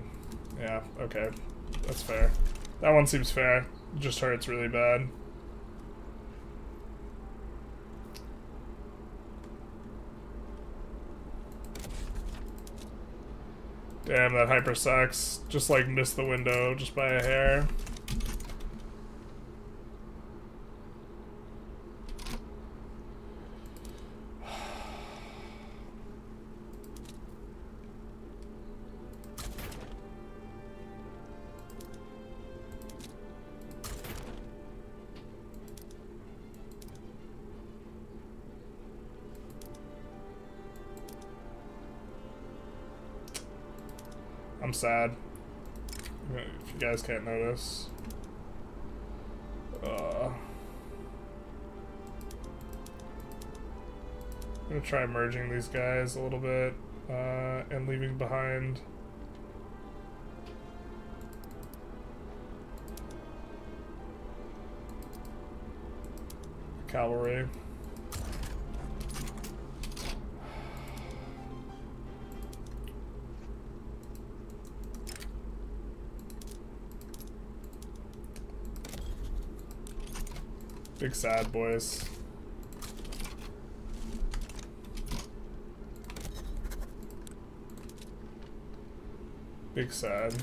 Yeah, okay. That's fair. That one seems fair. It just hurts really bad. Damn, that hyper sucks. Just like missed the window just by a hair. I'm sad. If you guys can't notice. I'm gonna try merging these guys a little bit and leaving behind cavalry. Big sad, boys. Big sad.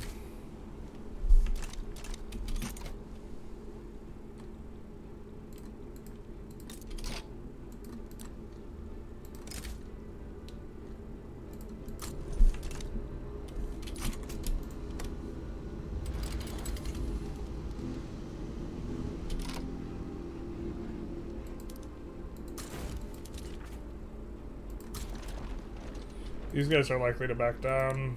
These guys are likely to back down.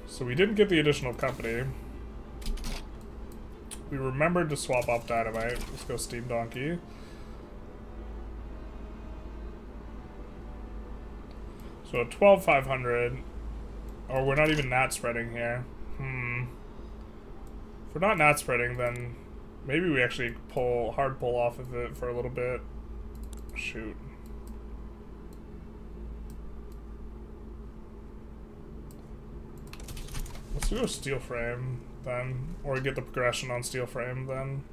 So we didn't get the additional company. We remembered to swap off dynamite. Let's go Steam Donkey. So 12,500. Oh, we're not even nat spreading here. If we're not nat spreading, then maybe we actually hard pull off of it for a little bit. Shoot. Let's go steel frame then, or get the progression on steel frame then.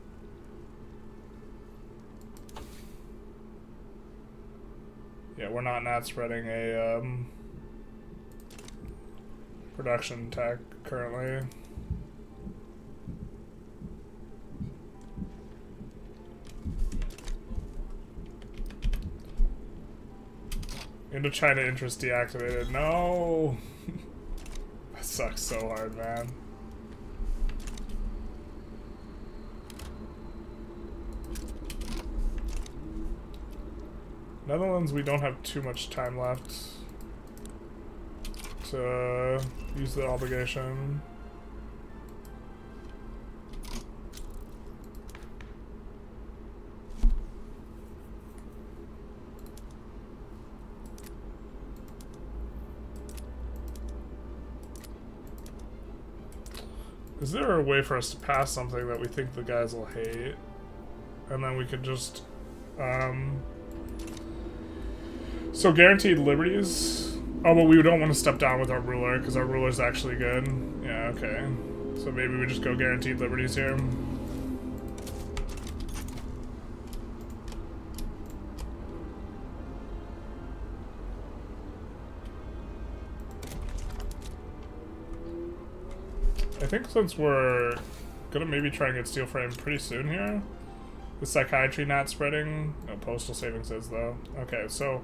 Yeah, we're not nat spreading a production tech currently. Indochina interest deactivated. No! That sucks so hard, man. Netherlands, we don't have too much time left to use the obligation. Is there a way for us to pass something that we think the guys will hate? And then we could just, so guaranteed liberties? Oh, but we don't want to step down with our ruler, because our ruler's actually good. Yeah, okay. So maybe we just go guaranteed liberties here. I think since we're gonna maybe try and get steel frame pretty soon here, the psychiatry not spreading. No, postal savings is though. Okay, so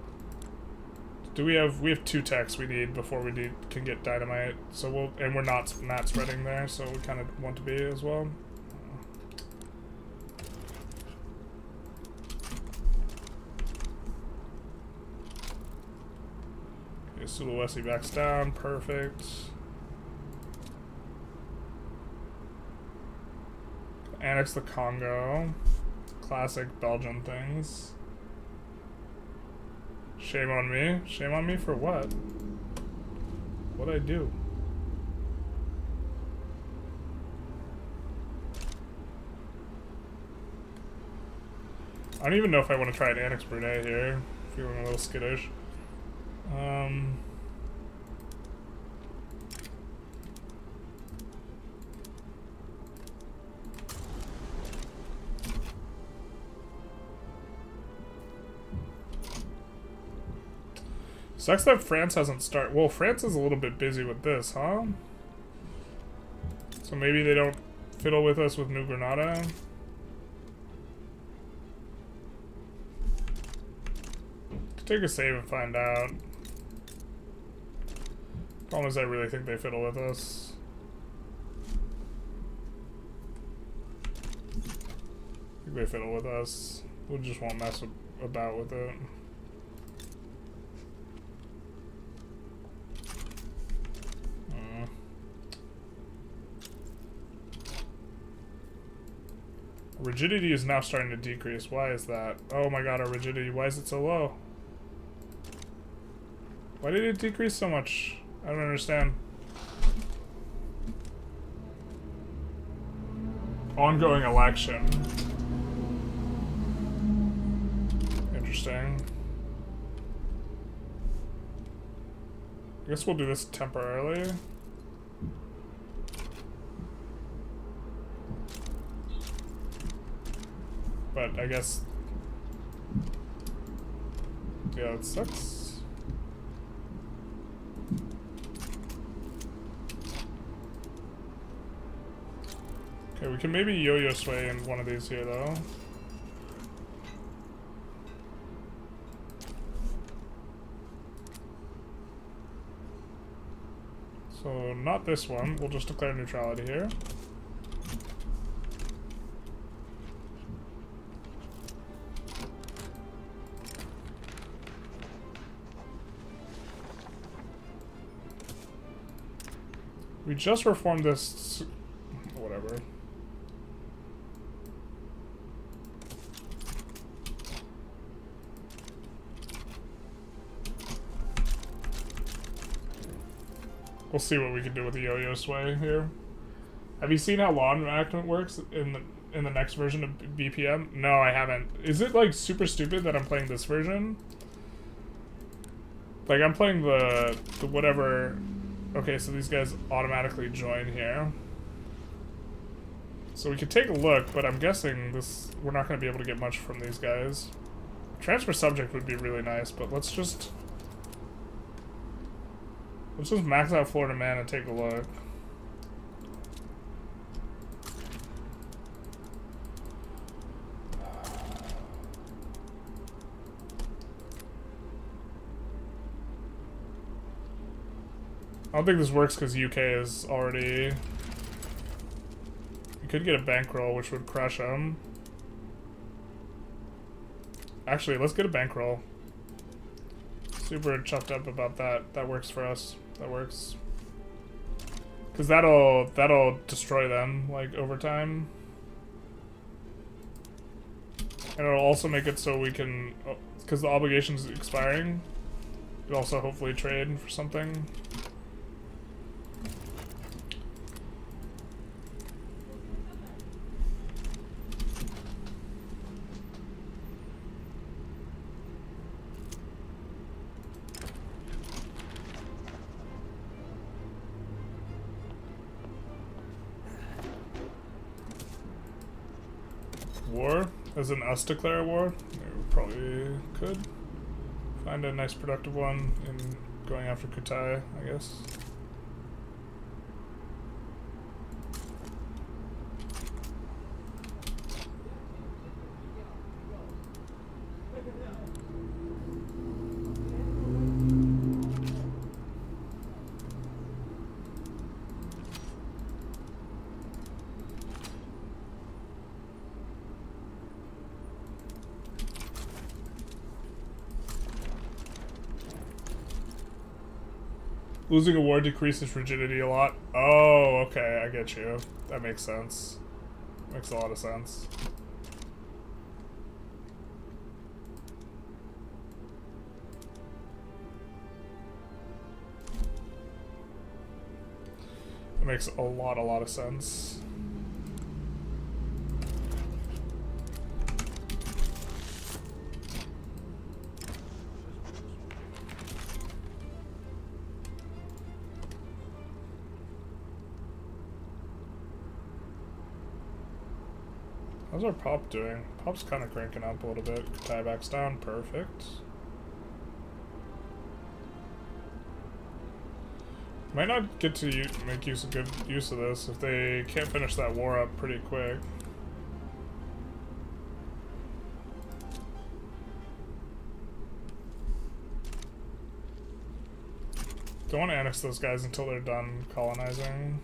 do we have 2 techs we need before we can get dynamite. So and we're not spreading there, so we kind of want to be as well. Okay, Sulawesi backs down, perfect. Annex the Congo. Classic Belgian things. Shame on me. Shame on me for what? What'd I do? I don't even know if I want to try and annex Brunei here. Feeling a little skittish. Sucks that France hasn't started. Well, France is a little bit busy with this, huh? So maybe they don't fiddle with us with New Granada. Take a save and find out. Problem is, I really think they fiddle with us. I think they fiddle with us. We just won't mess about with it. Rigidity is now starting to decrease. Why is that? Oh my god, our rigidity. Why is it so low? Why did it decrease so much? I don't understand. Ongoing election. Interesting. I guess we'll do this temporarily. But I guess, yeah, it sucks. Okay, we can maybe yo-yo sway in one of these here, though. So, not this one. We'll just declare neutrality here. We just reformed this, whatever. We'll see what we can do with the yo-yo sway here. Have you seen how law enactment works in the next version of BPM? No, I haven't. Is it like super stupid that I'm playing this version? Like I'm playing the whatever. Okay, so these guys automatically join here. So we could take a look, but I'm guessing we're not going to be able to get much from these guys. Transfer subject would be really nice, but let's just max out Florida Man and take a look. don't think this works because UK is already... We could get a bankroll, which would crush them. Actually, let's get a bankroll. Super chuffed up about that. That works for us. That works. Because that'll destroy them, like, over time. And it'll also make it so we can... Because the obligation's expiring. It'll also hopefully trade for something. War? As in us declare a war? Yeah, we probably could. Find a nice productive one in going after Kutai, I guess. Losing a war decreases rigidity a lot. Oh, okay, I get you. That makes sense. Makes a lot of sense. It makes a lot of sense. How's our pop doing? Pop's kind of cranking up a little bit. Tiebacks down, perfect. Might not get to make good use of this if they can't finish that war up pretty quick. Don't want to annex those guys until they're done colonizing.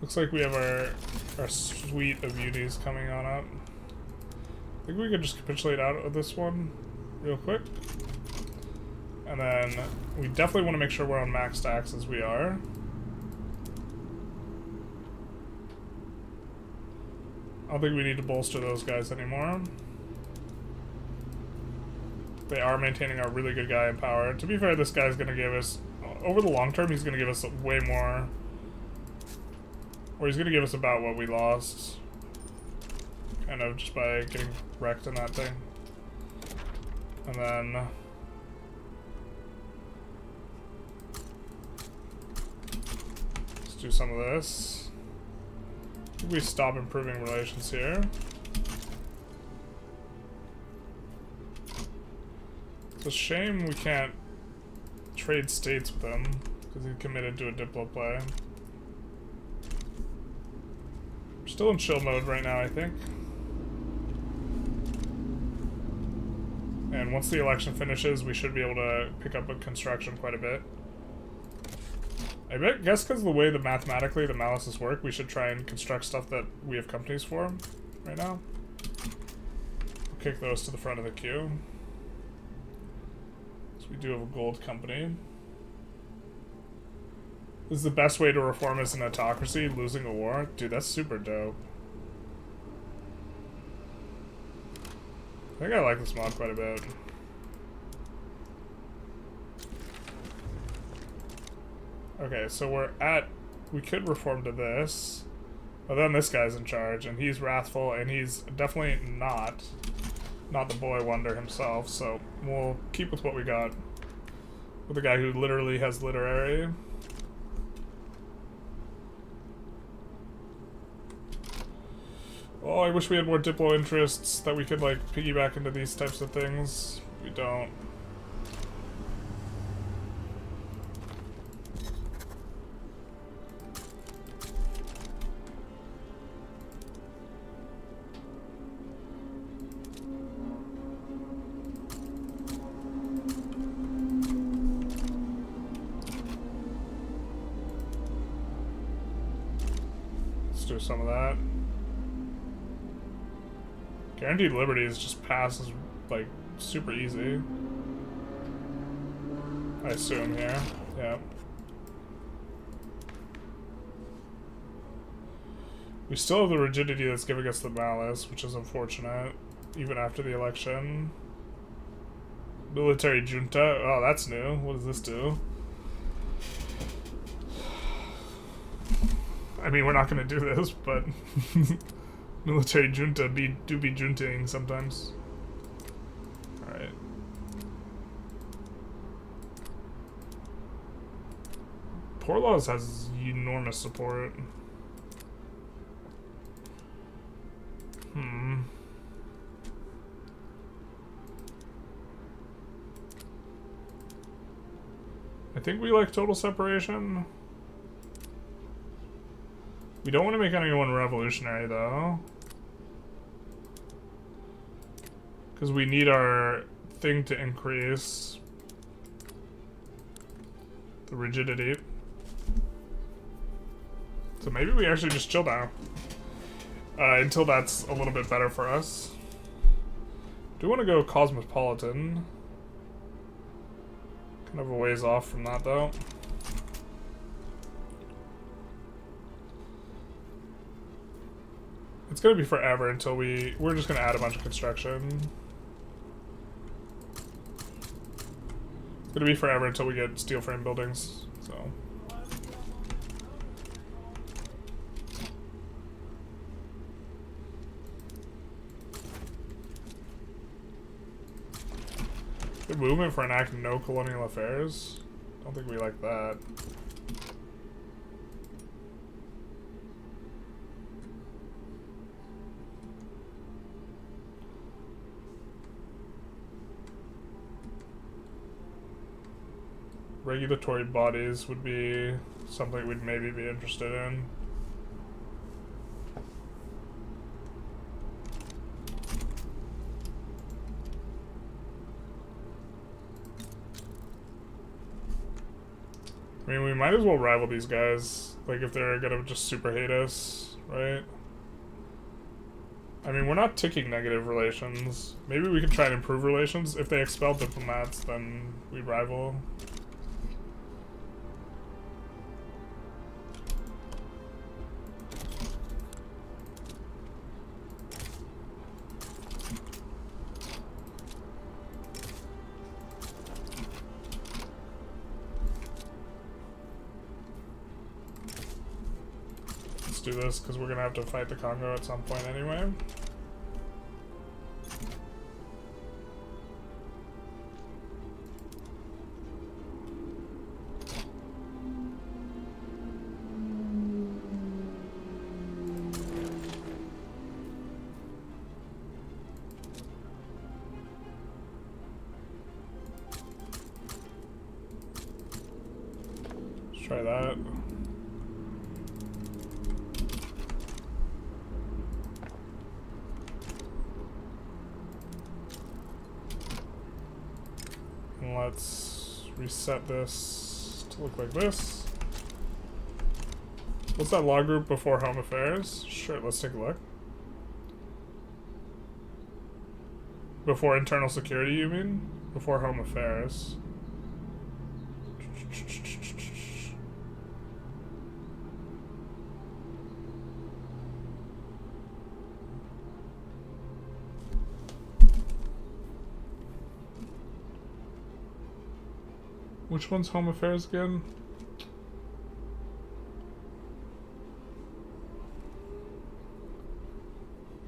Looks like we have our suite of unis coming on up. I think we could just capitulate out of this one real quick. And then we definitely want to make sure we're on max stacks as we are. I don't think we need to bolster those guys anymore. They are maintaining our really good guy in power. To be fair, this guy's going to give us, over the long term, he's going to give us way more. Or he's going to give us about what we lost. Kind of just by getting wrecked in that thing. And then... let's do some of this. We stop improving relations here. It's a shame we can't trade states with him, because he committed to a Diplo play. Still in chill mode right now, I think. And once the election finishes, we should be able to pick up with construction quite a bit. I guess because of the way that mathematically the malices work, we should try and construct stuff that we have companies for right now. We'll kick those to the front of the queue. So we do have a gold company. This is the best way to reform as an autocracy, losing a war. Dude, that's super dope. I think I like this mod quite a bit. Okay, so we could reform to this, but then this guy's in charge, and he's wrathful, and he's definitely not the boy wonder himself, so we'll keep with what we got. With a guy who literally has literary. Oh, I wish we had more Diplo interests that we could, like, piggyback into these types of things. We don't. some of that. Guaranteed liberties just passes like super easy. I assume here. Yeah. We still have the rigidity that's giving us the malice, which is unfortunate, even after the election. Military junta. Oh, that's new. What does this do? I mean, we're not going to do this, but military junta do be junting sometimes. Alright. Poor Laws has enormous support. I think we like total separation. We don't want to make anyone revolutionary, though. Because we need our thing to increase. The rigidity. So maybe we actually just chill now. Until that's a little bit better for us. Do want to go cosmopolitan. Kind of a ways off from that, though. It's gonna be forever until we're just gonna add a bunch of construction. It's gonna be forever until we get steel frame buildings, so. Good movement for enacting no colonial affairs. Don't think we like that. Regulatory bodies would be something we'd maybe be interested in. I mean, we might as well rival these guys, like if they're gonna just super hate us, right? I mean, we're not ticking negative relations. Maybe we can try and improve relations. If they expel diplomats, then we rival. Do this because we're gonna have to fight the Congo at some point anyway. Let's try that. Let's reset this to look like this. What's that law group before Home Affairs? Sure, let's take a look. Before Internal Security, you mean? Before Home Affairs. Which one's Home Affairs again?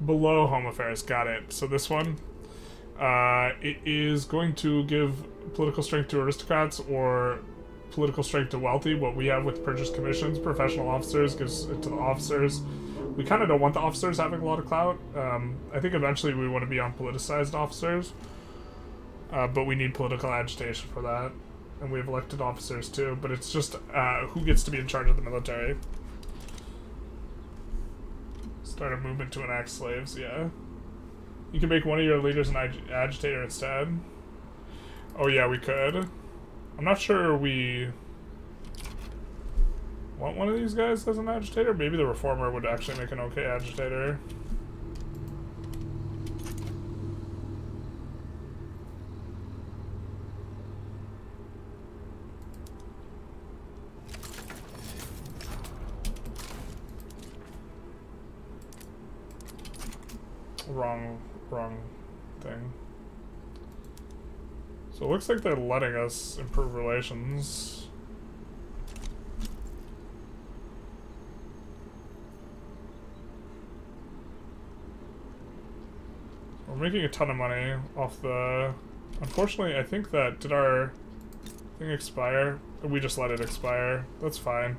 Below Home Affairs, got it. So this one, it is going to give political strength to aristocrats or political strength to wealthy. What we have with purchase commissions, professional officers gives it to the officers. We kind of don't want the officers having a lot of clout. I think eventually we want to be on politicized officers, but we need political agitation for that. And we have elected officers too, but it's just who gets to be in charge of the military. Start a movement to enact slaves, yeah. You can make one of your leaders an agitator instead. Oh yeah, we could. I'm not sure we... want one of these guys as an agitator? Maybe the reformer would actually make an okay agitator. Wrong thing. So it looks like they're letting us improve relations. We're making a ton of money off the... Unfortunately, I think that... Did our thing expire? We just let it expire. That's fine.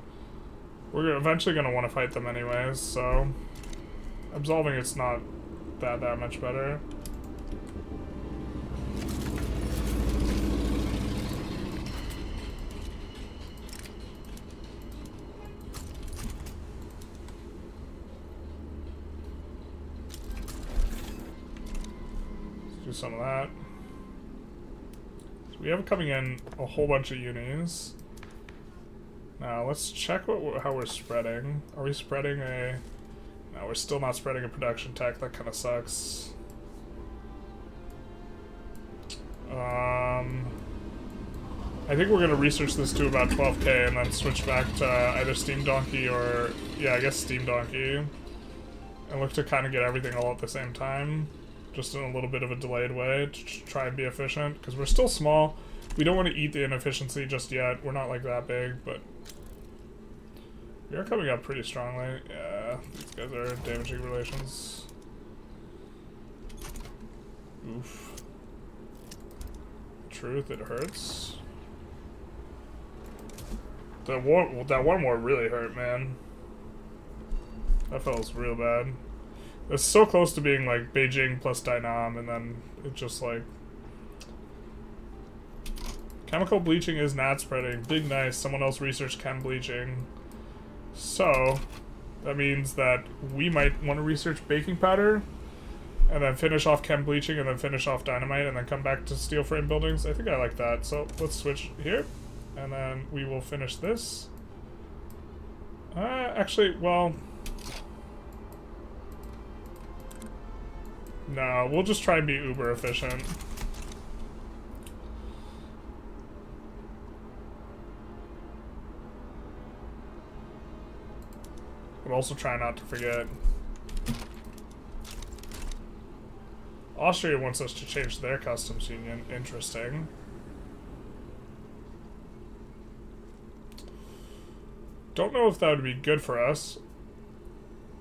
We're eventually going to want to fight them anyways, so... Absolving it's not that much better. Let's do some of that. So we have coming in a whole bunch of unis. Now let's check how we're spreading. Are we spreading a... No, we're still not spreading a production tech. That kind of sucks. I think we're going to research this to about 12k and then switch back to either Steam Donkey or... Yeah, I guess Steam Donkey. And look to kind of get everything all at the same time. Just in a little bit of a delayed way to try and be efficient. Because we're still small. We don't want to eat the inefficiency just yet. We're not like that big, but... We are coming up pretty strongly. Yeah, these guys are damaging relations. Oof. Truth, it hurts. That one war really hurt, man. That feels real bad. It's so close to being like Beijing plus Dainam, and then it just like... Chemical bleaching is not spreading. Big nice. Someone else researched chem bleaching. So, that means that we might want to research baking powder, and then finish off chem bleaching, and then finish off dynamite, and then come back to steel frame buildings. I think I like that. So, let's switch here, and then we will finish this. Actually, well... No, we'll just try and be uber efficient. But also try not to forget. Austria wants us to change their customs union. Interesting. Don't know if that would be good for us.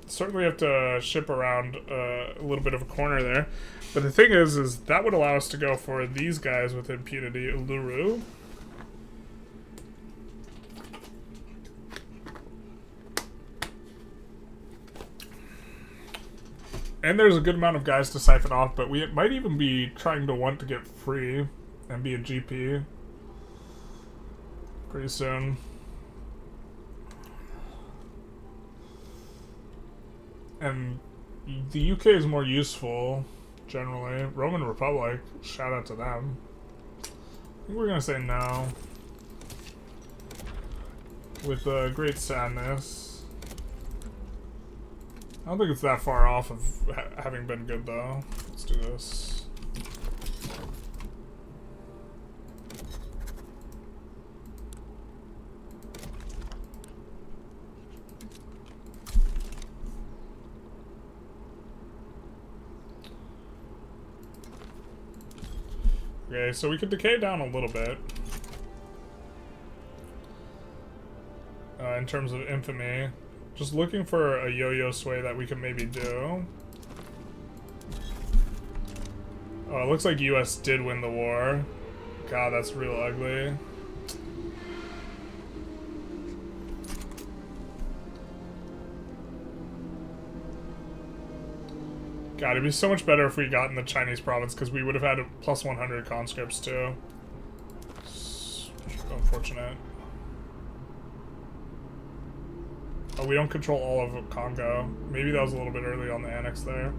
Certainly have to ship around a little bit of a corner there. But the thing is that would allow us to go for these guys with impunity. Uluru. And there's a good amount of guys to siphon off, but we might even be trying to want to get free and be a GP pretty soon. And the UK is more useful, generally. Roman Republic, shout out to them. I think we're gonna say no. With great sadness. I don't think it's that far off of having been good, though. Let's do this. Okay, so we could decay down a little bit. In terms of infamy. Just looking for a yo-yo sway that we can maybe do. Oh, it looks like US did win the war. God, that's real ugly. God, it'd be so much better if we got in the Chinese province, because we would have had a plus 100 conscripts too. It's unfortunate. Oh, we don't control all of Congo. Maybe that was a little bit early on the annex there.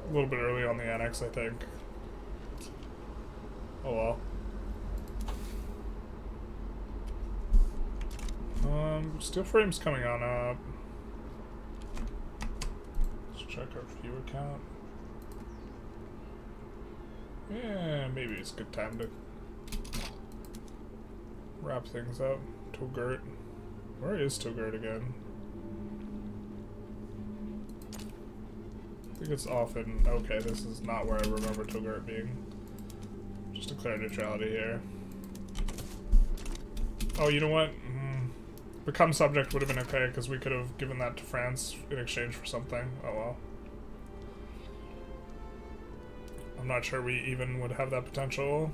A little bit early on the annex, I think. Oh well. Steel frame's coming on up. Let's check our viewer count. Yeah, maybe it's a good time to wrap things up. Togurt. Where is Togurt again? I think it's often... Okay, this is not where I remember Togurt being. Just declare neutrality here. Oh, you know what? Become subject would have been okay, because we could have given that to France in exchange for something. Oh well. I'm not sure we even would have that potential.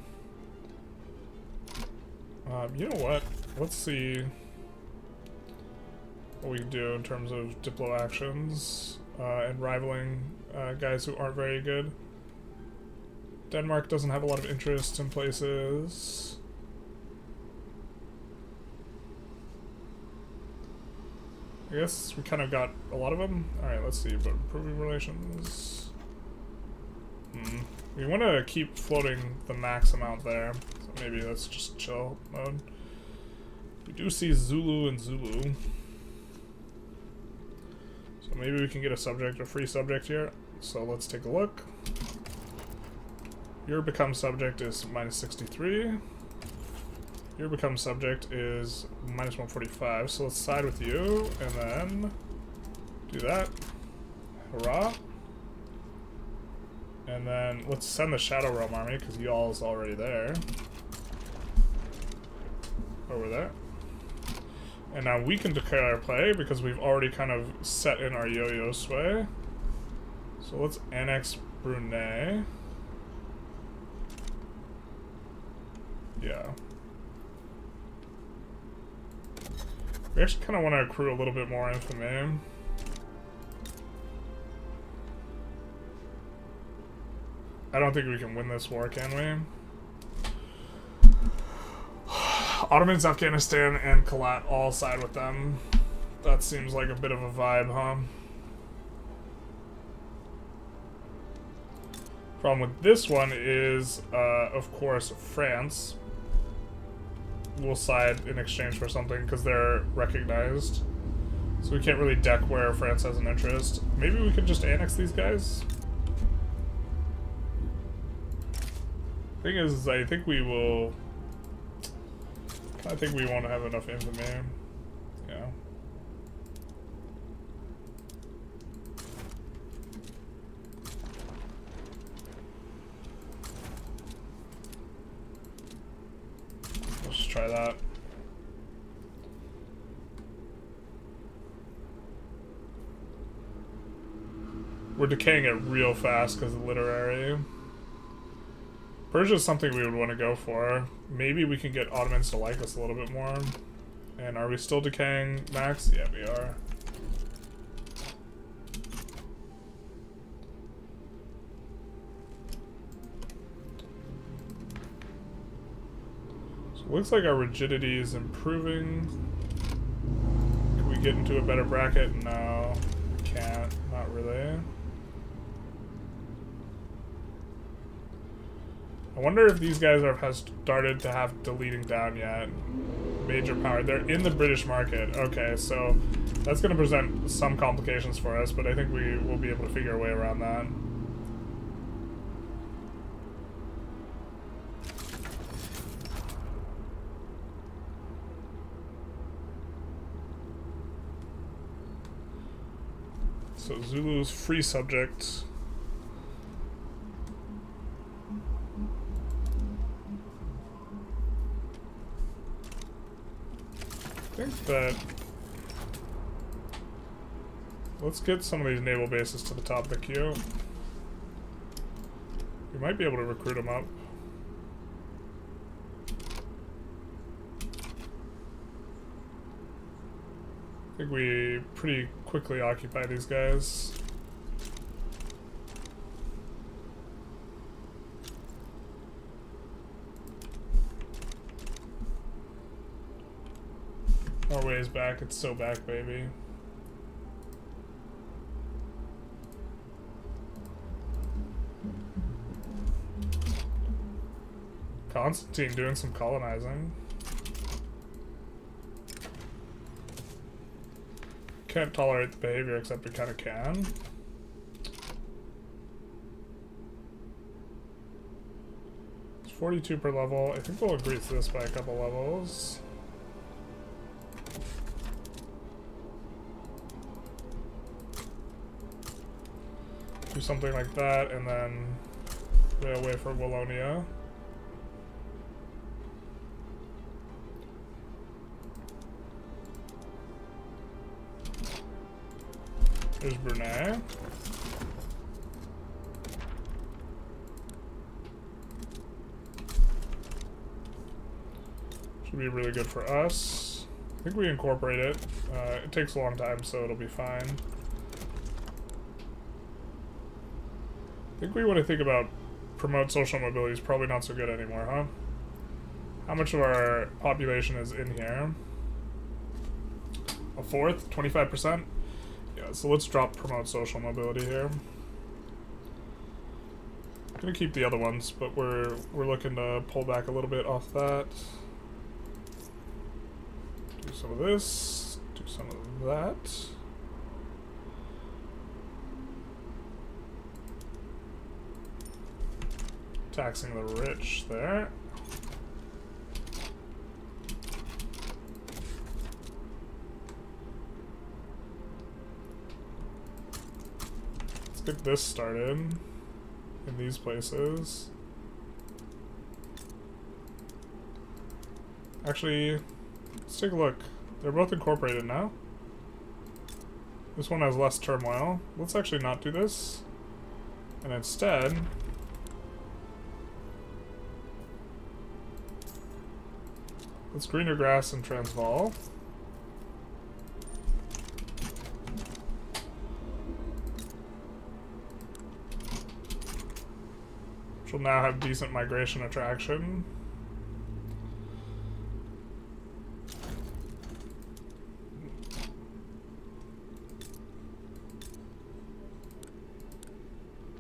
You know what? Let's see what we can do in terms of diplo actions and rivaling guys who aren't very good. Denmark doesn't have a lot of interest in places. I guess we kind of got a lot of them. Alright, let's see, but improving relations. We want to keep floating the max amount there, so maybe that's just chill mode. We do see Zulu and Zulu. So maybe we can get a free subject here. So let's take a look. Your become subject is -63. Your become subject is -145, so let's side with you, and then do that. Hurrah. And then let's send the Shadow Realm army, because y'all's already there. Over there. And now we can declare our play, because we've already kind of set in our yo-yo sway. So let's annex Brunei. Yeah. We actually kind of want to accrue a little bit more infamy. I don't think we can win this war, can we? Ottomans, Afghanistan, and Kalat all side with them. That seems like a bit of a vibe, huh? Problem with this one is, of course, France will side in exchange for something because they're recognized. So we can't really deck where France has an interest. Maybe we could just annex these guys? Thing is, I think we will... I think we won't have enough infamy. Yeah. Let's just try that. We're decaying it real fast because of literary. Persia is something we would want to go for. Maybe we can get Ottomans to like us a little bit more. And are we still decaying max? Yeah, we are. So it looks like our rigidity is improving. Can we get into a better bracket? No, we can't. Not really. I wonder if these guys have started to have deleting down yet. Major power. They're in the British market. Okay, so that's going to present some complications for us, but I think we will be able to figure a way around that. So Zulu's free subject. I think that... Let's get some of these naval bases to the top of the queue. We might be able to recruit them up. I think we pretty quickly occupy these guys. Norway's back. It's so back, baby. Constantine doing some colonizing. Can't tolerate the behavior, except we kind of can. It's 42 per level. I think we'll increase this by a couple levels. Do something like that, and then railway for Wallonia. There's Brunei. Should be really good for us. I think we incorporate it. It takes a long time, so it'll be fine. I think we want to think about promote social mobility is probably not so good anymore, huh? How much of our population is in here? A fourth? 25%? Yeah, so let's drop promote social mobility here. I'm gonna keep the other ones, but we're looking to pull back a little bit off that. Do some of this, do some of that. Taxing the rich there. Let's get this started in these places. Actually, let's take a look. They're both incorporated now. This one has less turmoil. Let's actually not do this. And instead, let's greener grass in Transvaal. Which will now have decent migration attraction.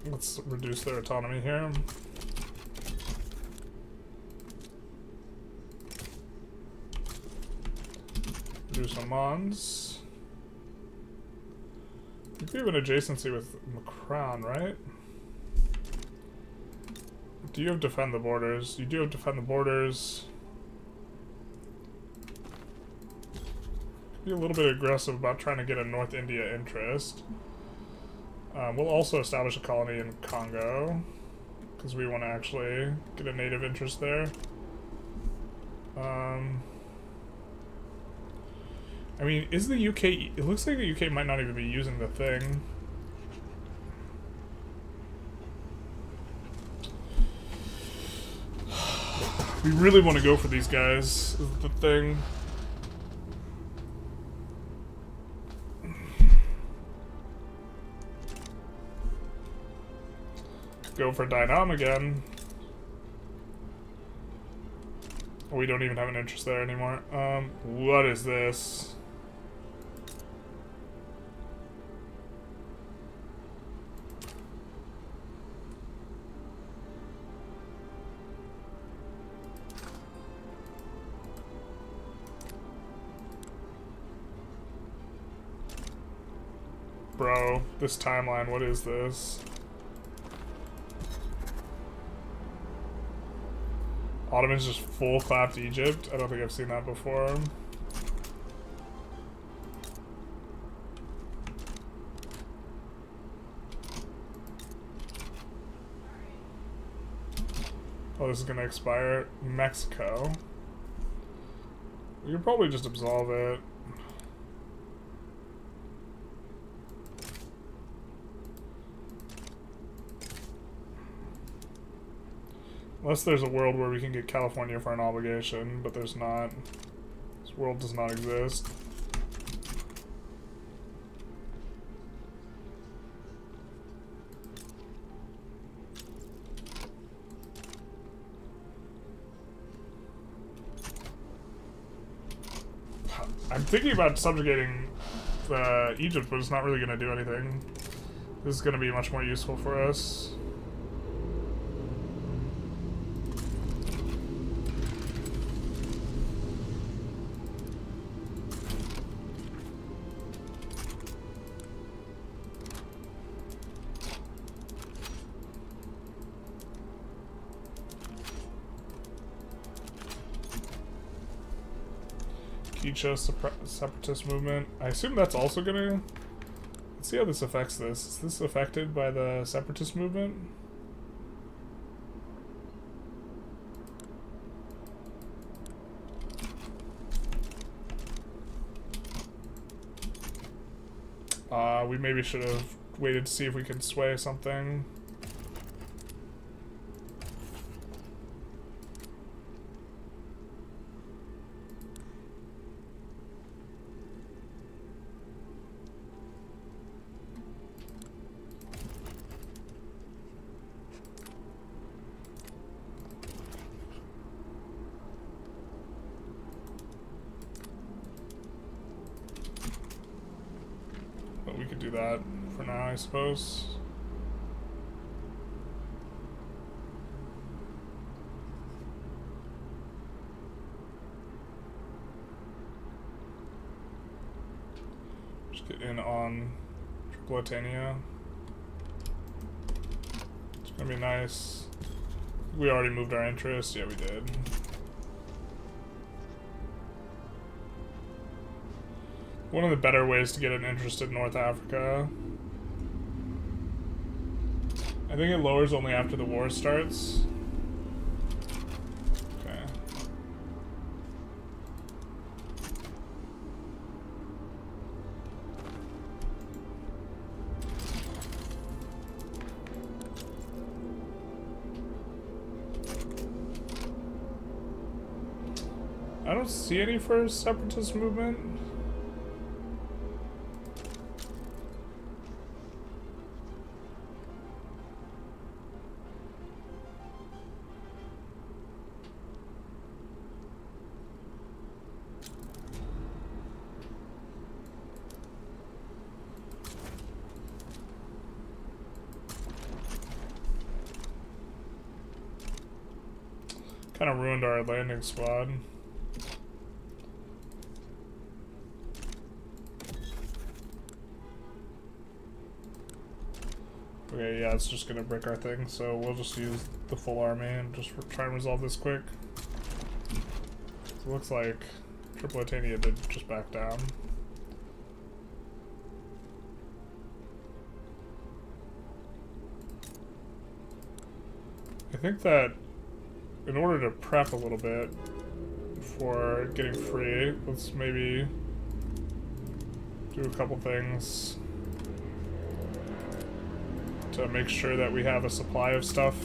Let's reduce their autonomy here. Do some mons. I think we have an adjacency with Macron, right? Do you have defend the borders? You do have defend the borders. Be a little bit aggressive about trying to get a North India interest. We'll also establish a colony in Congo because we want to actually get a native interest there. I mean, is the UK... It looks like the UK might not even be using the thing. We really want to go for these guys, is the thing. Go for Dynam again. We don't even have an interest there anymore. What is this? Bro, this timeline, what is this? Ottomans just full clapped Egypt? I don't think I've seen that before. Oh, this is gonna expire. Mexico. We could probably just absolve it. Unless there's a world where we can get California for an obligation, but there's not. This world does not exist. I'm thinking about subjugating Egypt, but it's not really going to do anything. This is going to be much more useful for us. Icha separatist movement. I assume that's also gonna... Let's see how this affects this. Is this affected by the separatist movement? We maybe should have waited to see if we could sway something. We could do that for now, I suppose. Just get in on Tripolitania. It's gonna be nice. We already moved our interest. Yeah, we did. One of the better ways to get an interest in North Africa. I think it lowers only after the war starts. Okay. I don't see any for separatist movement. Kind of ruined our landing squad. Okay, yeah, it's just gonna brick our thing, so we'll just use the full army and just try and resolve this quick. It looks like Tripolitania did just back down. I think that in order to prep a little bit for getting free, let's maybe do a couple things to make sure that we have a supply of stuff.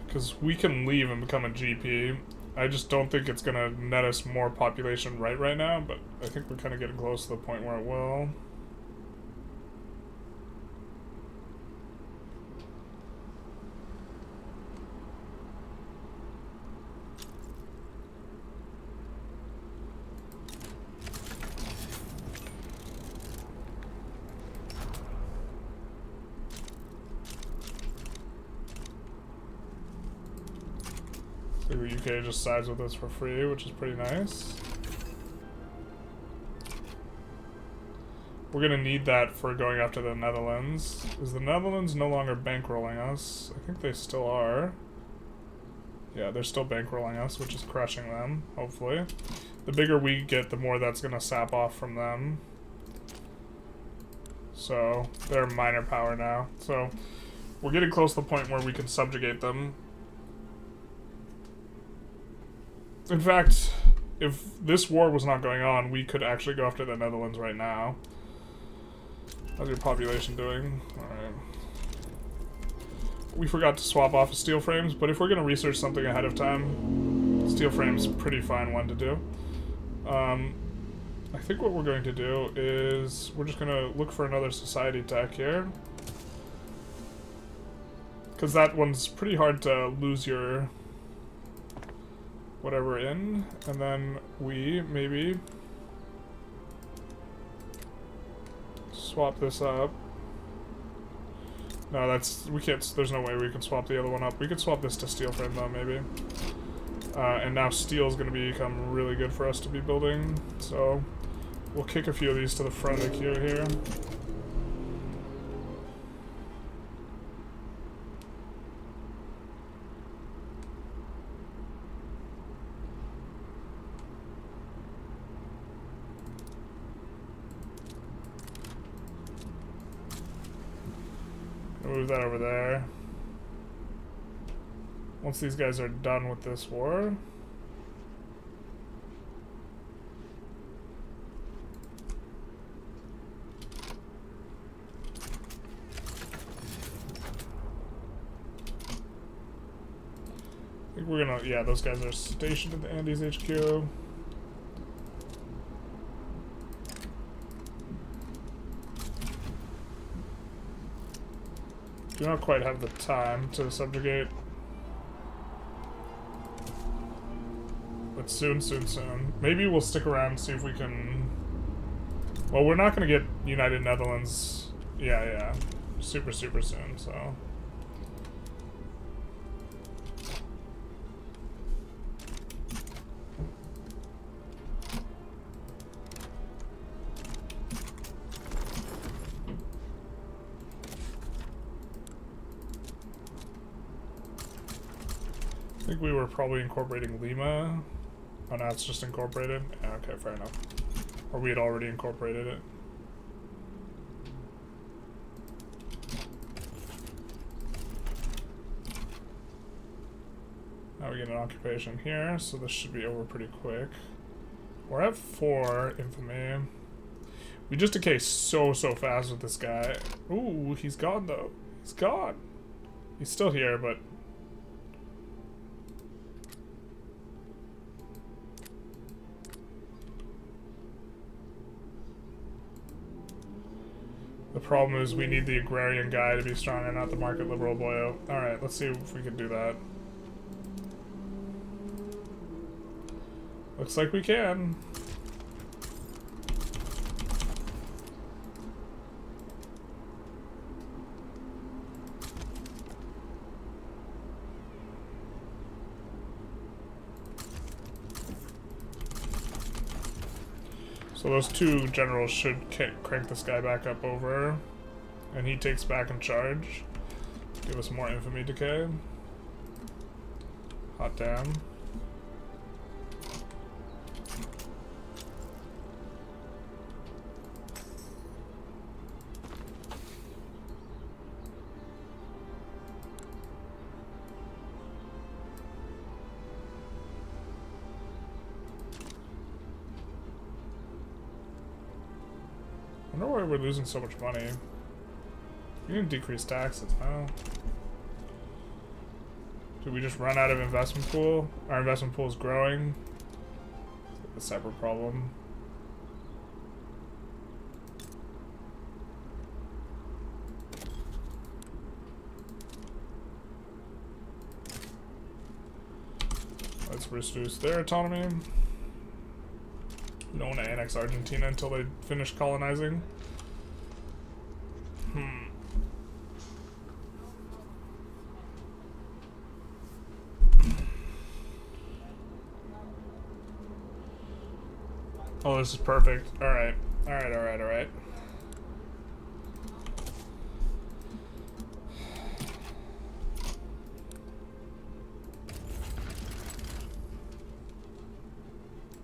Because we can leave and become a GP. I just don't think it's gonna net us more population right now, but I think we're kind of getting close to the point where it will. The UK just sides with us for free, which is pretty nice. We're gonna need that for going after the Netherlands. Is the Netherlands no longer bankrolling us? I think they still are. Yeah, they're still bankrolling us, which is crushing them, hopefully. The bigger we get, the more that's gonna sap off from them. So, they're a minor power now. So, we're getting close to the point where we can subjugate them. In fact, if this war was not going on, we could actually go after the Netherlands right now. How's your population doing? Alright. We forgot to swap off steel frames, but if we're going to research something ahead of time, steel frame's a pretty fine one to do. I think what we're going to do is we're just going to look for another society tech here. Because that one's pretty hard to lose your whatever in, and then we maybe swap this up. No, we can't, there's no way we can swap the other one up. We could swap this to steel frame though, maybe. And now steel is going to become really good for us to be building, so We'll kick a few of these to the front of the queue here. Move that over there. Once these guys are done with this war. I think we're gonna, yeah, those guys are stationed at the Andes HQ. Do not quite have the time to subjugate. But soon, soon, soon. Maybe we'll stick around and see if we can... Well, we're not going to get United Netherlands. Yeah. Super, super soon, so... I think we were probably incorporating Lima. Oh, no, it's just incorporated? Yeah, okay, fair enough. Or we had already incorporated it. Now we get an occupation here, so this should be over pretty quick. We're at 4 infamy. We just decay so fast with this guy. Ooh, he's gone though. He's gone. He's still here, but... The problem is we need the agrarian guy to be stronger, not the market liberal boyo. Alright, let's see if we can do that. Looks like we can. So those 2 generals should crank this guy back up over, and he takes back in charge. Give us more infamy decay. Hot damn. I wonder why we're losing so much money. We can decrease taxes now. Did we just run out of investment pool? Our investment pool is growing. It's a separate problem. Let's reduce their autonomy. We don't want to annex Argentina until they finish colonizing. Oh, this is perfect. Alright. Alright.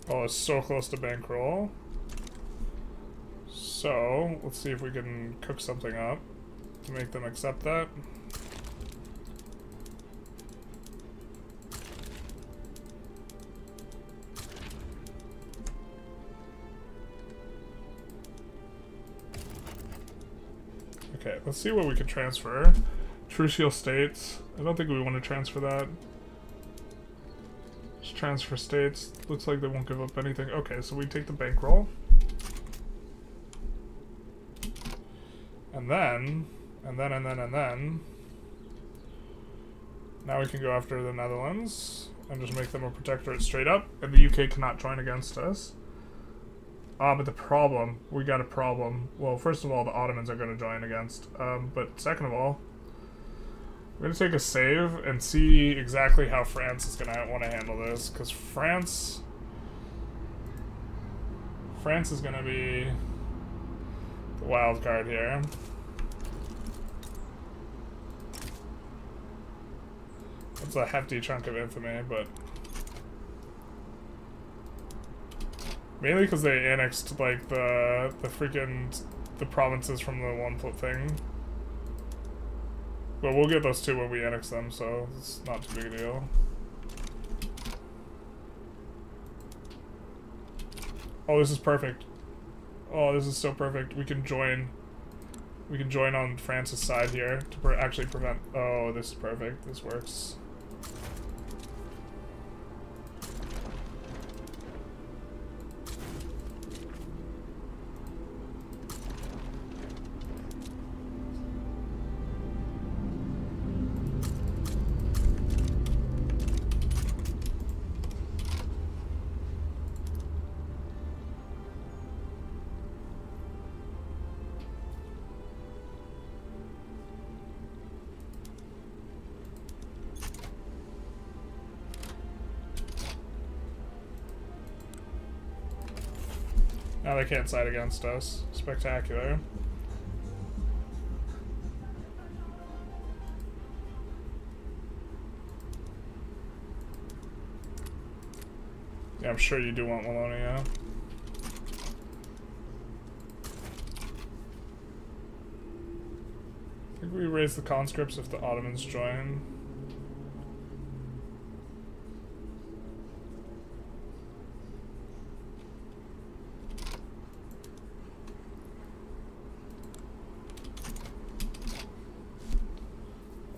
Oh, it's so close to bankroll. So, let's see if we can cook something up to make them accept that. Okay, let's see what we can transfer. Trucial states. I don't think we want to transfer that. Just transfer states. Looks like they won't give up anything. Okay, so we take the bankroll. And then... Now we can go after the Netherlands and just make them a protectorate straight up. And the UK cannot join against us. But the problem, we got a problem. Well, first of all, the Ottomans are going to join against. But second of all, we're going to take a save and see exactly how France is going to want to handle this. Because France France is gonna be the wild card here. It's a hefty chunk of infamy, but mainly because they annexed like the provinces from the one thing. But we'll get those two when we annex them, so it's not too big a deal. Oh, this is perfect. Oh, this is so perfect. We can join on France's side here to actually prevent. Oh, this is perfect. This works. Now they can't side against us. Spectacular. Yeah, I'm sure you do want Wallonia. I think we raise the conscripts if the Ottomans join.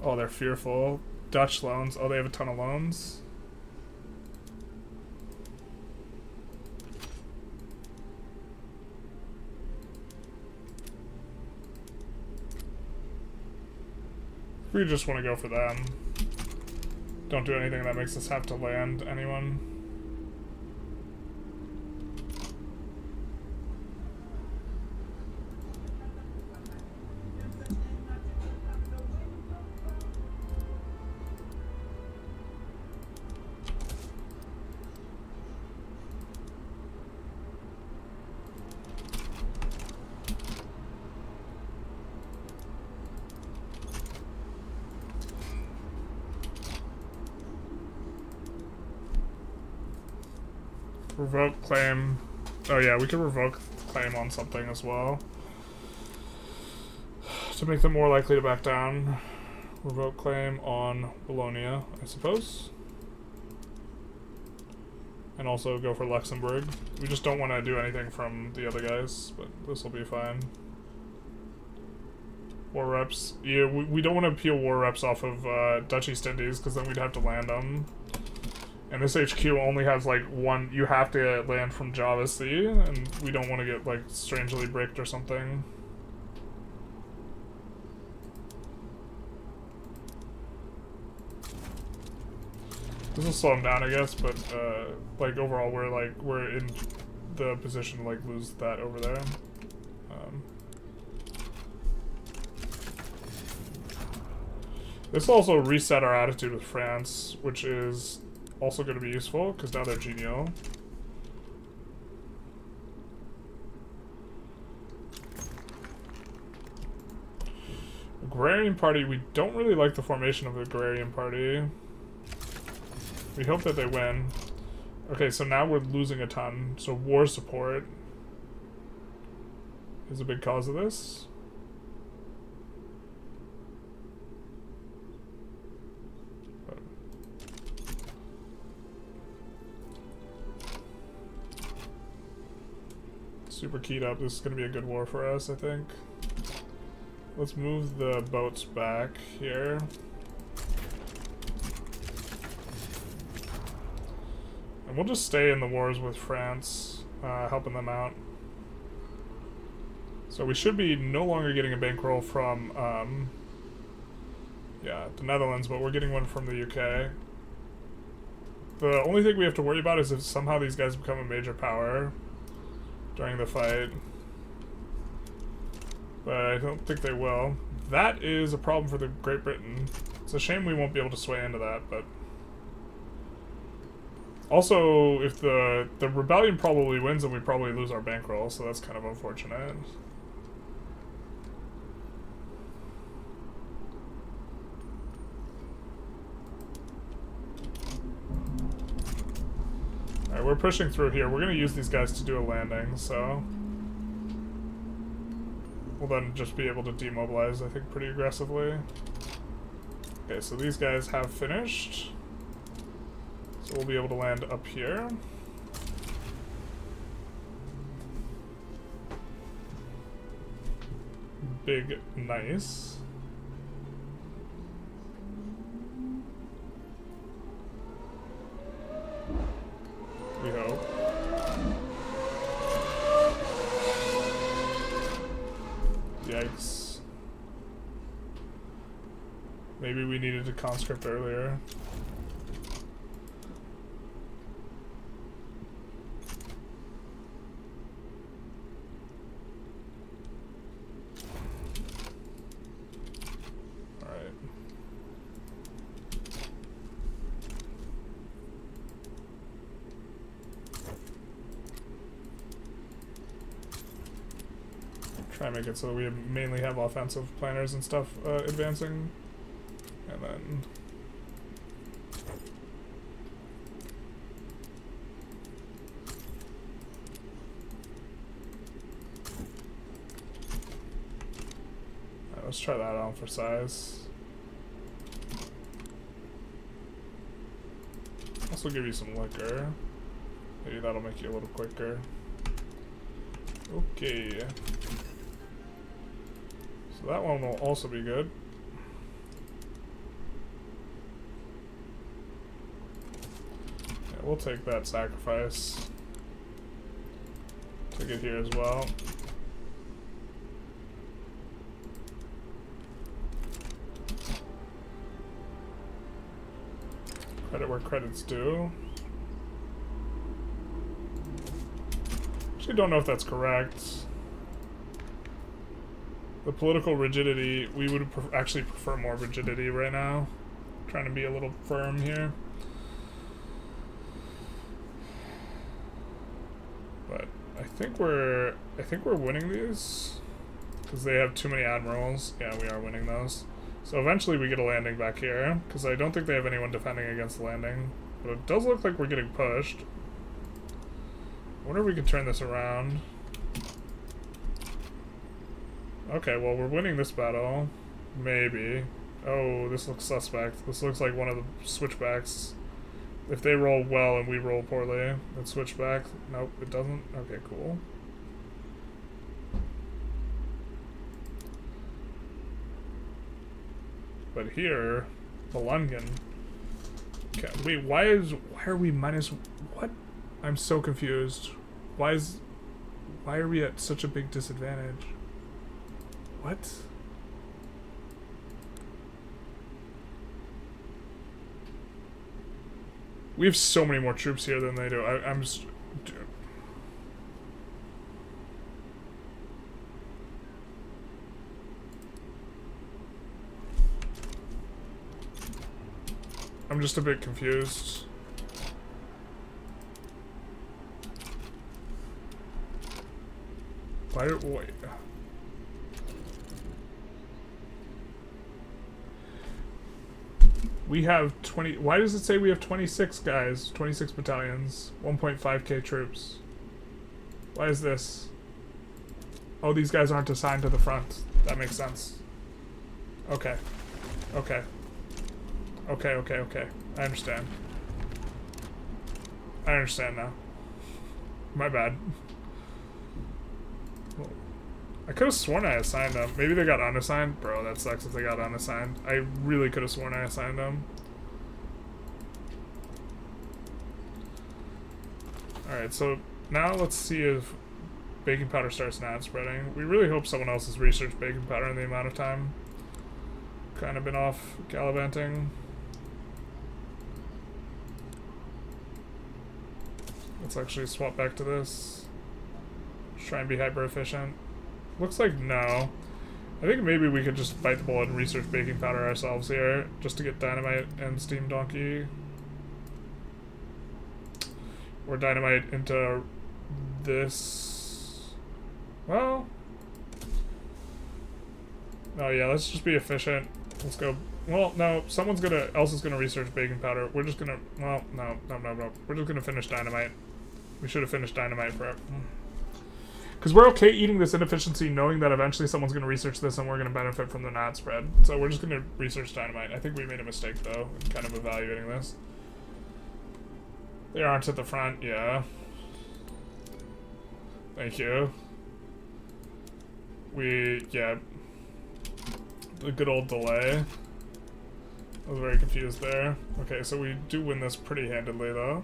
Oh, they're fearful. Dutch loans. Oh, they have a ton of loans. We just want to go for them. Don't do anything that makes us have to land anyone. Revoke claim. Oh yeah, we could revoke claim on something as well. To make them more likely to back down. Revoke claim on Bologna, I suppose. And also go for Luxembourg. We just don't want to do anything from the other guys, but this will be fine. War reps. Yeah, we don't want to peel war reps off of Dutch East Indies, because then we'd have to land them. And this HQ only has like one, you have to land from Java Sea, and we don't want to get like strangely bricked or something. This will slow them down, I guess, but like overall we're in the position to like lose that over there. This will also reset our attitude with France, which is also going to be useful, because now they're genial. Agrarian Party, we don't really like the formation of the Agrarian Party. We hope that they win. Okay, so now we're losing a ton, so war support is a big cause of this. Super keyed up. This is going to be a good war for us, I think. Let's move the boats back here. And we'll just stay in the wars with France, helping them out. So we should be no longer getting a bankroll from, yeah, the Netherlands, but we're getting one from the UK. The only thing we have to worry about is if somehow these guys become a major power during the fight. But I don't think they will. That is a problem for the Great Britain. It's a shame we won't be able to sway into that, but Also, if the rebellion probably wins, then we probably lose our bankroll, so that's kind of unfortunate. Alright, we're pushing through here. We're going to use these guys to do a landing, so we'll then just be able to demobilize, I think, pretty aggressively. Okay, so these guys have finished. So we'll be able to land up here. Big, nice. We hope. Yikes. Maybe we needed a conscript earlier. Try and make it so we mainly have offensive planners and stuff advancing, and then let's try that on for size. Also give you some liquor. Maybe that'll make you a little quicker. Okay. So that one will also be good. Yeah, we'll take that sacrifice. Take it here as well. Credit where credit's due. Actually don't know if that's correct. The political rigidity, we would actually prefer more rigidity right now. Trying to be a little firm here. But I think we're winning these because they have too many admirals. Yeah, we are winning those. So eventually we get a landing back here because I don't think they have anyone defending against the landing. But it does look like we're getting pushed. I wonder if we can turn this around. Okay, well, we're winning this battle. Maybe. Oh, this looks suspect. This looks like one of the switchbacks. If they roll well and we roll poorly, it's switchback. Nope, it doesn't. Okay, cool. But here, Belungen. Okay, wait, why are we minus... What? I'm so confused. Why are we at such a big disadvantage? What? We have so many more troops here than they do. I'm just... I'm just a bit confused. Wait. We have 20... Why does it say we have 26 guys? 26 battalions. 1.5k troops. Why is this? Oh, these guys aren't assigned to the front. That makes sense. Okay. Okay. Okay. I understand. I understand now. My bad. I could have sworn I assigned them. Maybe they got unassigned? Bro, that sucks if they got unassigned. I really could have sworn I assigned them. Alright, so now let's see if baking powder starts not spreading. We really hope someone else has researched baking powder in the amount of time. Kind of been off gallivanting. Let's actually swap back to this. Try and be hyper efficient. Looks like no. I think maybe we could just bite the bullet and research baking powder ourselves here, just to get dynamite and steam donkey. Or dynamite into this. Well. Oh yeah, let's just be efficient. Let's go. Well, no, else is gonna research baking powder. We're just gonna, well, no. We're just gonna finish dynamite. We should have finished dynamite forever. Because we're okay eating this inefficiency knowing that eventually someone's gonna research this and we're gonna benefit from the NAT spread. So we're just gonna research dynamite. I think we made a mistake though, in kind of evaluating this. They aren't at the front, yeah. Thank you. Yeah. The good old delay. I was very confused there. Okay, so we do win this pretty handedly, though.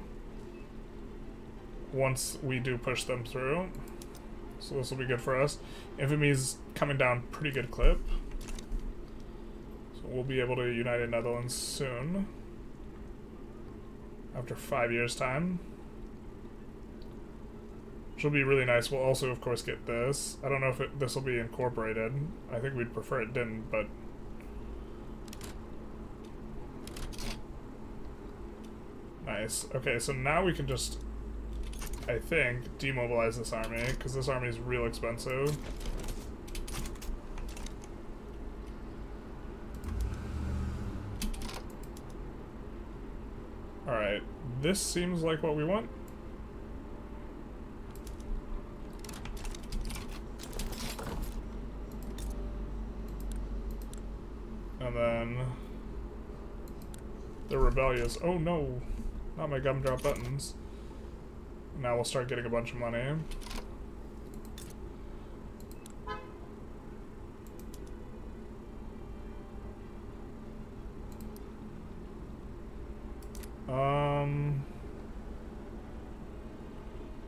Once we do push them through. So this will be good for us. Infamy's coming down pretty good clip. So we'll be able to unite in Netherlands soon. After 5 years' time. Which will be really nice. We'll also, of course, get this. I don't know if this will be incorporated. I think we'd prefer it didn't, but... Nice. Okay, so now we can just, I think, demobilize this army, because this army is real expensive. Alright, this seems like what we want. And then they're rebellious. Oh no, not my gumdrop buttons. Now we'll start getting a bunch of money.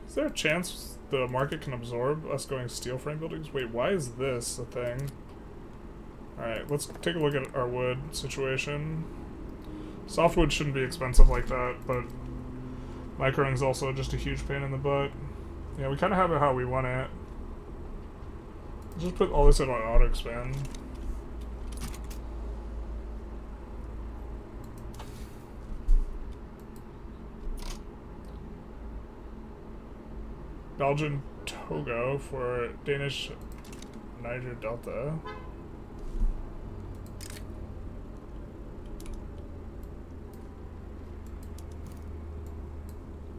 Is there a chance the market can absorb us going steel frame buildings? Wait, why is this a thing? Alright, let's take a look at our wood situation. Softwood shouldn't be expensive like that, but microing's also just a huge pain in the butt. Yeah, we kind of have it how we want it. Just put all this in on auto expand. Belgian Togo for Danish Niger Delta.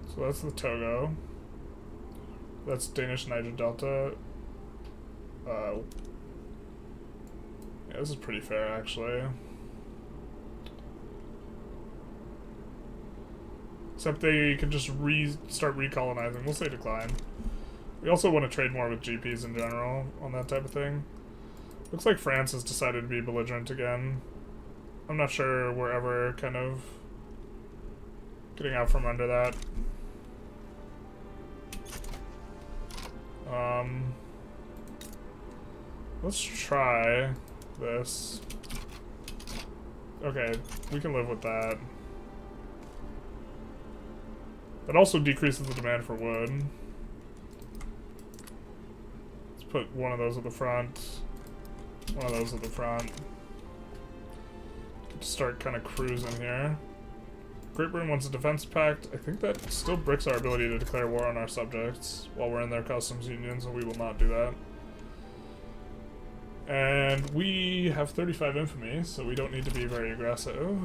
So that's the Togo. That's Danish Niger Delta. Yeah, this is pretty fair, actually. Except they could just start recolonizing. We'll say decline. We also want to trade more with GPs in general on that type of thing. Looks like France has decided to be belligerent again. I'm not sure we're ever kind of getting out from under that. Let's try this. Okay, we can live with that. That also decreases the demand for wood. Let's put one of those at the front. One of those at the front. Start kind of cruising here. Great Britain wants a defense pact. I think that still bricks our ability to declare war on our subjects while we're in their customs union, so we will not do that. And we have 35 infamy, so we don't need to be very aggressive.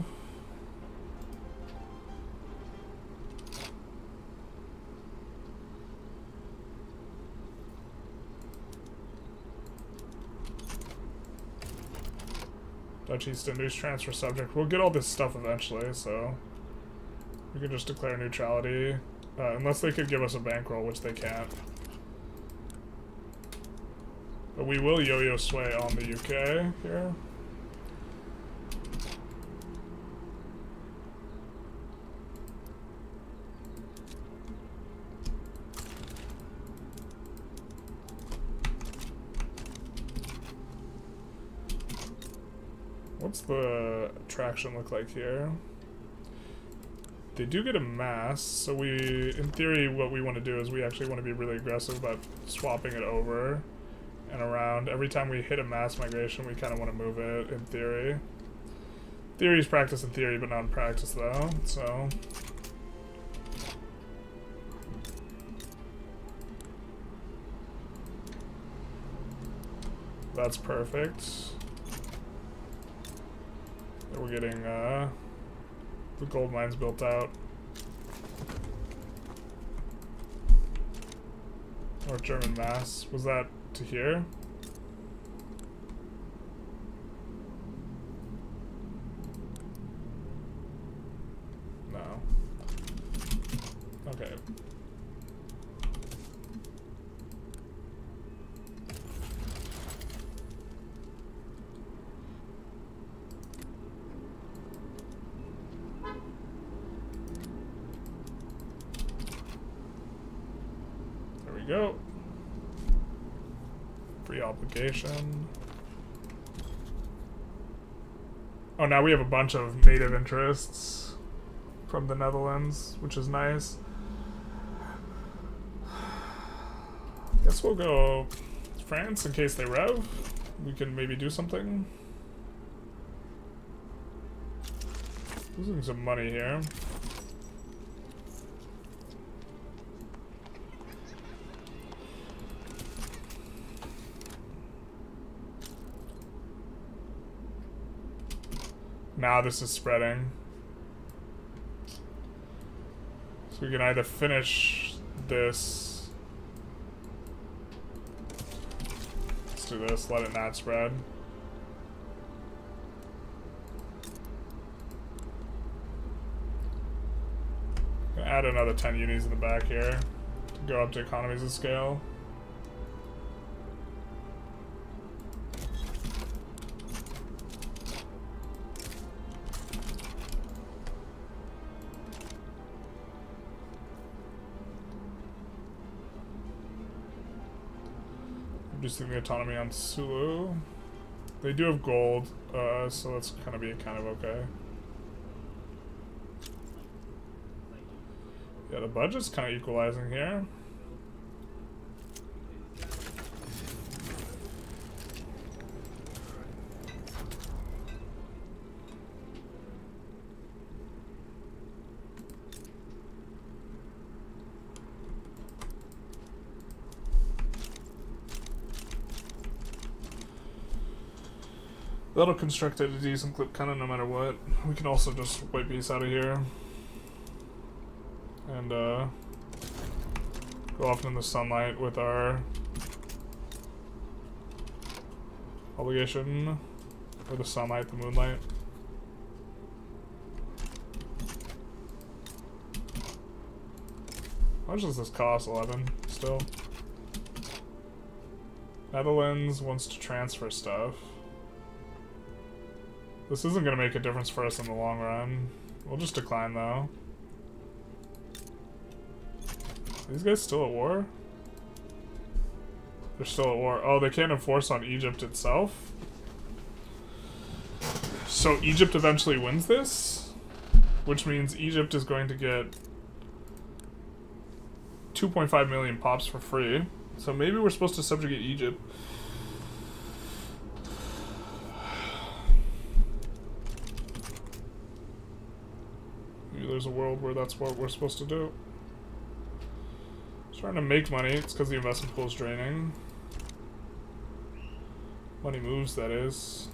Dutch East Indies transfer subject. We'll get all this stuff eventually, so we can just declare neutrality. Unless they could give us a bankroll, which they can't. But we will yo-yo sway on the UK here. What's the attraction look like here? They do get a mass, so we, in theory, what we want to do is we actually want to be really aggressive about swapping it over and around. Every time we hit a mass migration, we kind of want to move it, in theory. Theory is practice in theory, but not in practice, though, so... That's perfect. We're getting the gold mines built out. Or German mass. Was that to here? No. Okay. Go. Free obligation. Oh, now we have a bunch of native interests from the Netherlands, which is nice. Guess we'll go France in case they rev. We can maybe do something. Losing some money here. Now this is spreading. So we can either finish this. Let's do this, let it not spread. Gonna add another 10 unis in the back here to go up to economies of scale. Reducing the autonomy on Sulu. They do have gold, so that's gonna be kind of okay. Yeah, the budget's kind of equalizing here. That'll construct at a decent clip kind of no matter what. We can also just wipe these out of here. And go off in the sunlight with our obligation. Or the sunlight, the moonlight. How much does this cost? 11 still. Netherlands wants to transfer stuff. This isn't going to make a difference for us in the long run. We'll just decline, though. Are these guys still at war? They're still at war. Oh, they can't enforce on Egypt itself? So Egypt eventually wins this? Which means Egypt is going to get 2.5 million pops for free. So maybe we're supposed to subjugate Egypt. There's a world where that's what we're supposed to do. Trying to make money. It's because the investment pool is draining. Money moves, that is.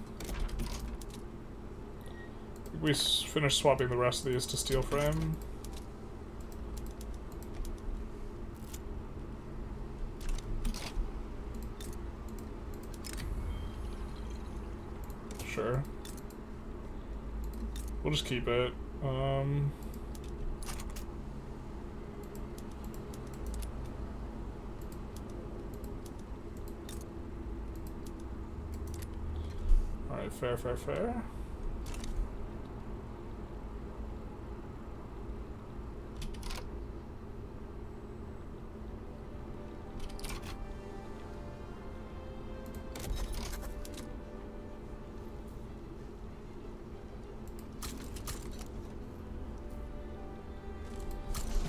I think we finished swapping the rest of these to steel frame. Sure. We'll just keep it. Alright, fair, fair, fair.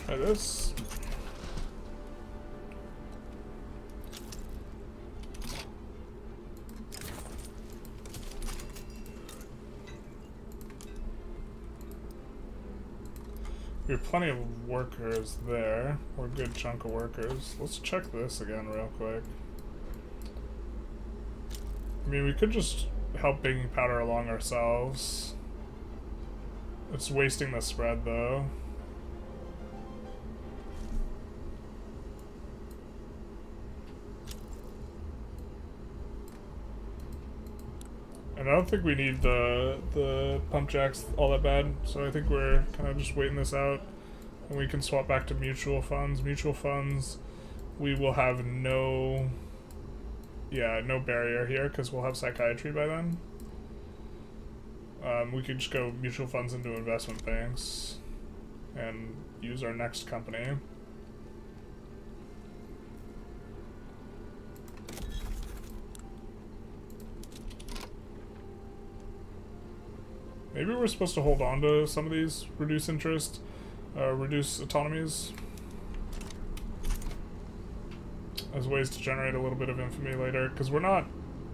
Try this. We have plenty of workers there, or a good chunk of workers. Let's check this again real quick. I mean, we could just help baking powder along ourselves. It's wasting the spread, though. And I don't think we need the pump jacks all that bad, so I think we're kind of just waiting this out. And we can swap back to mutual funds. Mutual funds, we will have no barrier here, because we'll have psychiatry by then. We could just go mutual funds into investment banks and use our next company. Maybe we're supposed to hold on to some of these, reduce interest, reduce autonomies, as ways to generate a little bit of infamy later, because we're not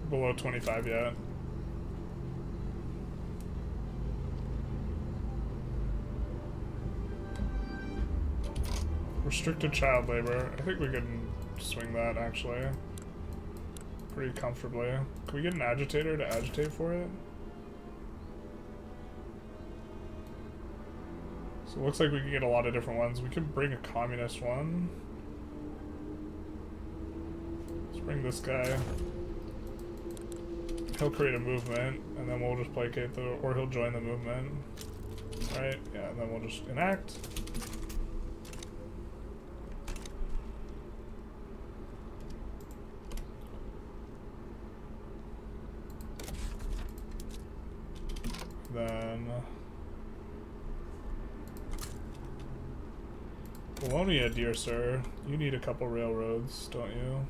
below 25 yet. Restricted child labor. I think we can swing that, actually, pretty comfortably. Can we get an agitator to agitate for it? So it looks like we can get a lot of different ones. We can bring a communist one. Let's bring this guy. He'll create a movement, and then we'll just placate or he'll join the movement. Right? Yeah, and then we'll just enact. Then Bologna, dear sir, you need a couple railroads, don't you?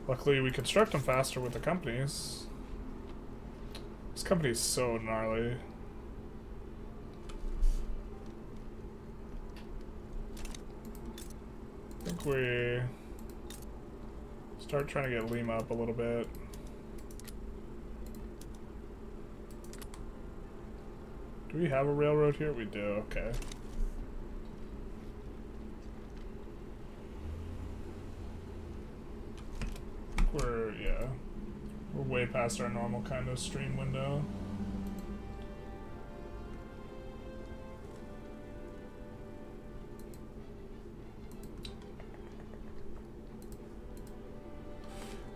Luckily, we construct them faster with the companies. This company is so gnarly. I think we start trying to get Lima up a little bit. Do we have a railroad here? We do, okay. We're way past our normal kind of stream window.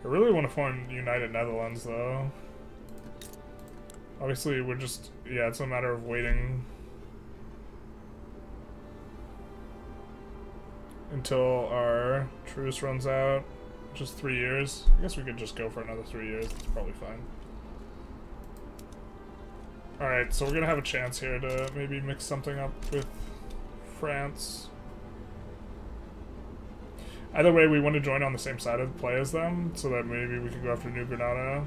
I really want to form United Netherlands, though. Obviously, we're just, yeah, it's a matter of waiting until our truce runs out, which is 3 years. I guess we could just go for another 3 years. That's probably fine. Alright, so we're gonna have a chance here to maybe mix something up with France. Either way, we want to join on the same side of the play as them, so that maybe we can go after New Granada.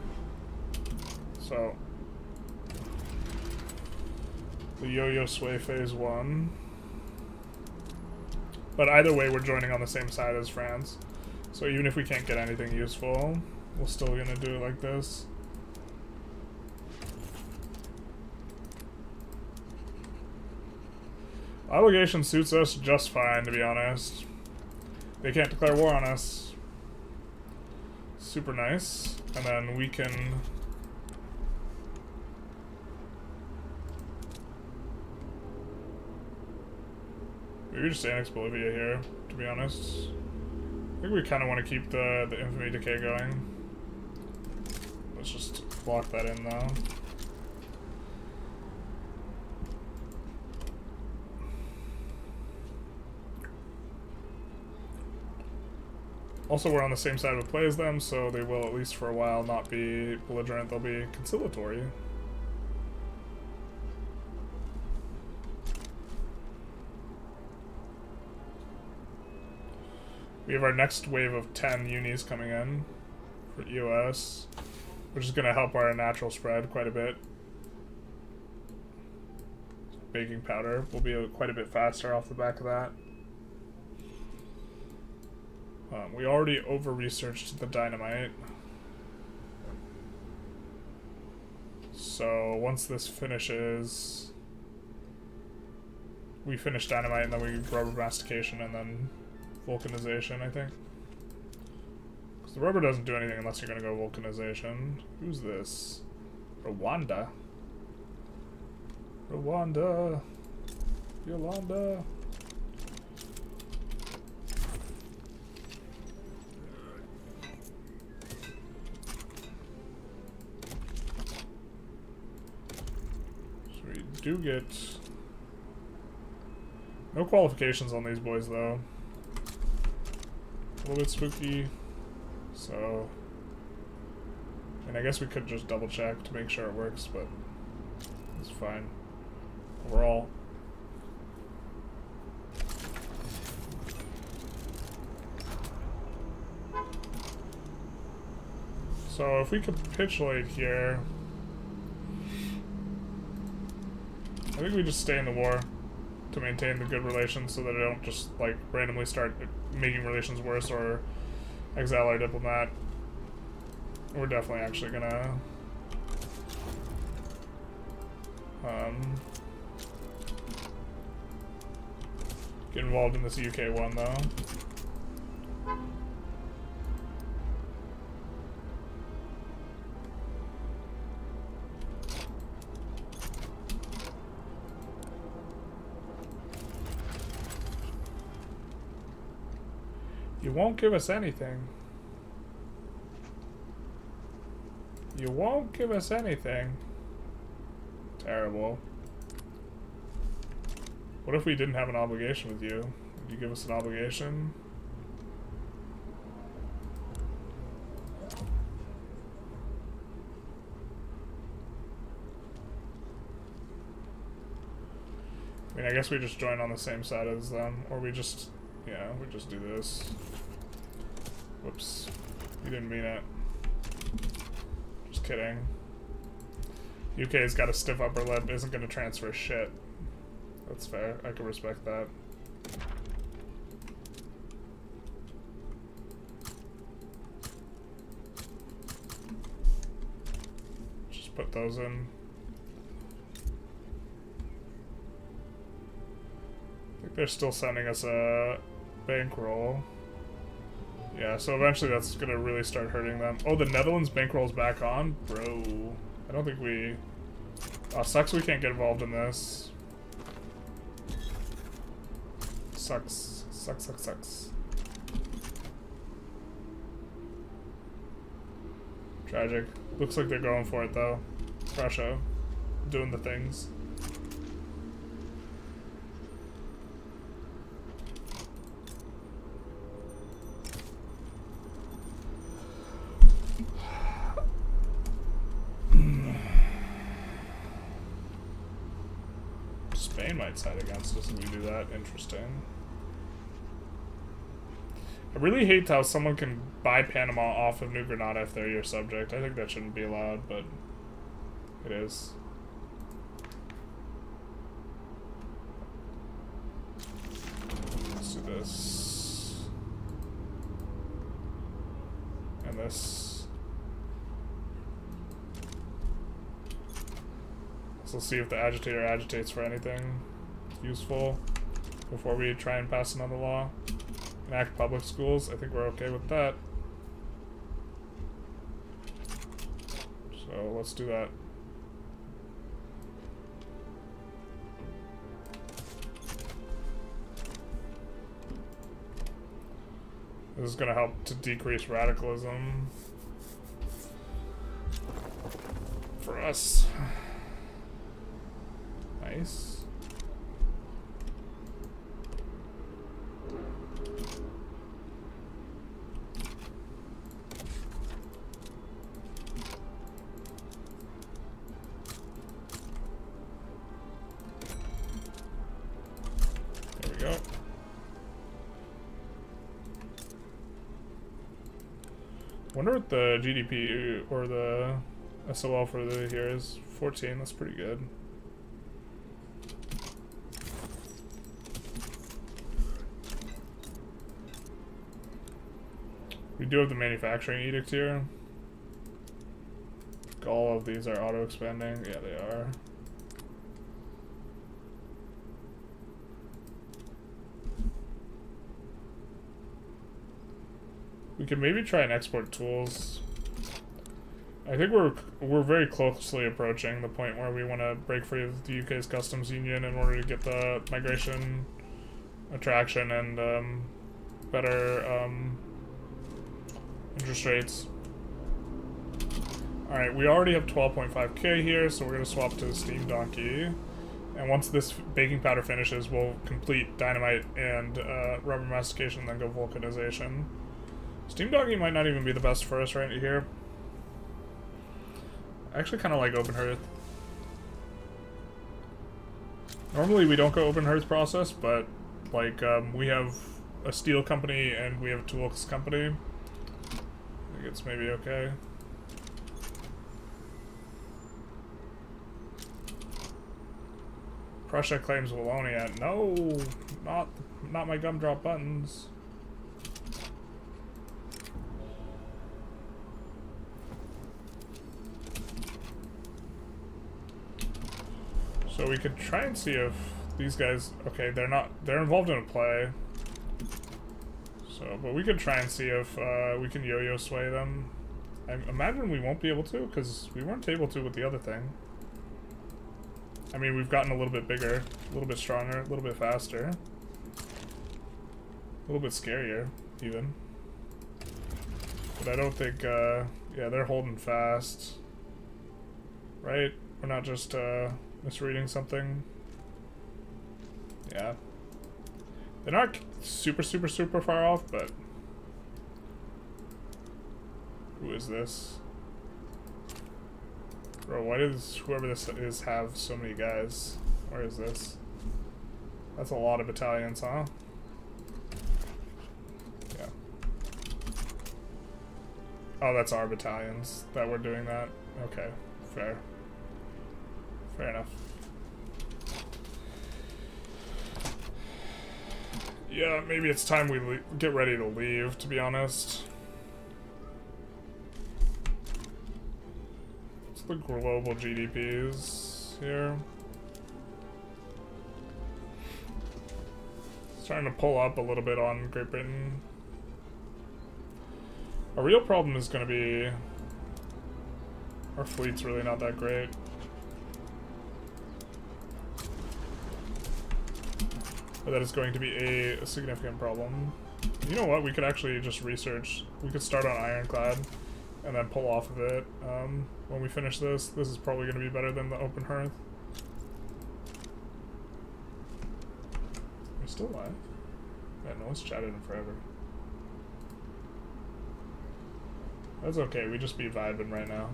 So the yo-yo sway phase 1. But either way, we're joining on the same side as France. So even if we can't get anything useful, we're still gonna do it like this. Obligation suits us just fine, to be honest. They can't declare war on us. Super nice. And then we can maybe just annex Bolivia here, to be honest. I think we kind of want to keep the infamy decay going. Let's just lock that in, though. Also, we're on the same side of play as them, so they will, at least for a while, not be belligerent. They'll be conciliatory. We have our next wave of 10 unis coming in for US, which is going to help our natural spread quite a bit. Baking powder will be quite a bit faster off the back of that. We already over-researched the dynamite. So once this finishes, we finish dynamite and then we rubber mastication and then vulcanization, I think. The rubber doesn't do anything unless you're gonna go vulcanization. Who's this? Rwanda. Rwanda. Yolanda. So we do get no qualifications on these boys though. A little bit spooky. So, and I guess we could just double check to make sure it works, but it's fine. Overall. So if we capitulate here, I think we just stay in the war to maintain the good relations so that I don't just like randomly start making relations worse or exile our diplomat. We're definitely actually gonna get involved in this UK one though. You won't give us anything. You won't give us anything. Terrible. What if we didn't have an obligation with you? Would you give us an obligation? I mean, I guess we just join on the same side as them, or we just, yeah, we just do this. Whoops. You didn't mean it. Just kidding. UK's got a stiff upper lip, isn't gonna transfer shit. That's fair. I can respect that. Just put those in. I think they're still sending us a bankroll. Yeah, so eventually that's gonna really start hurting them. Oh, the Netherlands bankroll's back on? Bro. I don't think we... Oh, sucks we can't get involved in this. Sucks. Sucks, sucks, sucks. Tragic. Looks like they're going for it, though. Russia. Doing the things. Spain might side against us if we do that. Interesting. I really hate how someone can buy Panama off of New Granada if they're your subject. I think that shouldn't be allowed, but it is. Let's do this. And this. So we'll see if the agitator agitates for anything useful before we try and pass another law. Enact public schools. I think we're okay with that. So let's do that. This is going to help to decrease radicalism for us. Nice. There we go. Wonder what the GDP or the SOL for the here is. 14, that's pretty good. We do have the manufacturing edict here. All of these are auto-expanding. Yeah, they are. We could maybe try and export tools. I think we're very closely approaching the point where we want to break free of the UK's customs union in order to get the migration attraction and better interest rates. Alright, we already have 12.5k here, so we're going to swap to Steam Donkey. And once this baking powder finishes, we'll complete dynamite and rubber mastication, then go vulcanization. Steam Donkey might not even be the best for us right here. I actually kind of like open hearth. Normally we don't go open hearth process, but like we have a steel company and we have a tools company. I think it's maybe okay. Prussia claims Wallonia. No, not my gumdrop buttons. So we could try and see if these guys, okay, they're involved in a play. So, but we could try and see if we can yo-yo sway them. I imagine we won't be able to, because we weren't able to with the other thing. I mean, we've gotten a little bit bigger, a little bit stronger, a little bit faster. A little bit scarier, even. But I don't think, yeah, they're holding fast. Right? We're not just, misreading something. Yeah. They're not super far off, but... Who is this? Bro, why does whoever this is have so many guys? Where is this? That's a lot of battalions, huh? Yeah. Oh, that's our battalions that we're doing that. Okay, fair. Fair enough. Yeah, maybe it's time we get ready to leave, to be honest. What's the global GDPs here? It's trying to pull up a little bit on Great Britain. A real problem is going to be our fleet's really not that great. But that is going to be a significant problem. You know what? We could actually just research. We could start on Ironclad and then pull off of it. When we finish this, this is probably going to be better than the Open Hearth. Are we still live? Yeah, no one's chatted in forever. That's okay. We just be vibing right now.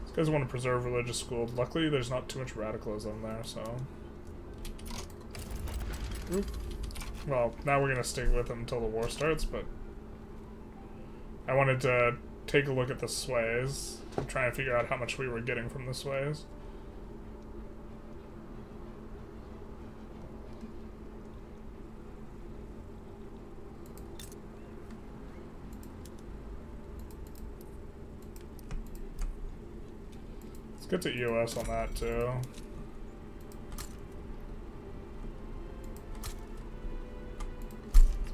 These guys want to preserve religious schools. Luckily, there's not too much radicalism there, so... Oop. Well, now we're going to stick with them until the war starts, but... I wanted to take a look at the Suez and try and figure out how much we were getting from the Suez. Get to EOS on that too.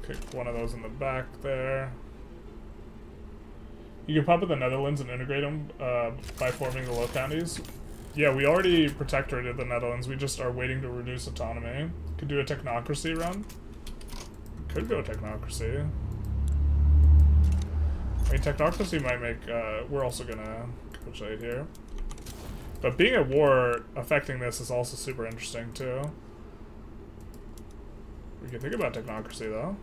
Kick one of those in the back there. You can pop in the Netherlands and integrate them by forming the low counties. Yeah, we already protectorated the Netherlands. We just are waiting to reduce autonomy. Could do a technocracy run. Could go technocracy. I mean, technocracy might make. We're also gonna capitulate here. But being at war affecting this is also super interesting, too. We can think about technocracy, though.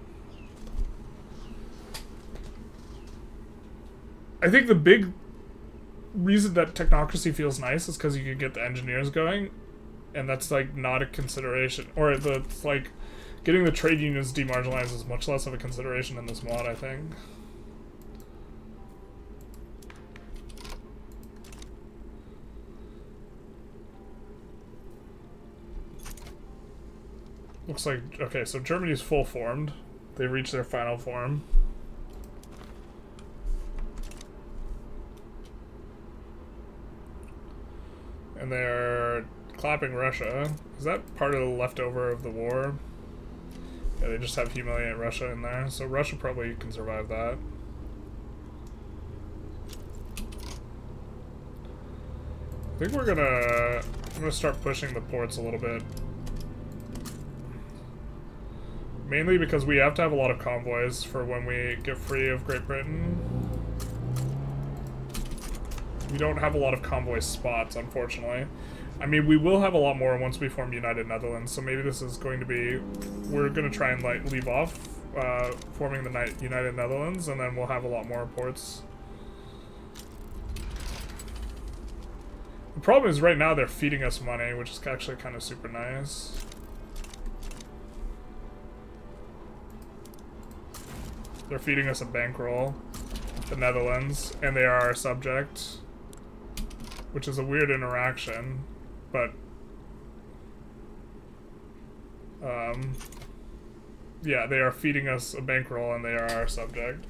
I think the big reason that technocracy feels nice is because you can get the engineers going, and that's, like, not a consideration. Or, it's like, getting the trade unions demarginalized is much less of a consideration in this mod, I think. Looks like, okay, so Germany's full formed. They've reached their final form. And they're clapping Russia. Is that part of the leftover of the war? Yeah, they just have humiliate Russia in there, so Russia probably can survive that. I think I'm gonna start pushing the ports a little bit. Mainly because we have to have a lot of convoys for when we get free of Great Britain. We don't have a lot of convoy spots, unfortunately. I mean, we will have a lot more once we form United Netherlands, so maybe this is going to be... We're going to try and like leave off forming the United Netherlands, and then we'll have a lot more ports. The problem is right now they're feeding us money, which is actually kind of super nice. They're feeding us a bankroll, the Netherlands, and they are our subject, which is a weird interaction, but yeah, they are feeding us a bankroll and they are our subject.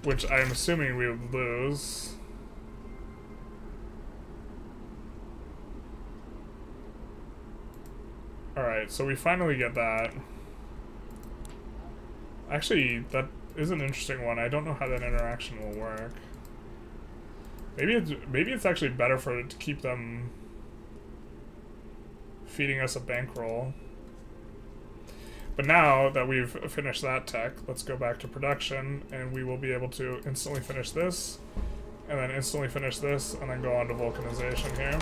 Which I'm assuming we would lose. Alright, so we finally get that. Actually, that is an interesting one. I don't know how that interaction will work. Maybe it's actually better for it to keep them feeding us a bankroll. But now that we've finished that tech, let's go back to production, and we will be able to instantly finish this, and then instantly finish this, and then go on to vulcanization here.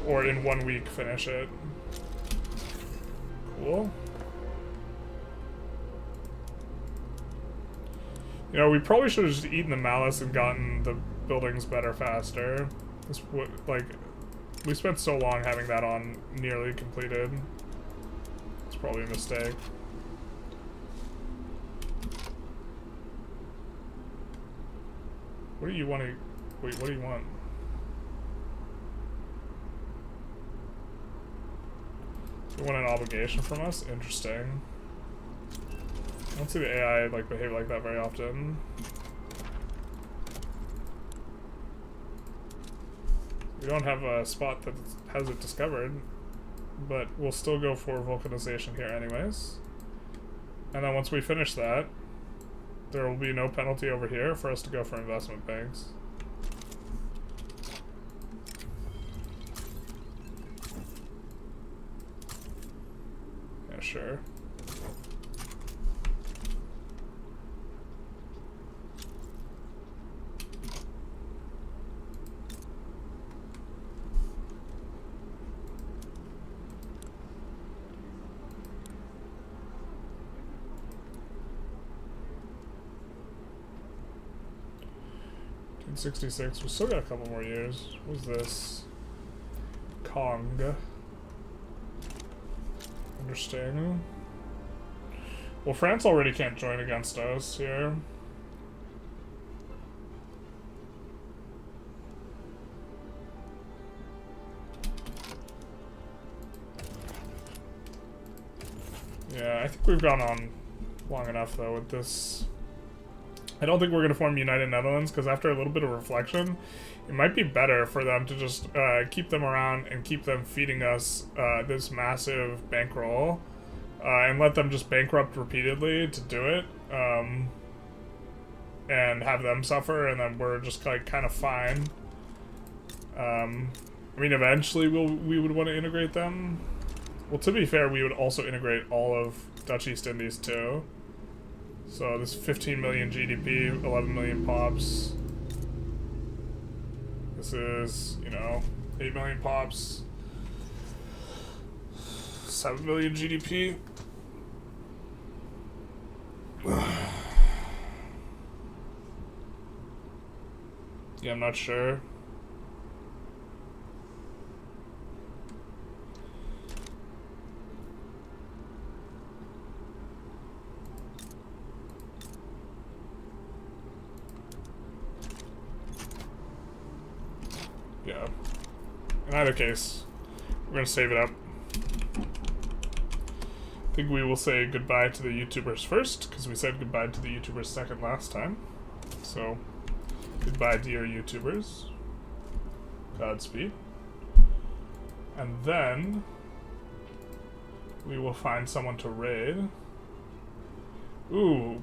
Or in 1 week finish it. Cool. You know, we probably should have just eaten the malice and gotten the buildings better faster. This would, like, we spent so long having that on nearly completed. It's probably a mistake. What do you want to... Wait, what do you want? You want an obligation from us? Interesting. I don't see the AI like behave like that very often. We don't have a spot that has it discovered, but we'll still go for vulcanization here anyways. And then once we finish that, there will be no penalty over here for us to go for investment banks. Yeah, sure. '66. We still got a couple more years. What is this? Kong. Interesting. Well, France already can't join against us here. Yeah, I think we've gone on long enough though with this. I don't think we're going to form United Netherlands, because after a little bit of reflection, it might be better for them to just keep them around and keep them feeding us this massive bankroll, and let them just bankrupt repeatedly to do it, and have them suffer, and then we're just like kind of fine. I mean, eventually we would want to integrate them. Well, to be fair, we would also integrate all of Dutch East Indies too. So this 15 million GDP, 11 million pops. This is, you know, 8 million pops, 7 million GDP. Yeah, I'm not sure. Yeah. In either case, we're gonna save it up. I think we will say goodbye to the YouTubers first, because we said goodbye to the YouTubers second last time. So, goodbye, dear YouTubers. Godspeed. And then we will find someone to raid. Ooh,